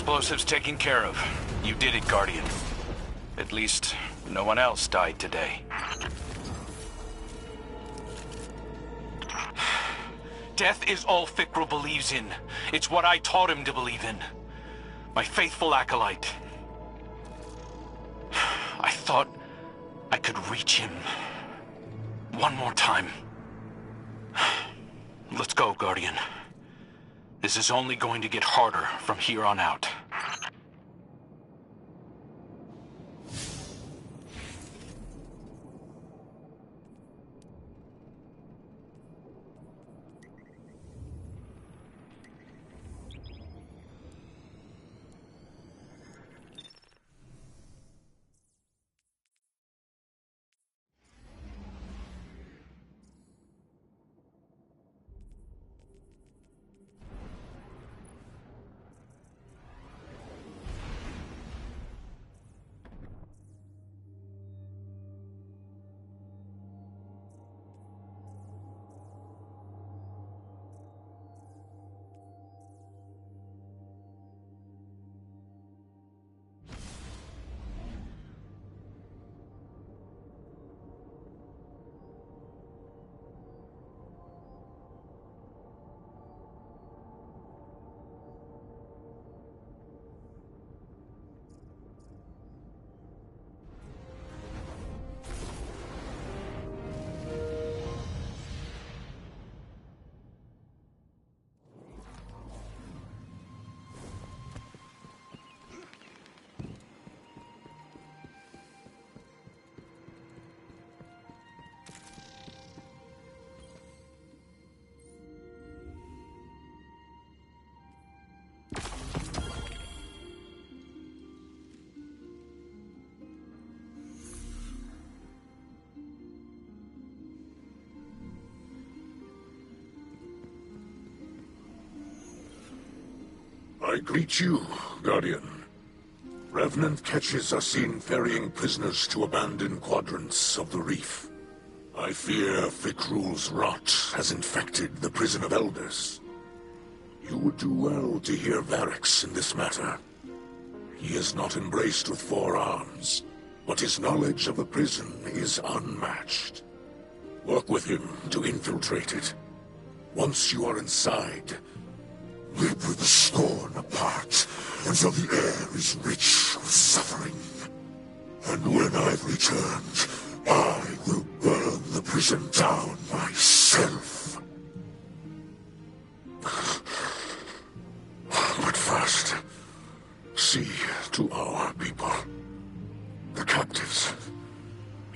Explosives taken care of. You did it, Guardian. At least, no one else died today. Death is all Fikral believes in. It's what I taught him to believe in. My faithful acolyte. I thought I could reach him. One more time. Let's go, Guardian. This is only going to get harder from here on out. I greet you, Guardian. Revenant catches are seen ferrying prisoners to abandoned quadrants of the reef. I fear Fikrul's rot has infected the prison of elders. You would do well to hear Varix in this matter. He is not embraced with 4 arms, but his knowledge of the prison is unmatched. Work with him to infiltrate it. Once you are inside, rip the scorn apart until the air is rich with suffering. And when I've returned, I will burn the prison down myself. But first, see to our people, the captives.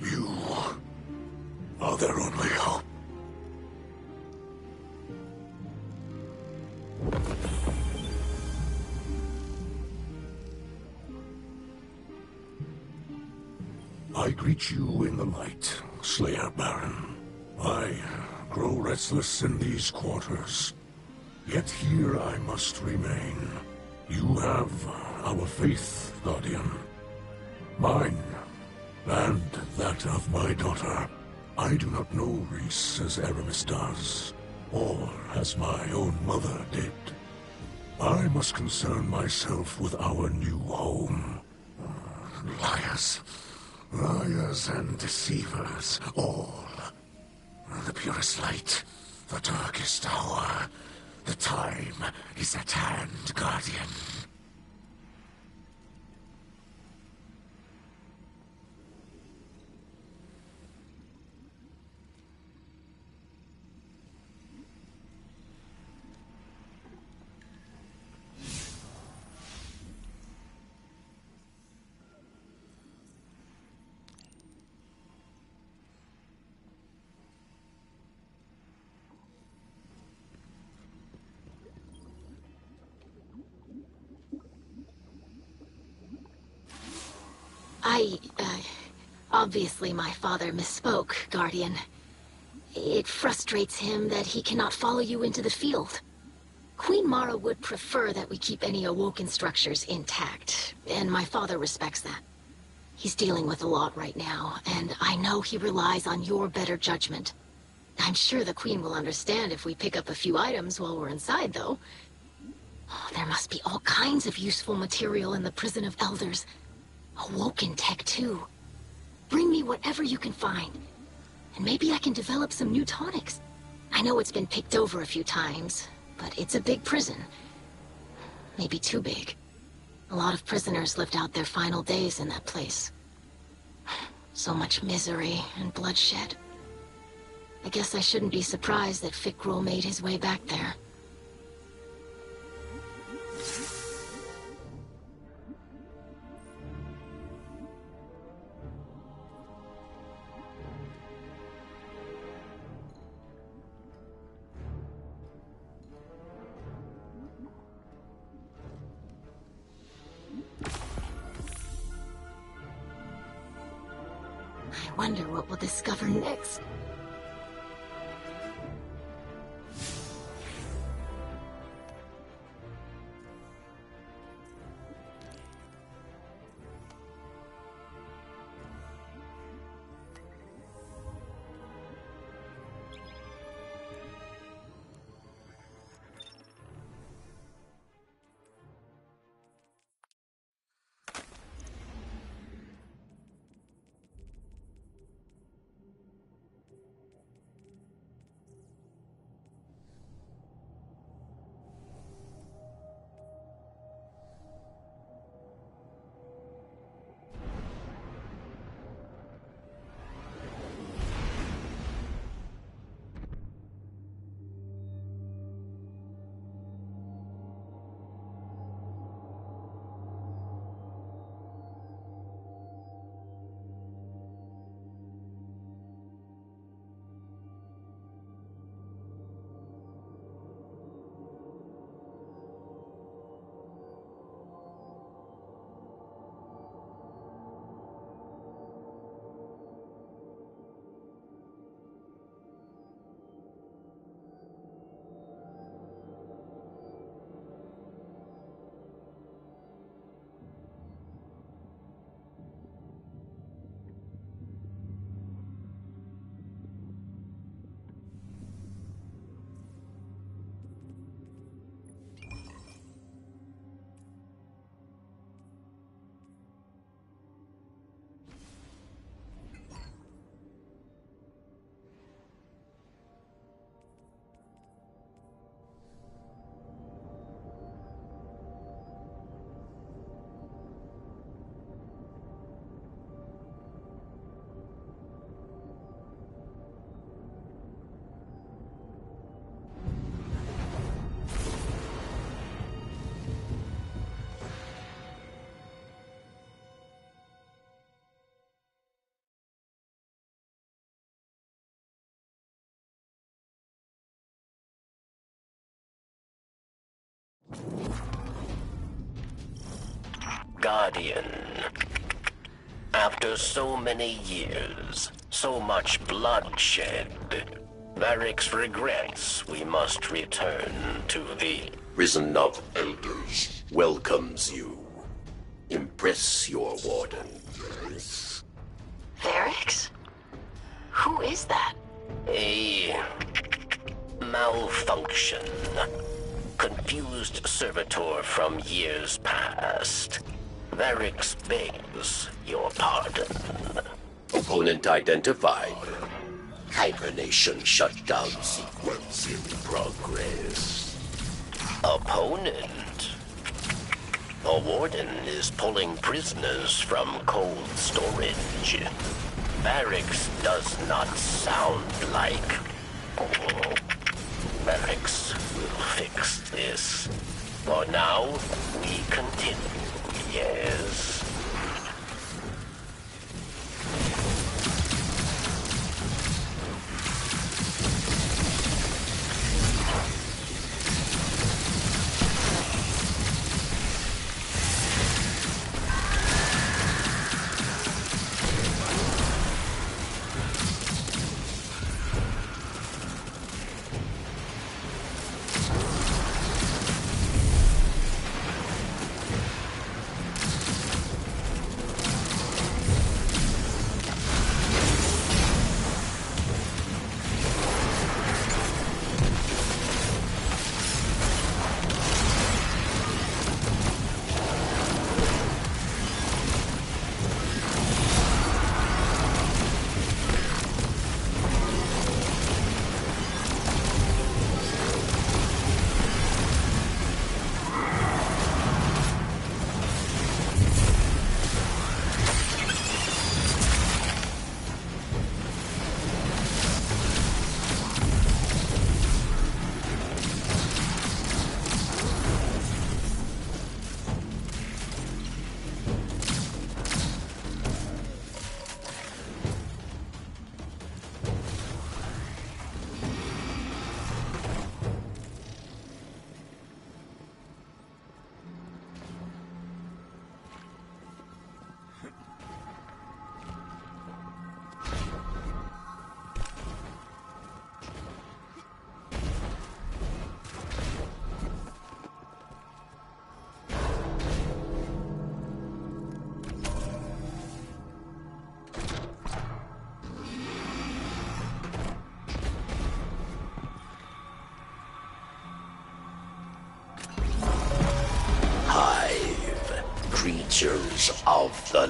You are their only hope. I greet you in the light, Slayer Baron. I grow restless in these quarters, yet here I must remain. You have our faith, Guardian. Mine, and that of my daughter. I do not know Reese as Aramis does, or as my own mother did. I must concern myself with our new home. Liars. Liars and deceivers, all. The purest light, the darkest hour. The time is at hand, Guardian. Obviously my father misspoke, Guardian. It frustrates him that he cannot follow you into the field. Queen Mara would prefer that we keep any awoken structures intact, and my father respects that. He's dealing with a lot right now, and I know he relies on your better judgment. I'm sure the Queen will understand if we pick up a few items while we're inside, though. Oh, there must be all kinds of useful material in the Prison of Elders. Awoken tech, too. Bring me whatever you can find. And maybe I can develop some new tonics. I know it's been picked over a few times, but it's a big prison. Maybe too big. A lot of prisoners lived out their final days in that place. So much misery and bloodshed. I guess I shouldn't be surprised that Fikrul made his way back there. I wonder what we'll discover next. Guardian. After so many years, so much bloodshed, Varric's regrets we must return to the Prison of Elders welcomes you. Impress your warden. Varric's? Who is that? A malfunction. Confused servitor from years past. Varric's begs your pardon. Opponent identified. Hibernation shutdown sequence in progress. Opponent? A warden is pulling prisoners from cold storage. Varric's does not sound like... Varric's will fix this. For now, we continue, yes.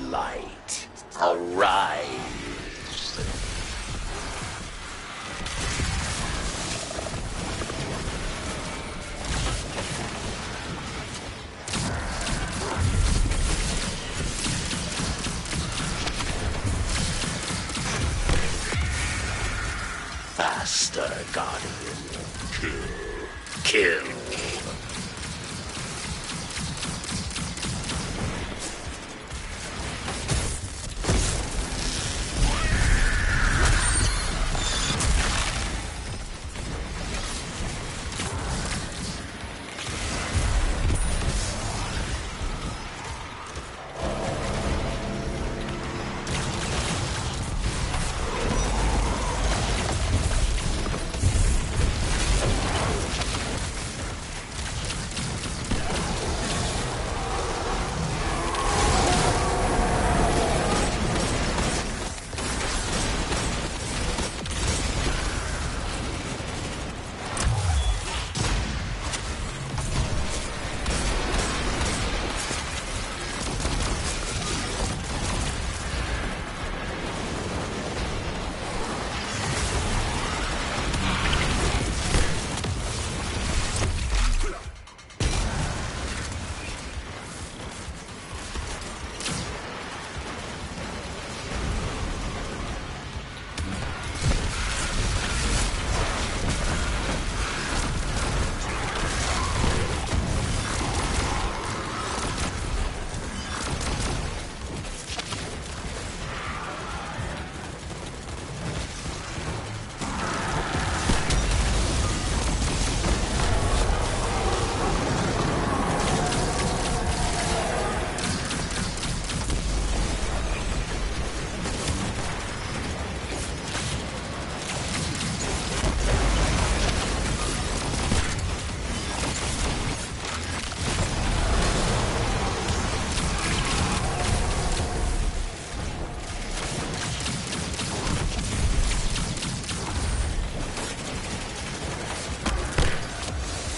light, arise. Faster, Guardian. Kill.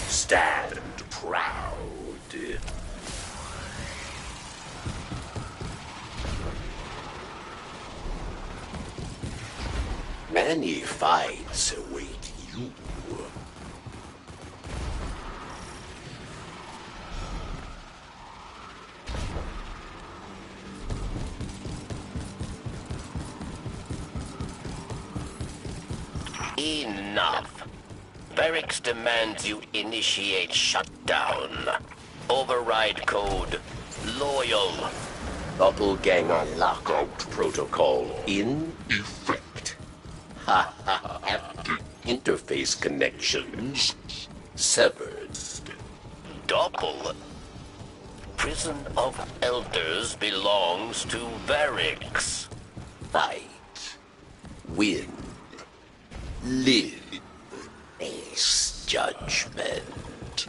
Stand proud. Many fights await you. Enough. Barracks demands you initiate shutdown. Override code loyal. Doppelganger lockout protocol in effect. Ha ha. Active interface connections severed. Doppel. Prison of Elders belongs to Barracks. Fight. Win. Live. Face judgment.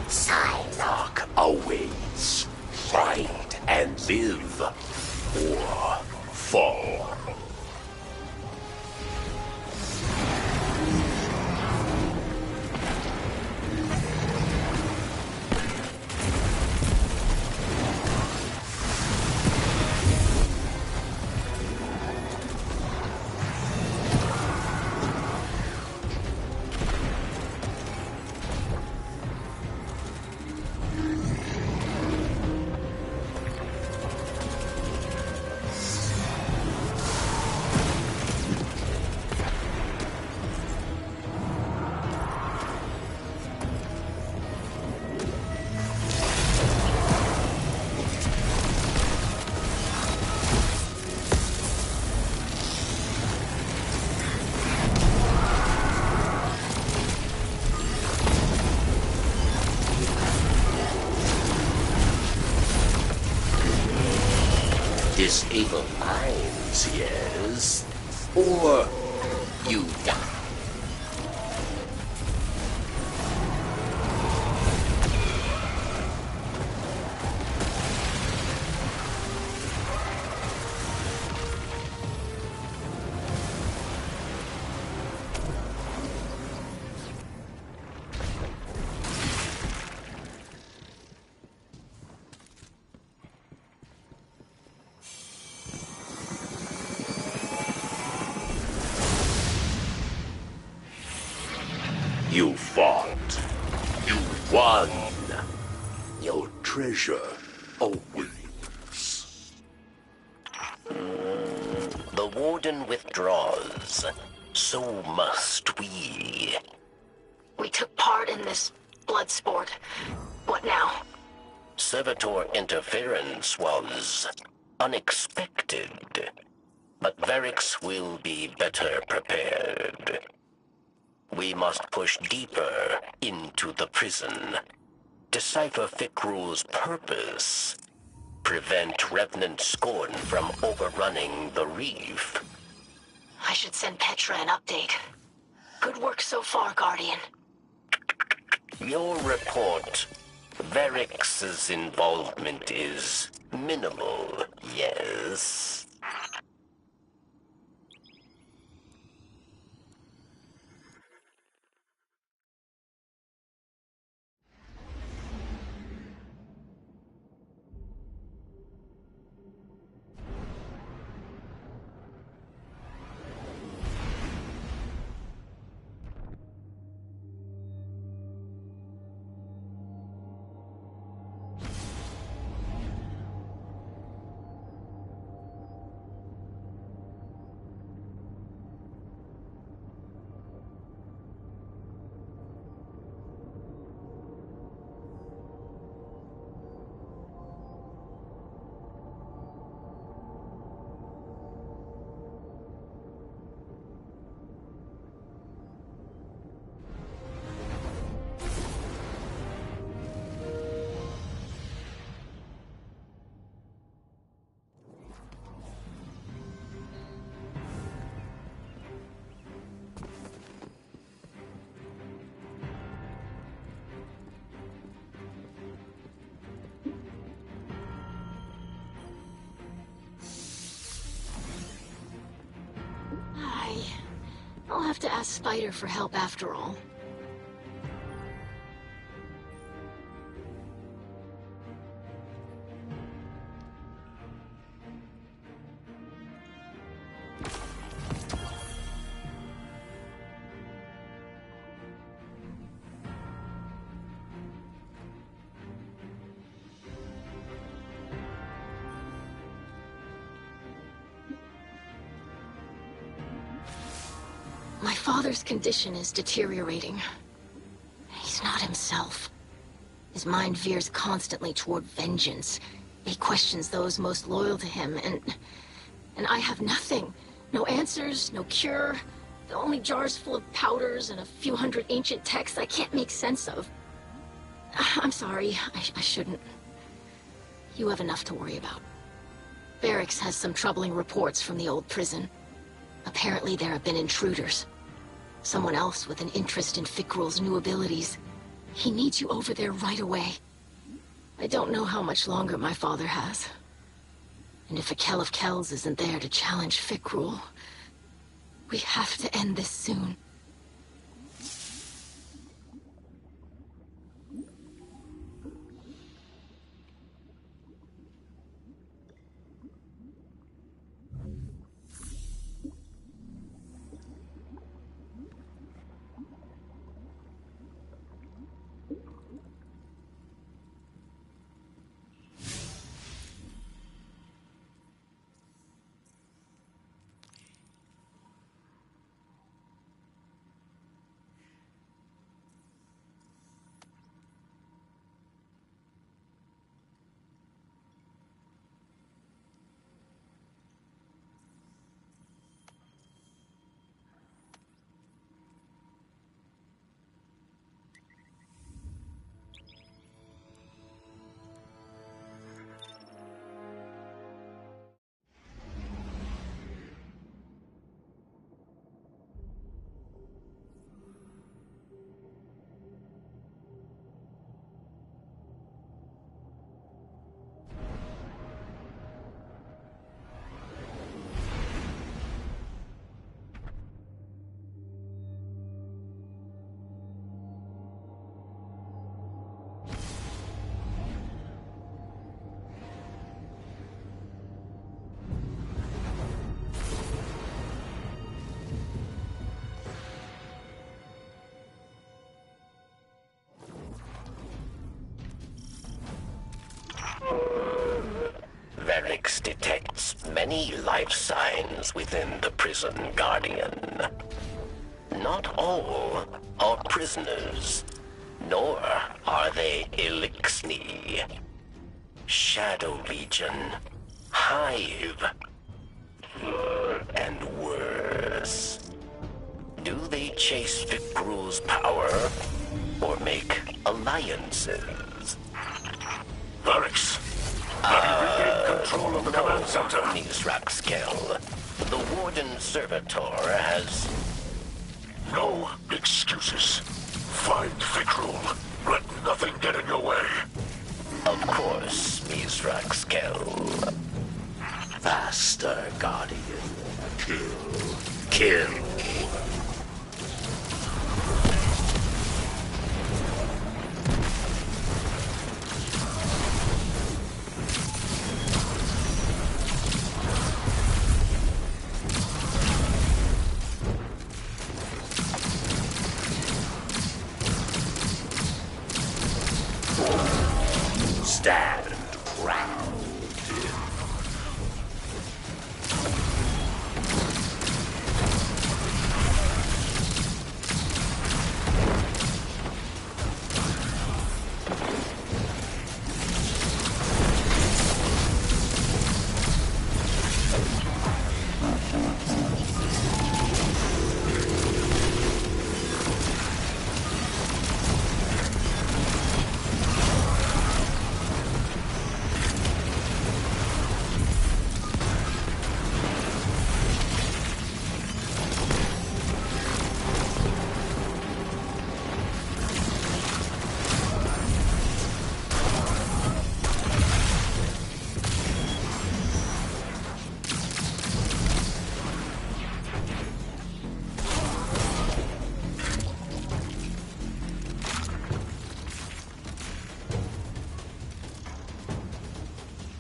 Psylocke awaits. Fight and live, or fall. Disable minds, yes? Or you die. You fought. You won. Your treasure awaits. The Warden withdraws. So must we. We took part in this blood sport. What now? Servitor interference was unexpected, but Varix will be better prepared. We must push deeper into the prison, decipher Fikrul's purpose, prevent Revenant Scorn from overrunning the reef. I should send Petra an update. Good work so far, Guardian. Your report. Varix's involvement is minimal, yes? I'll have to ask Spider for help after all. My father's condition is deteriorating. He's not himself. His mind veers constantly toward vengeance. He questions those most loyal to him, and I have nothing. No answers, no cure. The only jars full of powders and a few hundred ancient texts I can't make sense of. I'm sorry, I shouldn't. You have enough to worry about. Barracks has some troubling reports from the old prison. Apparently there have been intruders. Someone else with an interest in Fikrul's new abilities. He needs you over there right away. I don't know how much longer my father has. And if a Kell of Kells isn't there to challenge Fikrul, we have to end this soon. Vex detects many life signs within the prison, Guardian. Not all are prisoners, nor are they Elixni. Shadow Legion, Hive, and worse. Do they chase Vicruel's power, or make alliances? Varix, have you regained control of the command center? Nisraxkel. The Warden Servitor has... No excuses. Find Vicruel. Let nothing get in your way. Of course, Nisraxkel. Faster, Guardian. Kill. Stand proud.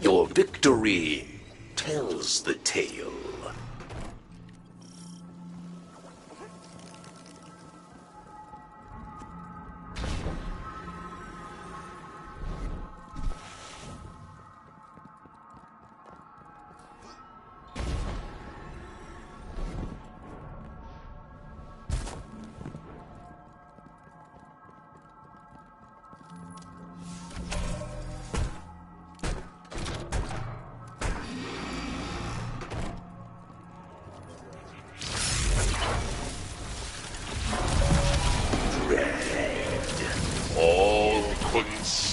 Your victory tells the tale.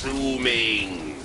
All-consuming.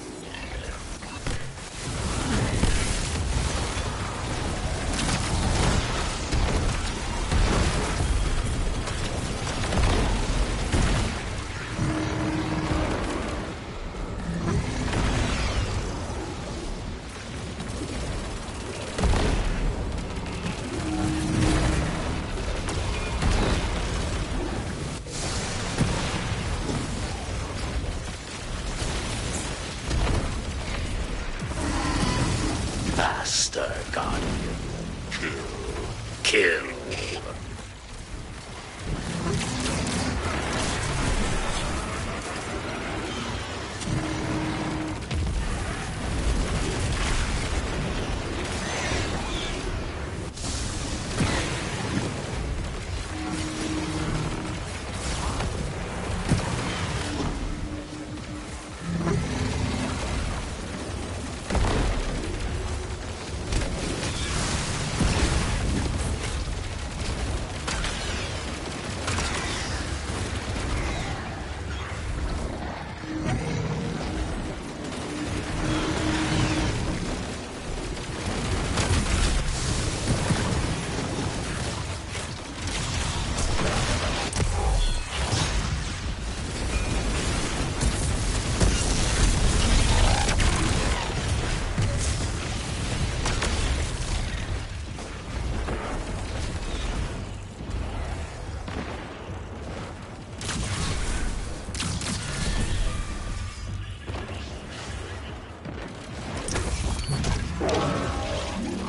Faster, Guardian. Kill.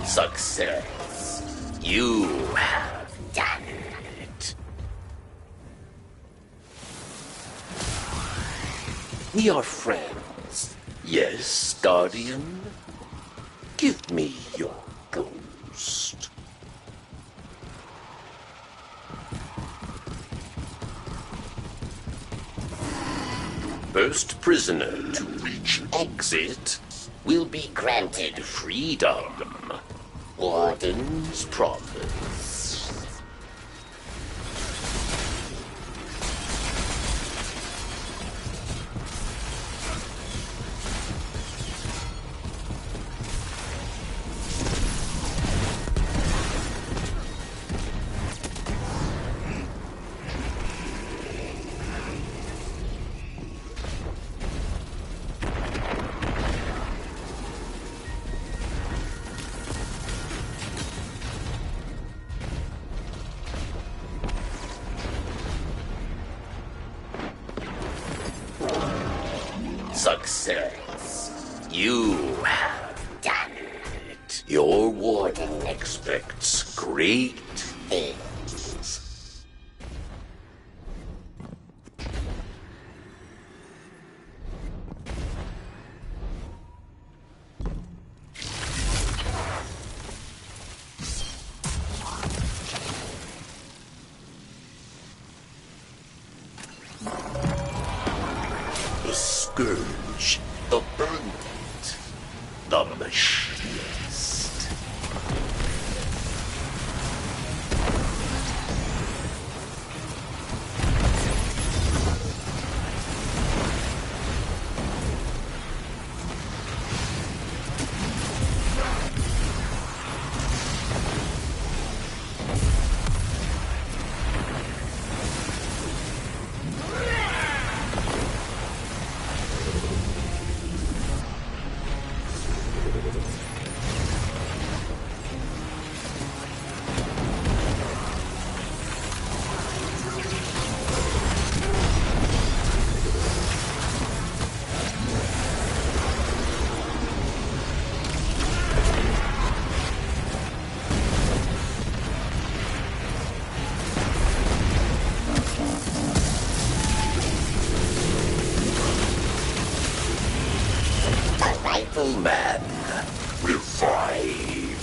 Success. You have done it. We are friends. Yes, Guardian? Give me your ghost. First prisoner to reach exit will be granted freedom. Warden's promise. Success. You have done it. Your warden expects great things. The Scourge, the Burnt, the Machinist. Rifleman revived.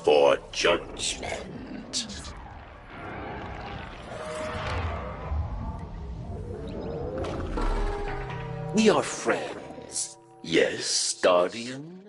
for judgment. We are friends. Yes, Guardian?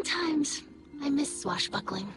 Sometimes I miss swashbuckling.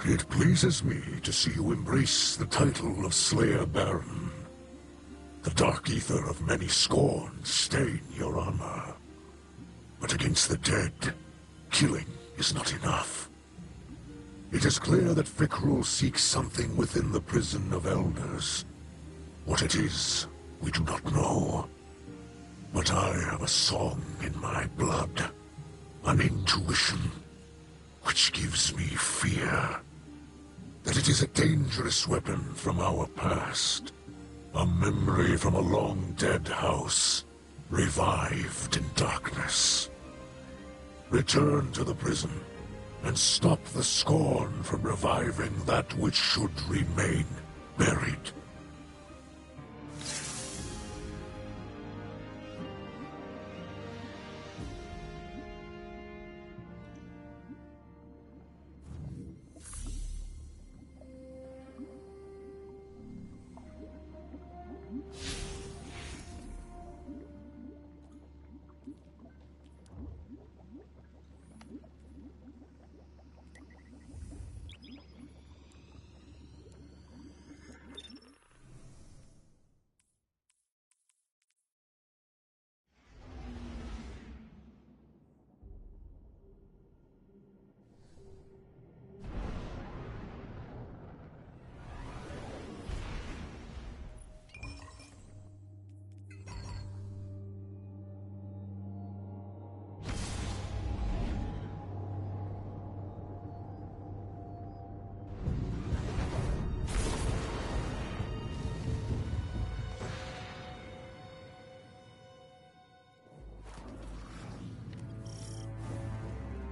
It pleases me to see you embrace the title of Slayer Baron. The dark ether of many scorns stain your armor. But against the dead, killing is not enough. It is clear that Fikrul seeks something within the prison of elders. What it is, we do not know. But I have a song in my blood. An intuition, which gives me fear. That it is a dangerous weapon from our past. A memory from a long-dead house, revived in darkness. Return to the prison, and stop the scorn from reviving that which should remain buried.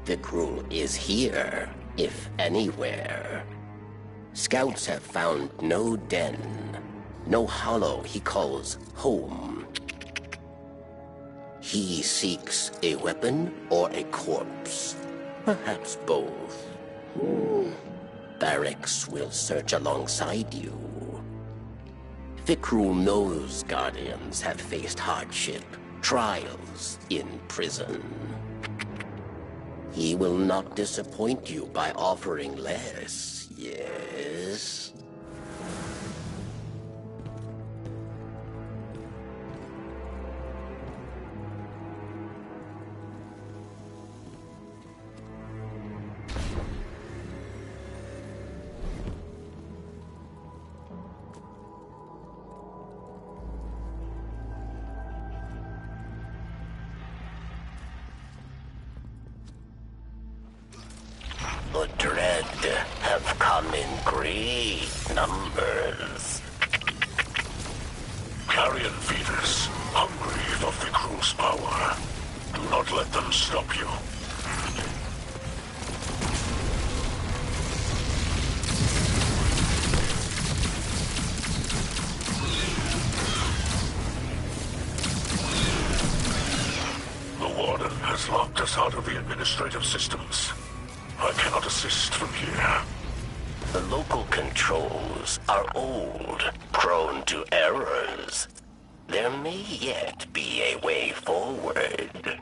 Fikrul is here, if anywhere. Scouts have found no den, no hollow he calls home. He seeks a weapon or a corpse, perhaps both. Barracks will search alongside you. Fikrul knows Guardians have faced hardship, trials in prison. He will not disappoint you by offering less, yes? The Dread have come in great numbers. Carrion feeders, hungry for Fikrul's power. Do not let them stop you. The Warden has locked us out of the administrative systems. I cannot assist from here. The local controls are old, prone to errors. There may yet be a way forward.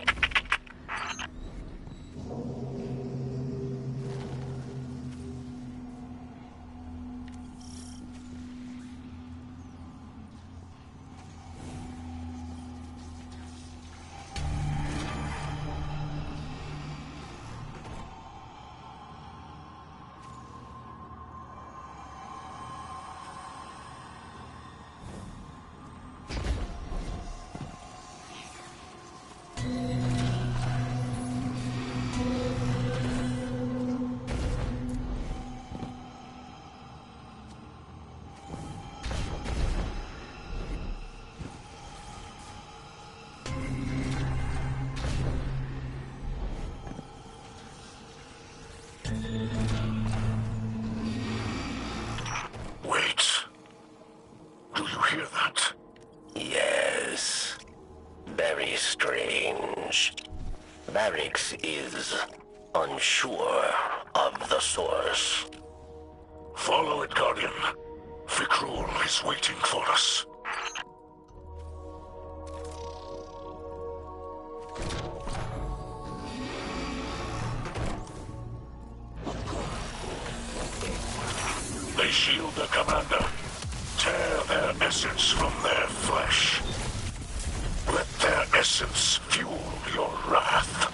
Varix is unsure of the source. Follow it, Guardian. Fikrul is waiting for us. They shield the commander. Tear their essence from their flesh. Let their essence fuel your wrath.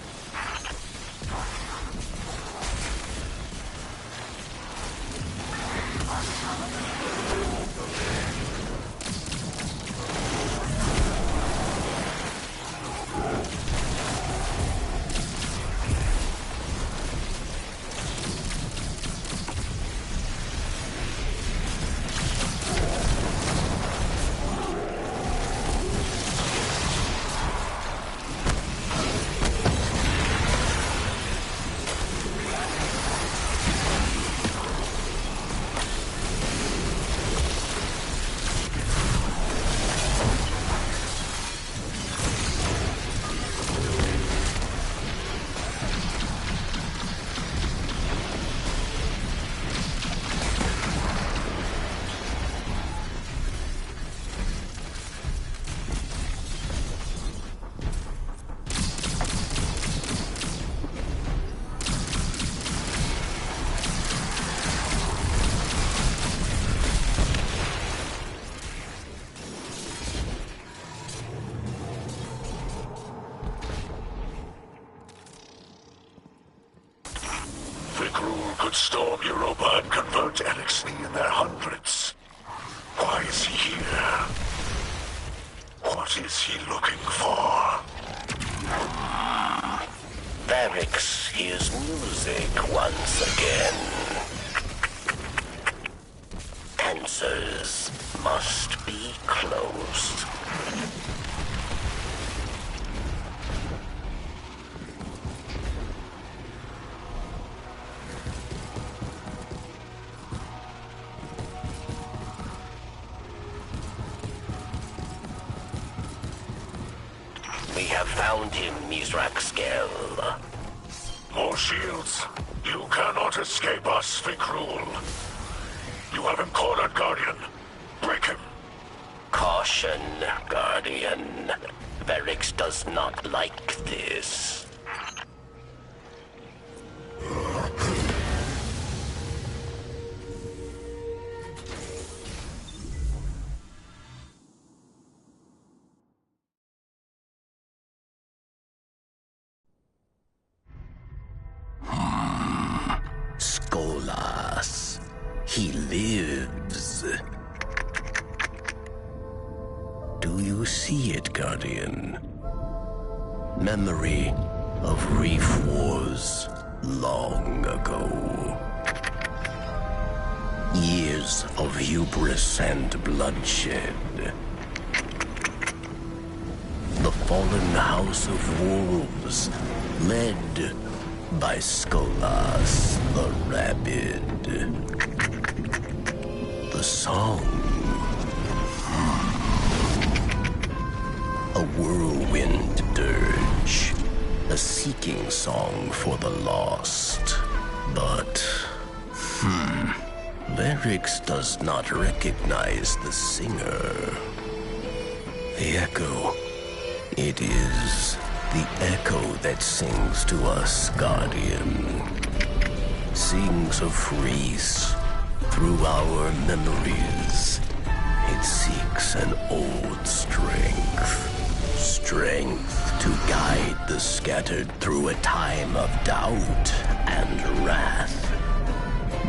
Fikrul could storm Europa and convert Heresy in their hundreds. Why is he here? What is he looking for? Varix hears music once again. Answers must be closed. We have found him, Mizraxkel. More shields. You cannot escape us, Fikrul. You have him cornered, Guardian. Break him. Caution, Guardian. Varix does not like this. Skolas. He lives. Do you see it, Guardian? Memory of reef wars long ago. Years of hubris and bloodshed. The fallen House of Wolves, led by Skolas the Rabid. The song. A whirlwind dirge. A seeking song for the lost. But, Varix does not recognize the singer. The echo. It is the echo that sings to us, Guardian. Sings of Reese through our memories. It seeks an old strength. Strength to guide the scattered through a time of doubt and wrath.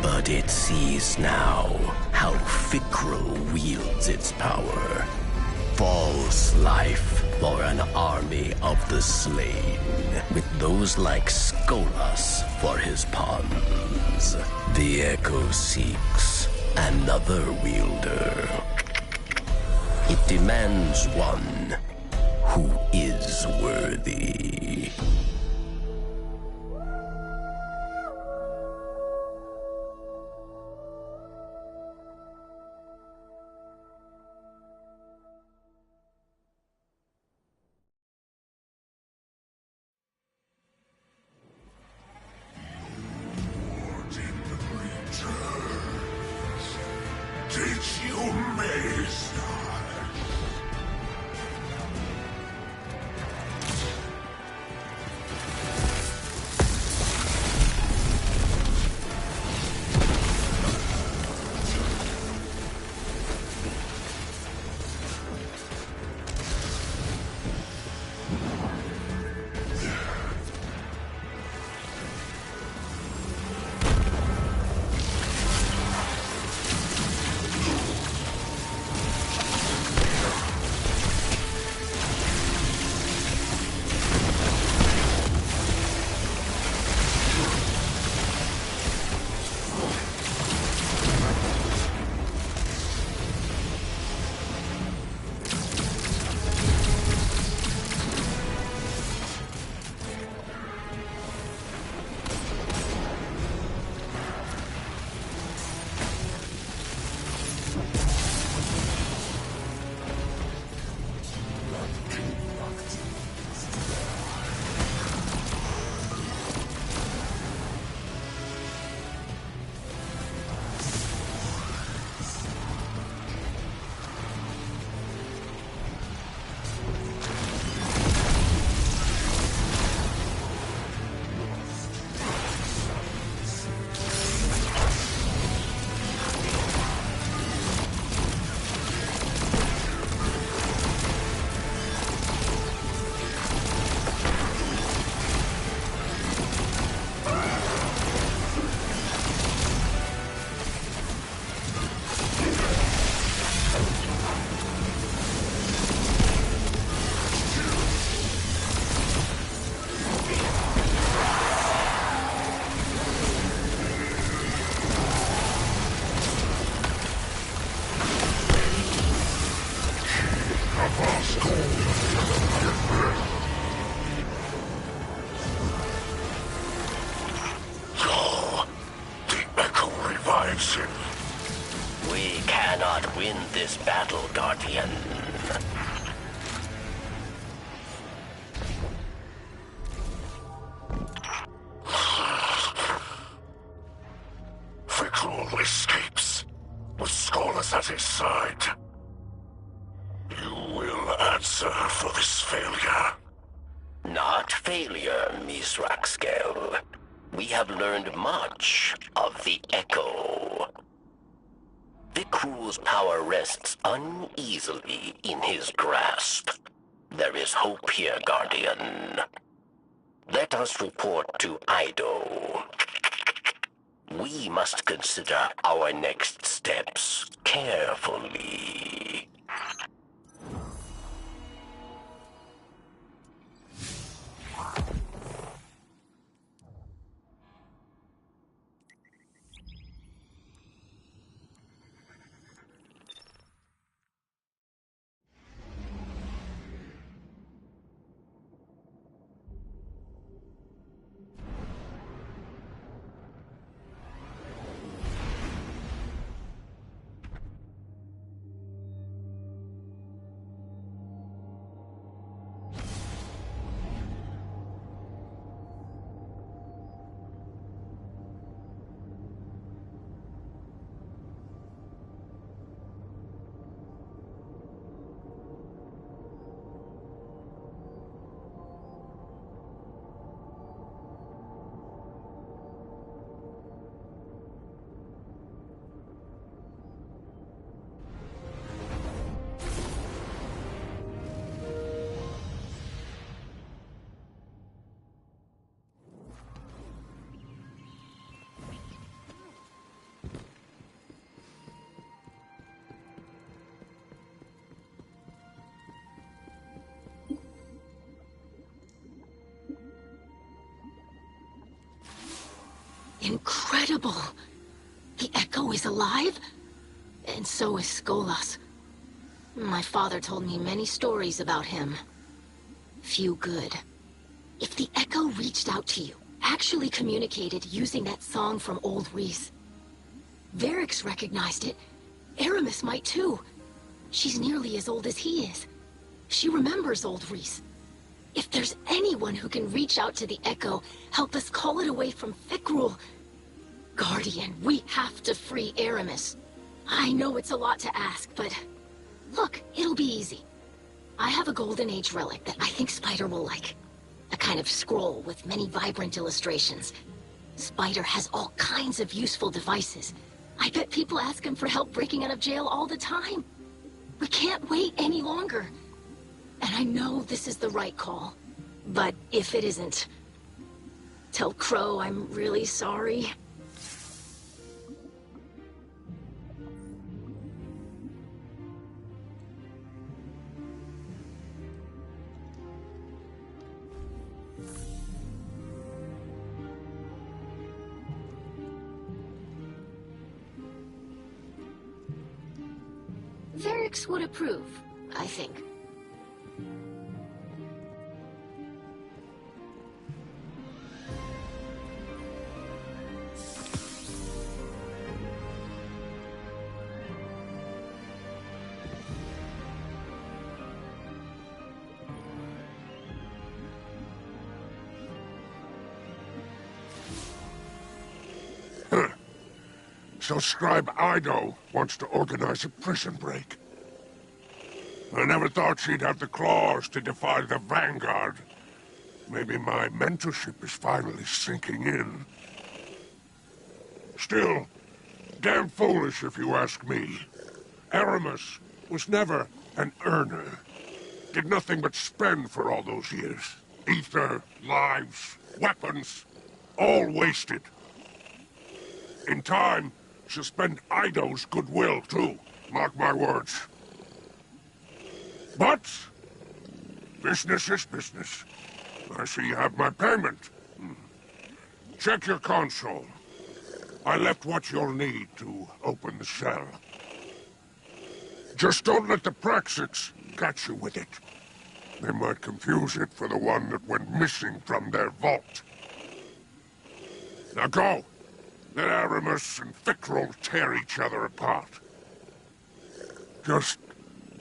But it sees now how Fikrul wields its power. False life for an army of the slain, with those like Skolas for his pawns. The Echo seeks another wielder. It demands one who is worthy. Ensign. We cannot win this battle, Guardian. Victor escapes with Scoreless at his side. You will answer for this failure. Not failure, Miss Raxkel. We have learned much of the Echo. The crew's power rests uneasily in his grasp. There is hope here, Guardian. Let us report to Ido. We must consider our next steps carefully. Incredible! The Echo is alive? And so is Skolas. My father told me many stories about him. Few good. If the Echo reached out to you, actually communicated using that song from Old Reese, Varix recognized it. Aramis might too. She's nearly as old as he is. She remembers Old Reese. If there's anyone who can reach out to the Echo, help us call it away from Fikrul. Guardian, we have to free Aramis. I know it's a lot to ask, but look, it'll be easy. I have a Golden Age relic that I think Spider will like. A kind of scroll with many vibrant illustrations. Spider has all kinds of useful devices. I bet people ask him for help breaking out of jail all the time. We can't wait any longer. And I know this is the right call. But if it isn't, tell Crow I'm really sorry. Varix would approve, I think. So Scribe Ido wants to organize a prison break. I never thought she'd have the claws to defy the Vanguard. Maybe my mentorship is finally sinking in. Still, damn foolish if you ask me. Aramis was never an earner. Did nothing but spend for all those years. Ether, lives, weapons, all wasted. In time, she'll spend Ido's goodwill, too. Mark my words. But business is business. I see you have my payment. Check your console. I left what you'll need to open the cell. Just don't let the Praxics catch you with it. They might confuse it for the one that went missing from their vault. Now go. Let Aramis and Fickrell tear each other apart. Just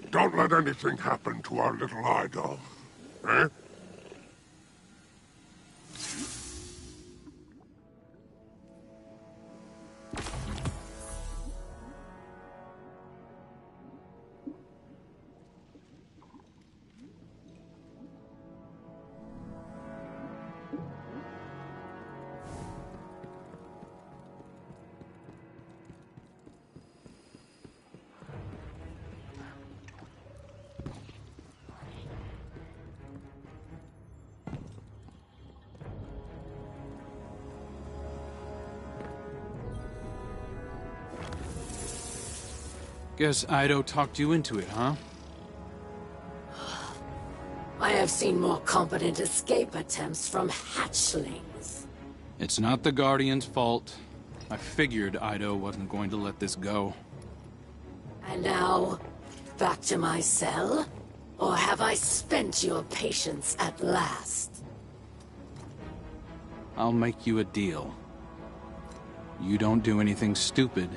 don't let anything happen to our little idol. Eh? Guess Ido talked you into it, huh? I have seen more competent escape attempts from hatchlings. It's not the Guardian's fault. I figured Ido wasn't going to let this go. And now, back to my cell? Or have I spent your patience at last? I'll make you a deal. You don't do anything stupid,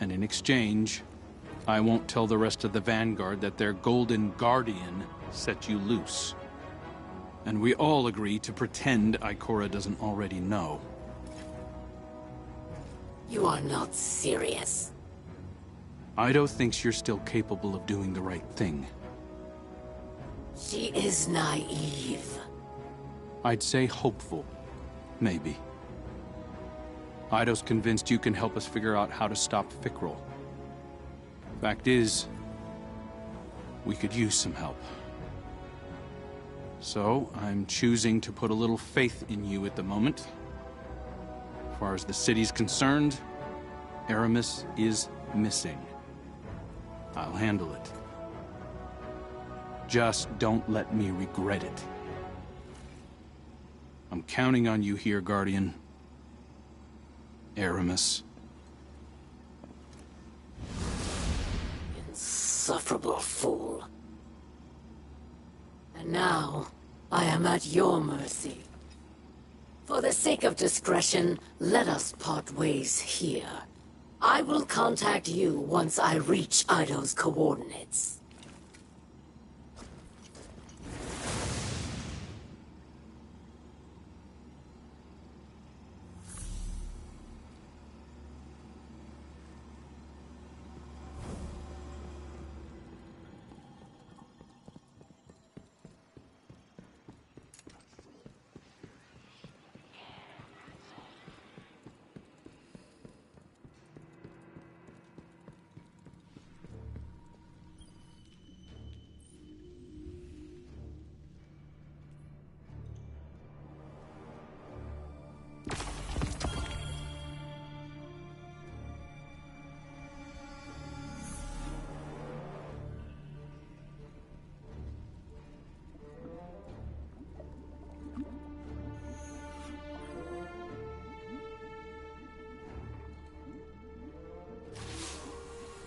and in exchange, I won't tell the rest of the Vanguard that their Golden Guardian set you loose. And we all agree to pretend Ikora doesn't already know. You are not serious. Ido thinks you're still capable of doing the right thing. She is naive. I'd say hopeful. Maybe. Ido's convinced you can help us figure out how to stop Fickrell. Fact is, we could use some help. So, I'm choosing to put a little faith in you at the moment. As far as the city's concerned, Aramis is missing. I'll handle it. Just don't let me regret it. I'm counting on you here, Guardian. Aramis. Insufferable fool. And now, I am at your mercy. For the sake of discretion, let us part ways here. I will contact you once I reach Ido's coordinates.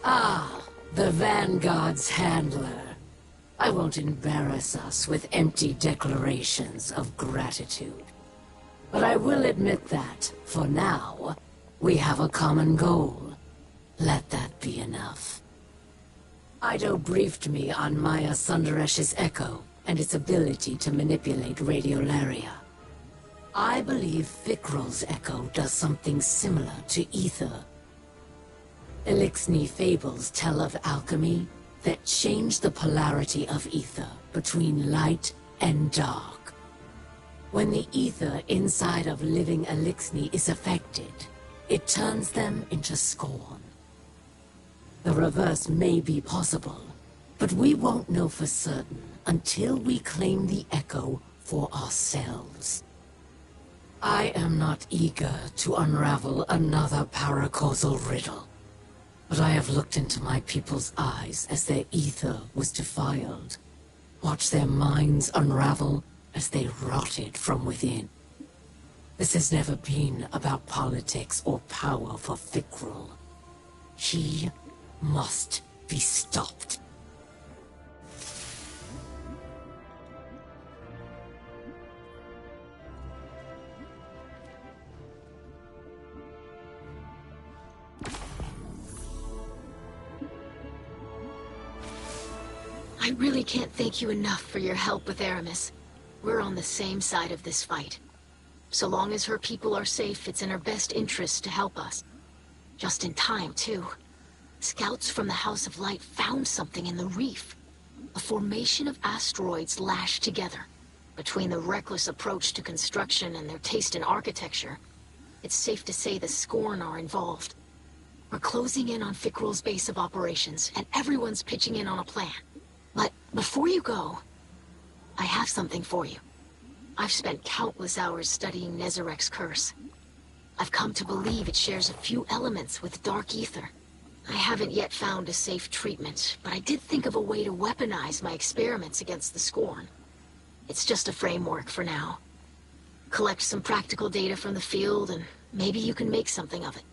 Ah, the Vanguard's handler. I won't embarrass us with empty declarations of gratitude. But I will admit that, for now, we have a common goal. Let that be enough. Ido briefed me on Maya Sundaresh's echo and its ability to manipulate radiolaria. I believe Fickrell's echo does something similar to ether. Elixni fables tell of alchemy that change the polarity of ether between light and dark. When the ether inside of living Elixni is affected, it turns them into scorn. The reverse may be possible, but we won't know for certain until we claim the echo for ourselves. I am not eager to unravel another paracausal riddle. But I have looked into my people's eyes as their ether was defiled. Watched their minds unravel as they rotted from within. This has never been about politics or power for Fickrell. He must be stopped. I really can't thank you enough for your help with Aramis. We're on the same side of this fight. So long as her people are safe, it's in her best interest to help us. Just in time, too. Scouts from the House of Light found something in the reef. A formation of asteroids lashed together. Between the reckless approach to construction and their taste in architecture, it's safe to say the Scorn are involved. We're closing in on Fickrul's base of operations, and everyone's pitching in on a plan. But before you go, I have something for you. I've spent countless hours studying Nezarek's curse. I've come to believe it shares a few elements with Dark Ether. I haven't yet found a safe treatment, but I did think of a way to weaponize my experiments against the Scorn. It's just a framework for now. Collect some practical data from the field, and maybe you can make something of it.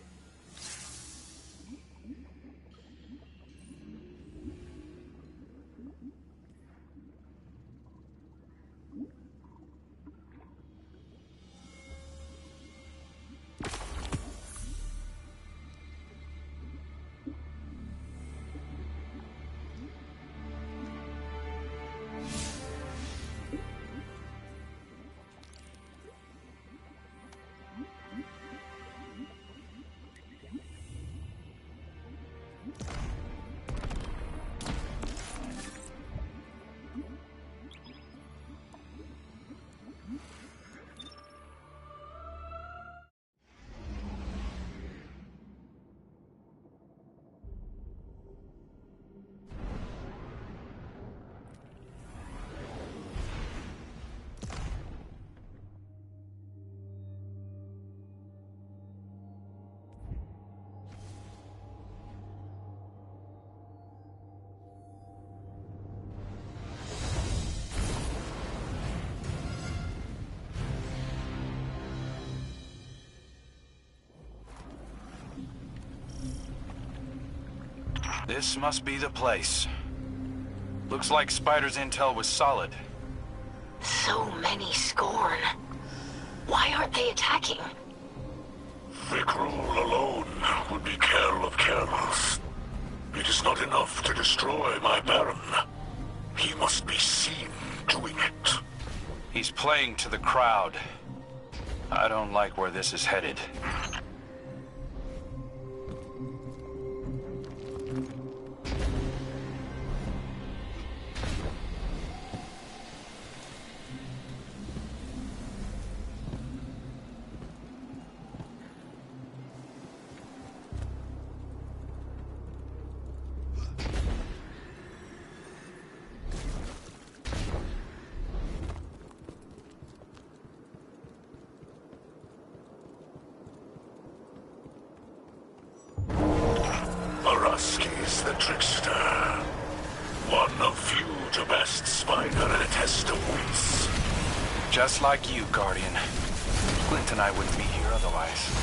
This must be the place. Looks like Spider's intel was solid. So many Scorn. Why aren't they attacking? Fickrul alone would be careless of careless. It is not enough to destroy my Baron. He must be seen doing it. He's playing to the crowd. I don't like where this is headed. Araski's the trickster. One of few to best Spider in a test of wits. Just like you, Guardian. Clint and I wouldn't be here otherwise.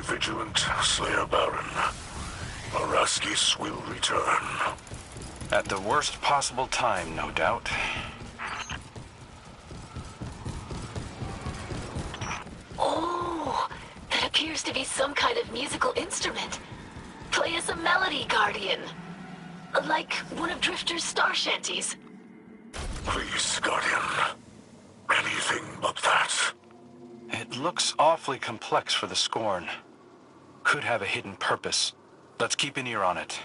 Vigilant, Slayer Baron. Araskis will return. At the worst possible time, no doubt. Oh, that appears to be some kind of musical instrument. Play us a melody, Guardian. Like one of Drifter's star shanties. Please, Guardian. Anything but that. looks awfully complex for the Scorn. Could have a hidden purpose. Let's keep an ear on it.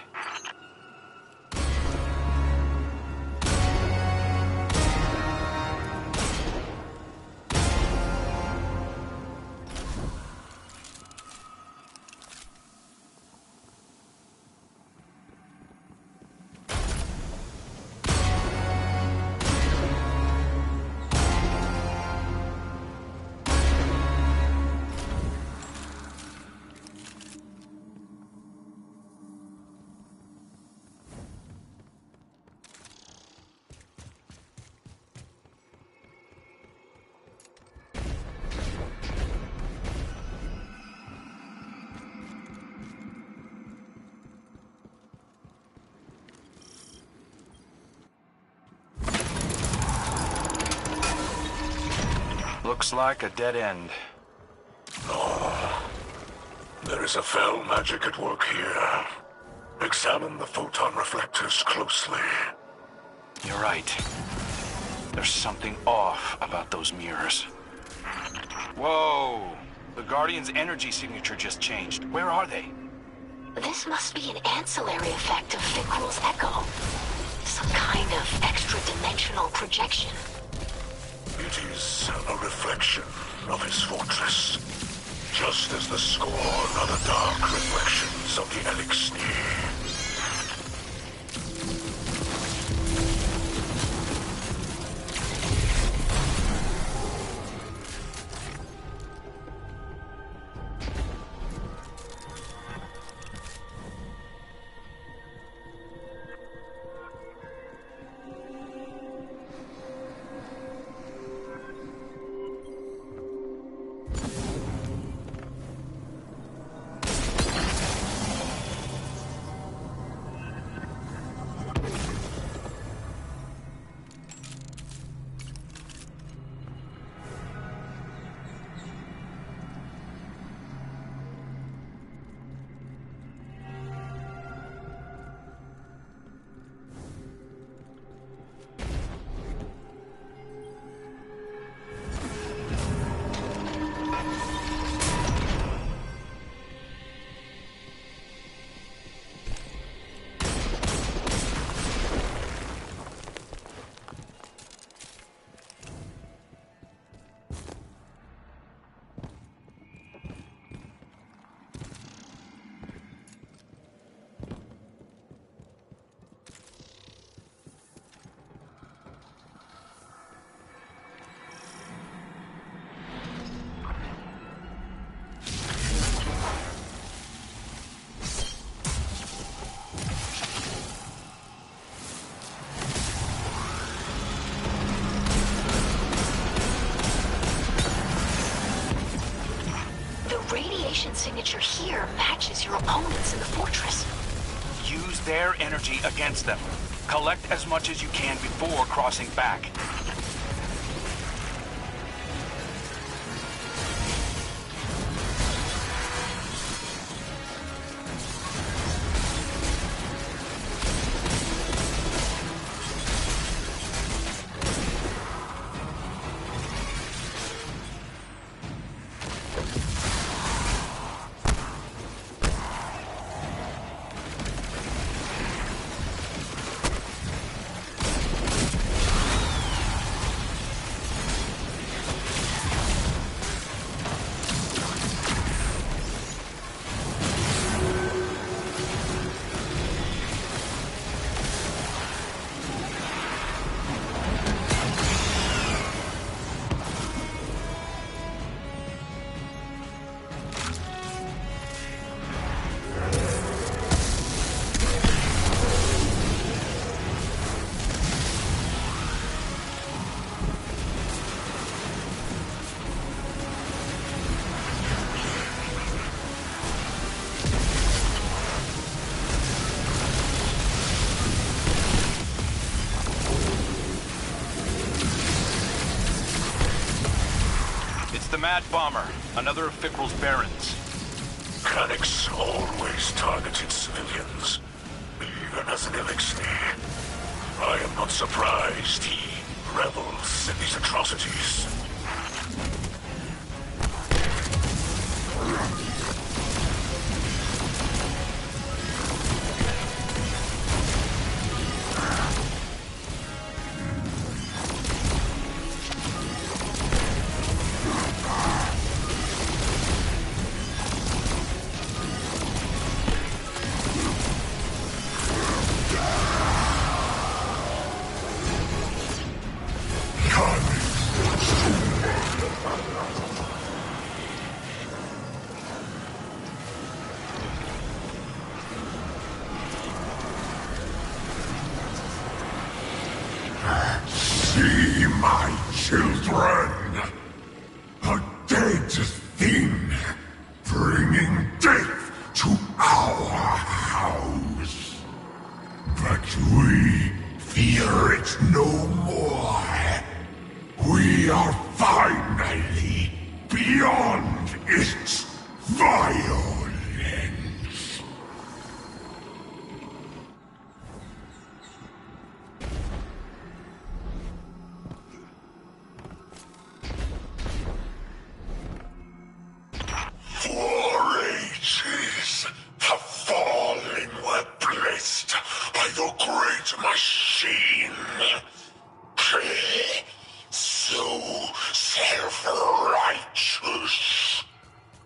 Looks like a dead end. Oh, there is a fell magic at work here. Examine the photon reflectors closely. You're right. There's something off about those mirrors. Whoa! The Guardian's energy signature just changed. Where are they? This must be an ancillary effect of Fikrul's echo. Some kind of extra-dimensional projection. It is a reflection of his fortress, just as the Scorn are the dark reflections of the Elixir. Signature here matches your opponents in the fortress. Use their energy against them. Collect as much as you can before crossing back. The Mad Bomber, another of Fikrul's barons. Kanix always targeted civilians, even as an elixir. I am not surprised he revels in these atrocities. See my children! A dead thing, bringing death to our house. But we fear it no more. We are finally beyond its violence. For ages, the fallen were blessed by the great machine. So self-righteous.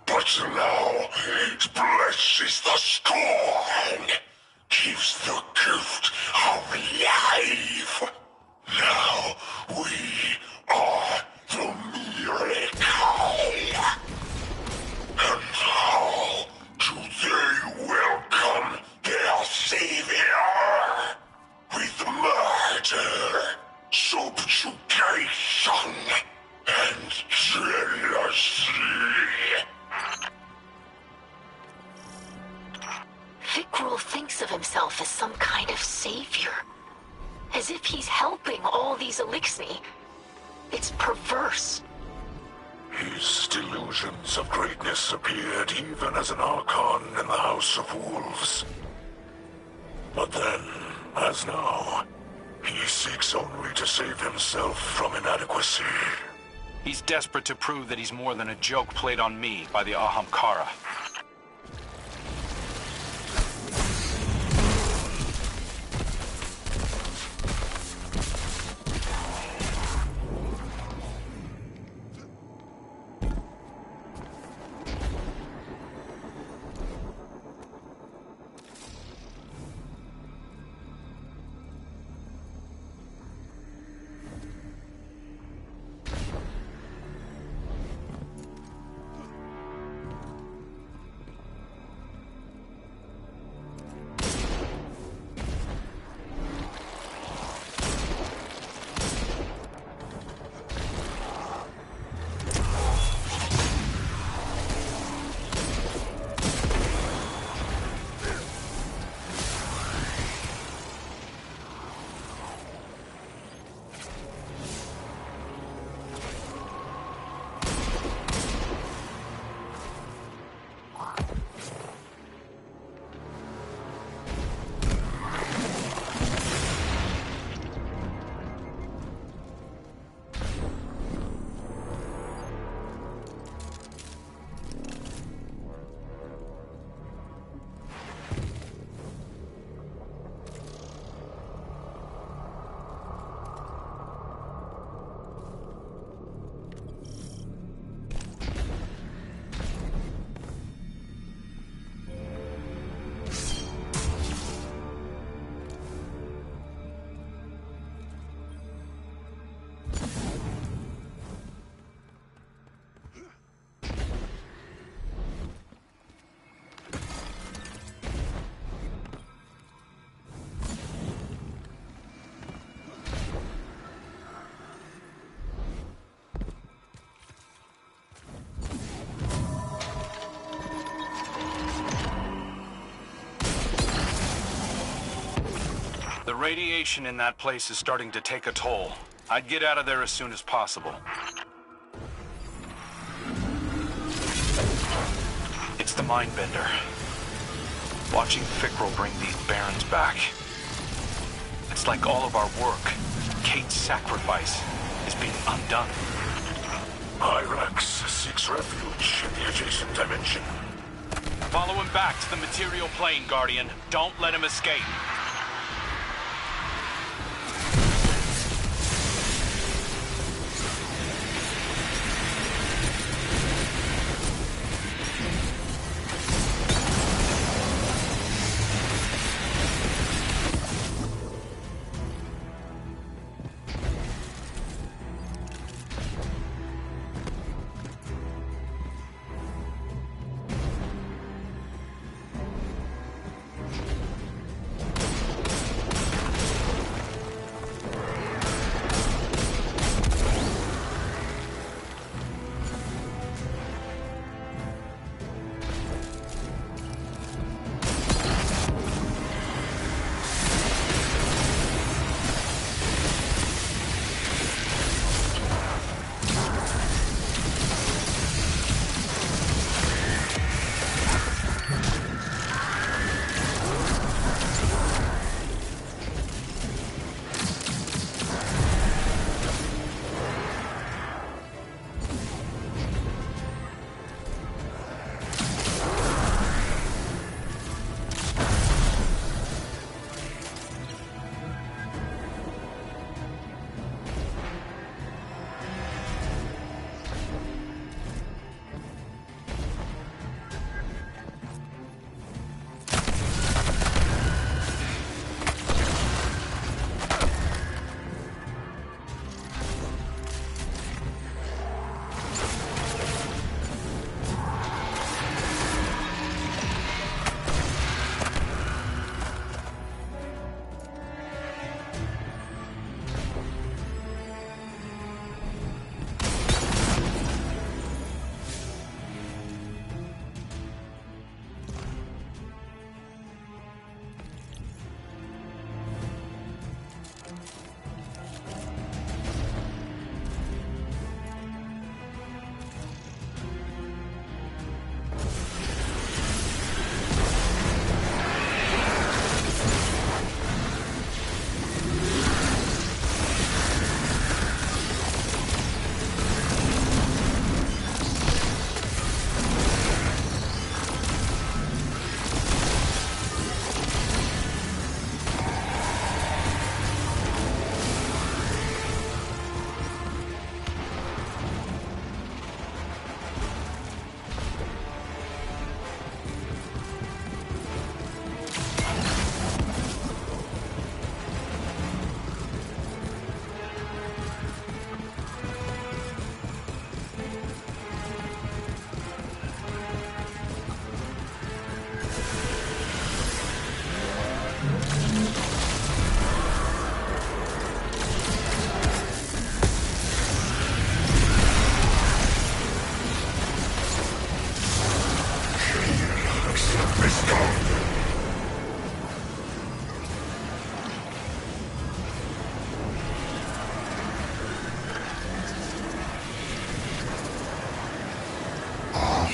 But now it blesses the scorn, gives the gift of life. Now we are the miracle. And how do they welcome their savior? With murder, subjugation, and jealousy. Fikrul thinks of himself as some kind of savior. As if he's helping all these Elixni. It's perverse. His delusions of greatness appeared even as an Archon in the House of Wolves. But then, as now, he seeks only to save himself from inadequacy. He's desperate to prove that he's more than a joke played on me by the Ahamkara. The radiation in that place is starting to take a toll. I'd get out of there as soon as possible. It's the Mindbender. Watching Fikrul bring these Barons back. It's like all of our work, Kate's sacrifice, is being undone. Hyrax seeks refuge in the adjacent dimension. Follow him back to the material plane, Guardian. Don't let him escape.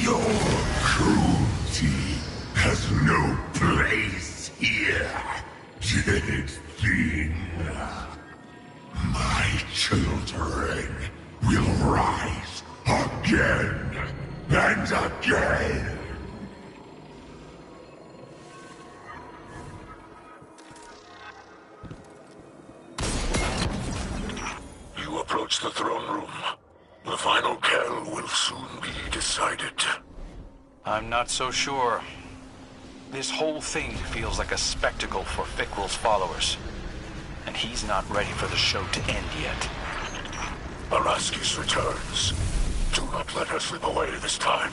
Your cruelty has no place here, dead thing. My children will rise again and again. You approach the throne room. The final kell will soon be decided. I'm not so sure. This whole thing feels like a spectacle for Fikrul's followers. And he's not ready for the show to end yet. Araskis returns. Do not let her slip away this time.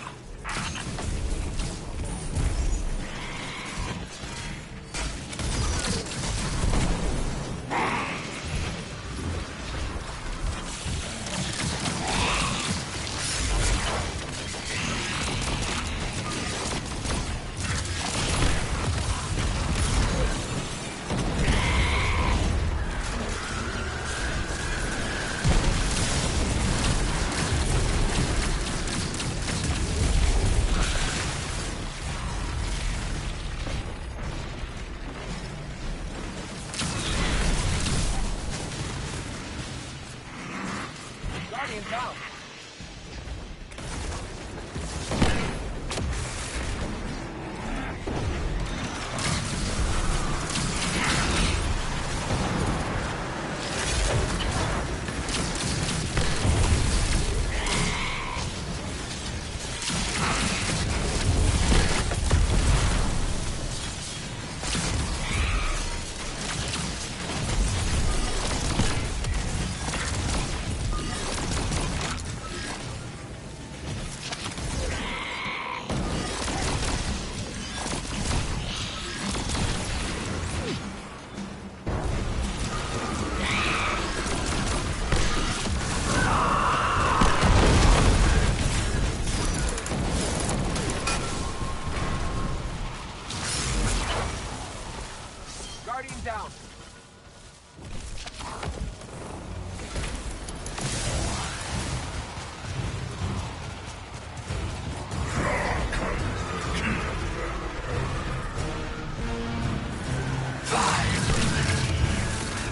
Guardian down.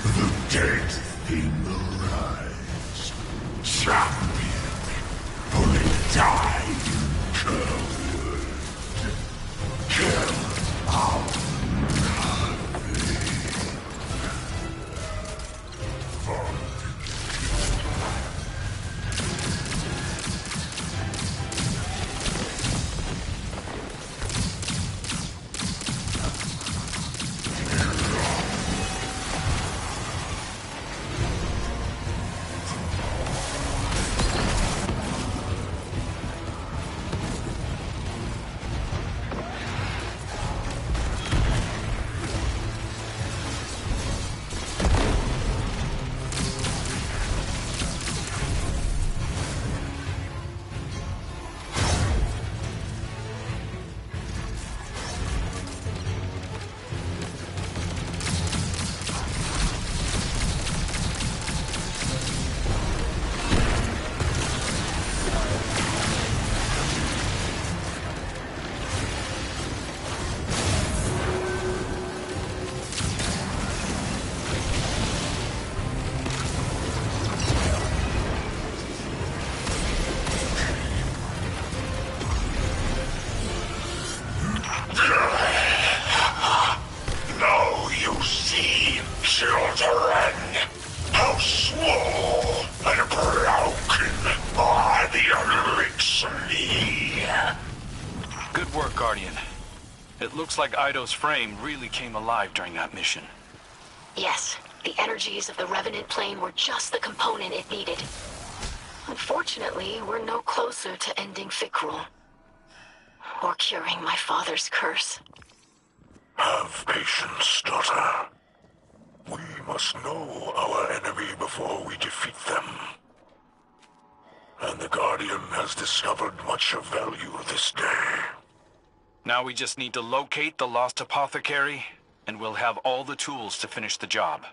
The dead thing will rise. Champion. Only die, you coward. Kill our Like Ido's frame really came alive during that mission. Yes, the energies of the Revenant plane were just the component it needed. Unfortunately, we're no closer to ending Fikrul. Or curing my father's curse. Have patience, daughter. We must know our enemy before we defeat them. And the Guardian has discovered much of value this day. Now we just need to locate the lost apothecary, and we'll have all the tools to finish the job.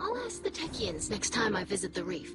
I'll ask the Techians next time I visit the reef.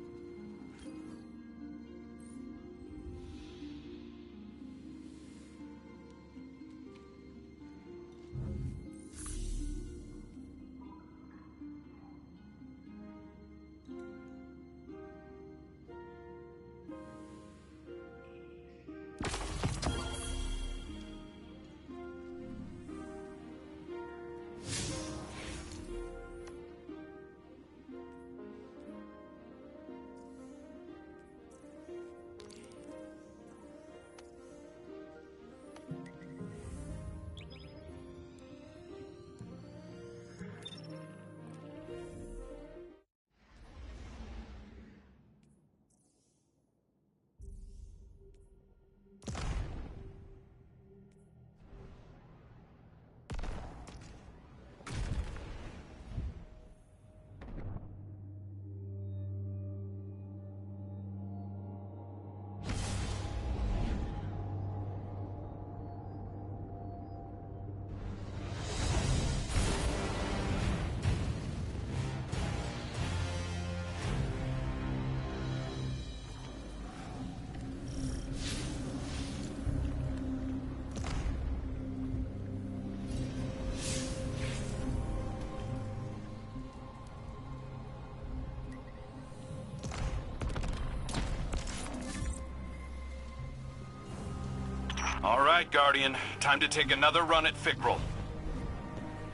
right, Guardian. Time to take another run at Fickrel.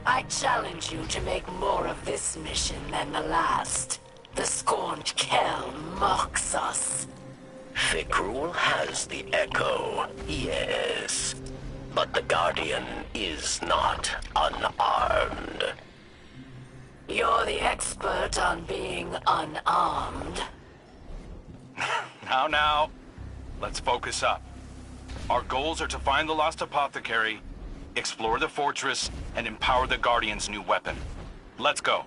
I challenge you to make more of this mission than the last. The scorned Kel mocks us. Fickrel has the Echo, yes. But the Guardian is not unarmed. You're the expert on being unarmed. Now. Let's focus up. Our goals are to find the lost apothecary, explore the fortress, and empower the Guardian's new weapon. Let's go.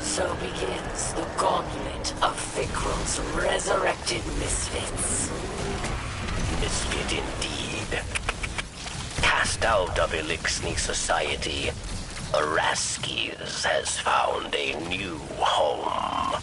So begins the gauntlet of Fickrel's resurrected misfits. Misfit indeed. Cast out of Elixni society, Araskis has found a new home.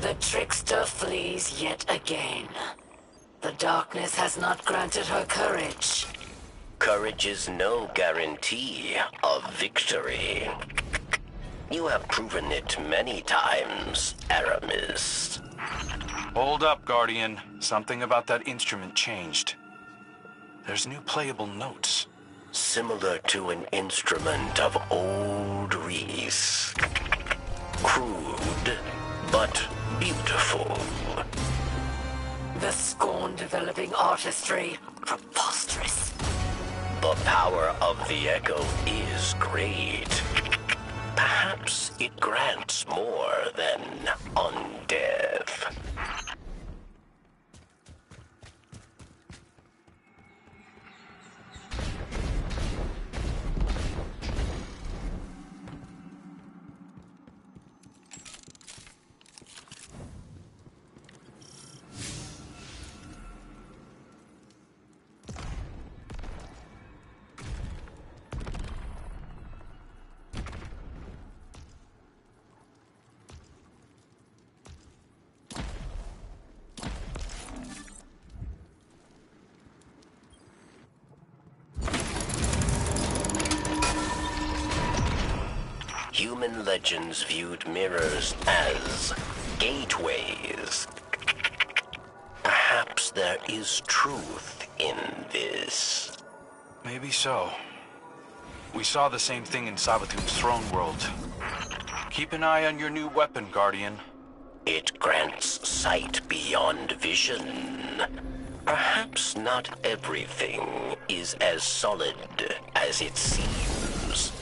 The trickster flees yet again. The darkness has not granted her courage. Courage is no guarantee of victory. You have proven it many times, Aramis. Hold up, Guardian. Something about that instrument changed. There's new playable notes. Similar to an instrument of old Reese. Crude, but beautiful. The scorn developing artistry. Preposterous. The power of the Echo is great. Perhaps it grants more than undeath. Human legends viewed mirrors as gateways. Perhaps there is truth in this. Maybe so. We saw the same thing in Savathun's throne world. Keep an eye on your new weapon, Guardian. It grants sight beyond vision. Perhaps not everything is as solid as it seems.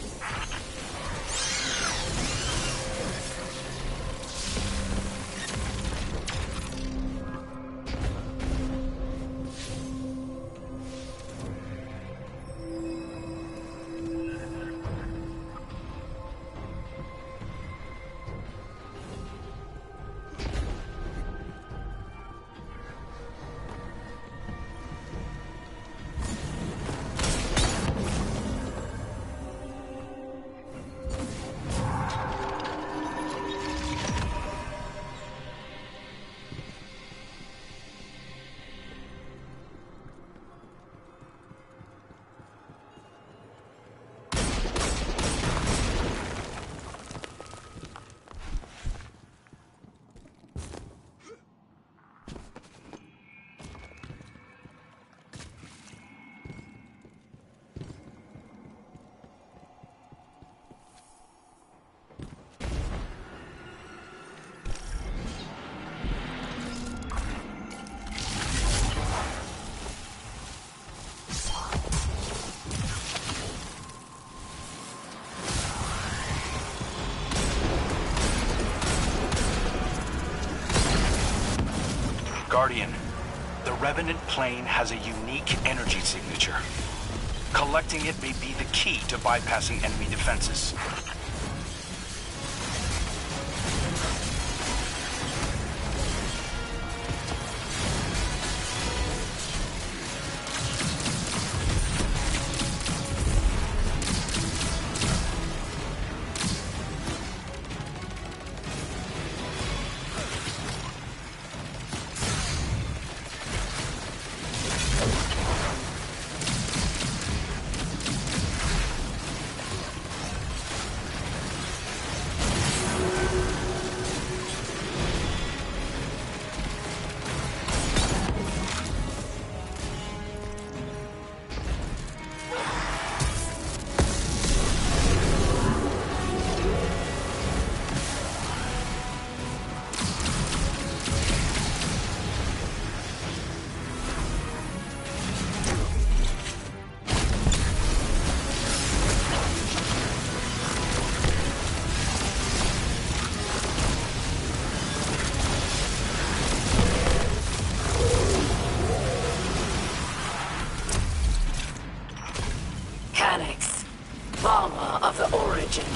Guardian, the Revenant plane has a unique energy signature. Collecting it may be the key to bypassing enemy defenses.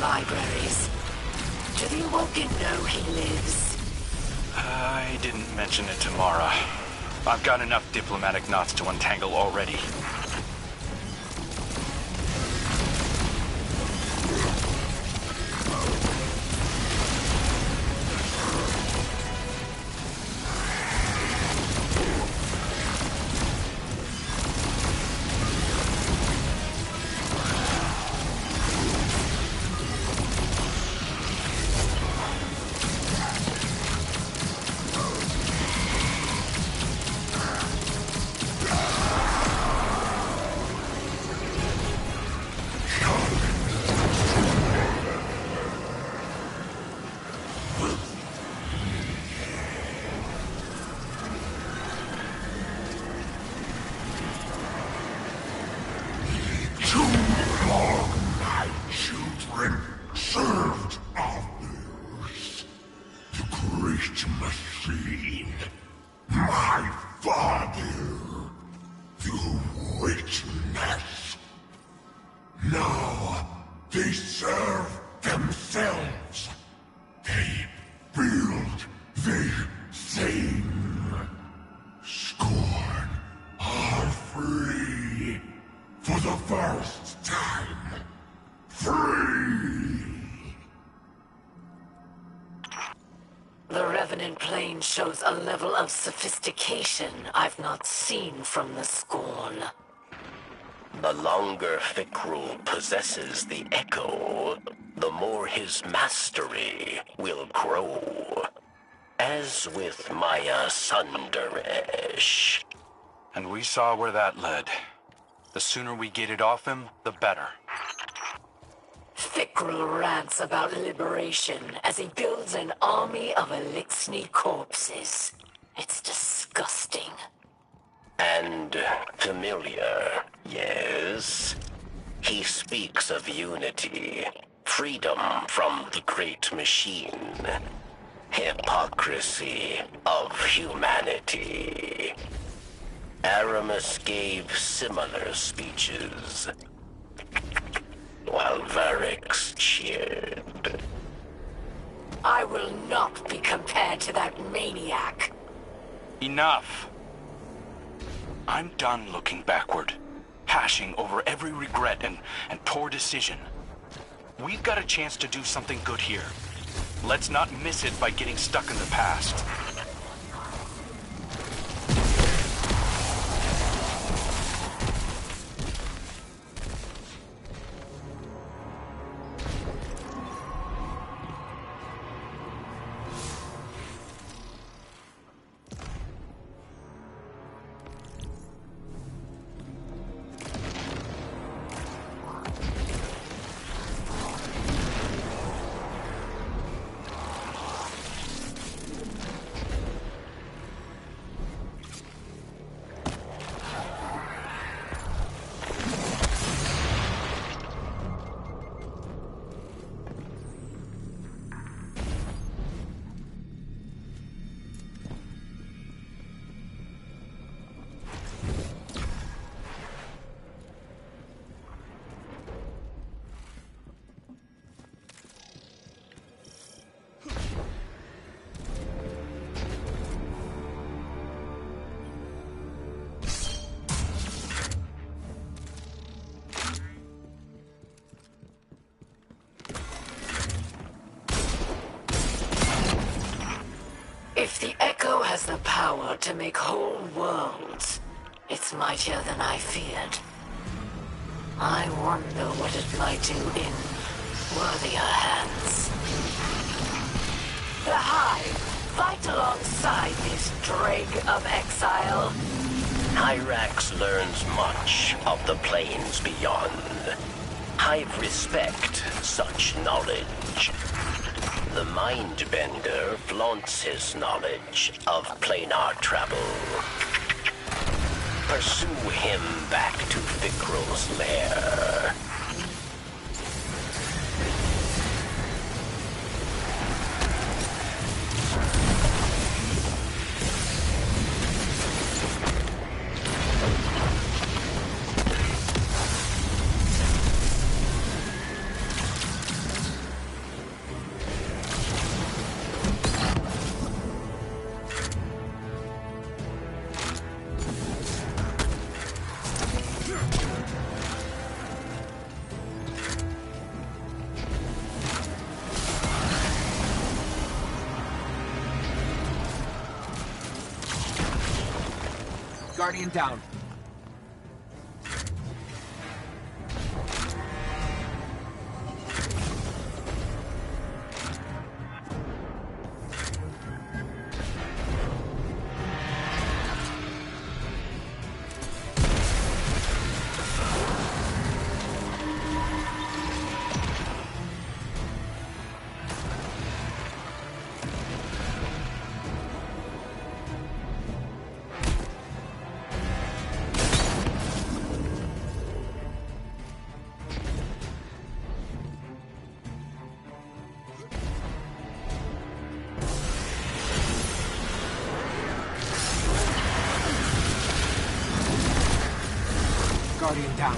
libraries. Do the Awoken know he lives? I didn't mention it to Mara. I've got enough diplomatic knots to untangle already. Served others. The great machine. My father. The witness. Now they serve themselves. They build, they sing. Scorn are free. For the first time. Free! The Revenant plane shows a level of sophistication I've not seen from the Scorn. The longer Fikrul possesses the Echo, the more his mastery will grow. As with Maya Sundaresh. And we saw where that led. The sooner we get it off him, the better. Fikrul rants about liberation as he builds an army of Elixni corpses. It's disgusting. And familiar, yes. He speaks of unity, freedom from the great machine, hypocrisy of humanity. Aramis gave similar speeches, while Varix cheered. I will not be compared to that maniac. Enough. I'm done looking backward, hashing over every regret and poor decision. We've got a chance to do something good here. Let's not miss it by getting stuck in the past. If the Echo has the power to make whole worlds, it's mightier than I feared. I wonder what it might do in worthier hands. The Hive, fight alongside this dreg of exile. Hyrax learns much of the planes beyond. Hive respect such knowledge. The Mindbender flaunts his knowledge of planar travel. Pursue him back to Fikrul's lair. Guardian down. Guardian down.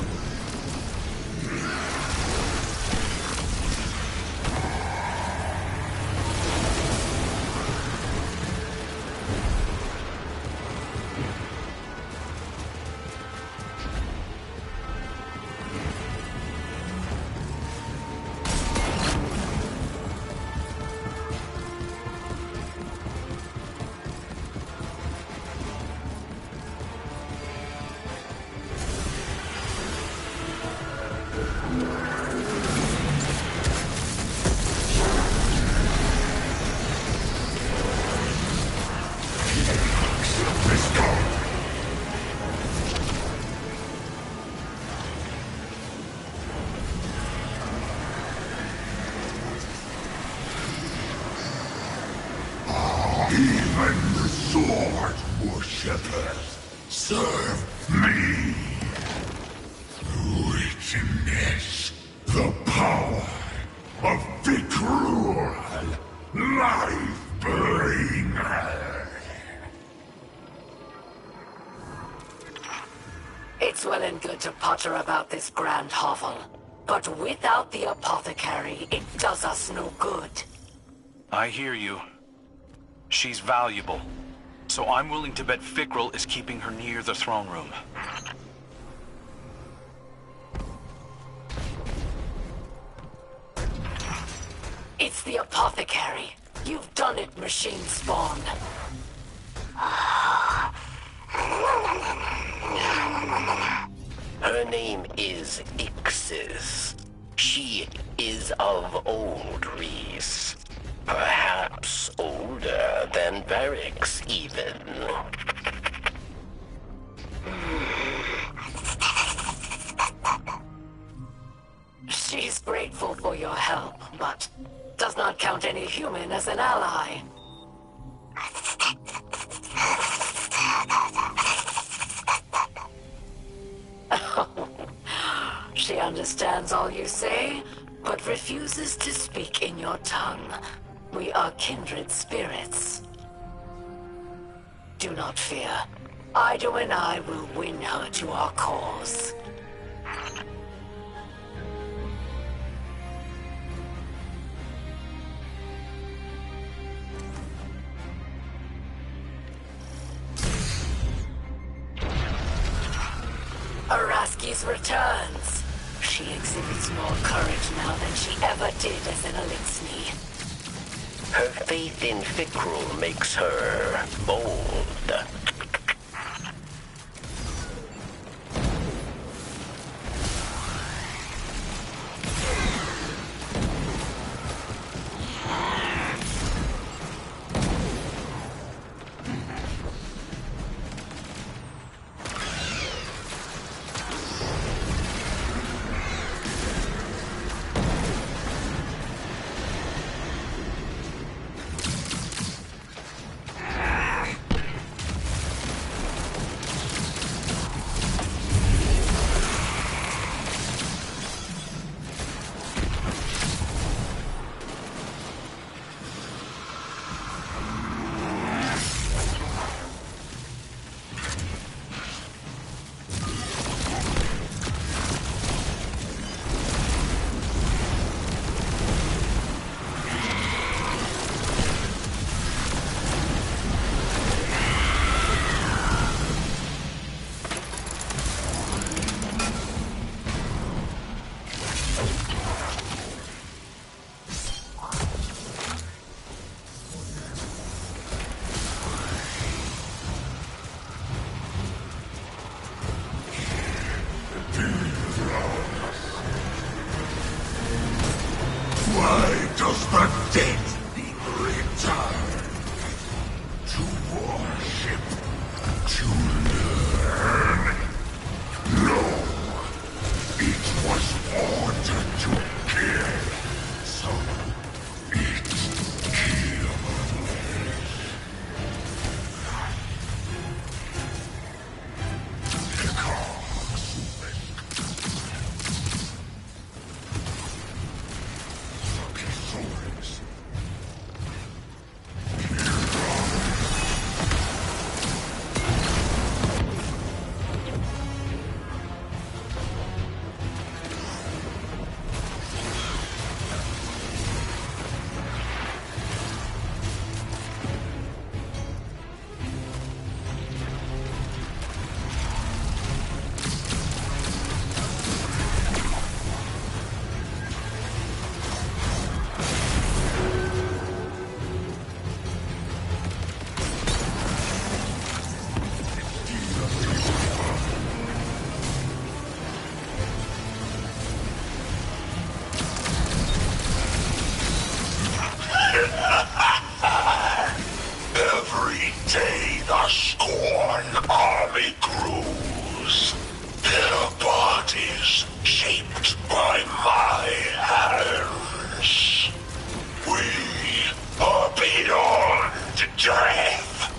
Even the sword worshippers serve me. Witness the power of the cruel life-bringer. It's well and good to potter about this grand hovel, but without the apothecary, it does us no good. I hear you. She's valuable, so I'm willing to bet Fikrul is keeping her near the throne room. It's the apothecary. You've done it, machine spawn. Her name is Ixis. She is of old Reese. Perhaps older than Barracks, even. She's grateful for your help, but does not count any human as an ally. She understands all you say, but refuses to speak in your tongue. We are kindred spirits. Do not fear. Ido and I will win her to our cause. Araski's returns. She exhibits more courage now than she ever did as an Elixni. Her faith in Fikrul makes her bold. Does the dead return to worship, to learn? No, it was ordered to kill, so it every day the Scorn army grows, their bodies shaped by my hands. We are beyond death.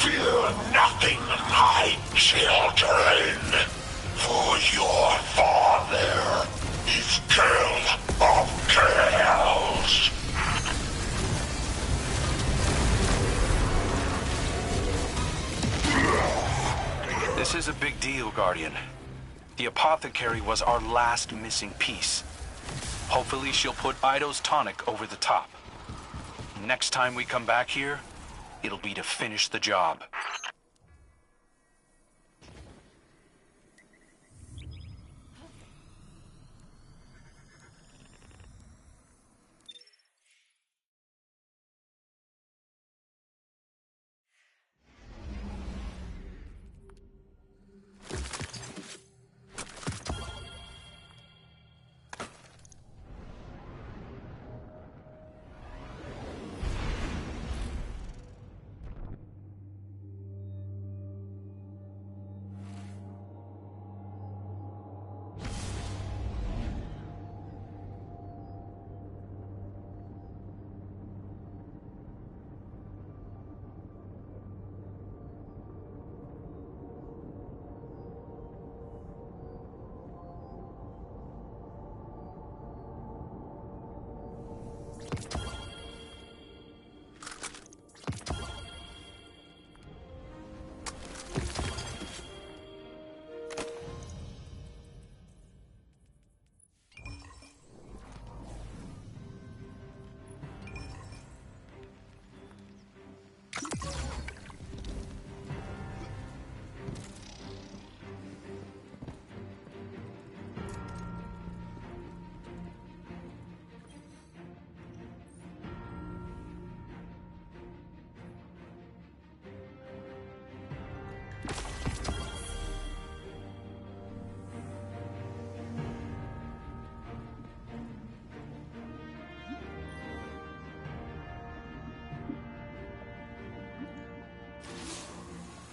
Fear nothing, my children, for your father is Girl of Girls. This is a big deal, Guardian. The apothecary was our last missing piece. Hopefully she'll put Ido's tonic over the top. Next time we come back here, it'll be to finish the job.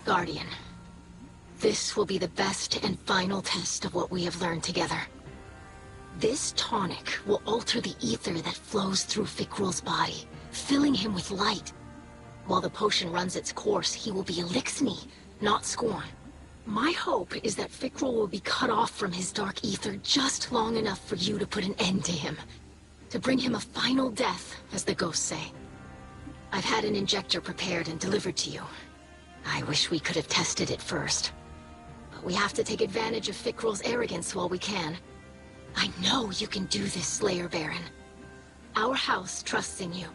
Guardian, this will be the best and final test of what we have learned together. This tonic will alter the ether that flows through Fikrul's body, filling him with light. While the potion runs its course, he will be Elixni, not Scorn. My hope is that Fikrul will be cut off from his dark ether just long enough for you to put an end to him. To bring him a final death, as the ghosts say. I've had an injector prepared and delivered to you. I wish we could have tested it first. But we have to take advantage of Fikrul's arrogance while we can. I know you can do this, Slayer Baron. Our house trusts in you.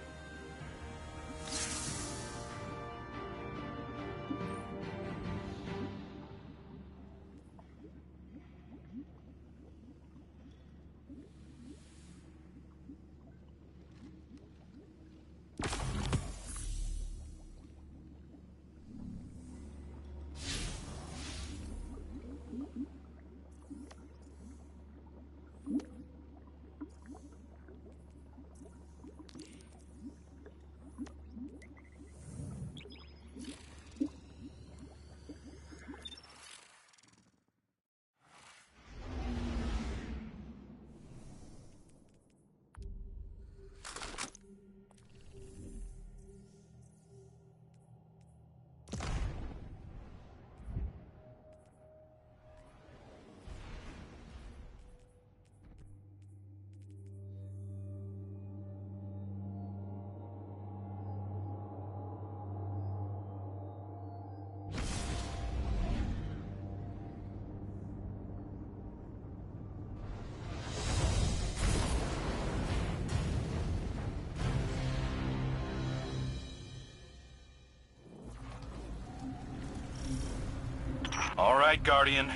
right, Guardian.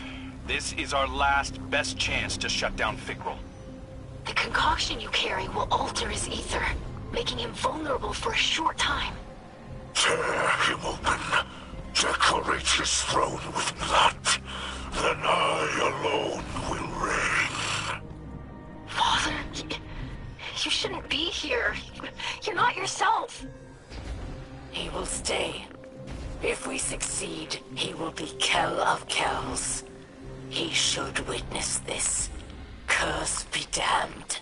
This is our last, best chance to shut down Fikrul. The concoction you carry will alter his ether, making him vulnerable for a short time. Tear him open. Decorate his throne with blood. Then I alone will reign. Father, you shouldn't be here. You're not yourself. He will stay. If we succeed, he will be Kel of Kells. He should witness this. Curse be damned.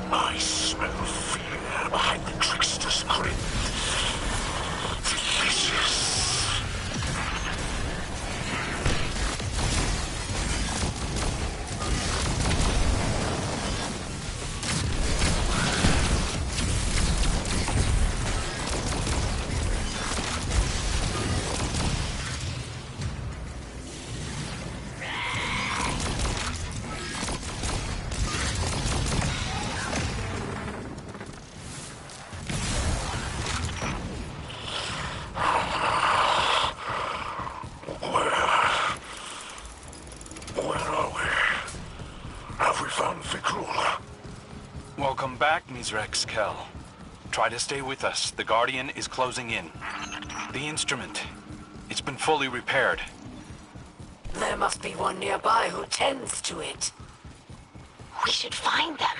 I smell fear behind the trickster's grin. Delicious. Welcome back, Mizrex Kel. Try to stay with us. The Guardian is closing in. The instrument. It's been fully repaired. There must be one nearby who tends to it. We should find them.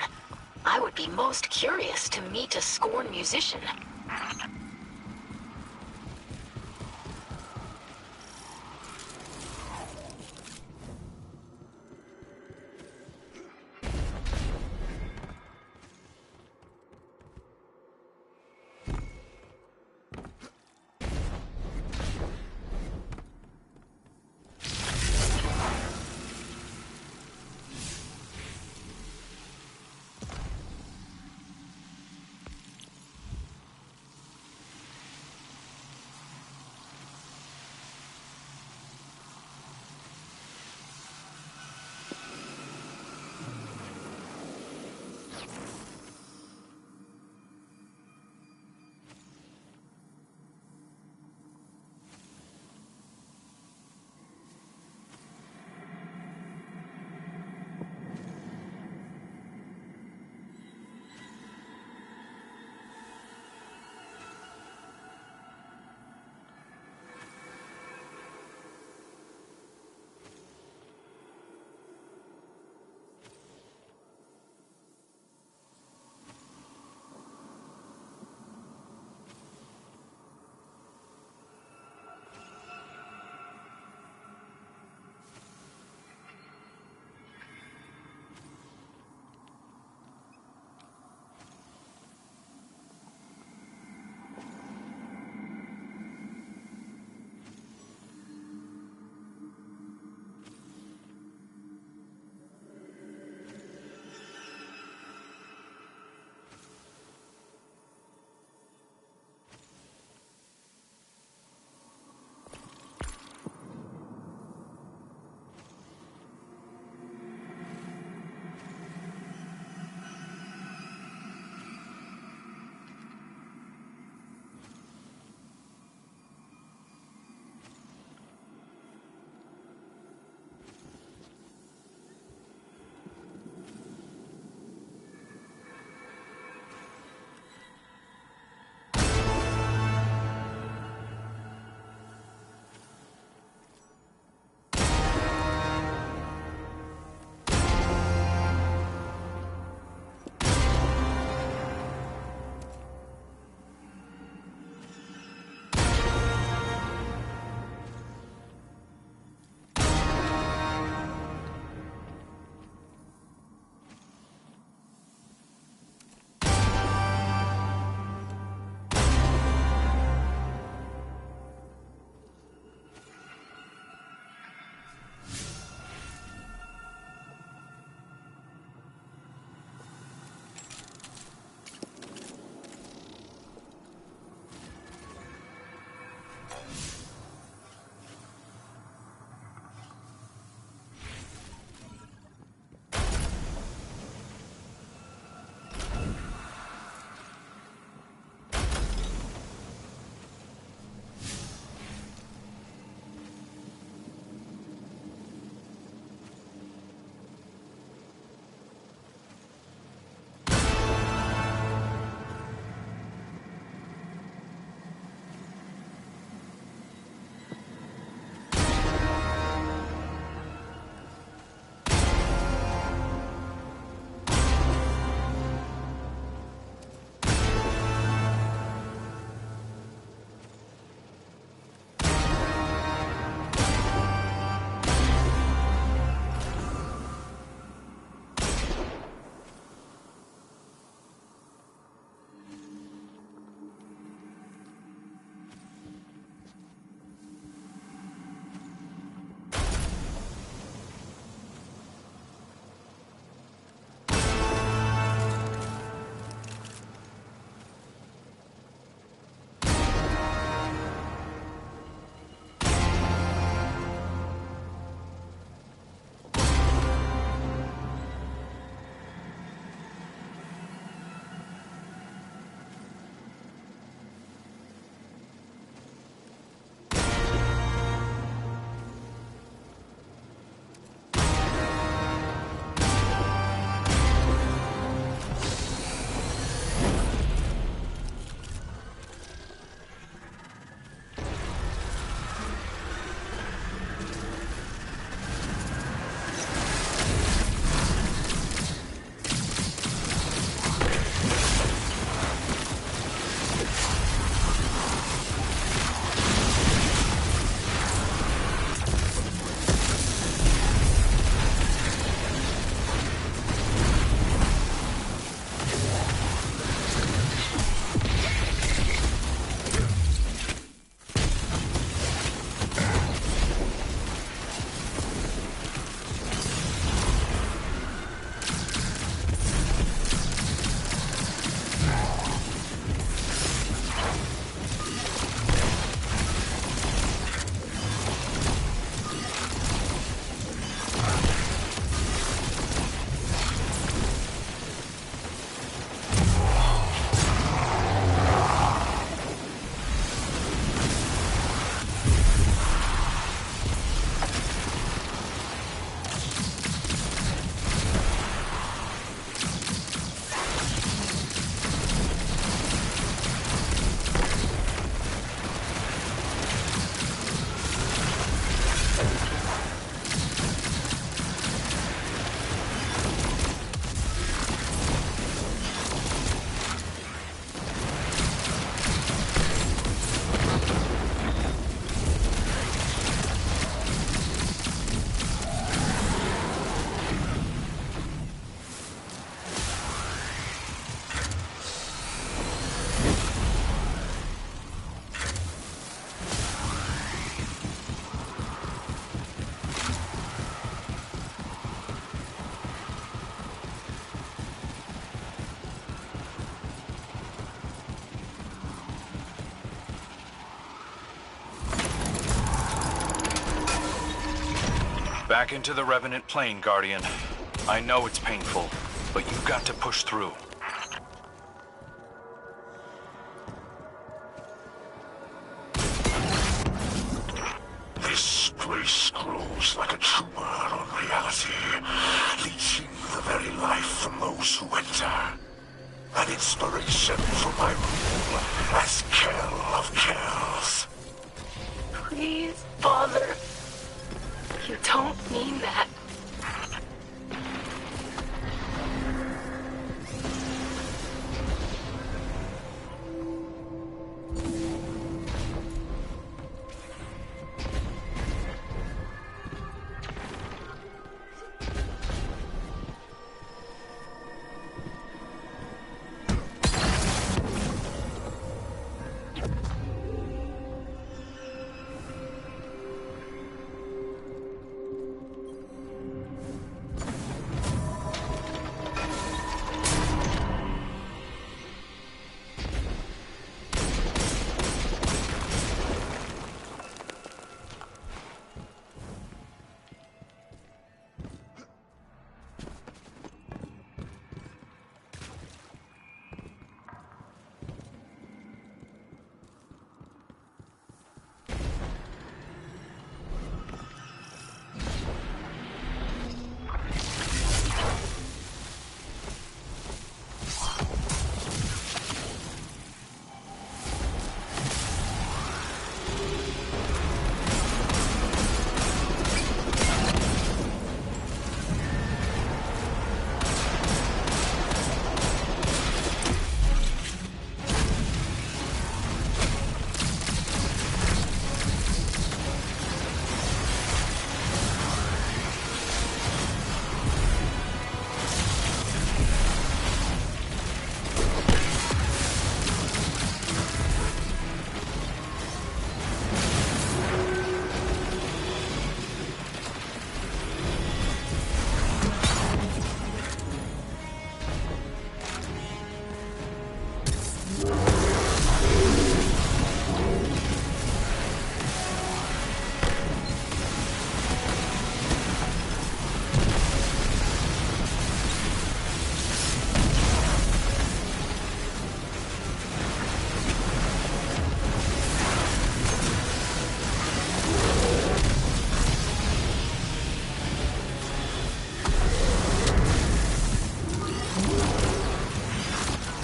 I would be most curious to meet a Scorn musician. Back into the Revenant plane, Guardian. I know it's painful, but you've got to push through. This grace grows like a tumor on reality, leeching the very life from those who enter. An inspiration for my rule as Kell of Kells. Please, Father. You don't mean that.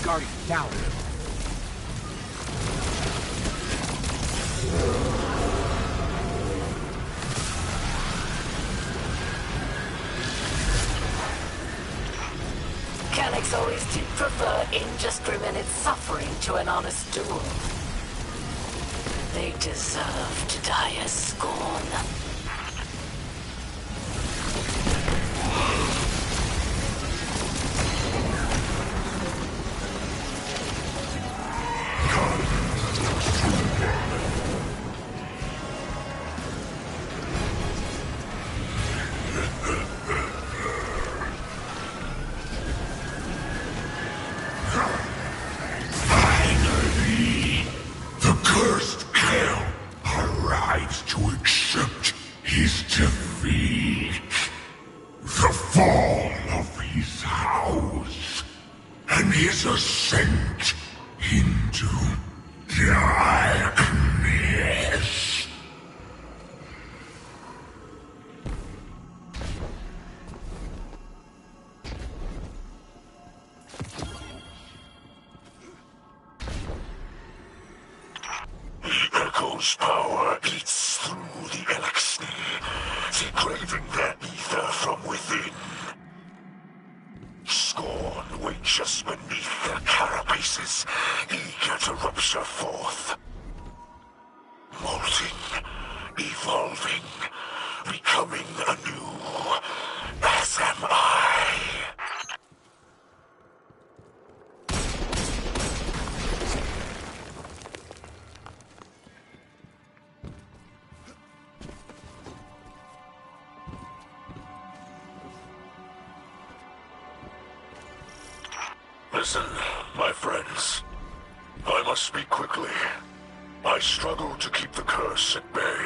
Guardian, down. Mechanics always did prefer indiscriminate suffering to an honest duel. They deserve to die as scorn. Power eats through the Elixir, degrading their ether from within. Scorn waits just beneath their carapaces, eager to rupture forth. Molting, evolving, becoming anew, as am I. Listen, my friends. I must speak quickly. I struggle to keep the curse at bay.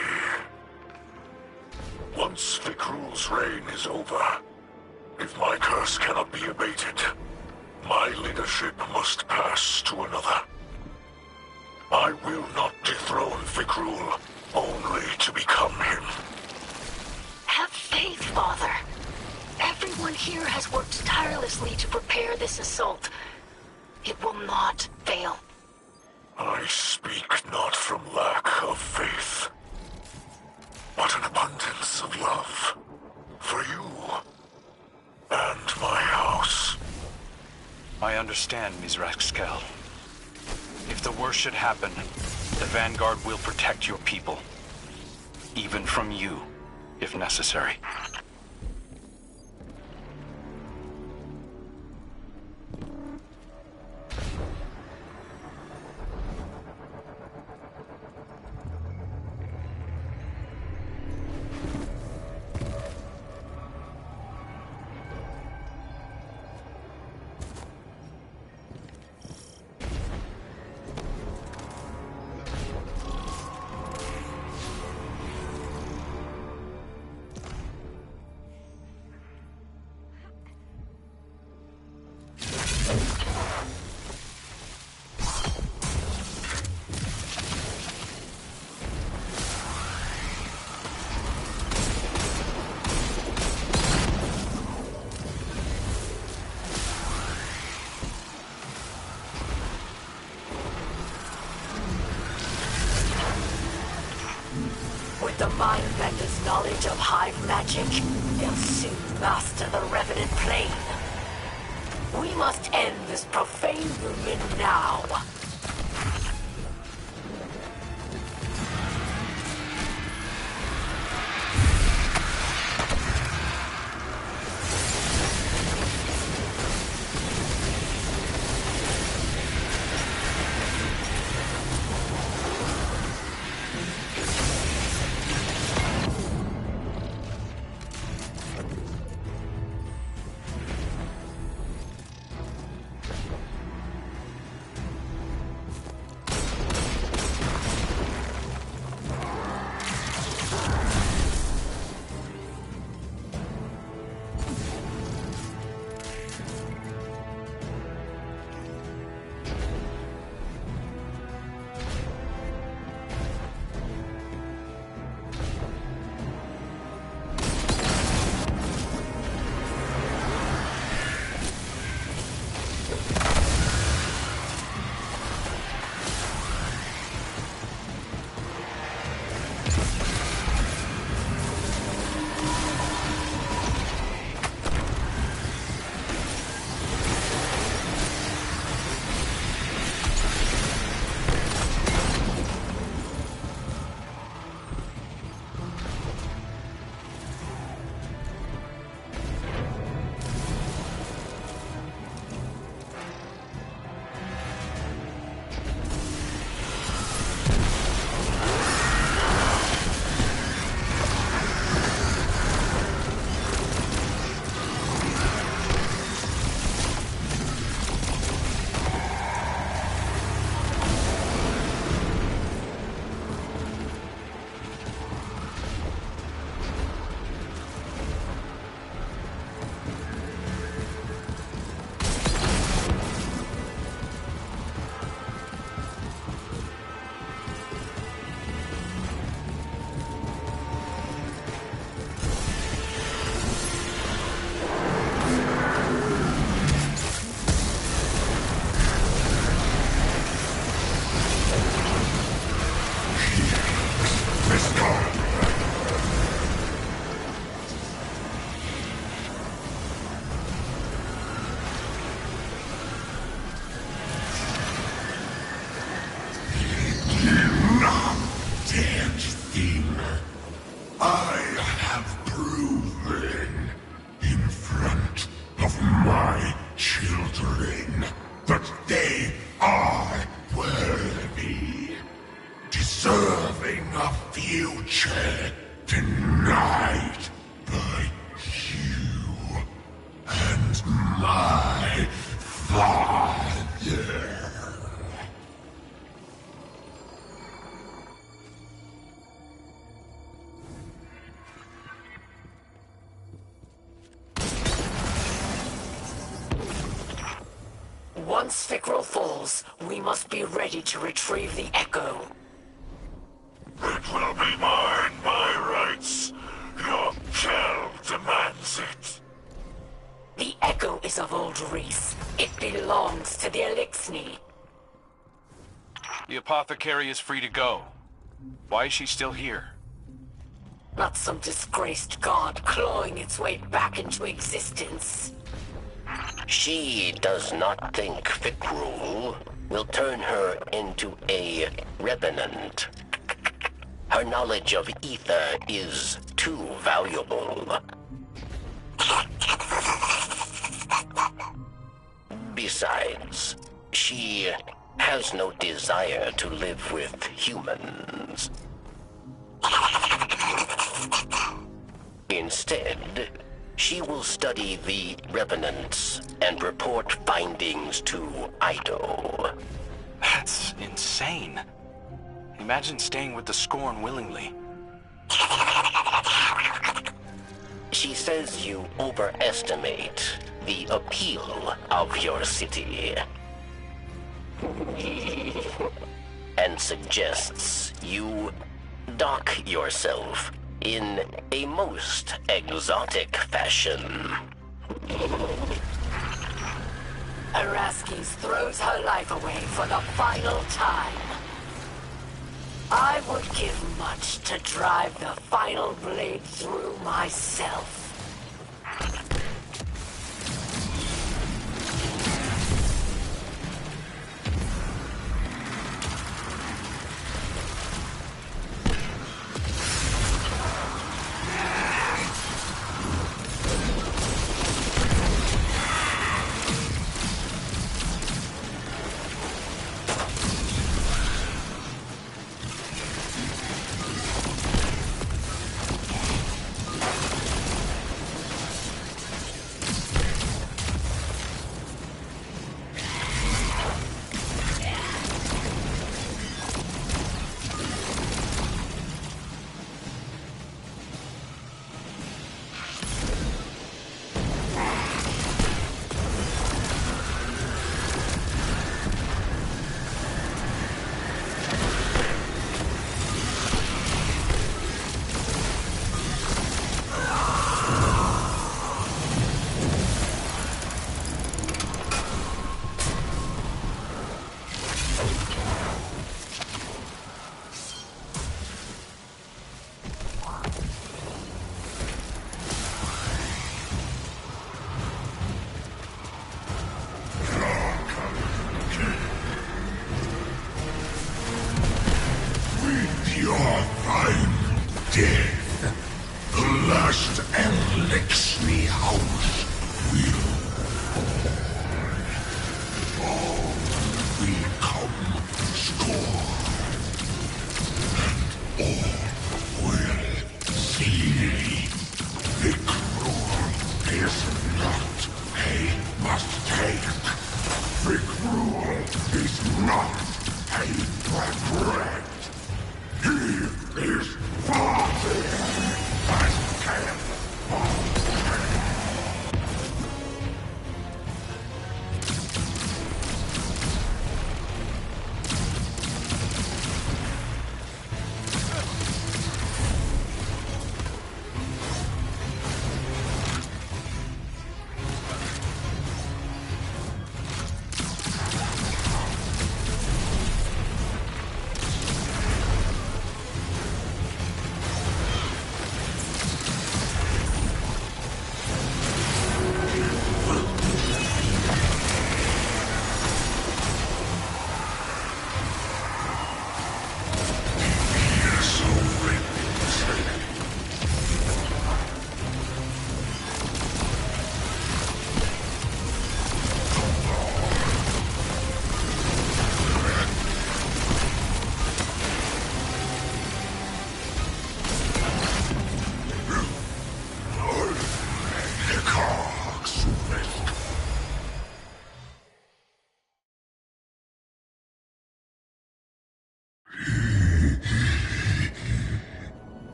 Once once Fikrul's reign is over, if my curse cannot be abated, my leadership must pass to another. I will not dethrone Fikrul, only to become him. Have faith, Father. Everyone here has worked tirelessly to prepare this assault. It will not fail. I speak not from lack of faith, but an abundance of love for you and my house. I understand, Mizraxkel. If the worst should happen, the Vanguard will protect your people. Even from you, if necessary. With the Mindbender's knowledge of hive magic, they'll soon master the Revenant plane. We must end this profane union now. Once Fickrel falls, we must be ready to retrieve the Echo. It will be mine by rights. Your shell demands it. The Echo is of old Reese. It belongs to the Elixni. The apothecary is free to go. Why is she still here? Not some disgraced god clawing its way back into existence. She does not think Fickrel will turn her into a Revenant. Her knowledge of ether is too valuable. Besides, she has no desire to live with humans. Instead, she will study the Revenants and report findings to Ido. That's insane. Imagine staying with the Scorn willingly. She says you overestimate the appeal of your city. And suggests you dock yourself in a most exotic fashion. Araskis throws her life away for the final time. I would give much to drive the final blade through myself.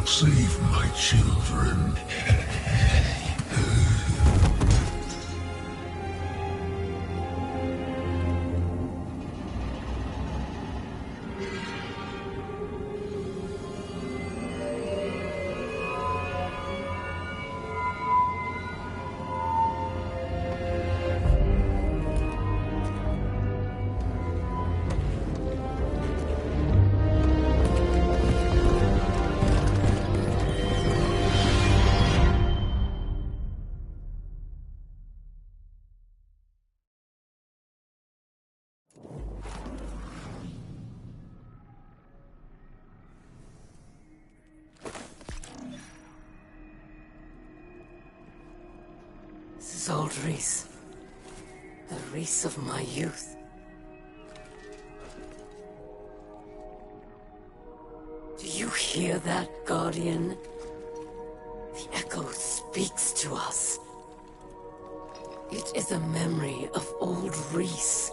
Save my children. This is old Reese. The Reese of my youth. Do you hear that, Guardian? The echo speaks to us. It is a memory of old Reese.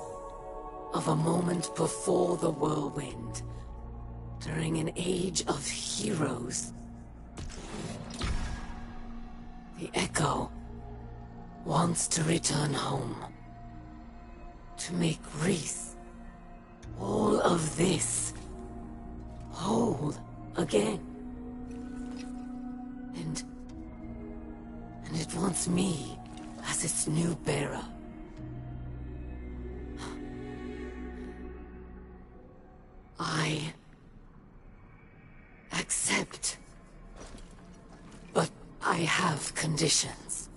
Of a moment before the whirlwind. During an age of heroes. The echo wants to return home. To make Reese all of this whole again. And it wants me as its new bearer. I accept. But I have conditions.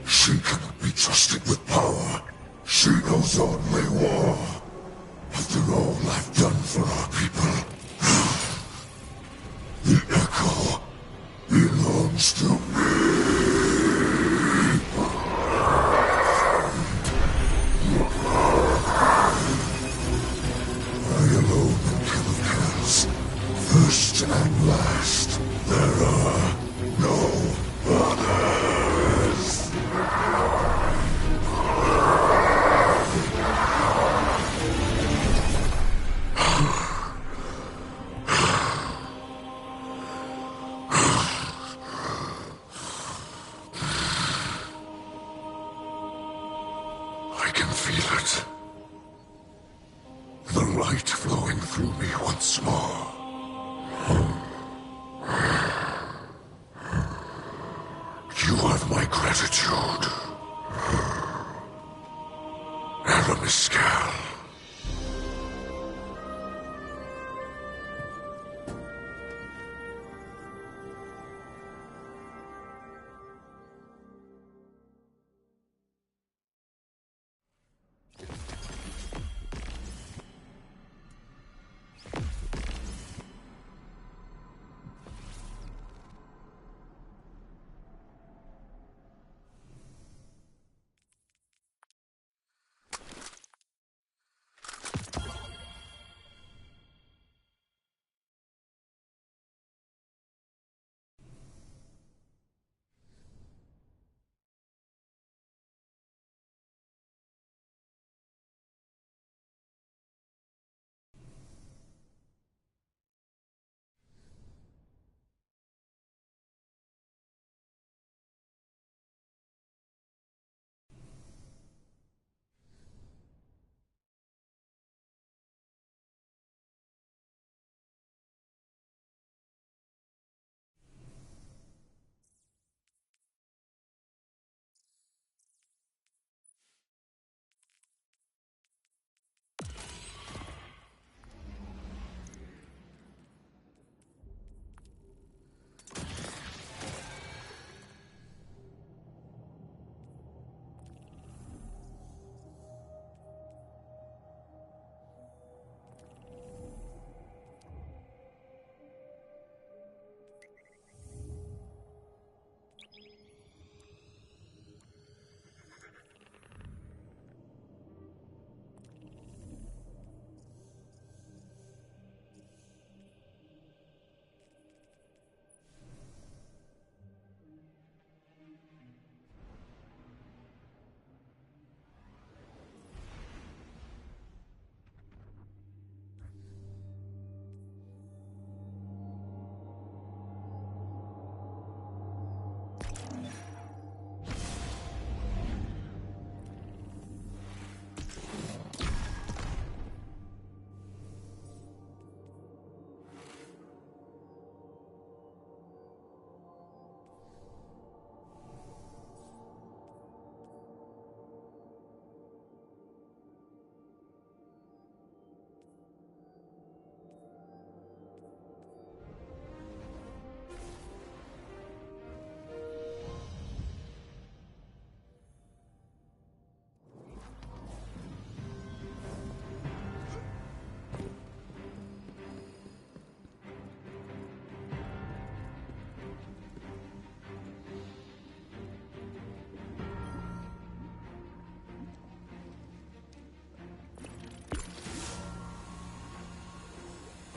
She cannot be trusted with power. She knows only war. After all I've done for our people, the echo belongs to me. I alone can kill kills. First and last, there are no others. I can feel it. The light flowing through me once more. You have my gratitude. Mescal.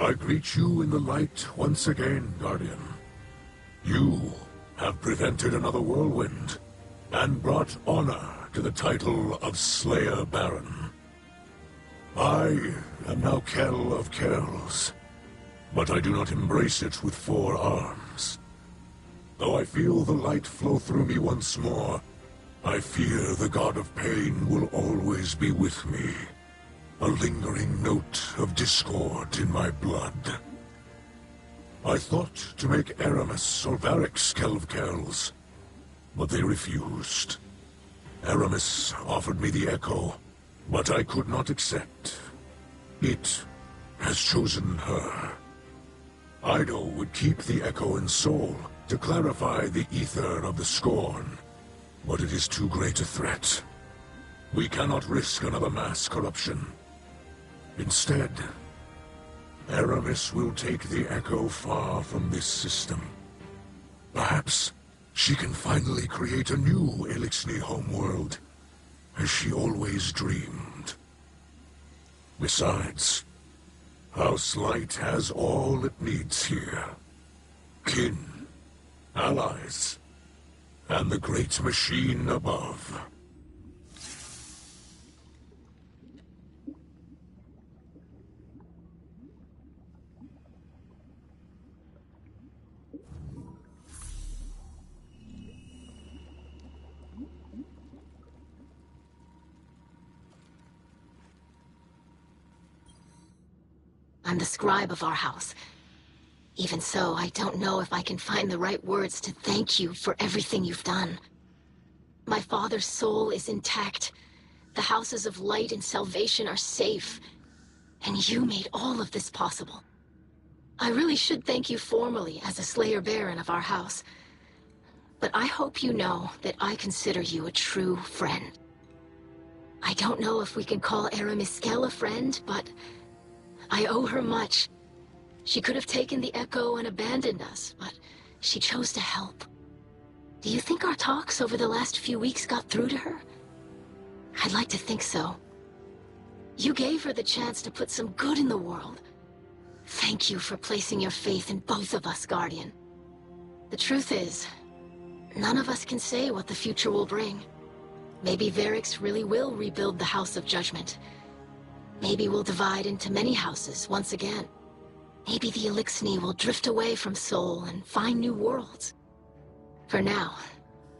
I greet you in the light once again, Guardian. You have prevented another whirlwind, and brought honor to the title of Slayer Baron. I am now Kell of Kells, but I do not embrace it with 4 arms. Though I feel the light flow through me once more, I fear the God of Pain will always be with me, a lingering note of discord in my blood. I thought to make Aramis or Varix Kell of Kells, but they refused. Aramis offered me the Echo, but I could not accept. It has chosen her. Ido would keep the Echo in Soul to clarify the ether of the Scorn, but it is too great a threat. We cannot risk another mass corruption. Instead, Aramis will take the Echo far from this system. Perhaps she can finally create a new Elixni homeworld, as she always dreamed. Besides, House Light has all it needs here. Kin, allies, and the great machine above. I'm the scribe of our house. Even so, I don't know if I can find the right words to thank you for everything you've done. My father's soul is intact. The houses of light and salvation are safe. And you made all of this possible. I really should thank you formally as a Slayer Baron of our house. But I hope you know that I consider you a true friend. I don't know if we can call Aramis Kell a friend, but I owe her much. She could have taken the Echo and abandoned us, but she chose to help. Do you think our talks over the last few weeks got through to her? I'd like to think so. You gave her the chance to put some good in the world. Thank you for placing your faith in both of us, Guardian. The truth is, none of us can say what the future will bring. Maybe Varix really will rebuild the House of Judgment. Maybe we'll divide into many houses once again. Maybe the Elixni will drift away from Sol and find new worlds. For now,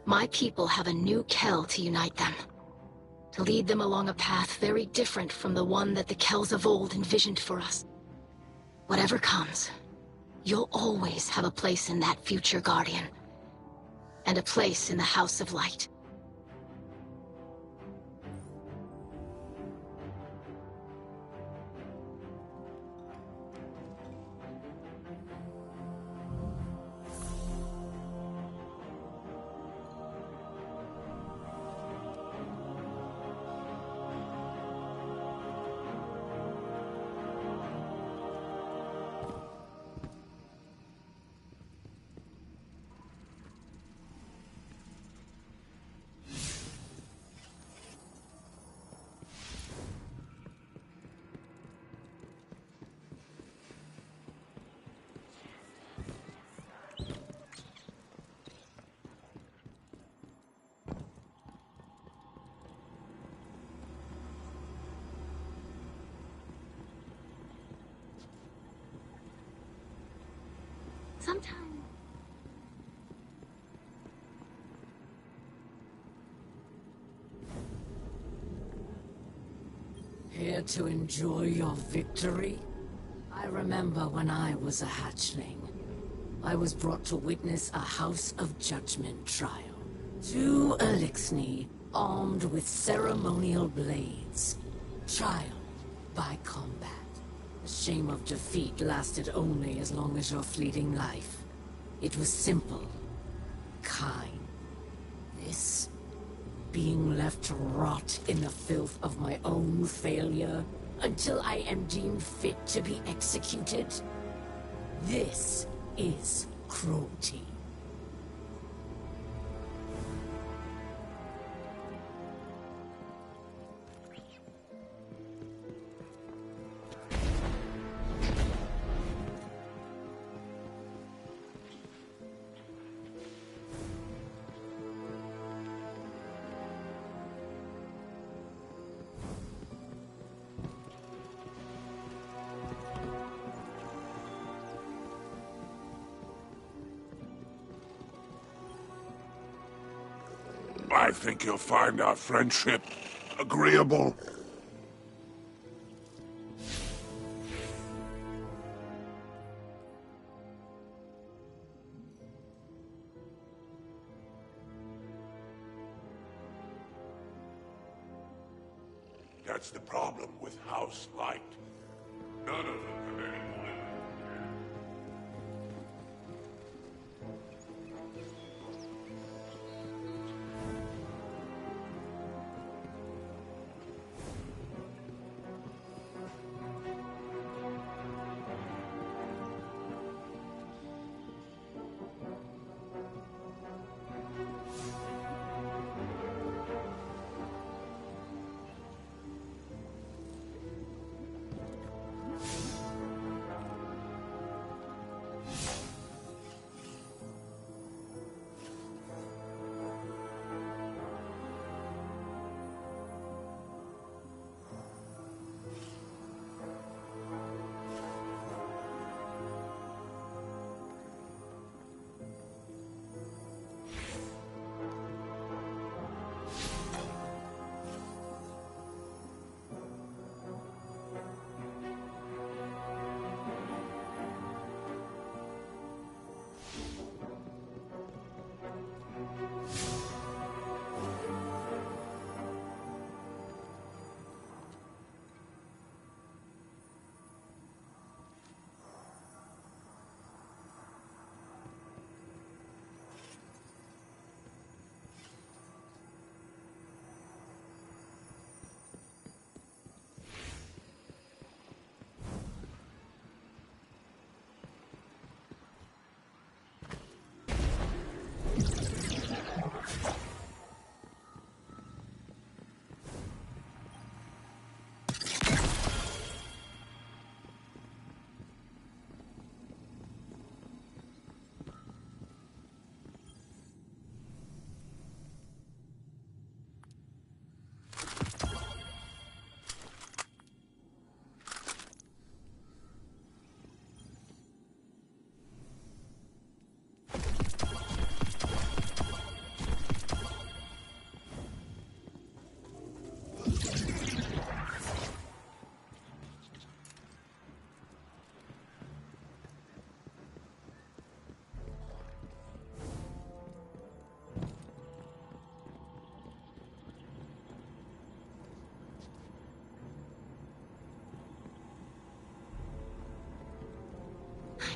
my people have a new Kell to unite them. To lead them along a path very different from the one that the Kells of old envisioned for us. Whatever comes, you'll always have a place in that future, Guardian. And a place in the House of Light. Sometimes. Here to enjoy your victory? I remember when I was a hatchling. I was brought to witness a House of Judgment trial. 2 Elixni, armed with ceremonial blades. Trial by combat. The shame of defeat lasted only as long as your fleeting life. It was simple. Kind. This... being left to rot in the filth of my own failure until I am deemed fit to be executed. This is cruelty. I think you'll find our friendship agreeable. That's the problem with House Light. None of them have any political.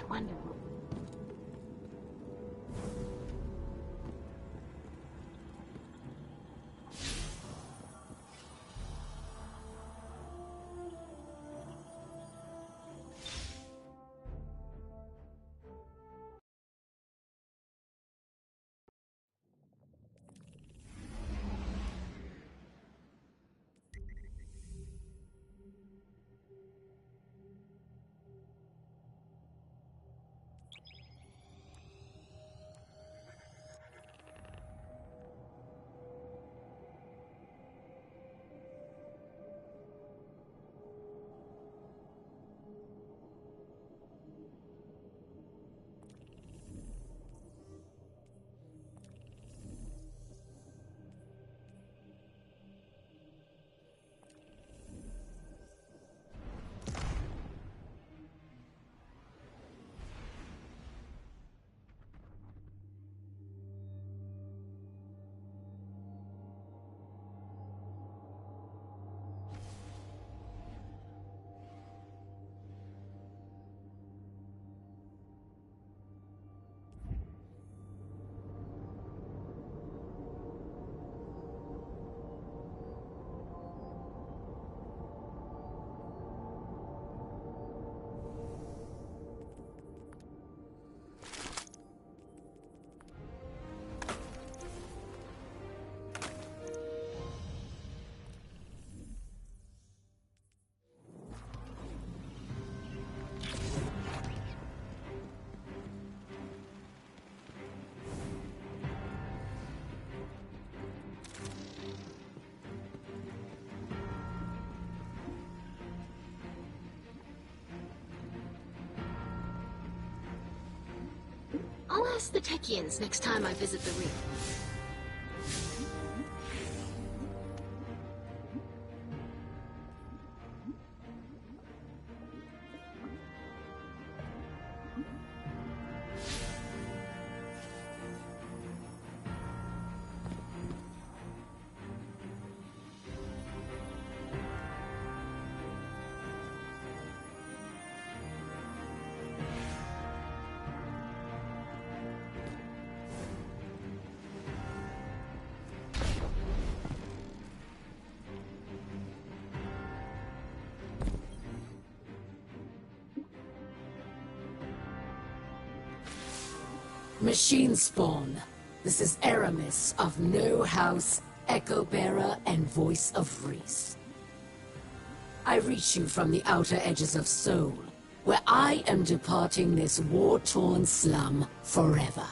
Wonderful. I'll ask the Techians next time I visit the reef. Machine spawn. This is Aramis of No House, Echo Bearer, and Voice of Reese. I reach you from the outer edges of Seoul, where I am departing this war-torn slum forever.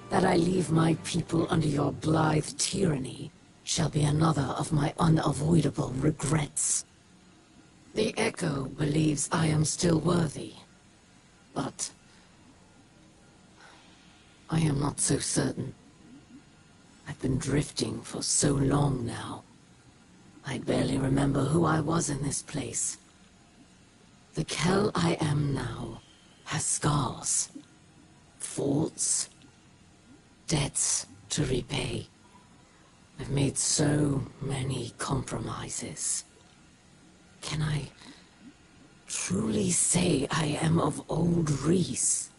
That I leave my people under your blithe tyranny shall be another of my unavoidable regrets. The Echo believes I am still worthy, but I am not so certain. I've been drifting for so long now. I barely remember who I was in this place. The Kell I am now has scars, faults, debts to repay. I've made so many compromises. Can I truly say I am of old Reese?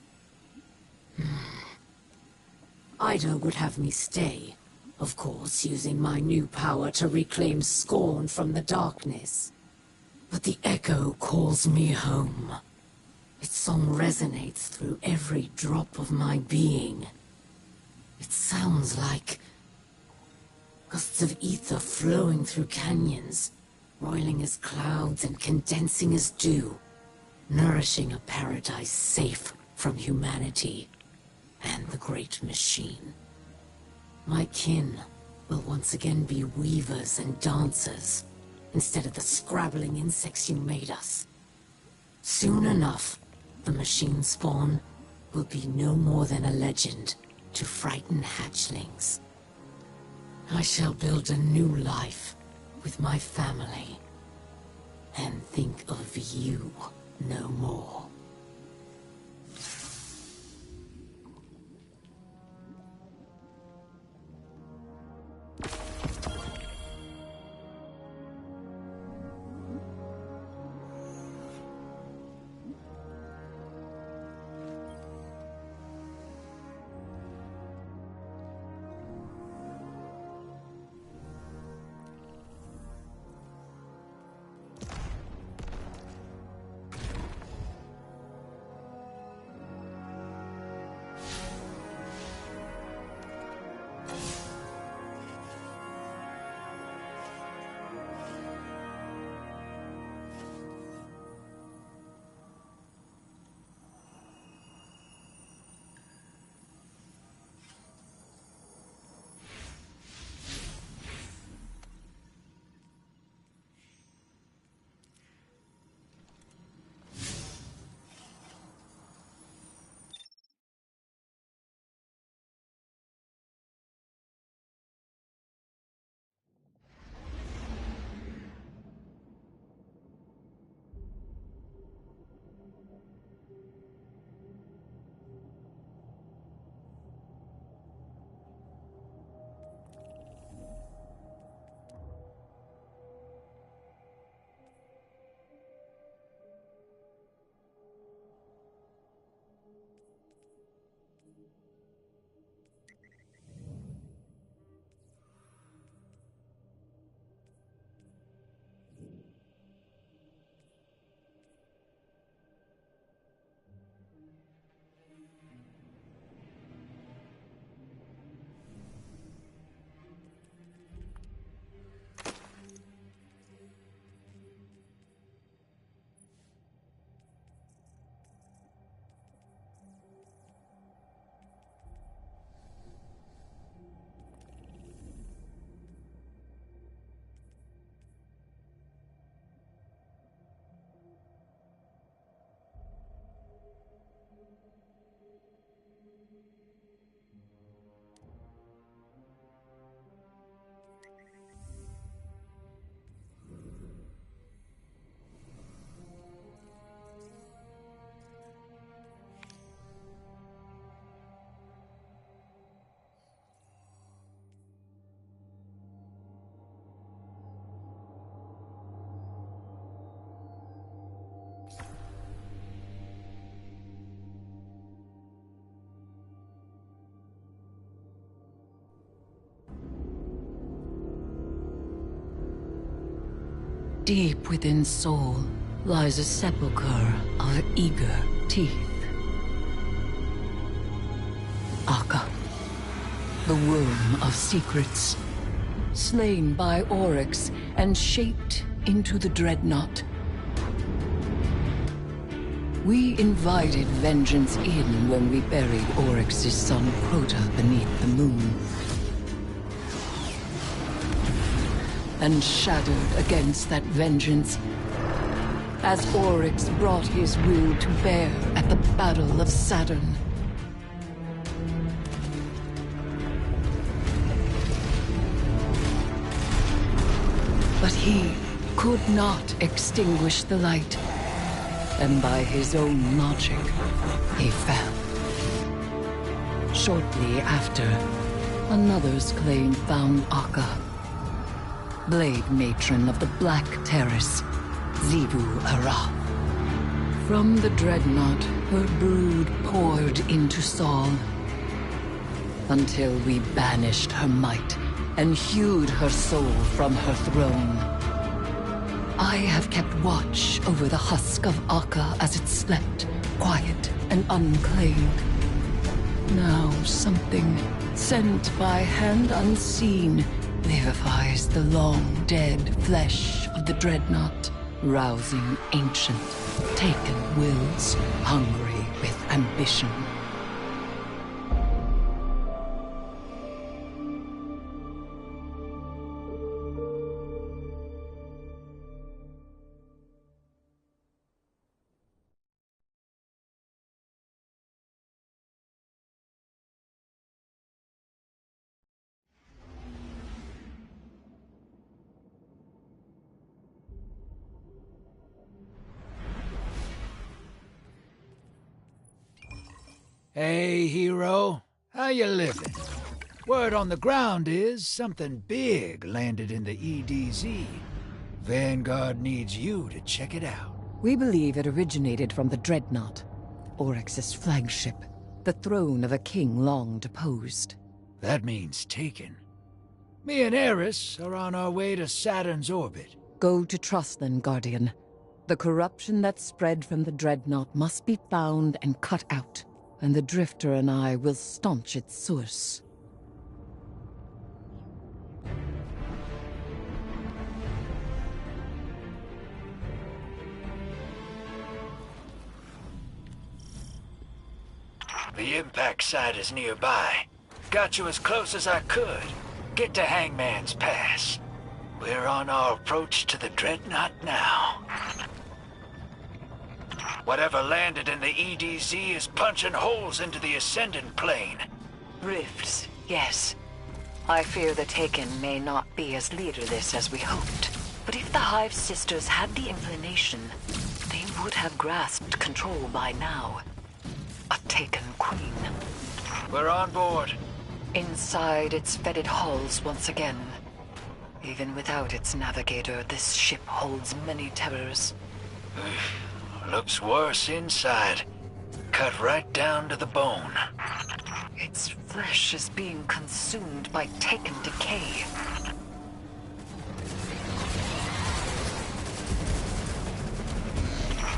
Ida would have me stay, of course, using my new power to reclaim Scorn from the darkness. But the Echo calls me home. Its song resonates through every drop of my being. It sounds like gusts of ether flowing through canyons, roiling as clouds and condensing as dew, nourishing a paradise safe from humanity and the great machine. My kin will once again be weavers and dancers, instead of the scrabbling insects you made us. Soon enough, the machine spawn will be no more than a legend to frighten hatchlings. I shall build a new life with my family, and think of you no more. Deep within Seoul lies a sepulchre of eager teeth. The worm of secrets. Slain by Oryx and shaped into the Dreadnought. We invited vengeance in when we buried Oryx's son Crota beneath the moon. And shadowed against that vengeance as Oryx brought his will to bear at the Battle of Saturn. But he could not extinguish the light, and by his own logic, he fell. Shortly after, another's claim found Akka, Blade Matron of the Black Terrace, Xivu Arath. From the Dreadnought, her brood poured into Saul, until we banished her might and hewed her soul from her throne. I have kept watch over the husk of Akka as it slept, quiet and unclaimed. Now something, sent by hand unseen, vivifies the long-dead flesh of the Dreadnought, rousing ancient, taken wills, hungry with ambition. Hey, hero. How you living? Word on the ground is something big landed in the EDZ. Vanguard needs you to check it out. We believe it originated from the Dreadnought, Oryx's flagship, the throne of a king long deposed. That means taken. Me and Eris are on our way to Saturn's orbit. Go to Trustland, Guardian. The corruption that spread from the Dreadnought must be found and cut out, and the Drifter and I will staunch its source. The impact site is nearby. Got you as close as I could. Get to Hangman's Pass. We're on our approach to the Dreadnought now. Whatever landed in the EDZ is punching holes into the Ascendant plane. Rifts, yes. I fear the Taken may not be as leaderless as we hoped. But if the Hive Sisters had the inclination, they would have grasped control by now. A Taken Queen. We're on board. Inside its fetid halls once again. Even without its navigator, this ship holds many terrors. Looks worse inside. Cut right down to the bone. Its flesh is being consumed by Taken decay.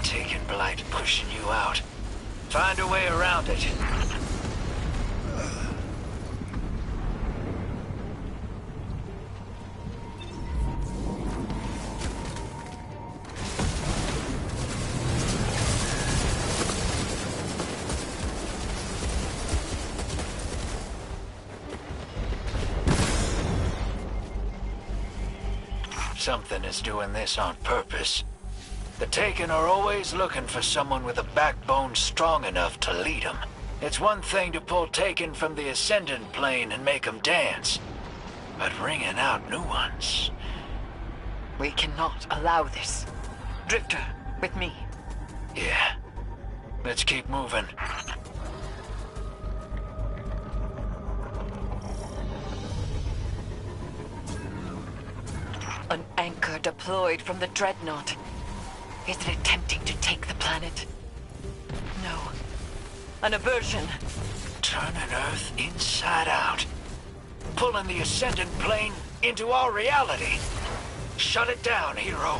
Taken blight pushing you out. Find a way around it. Something is doing this on purpose. The Taken are always looking for someone with a backbone strong enough to lead them. It's one thing to pull Taken from the Ascendant plane and make them dance, but wringing out new ones... We cannot allow this. Drifter, with me. Yeah. Let's keep moving. An anchor deployed from the Dreadnought. Is it attempting to take the planet? No. An aversion. Turning Earth inside out. Pulling the Ascendant plane into our reality. Shut it down, hero.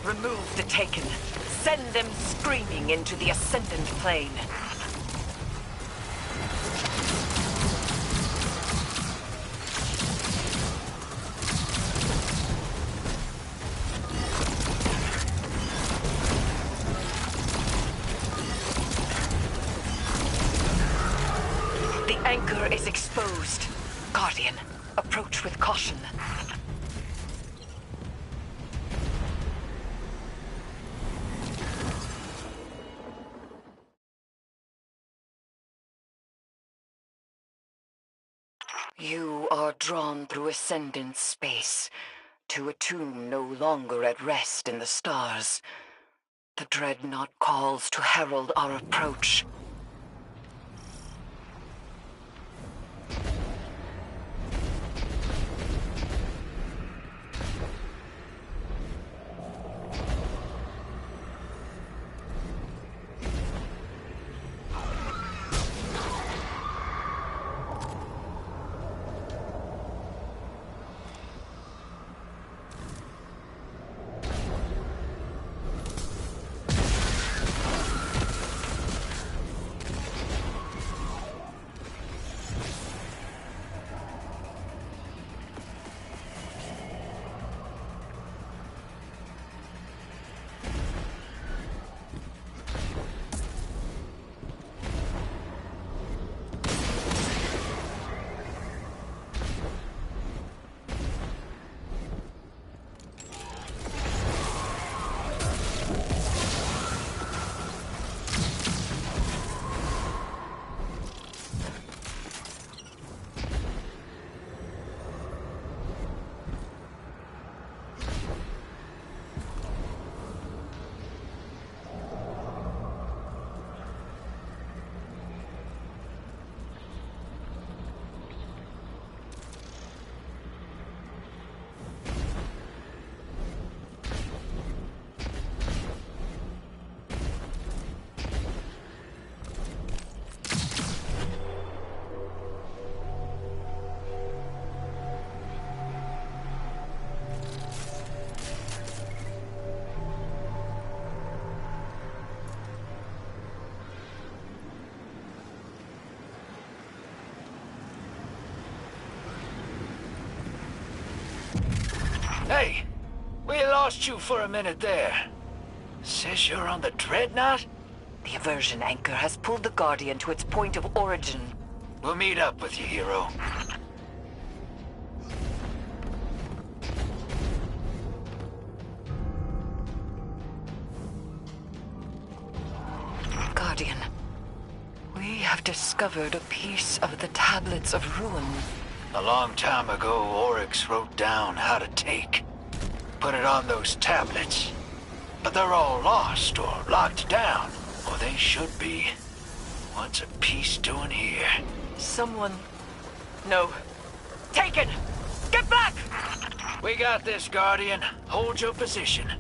Remove the Taken. Send them screaming into the Ascendant plane. exposed. Guardian, approach with caution. You are drawn through Ascendant space to a tomb no longer at rest in the stars. The Dreadnought calls to herald our approach. Hey, we lost you for a minute there. Says you're on the Dreadnought? The aversion anchor has pulled the Guardian to its point of origin. We'll meet up with you, hero. Guardian, we have discovered a piece of the Tablets of Ruin. A long time ago, Oryx wrote down how to take. Put it on those tablets. But they're all lost or locked down. Or they should be. What's a piece doing here? Someone... No. Taken! Get back! We got this, Guardian. Hold your position.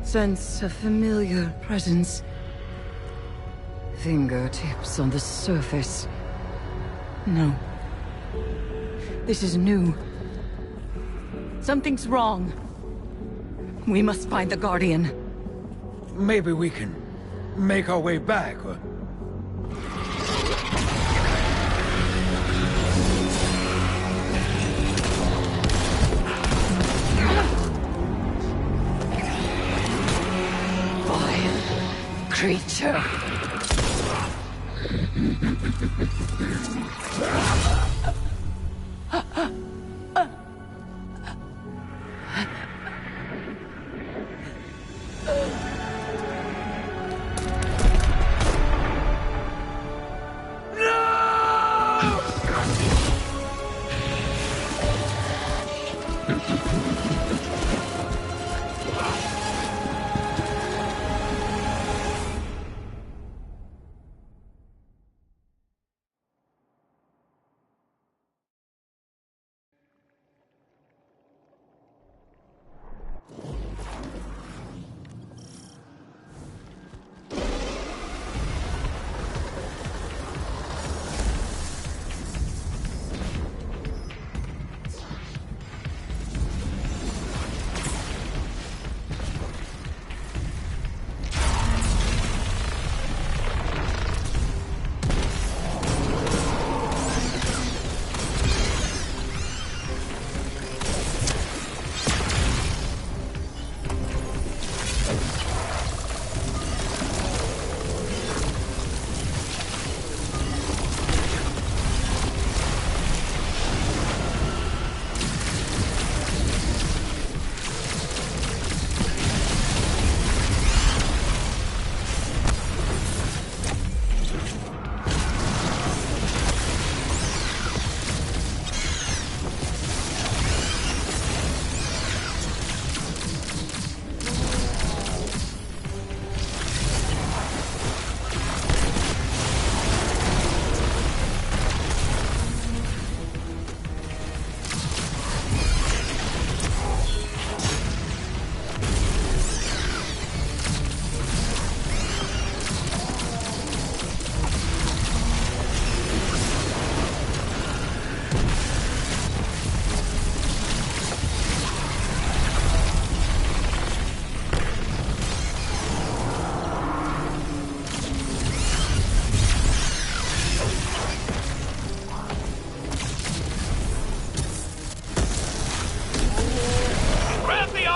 Sense a familiar presence. Fingertips on the surface. No. This is new. Something's wrong. We must find the Guardian. Maybe we can make our way back, or... Creature.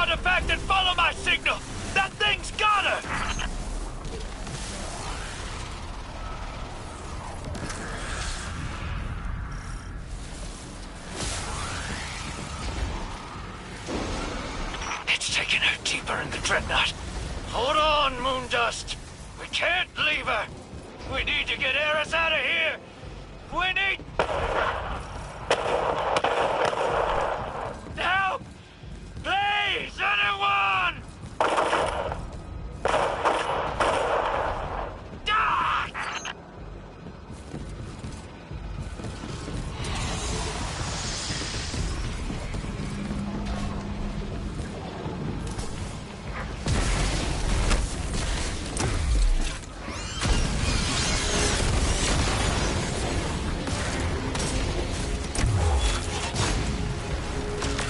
artifact and follow my signal! That thing's got her! It's taking her deeper in the Dreadnought. Hold on, Moondust. We can't leave her. We need to get Eris out of here. We need... help! Please, anyone! Ah!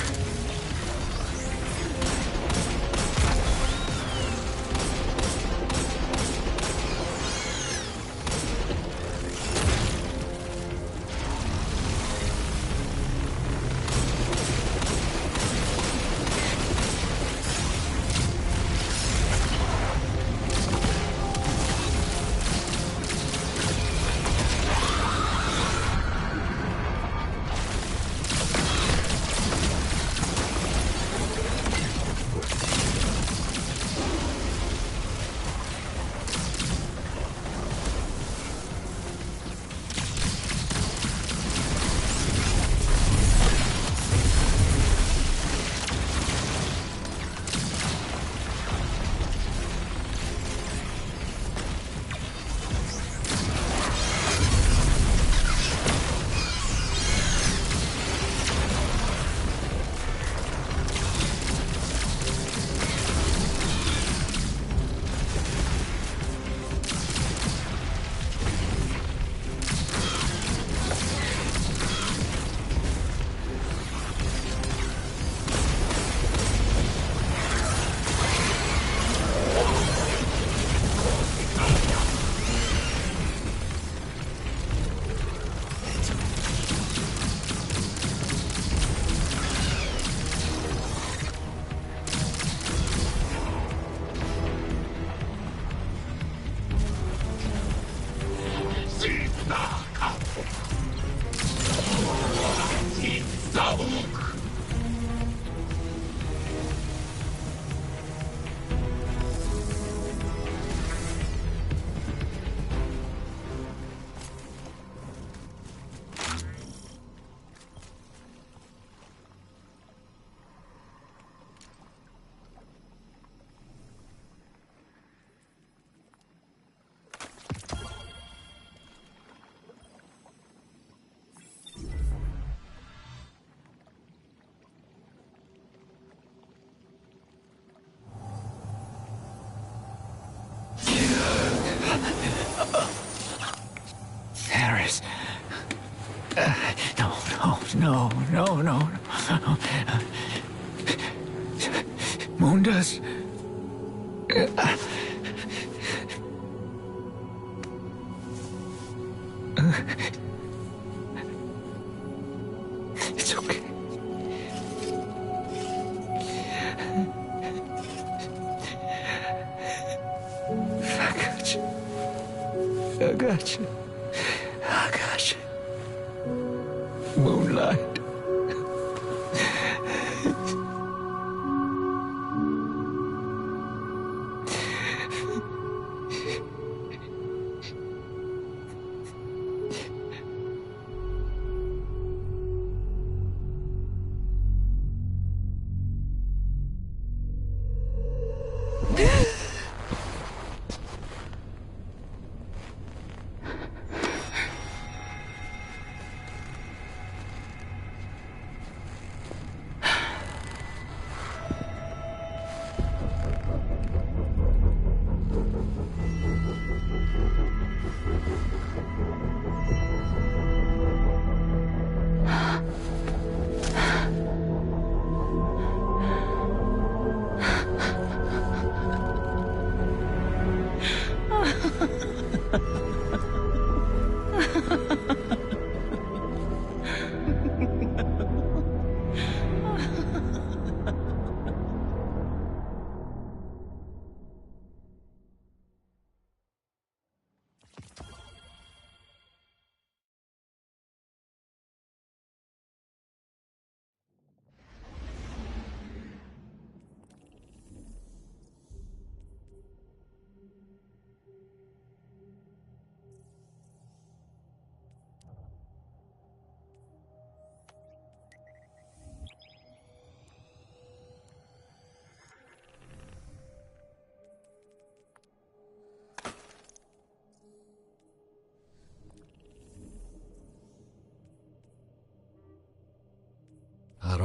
Harris. No. Moondust. It's okay. I got you. Moonlight.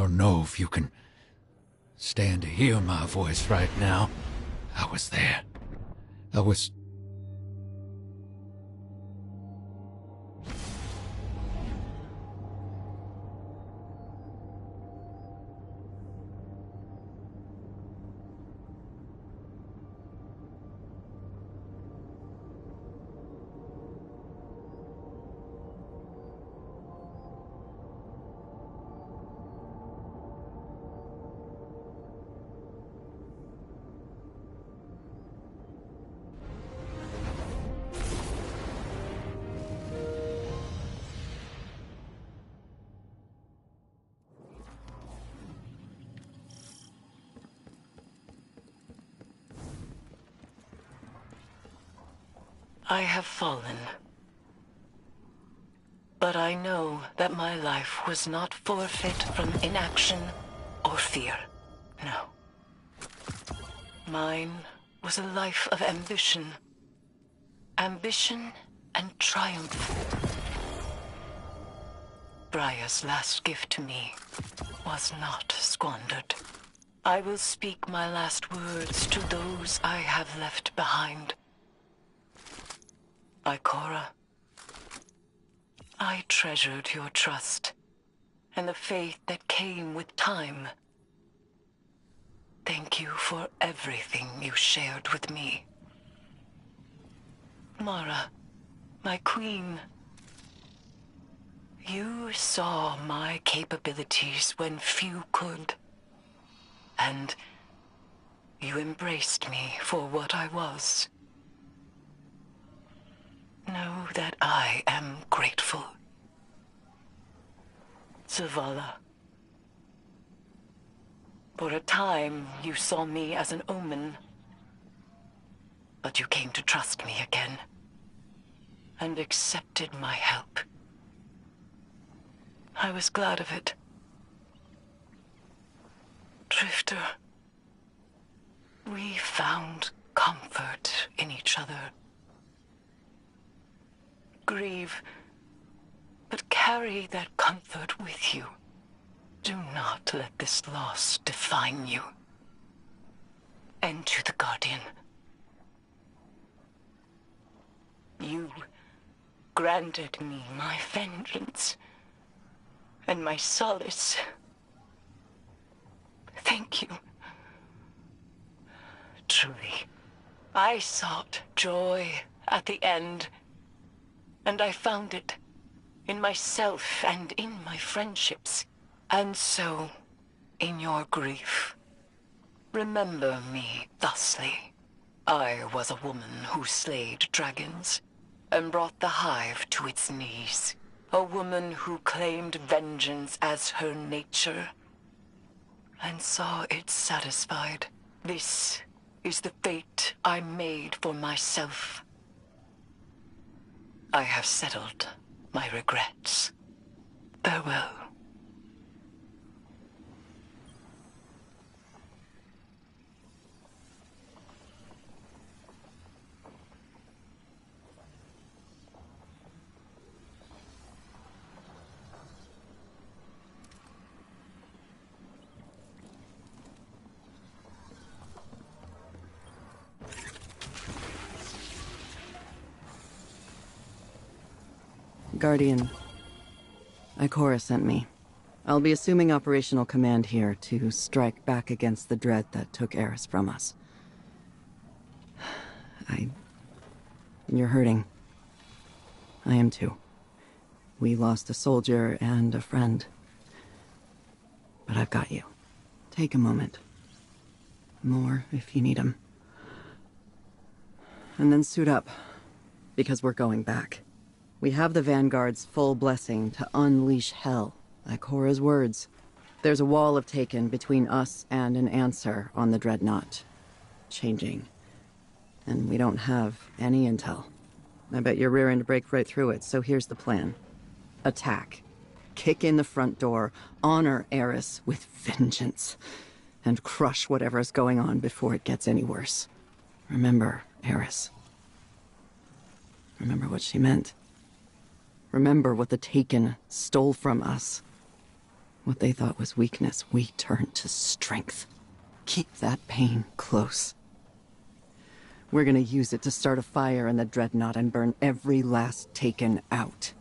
don't know if you can stand to hear my voice right now. I was there. I was... I have fallen. But I know that my life was not forfeit from inaction or fear. No. Mine was a life of ambition. Ambition and triumph. Briar's last gift to me was not squandered. I will speak my last words to those I have left behind. Ikora, I treasured your trust and the faith that came with time. Thank you for everything you shared with me. Mara, my queen, you saw my capabilities when few could, and you embraced me for what I was. Know that I am grateful. Zavala. For a time, you saw me as an omen. But you came to trust me again. And accepted my help. I was glad of it. Drifter. We found comfort in each other. Grieve, but carry that comfort with you. Do not let this loss define you. And to the Guardian. You granted me my vengeance and my solace. Thank you. Truly, I sought joy at the end. And I found it in myself and in my friendships. And so, in your grief, remember me thusly. I was a woman who slayed dragons and brought the hive to its knees. A woman who claimed vengeance as her nature and saw it satisfied. This is the fate I made for myself. I have settled my regrets. Farewell. Guardian, Ikora sent me. I'll be assuming operational command here to strike back against the dread that took Eris from us. You're hurting. I am too. We lost a soldier and a friend. But I've got you. Take a moment. More if you need 'em. And then suit up, because we're going back. We have the Vanguard's full blessing to unleash hell, Ikora's words. There's a wall of Taken between us and an answer on the Dreadnought. Changing. And we don't have any intel. I bet you're rearing to break right through it, so here's the plan. Attack. Kick in the front door, honor Eris with vengeance, and crush whatever's going on before it gets any worse. Remember Eris. Remember what she meant. Remember what the Taken stole from us. What they thought was weakness, we turned to strength. Keep that pain close. We're gonna use it to start a fire in the Dreadnought and burn every last Taken out.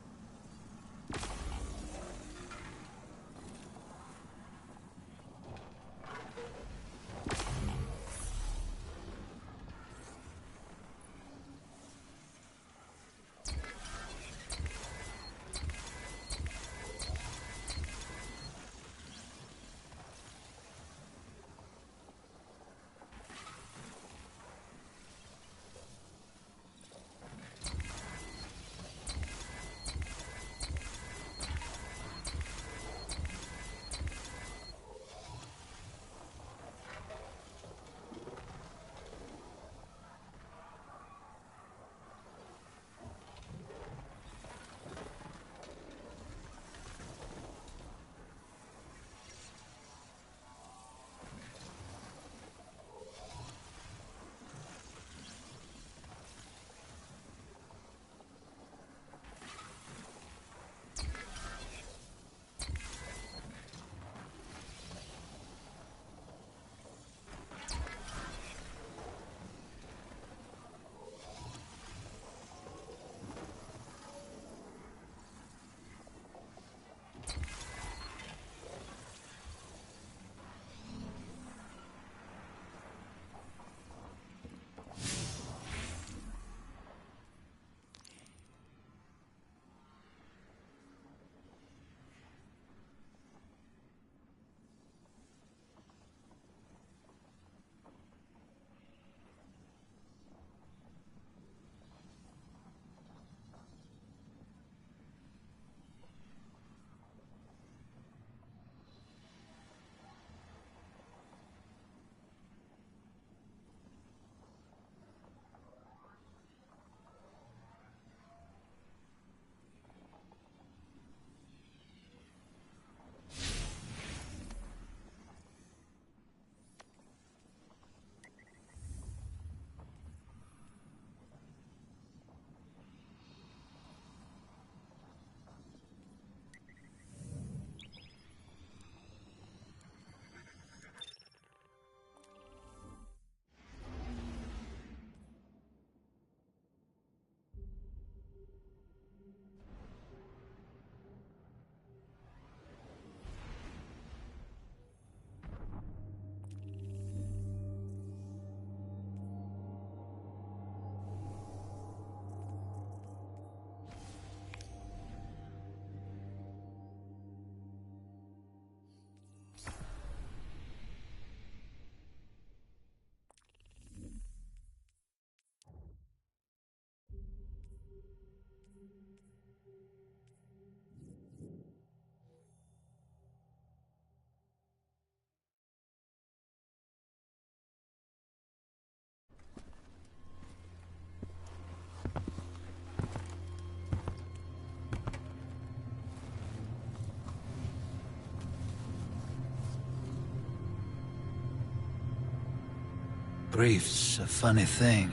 Grief's a funny thing.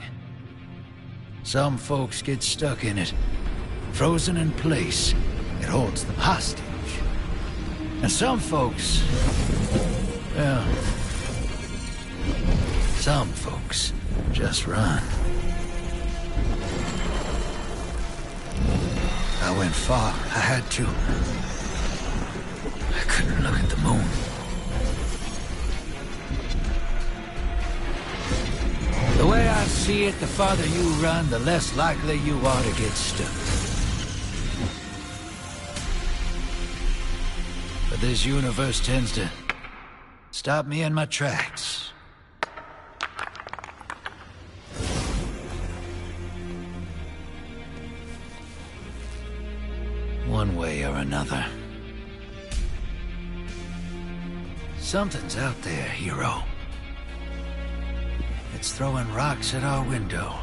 Some folks get stuck in it, frozen in place. It holds them hostage. And some folks, well, some folks just run. I went far. I had to. I couldn't look at the moon. The way I see it, the farther you run, the less likely you are to get stuck. But this universe tends to stop me in my tracks. One way or another. Something's out there, hero. It's throwing rocks at our window.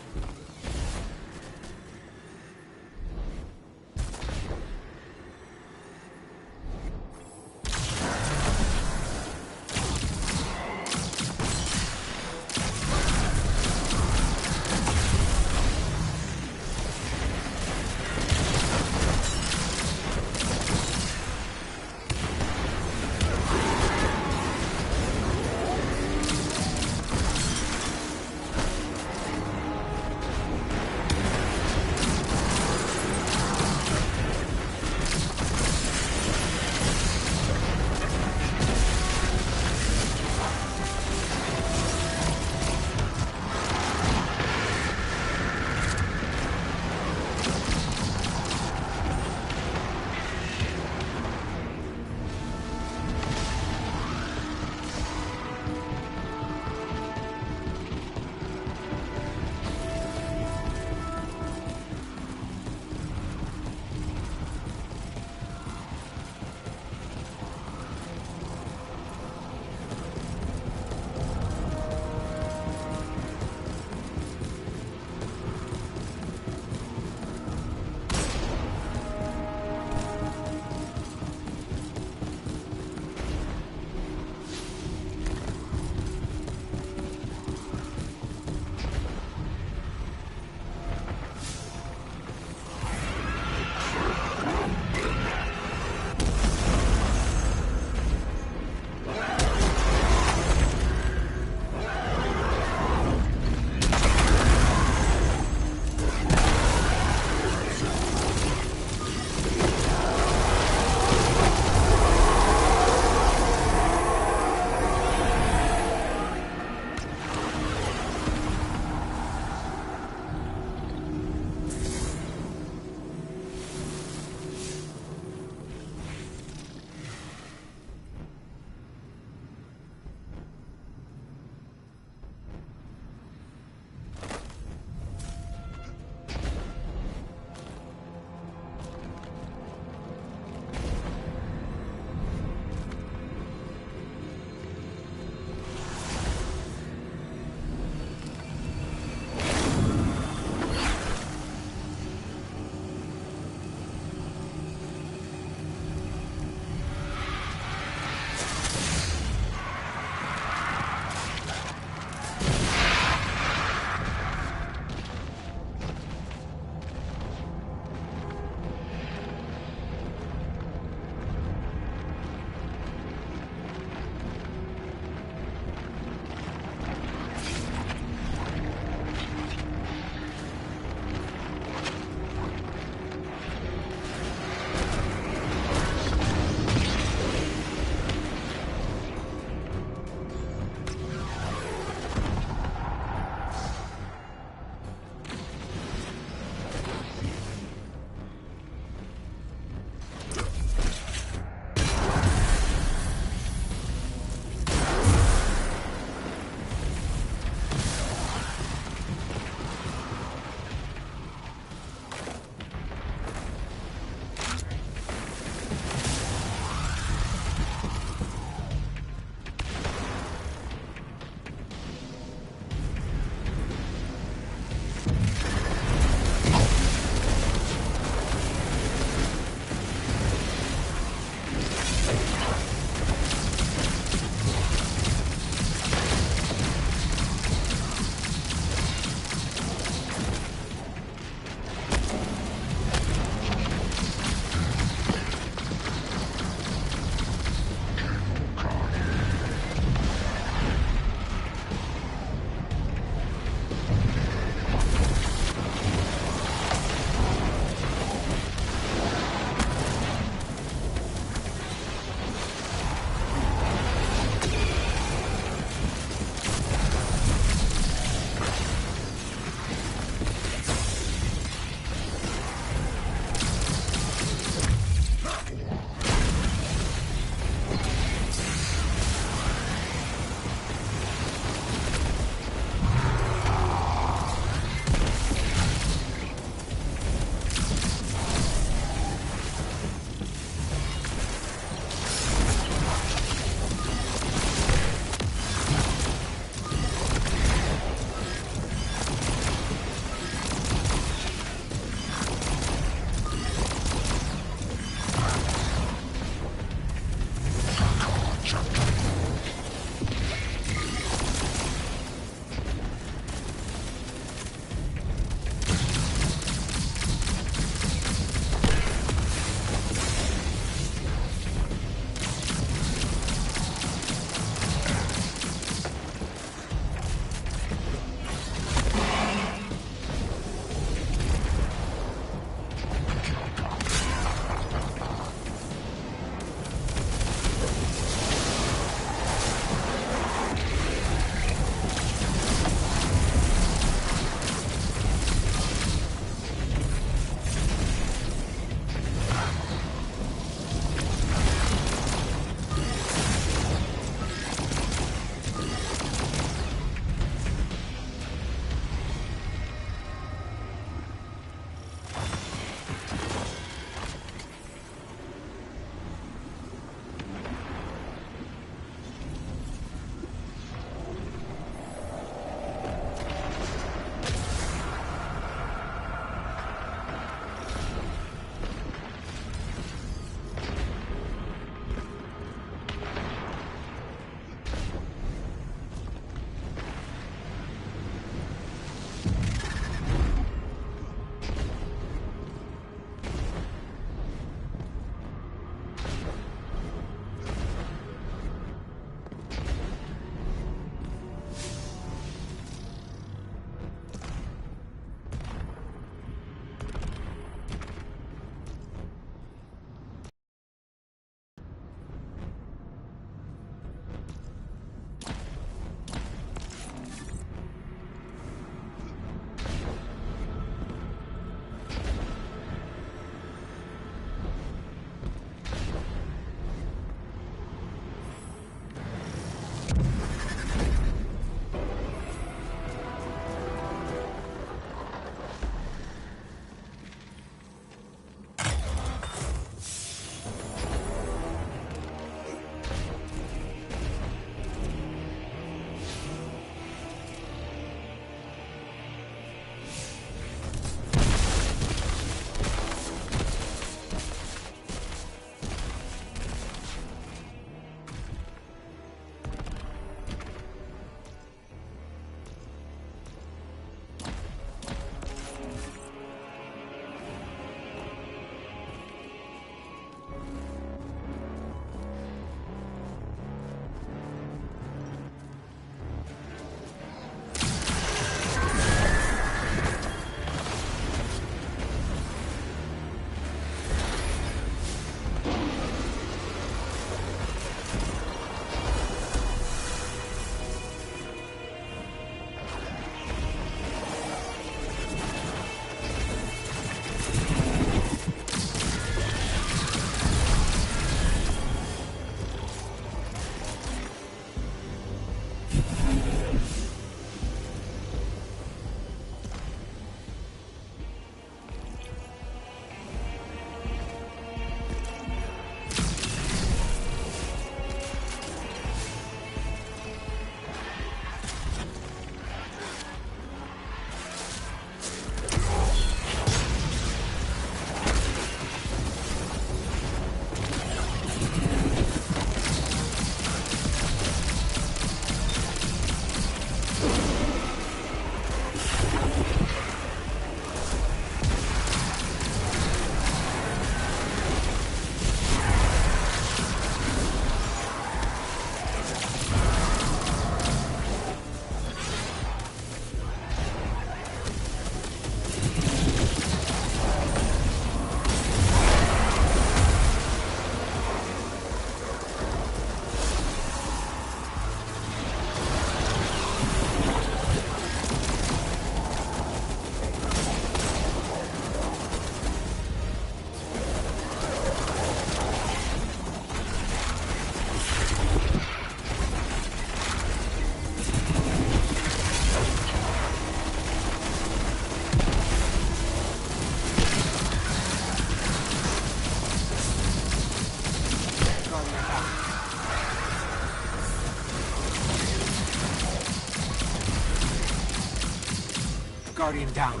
Guardian down.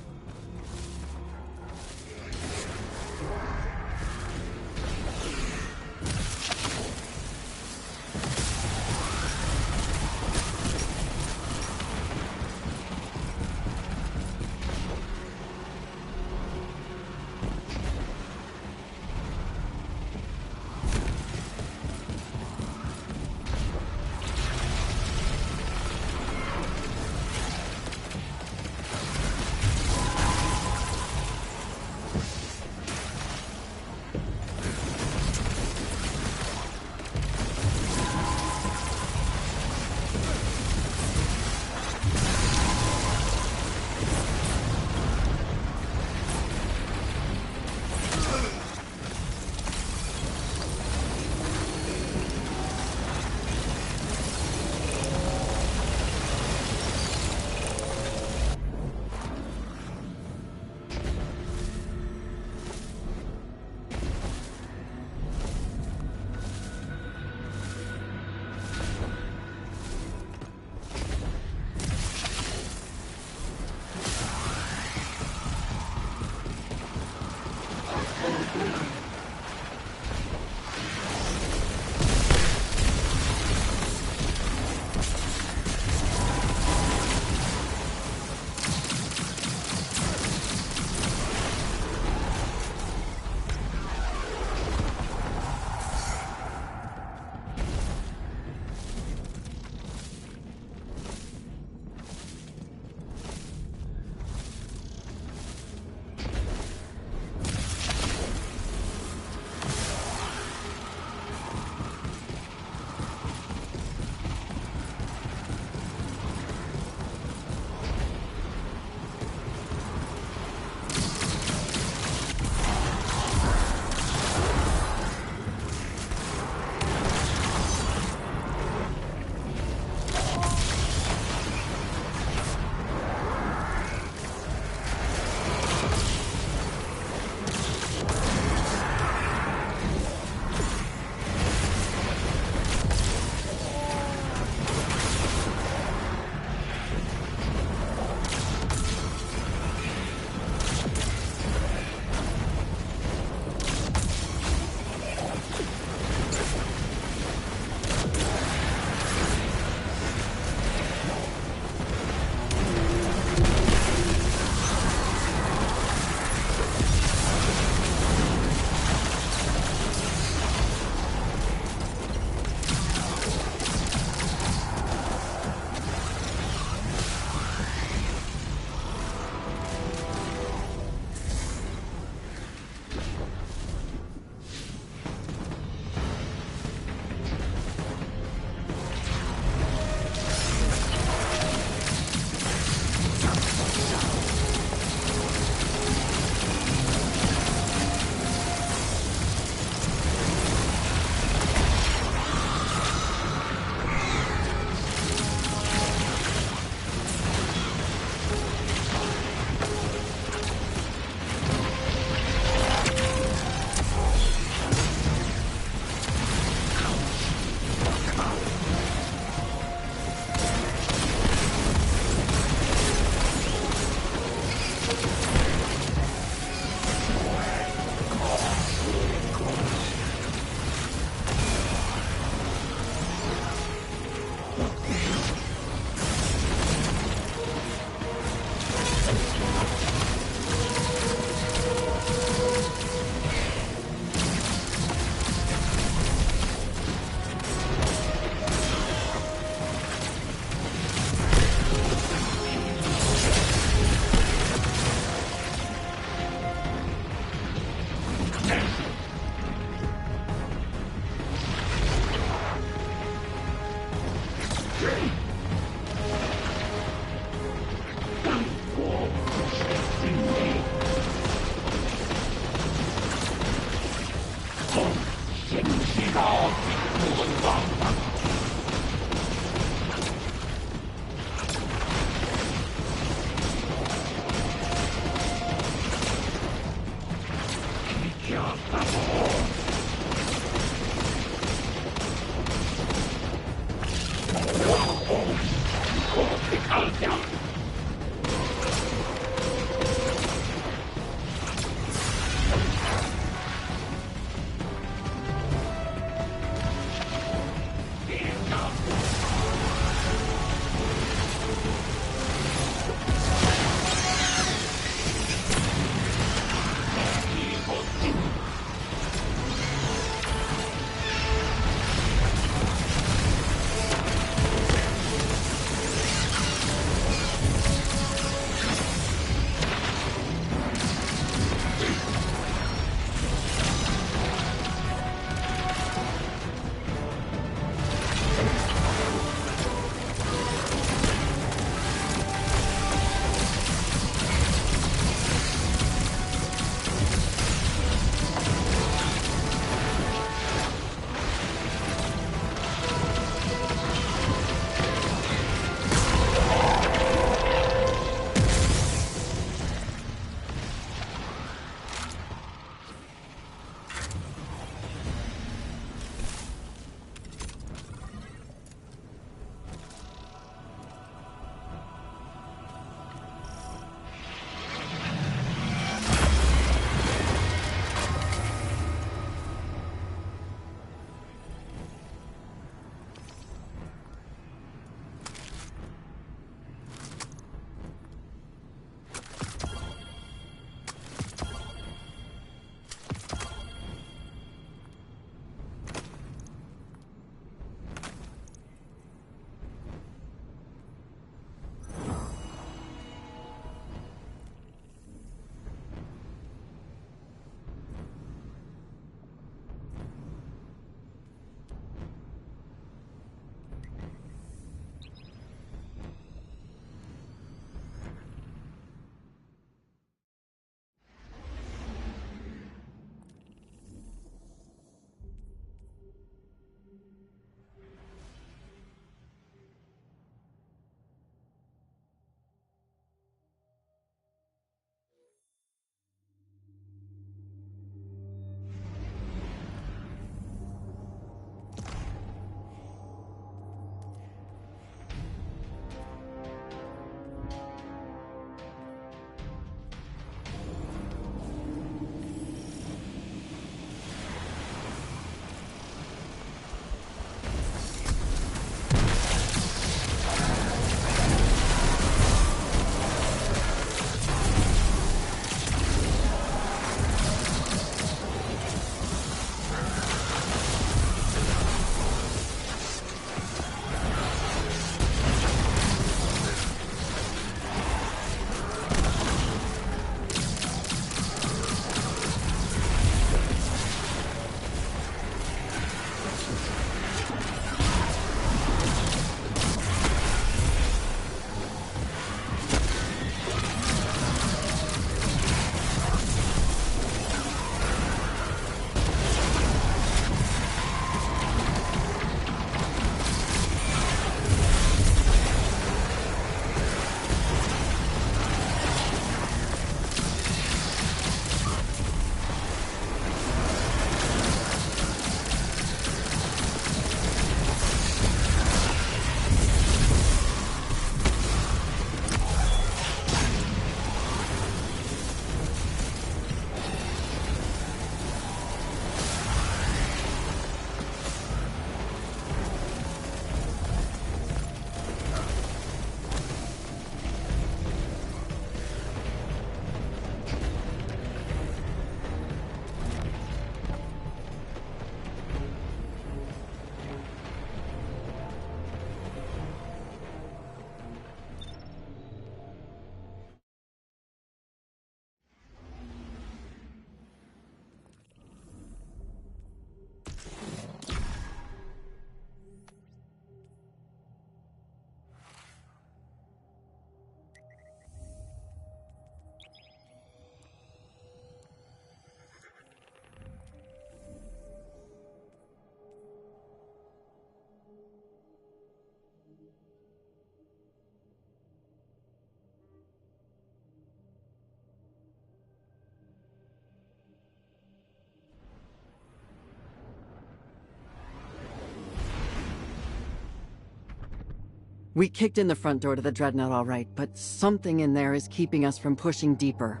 We kicked in the front door to the Dreadnought all right, but something in there is keeping us from pushing deeper.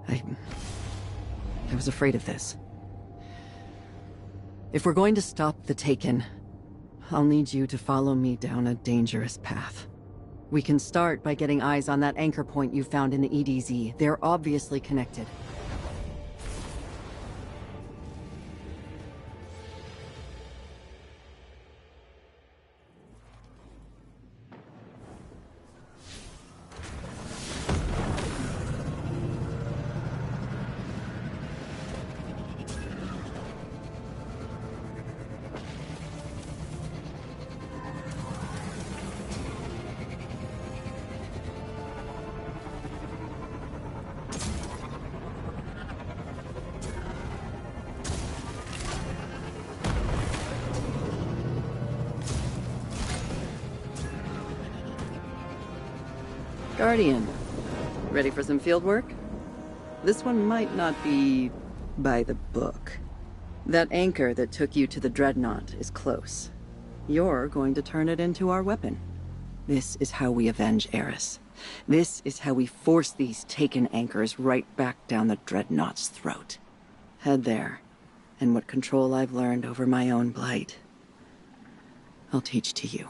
I was afraid of this. If we're going to stop the Taken, I'll need you to follow me down a dangerous path. We can start by getting eyes on that anchor point you found in the EDZ. They're obviously connected. Guardian, ready for some field work? This one might not be by the book. That anchor that took you to the Dreadnought is close. You're going to turn it into our weapon. This is how we avenge Eris. This is how we force these Taken anchors right back down the Dreadnought's throat. Head there, and what control I've learned over my own blight, I'll teach to you.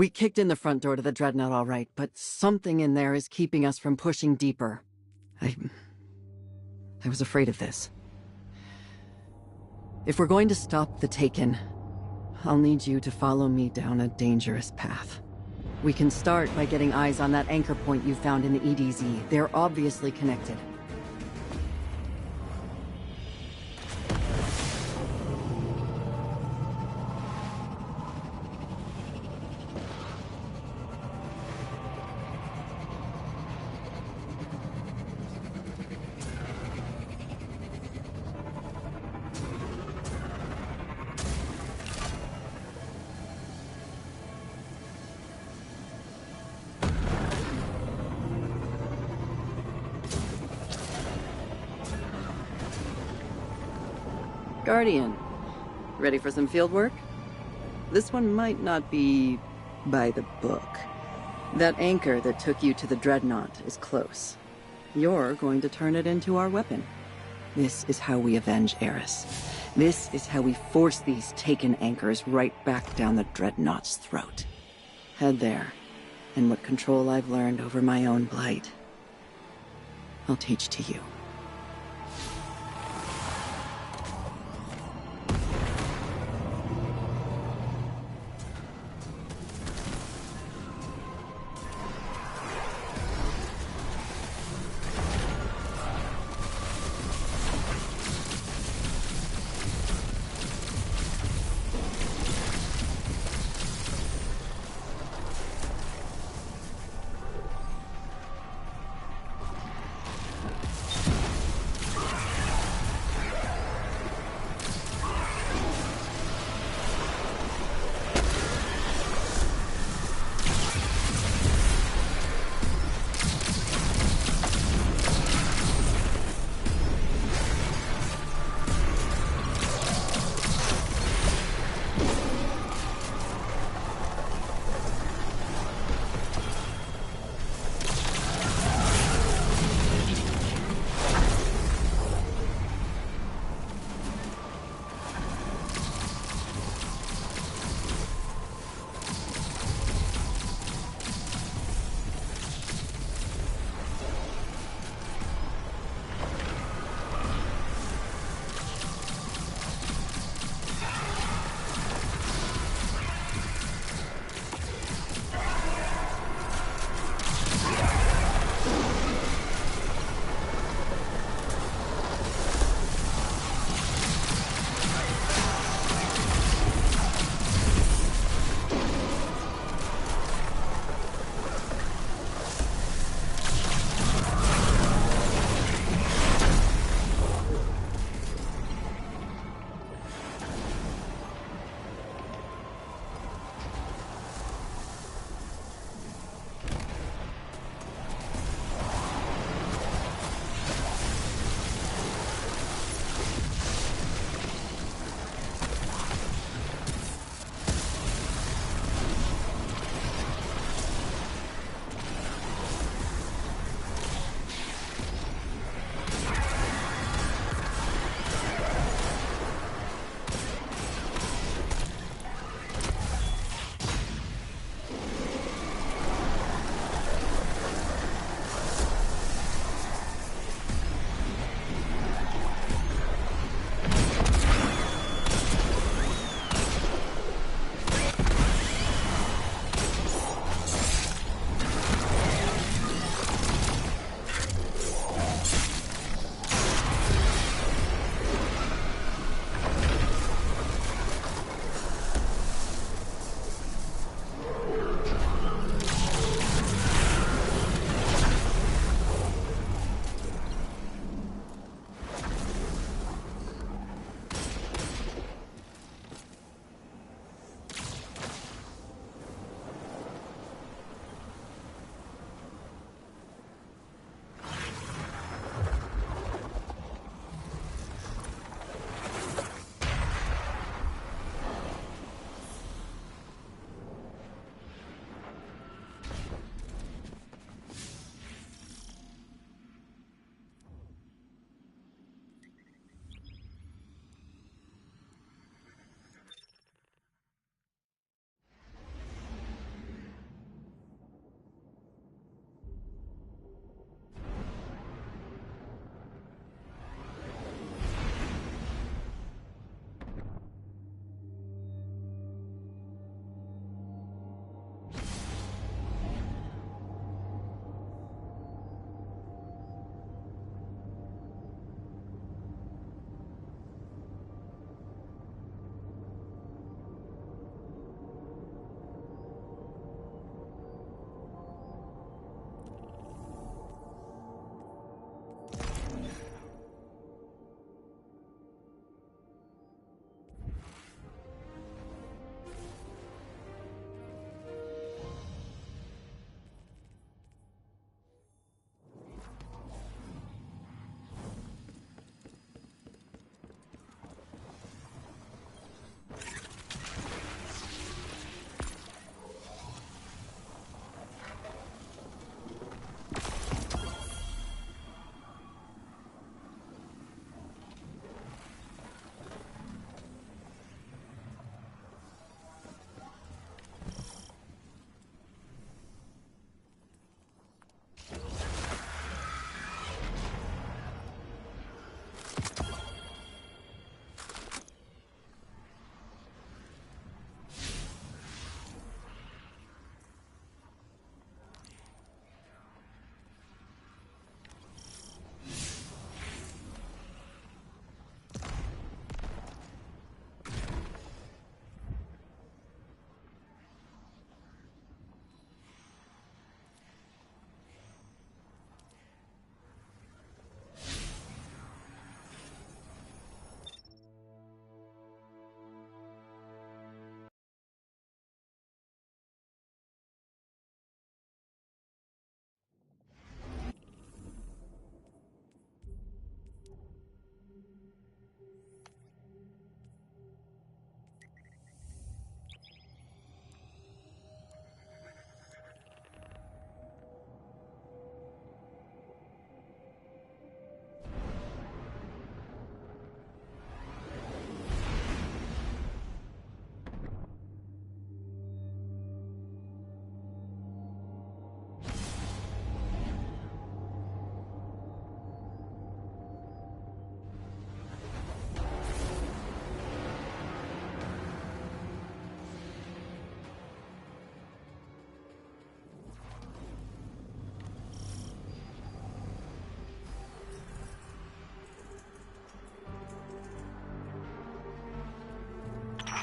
We kicked in the front door to the Dreadnought all right, but something in there is keeping us from pushing deeper. I was afraid of this. If we're going to stop the Taken, I'll need you to follow me down a dangerous path. We can start by getting eyes on that anchor point you found in the EDZ. They're obviously connected. Guardian, ready for some field work? This one might not be by the book. That anchor that took you to the Dreadnought is close. You're going to turn it into our weapon. This is how we avenge Eris. This is how we force these Taken anchors right back down the Dreadnought's throat. Head there, and what control I've learned over my own blight, I'll teach to you.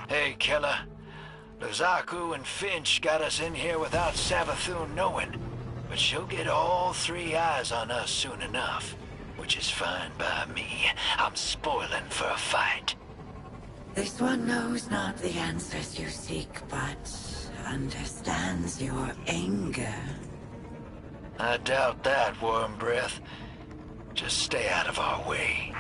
Hey, Killer. Luzaku and Finch got us in here without Savathun knowing. But she'll get all three eyes on us soon enough. Which is fine by me. I'm spoiling for a fight. This one knows not the answers you seek, but understands your anger. I doubt that, Worm Breath. Just stay out of our way.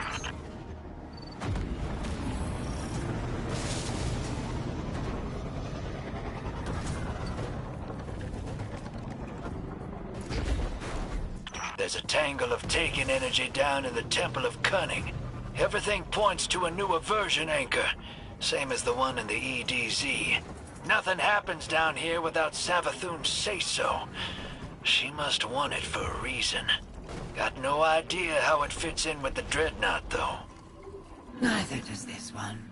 There's a tangle of Taken energy down in the Temple of Cunning. Everything points to a new aversion anchor, same as the one in the EDZ. Nothing happens down here without Savathun's say-so. She must want it for a reason. Got no idea how it fits in with the Dreadnought, though. Neither does this one.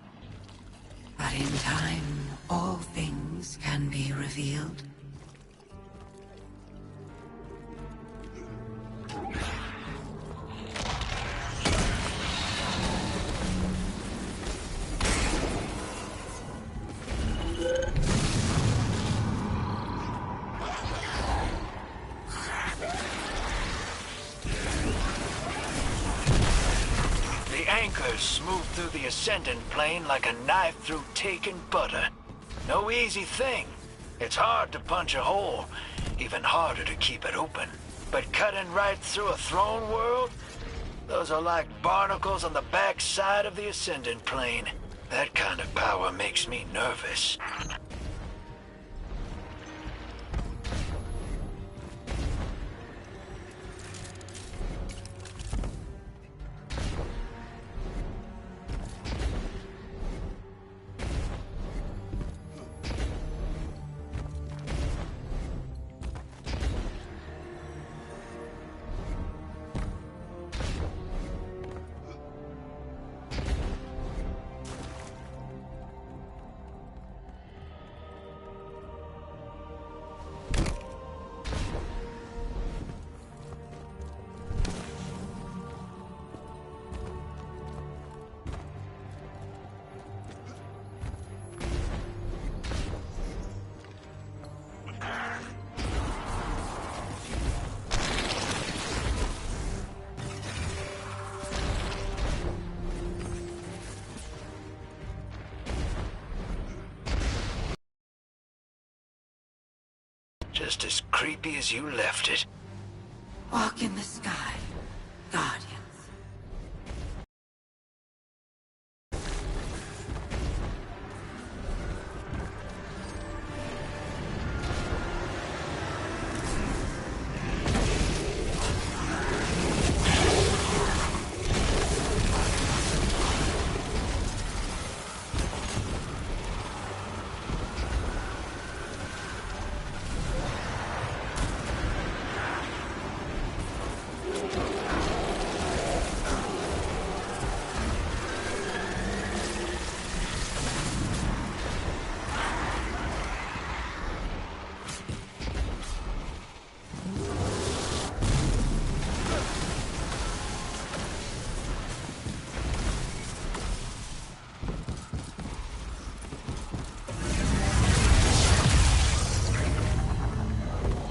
But in time, all things can be revealed. Smooth through the Ascendant plane like a knife through Taken butter. No easy thing. It's hard to punch a hole, even harder to keep it open. But cutting right through a throne world? Those are like barnacles on the back side of the Ascendant plane. That kind of power makes me nervous. Just as creepy as you left it. Walk in the sky, Guardians.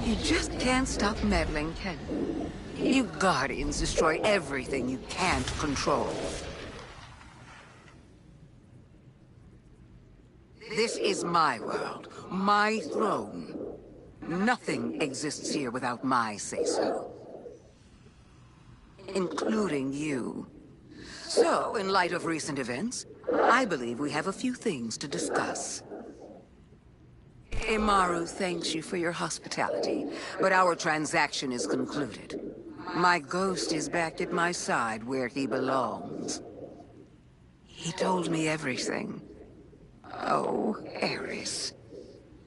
You just can't stop meddling, can you? You Guardians destroy everything you can't control. This is my world, my throne. Nothing exists here without my say-so. Including you. So, in light of recent events, I believe we have a few things to discuss. Imaru thanks you for your hospitality, but our transaction is concluded. My ghost is back at my side where he belongs. He told me everything. Oh, Eris.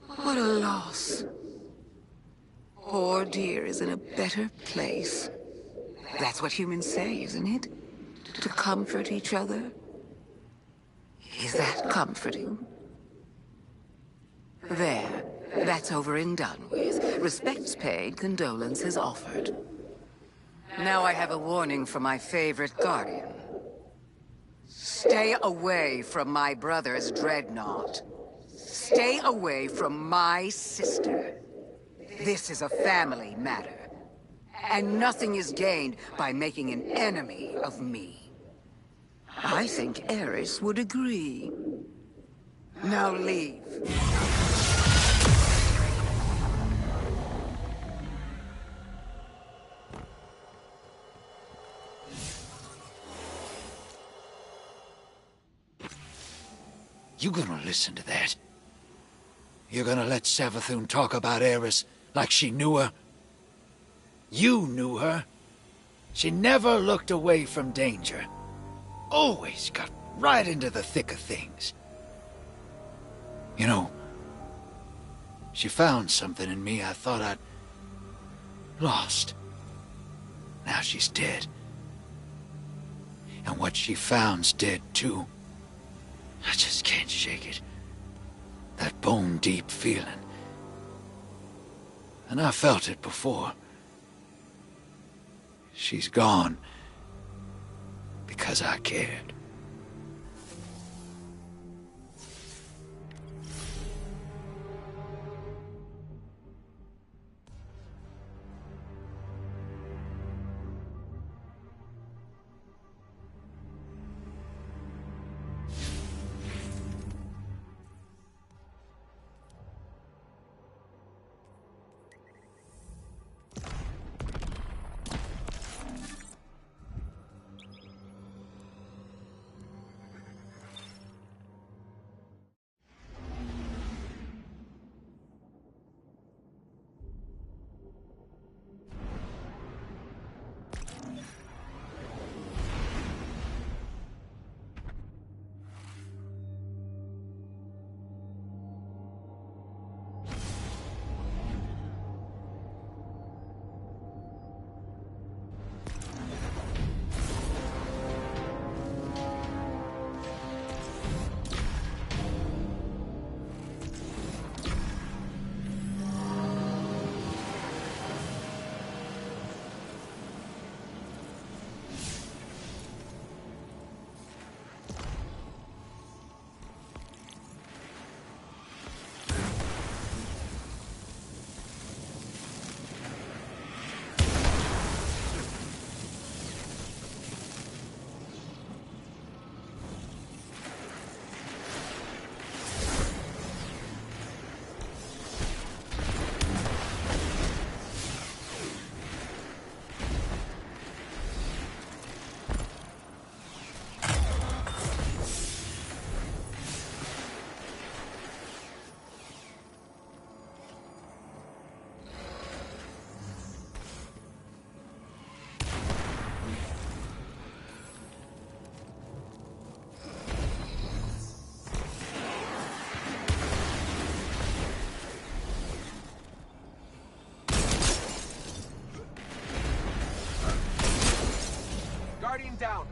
What a loss. Poor dear is in a better place. That's what humans say, isn't it? To comfort each other. Is that comforting? There. That's over and done with. Respects paid, condolences offered. Now I have a warning for my favorite Guardian. Stay Stay away from my brother's dreadnought. Stay away from my sister. This is a family matter. And nothing is gained by making an enemy of me. I think Eris would agree. Now leave. You gonna listen to that? You're gonna let Savathun talk about Eris like she knew her? You knew her. She never looked away from danger. Always got right into the thick of things. You know, she found something in me I thought I'd lost. Now she's dead. And what she found's dead too. I just can't shake it. That bone-deep feeling. And I felt it before. She's gone because I cared. Guardian down.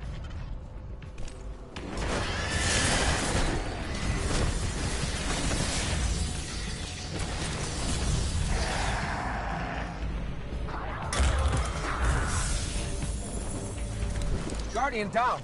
Guardian down.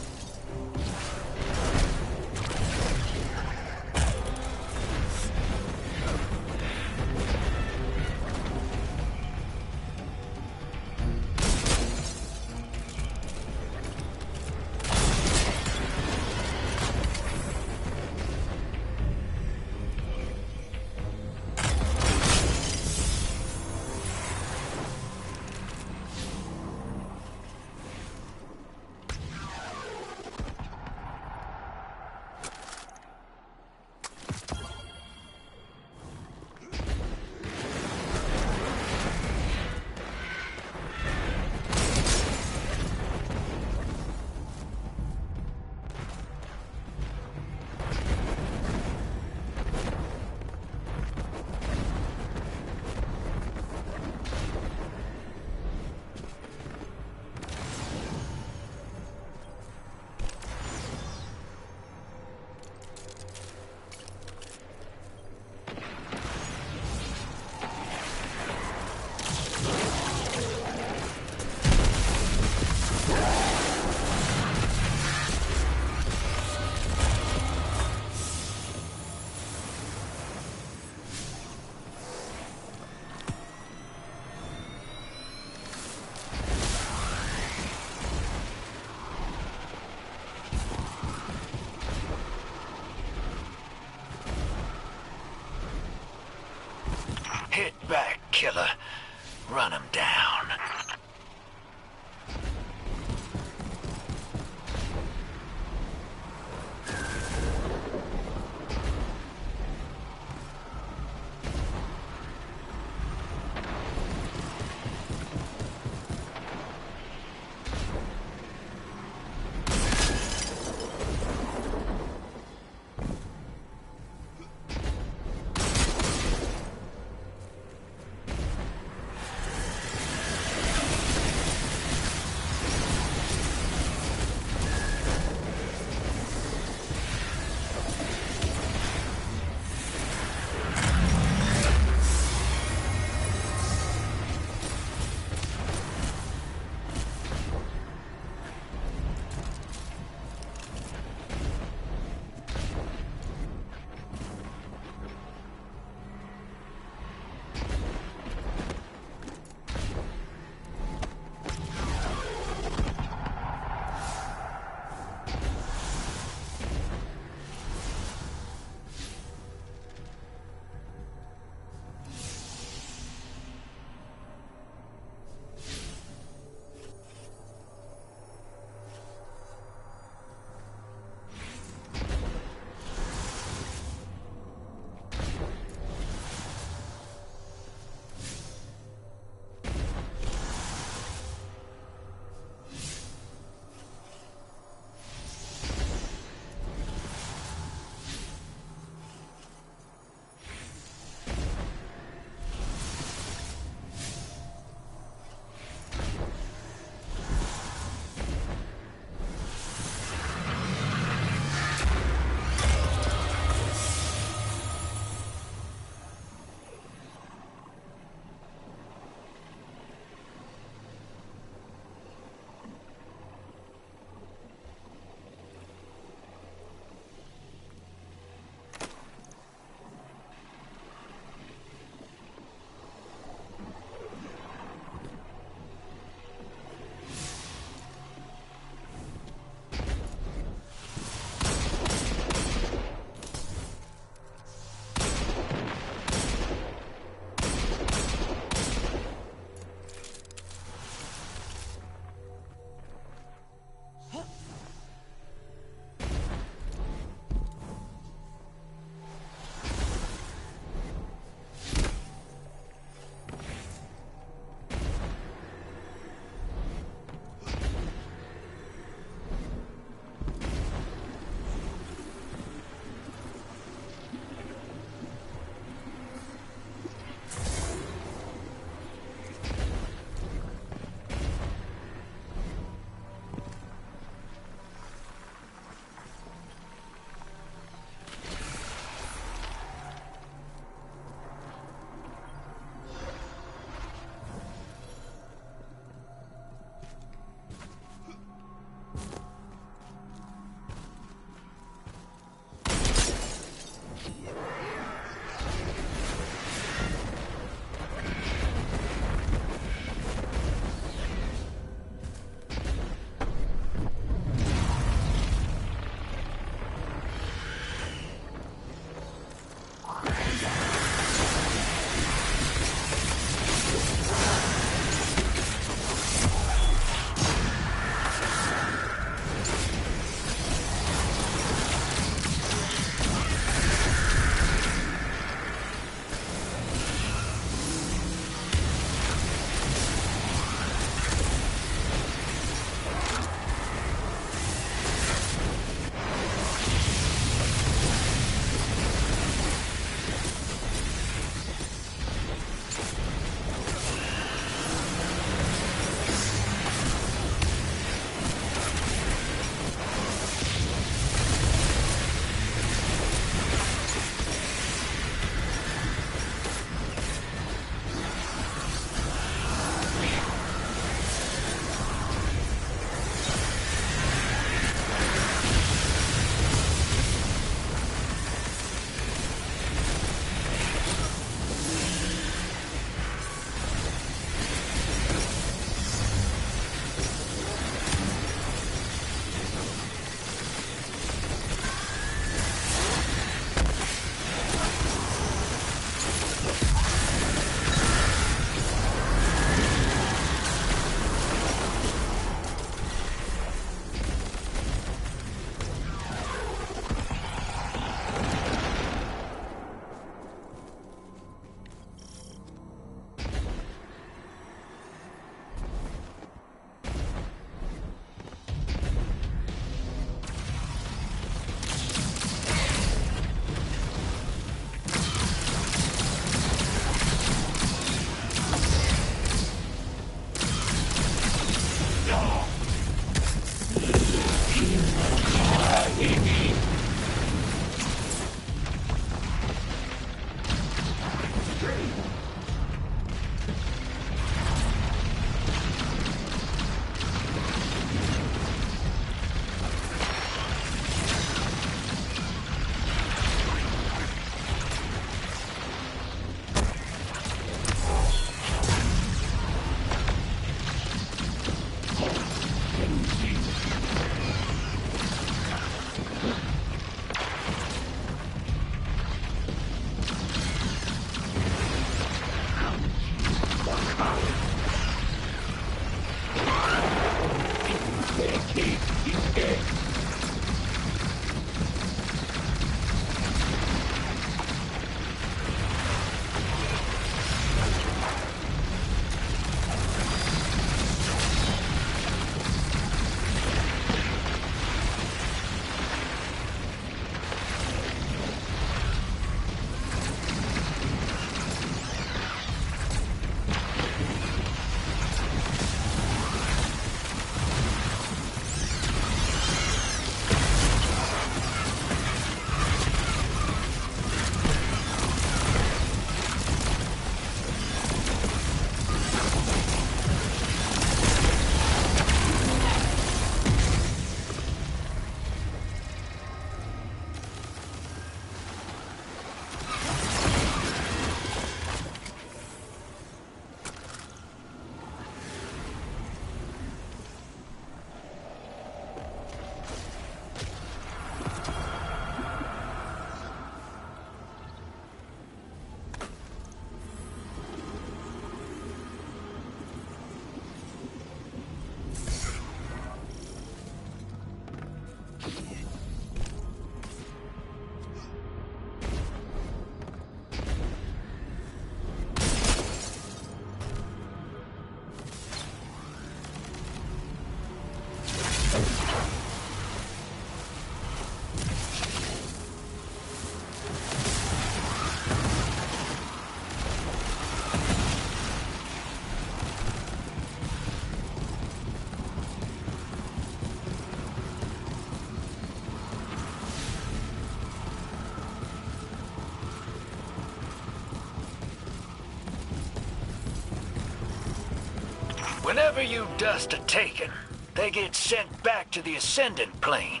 Whenever you dust a Taken, they get sent back to the Ascendant Plane.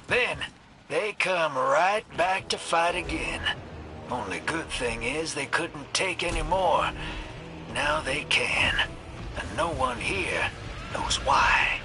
Then, they come right back to fight again. Only good thing is they couldn't take any more. Now they can. And no one here knows why.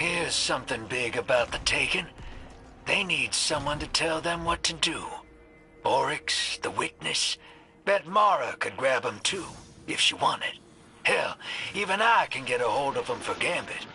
Here's something big about the Taken. They need someone to tell them what to do. Oryx, the Witness. Bet Mara could grab him too, if she wanted. Hell, even I can get a hold of him for Gambit.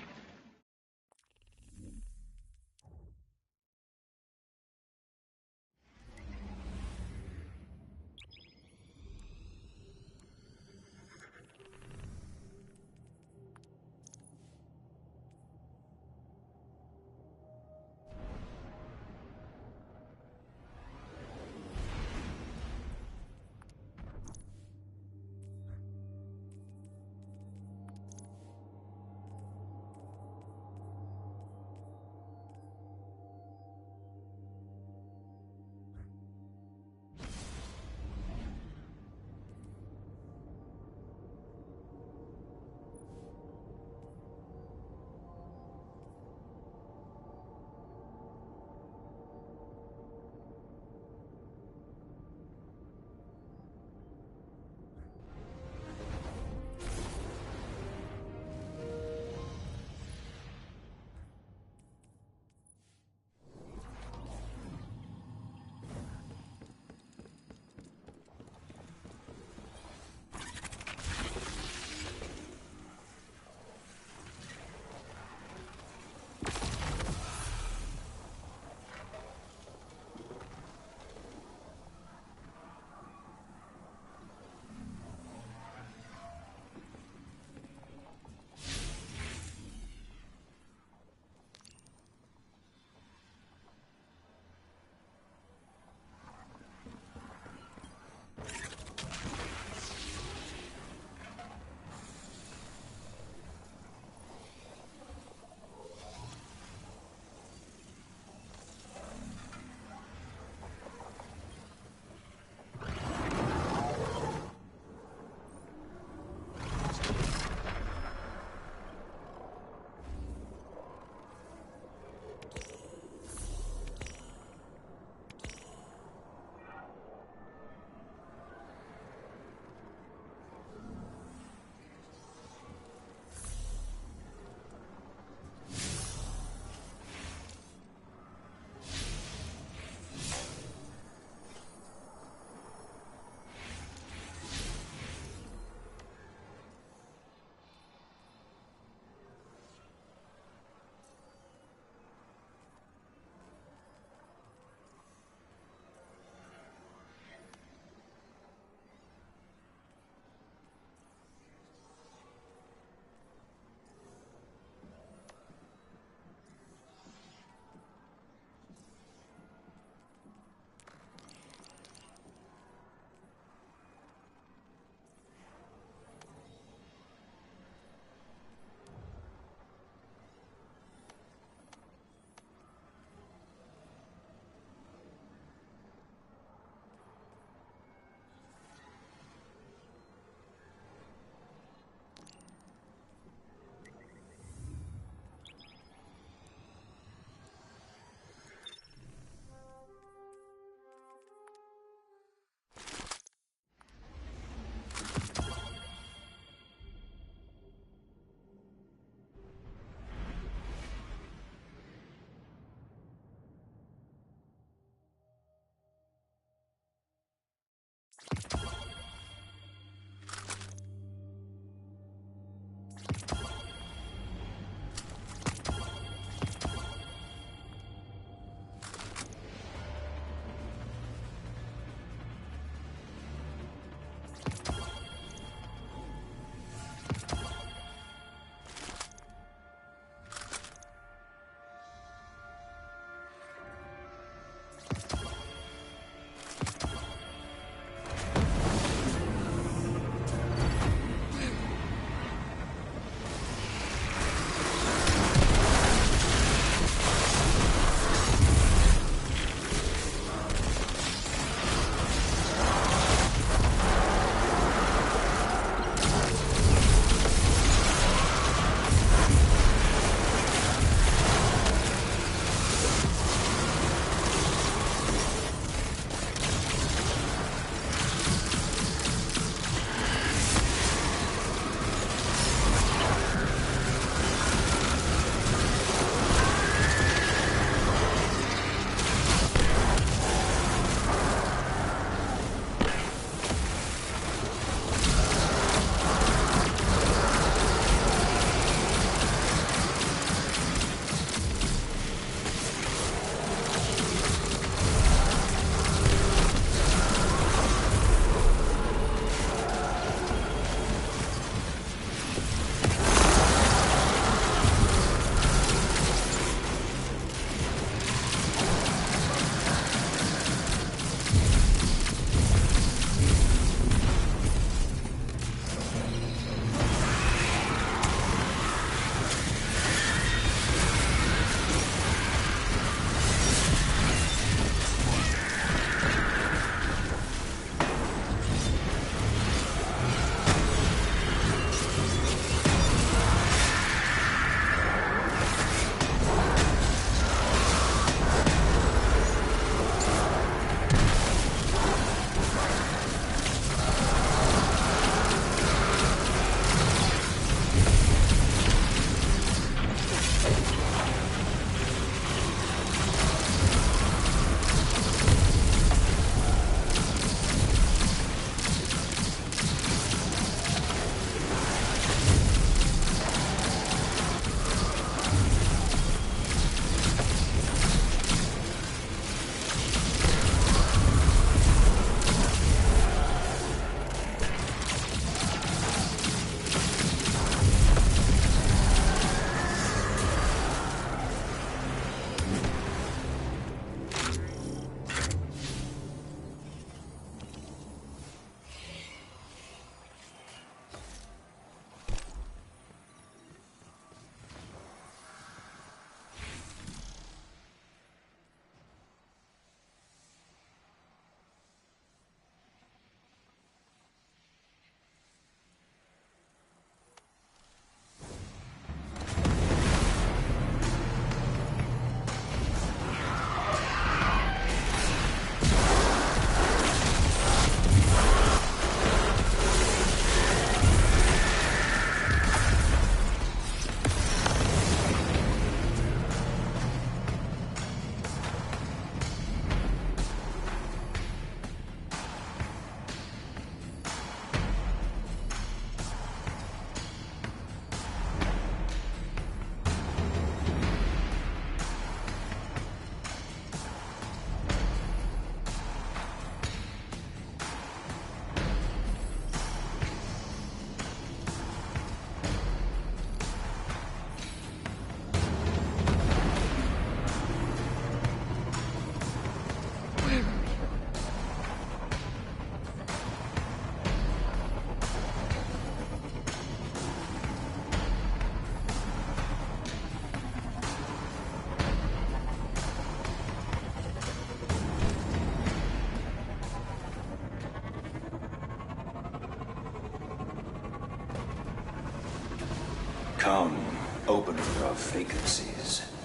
Come, open up our vacancies.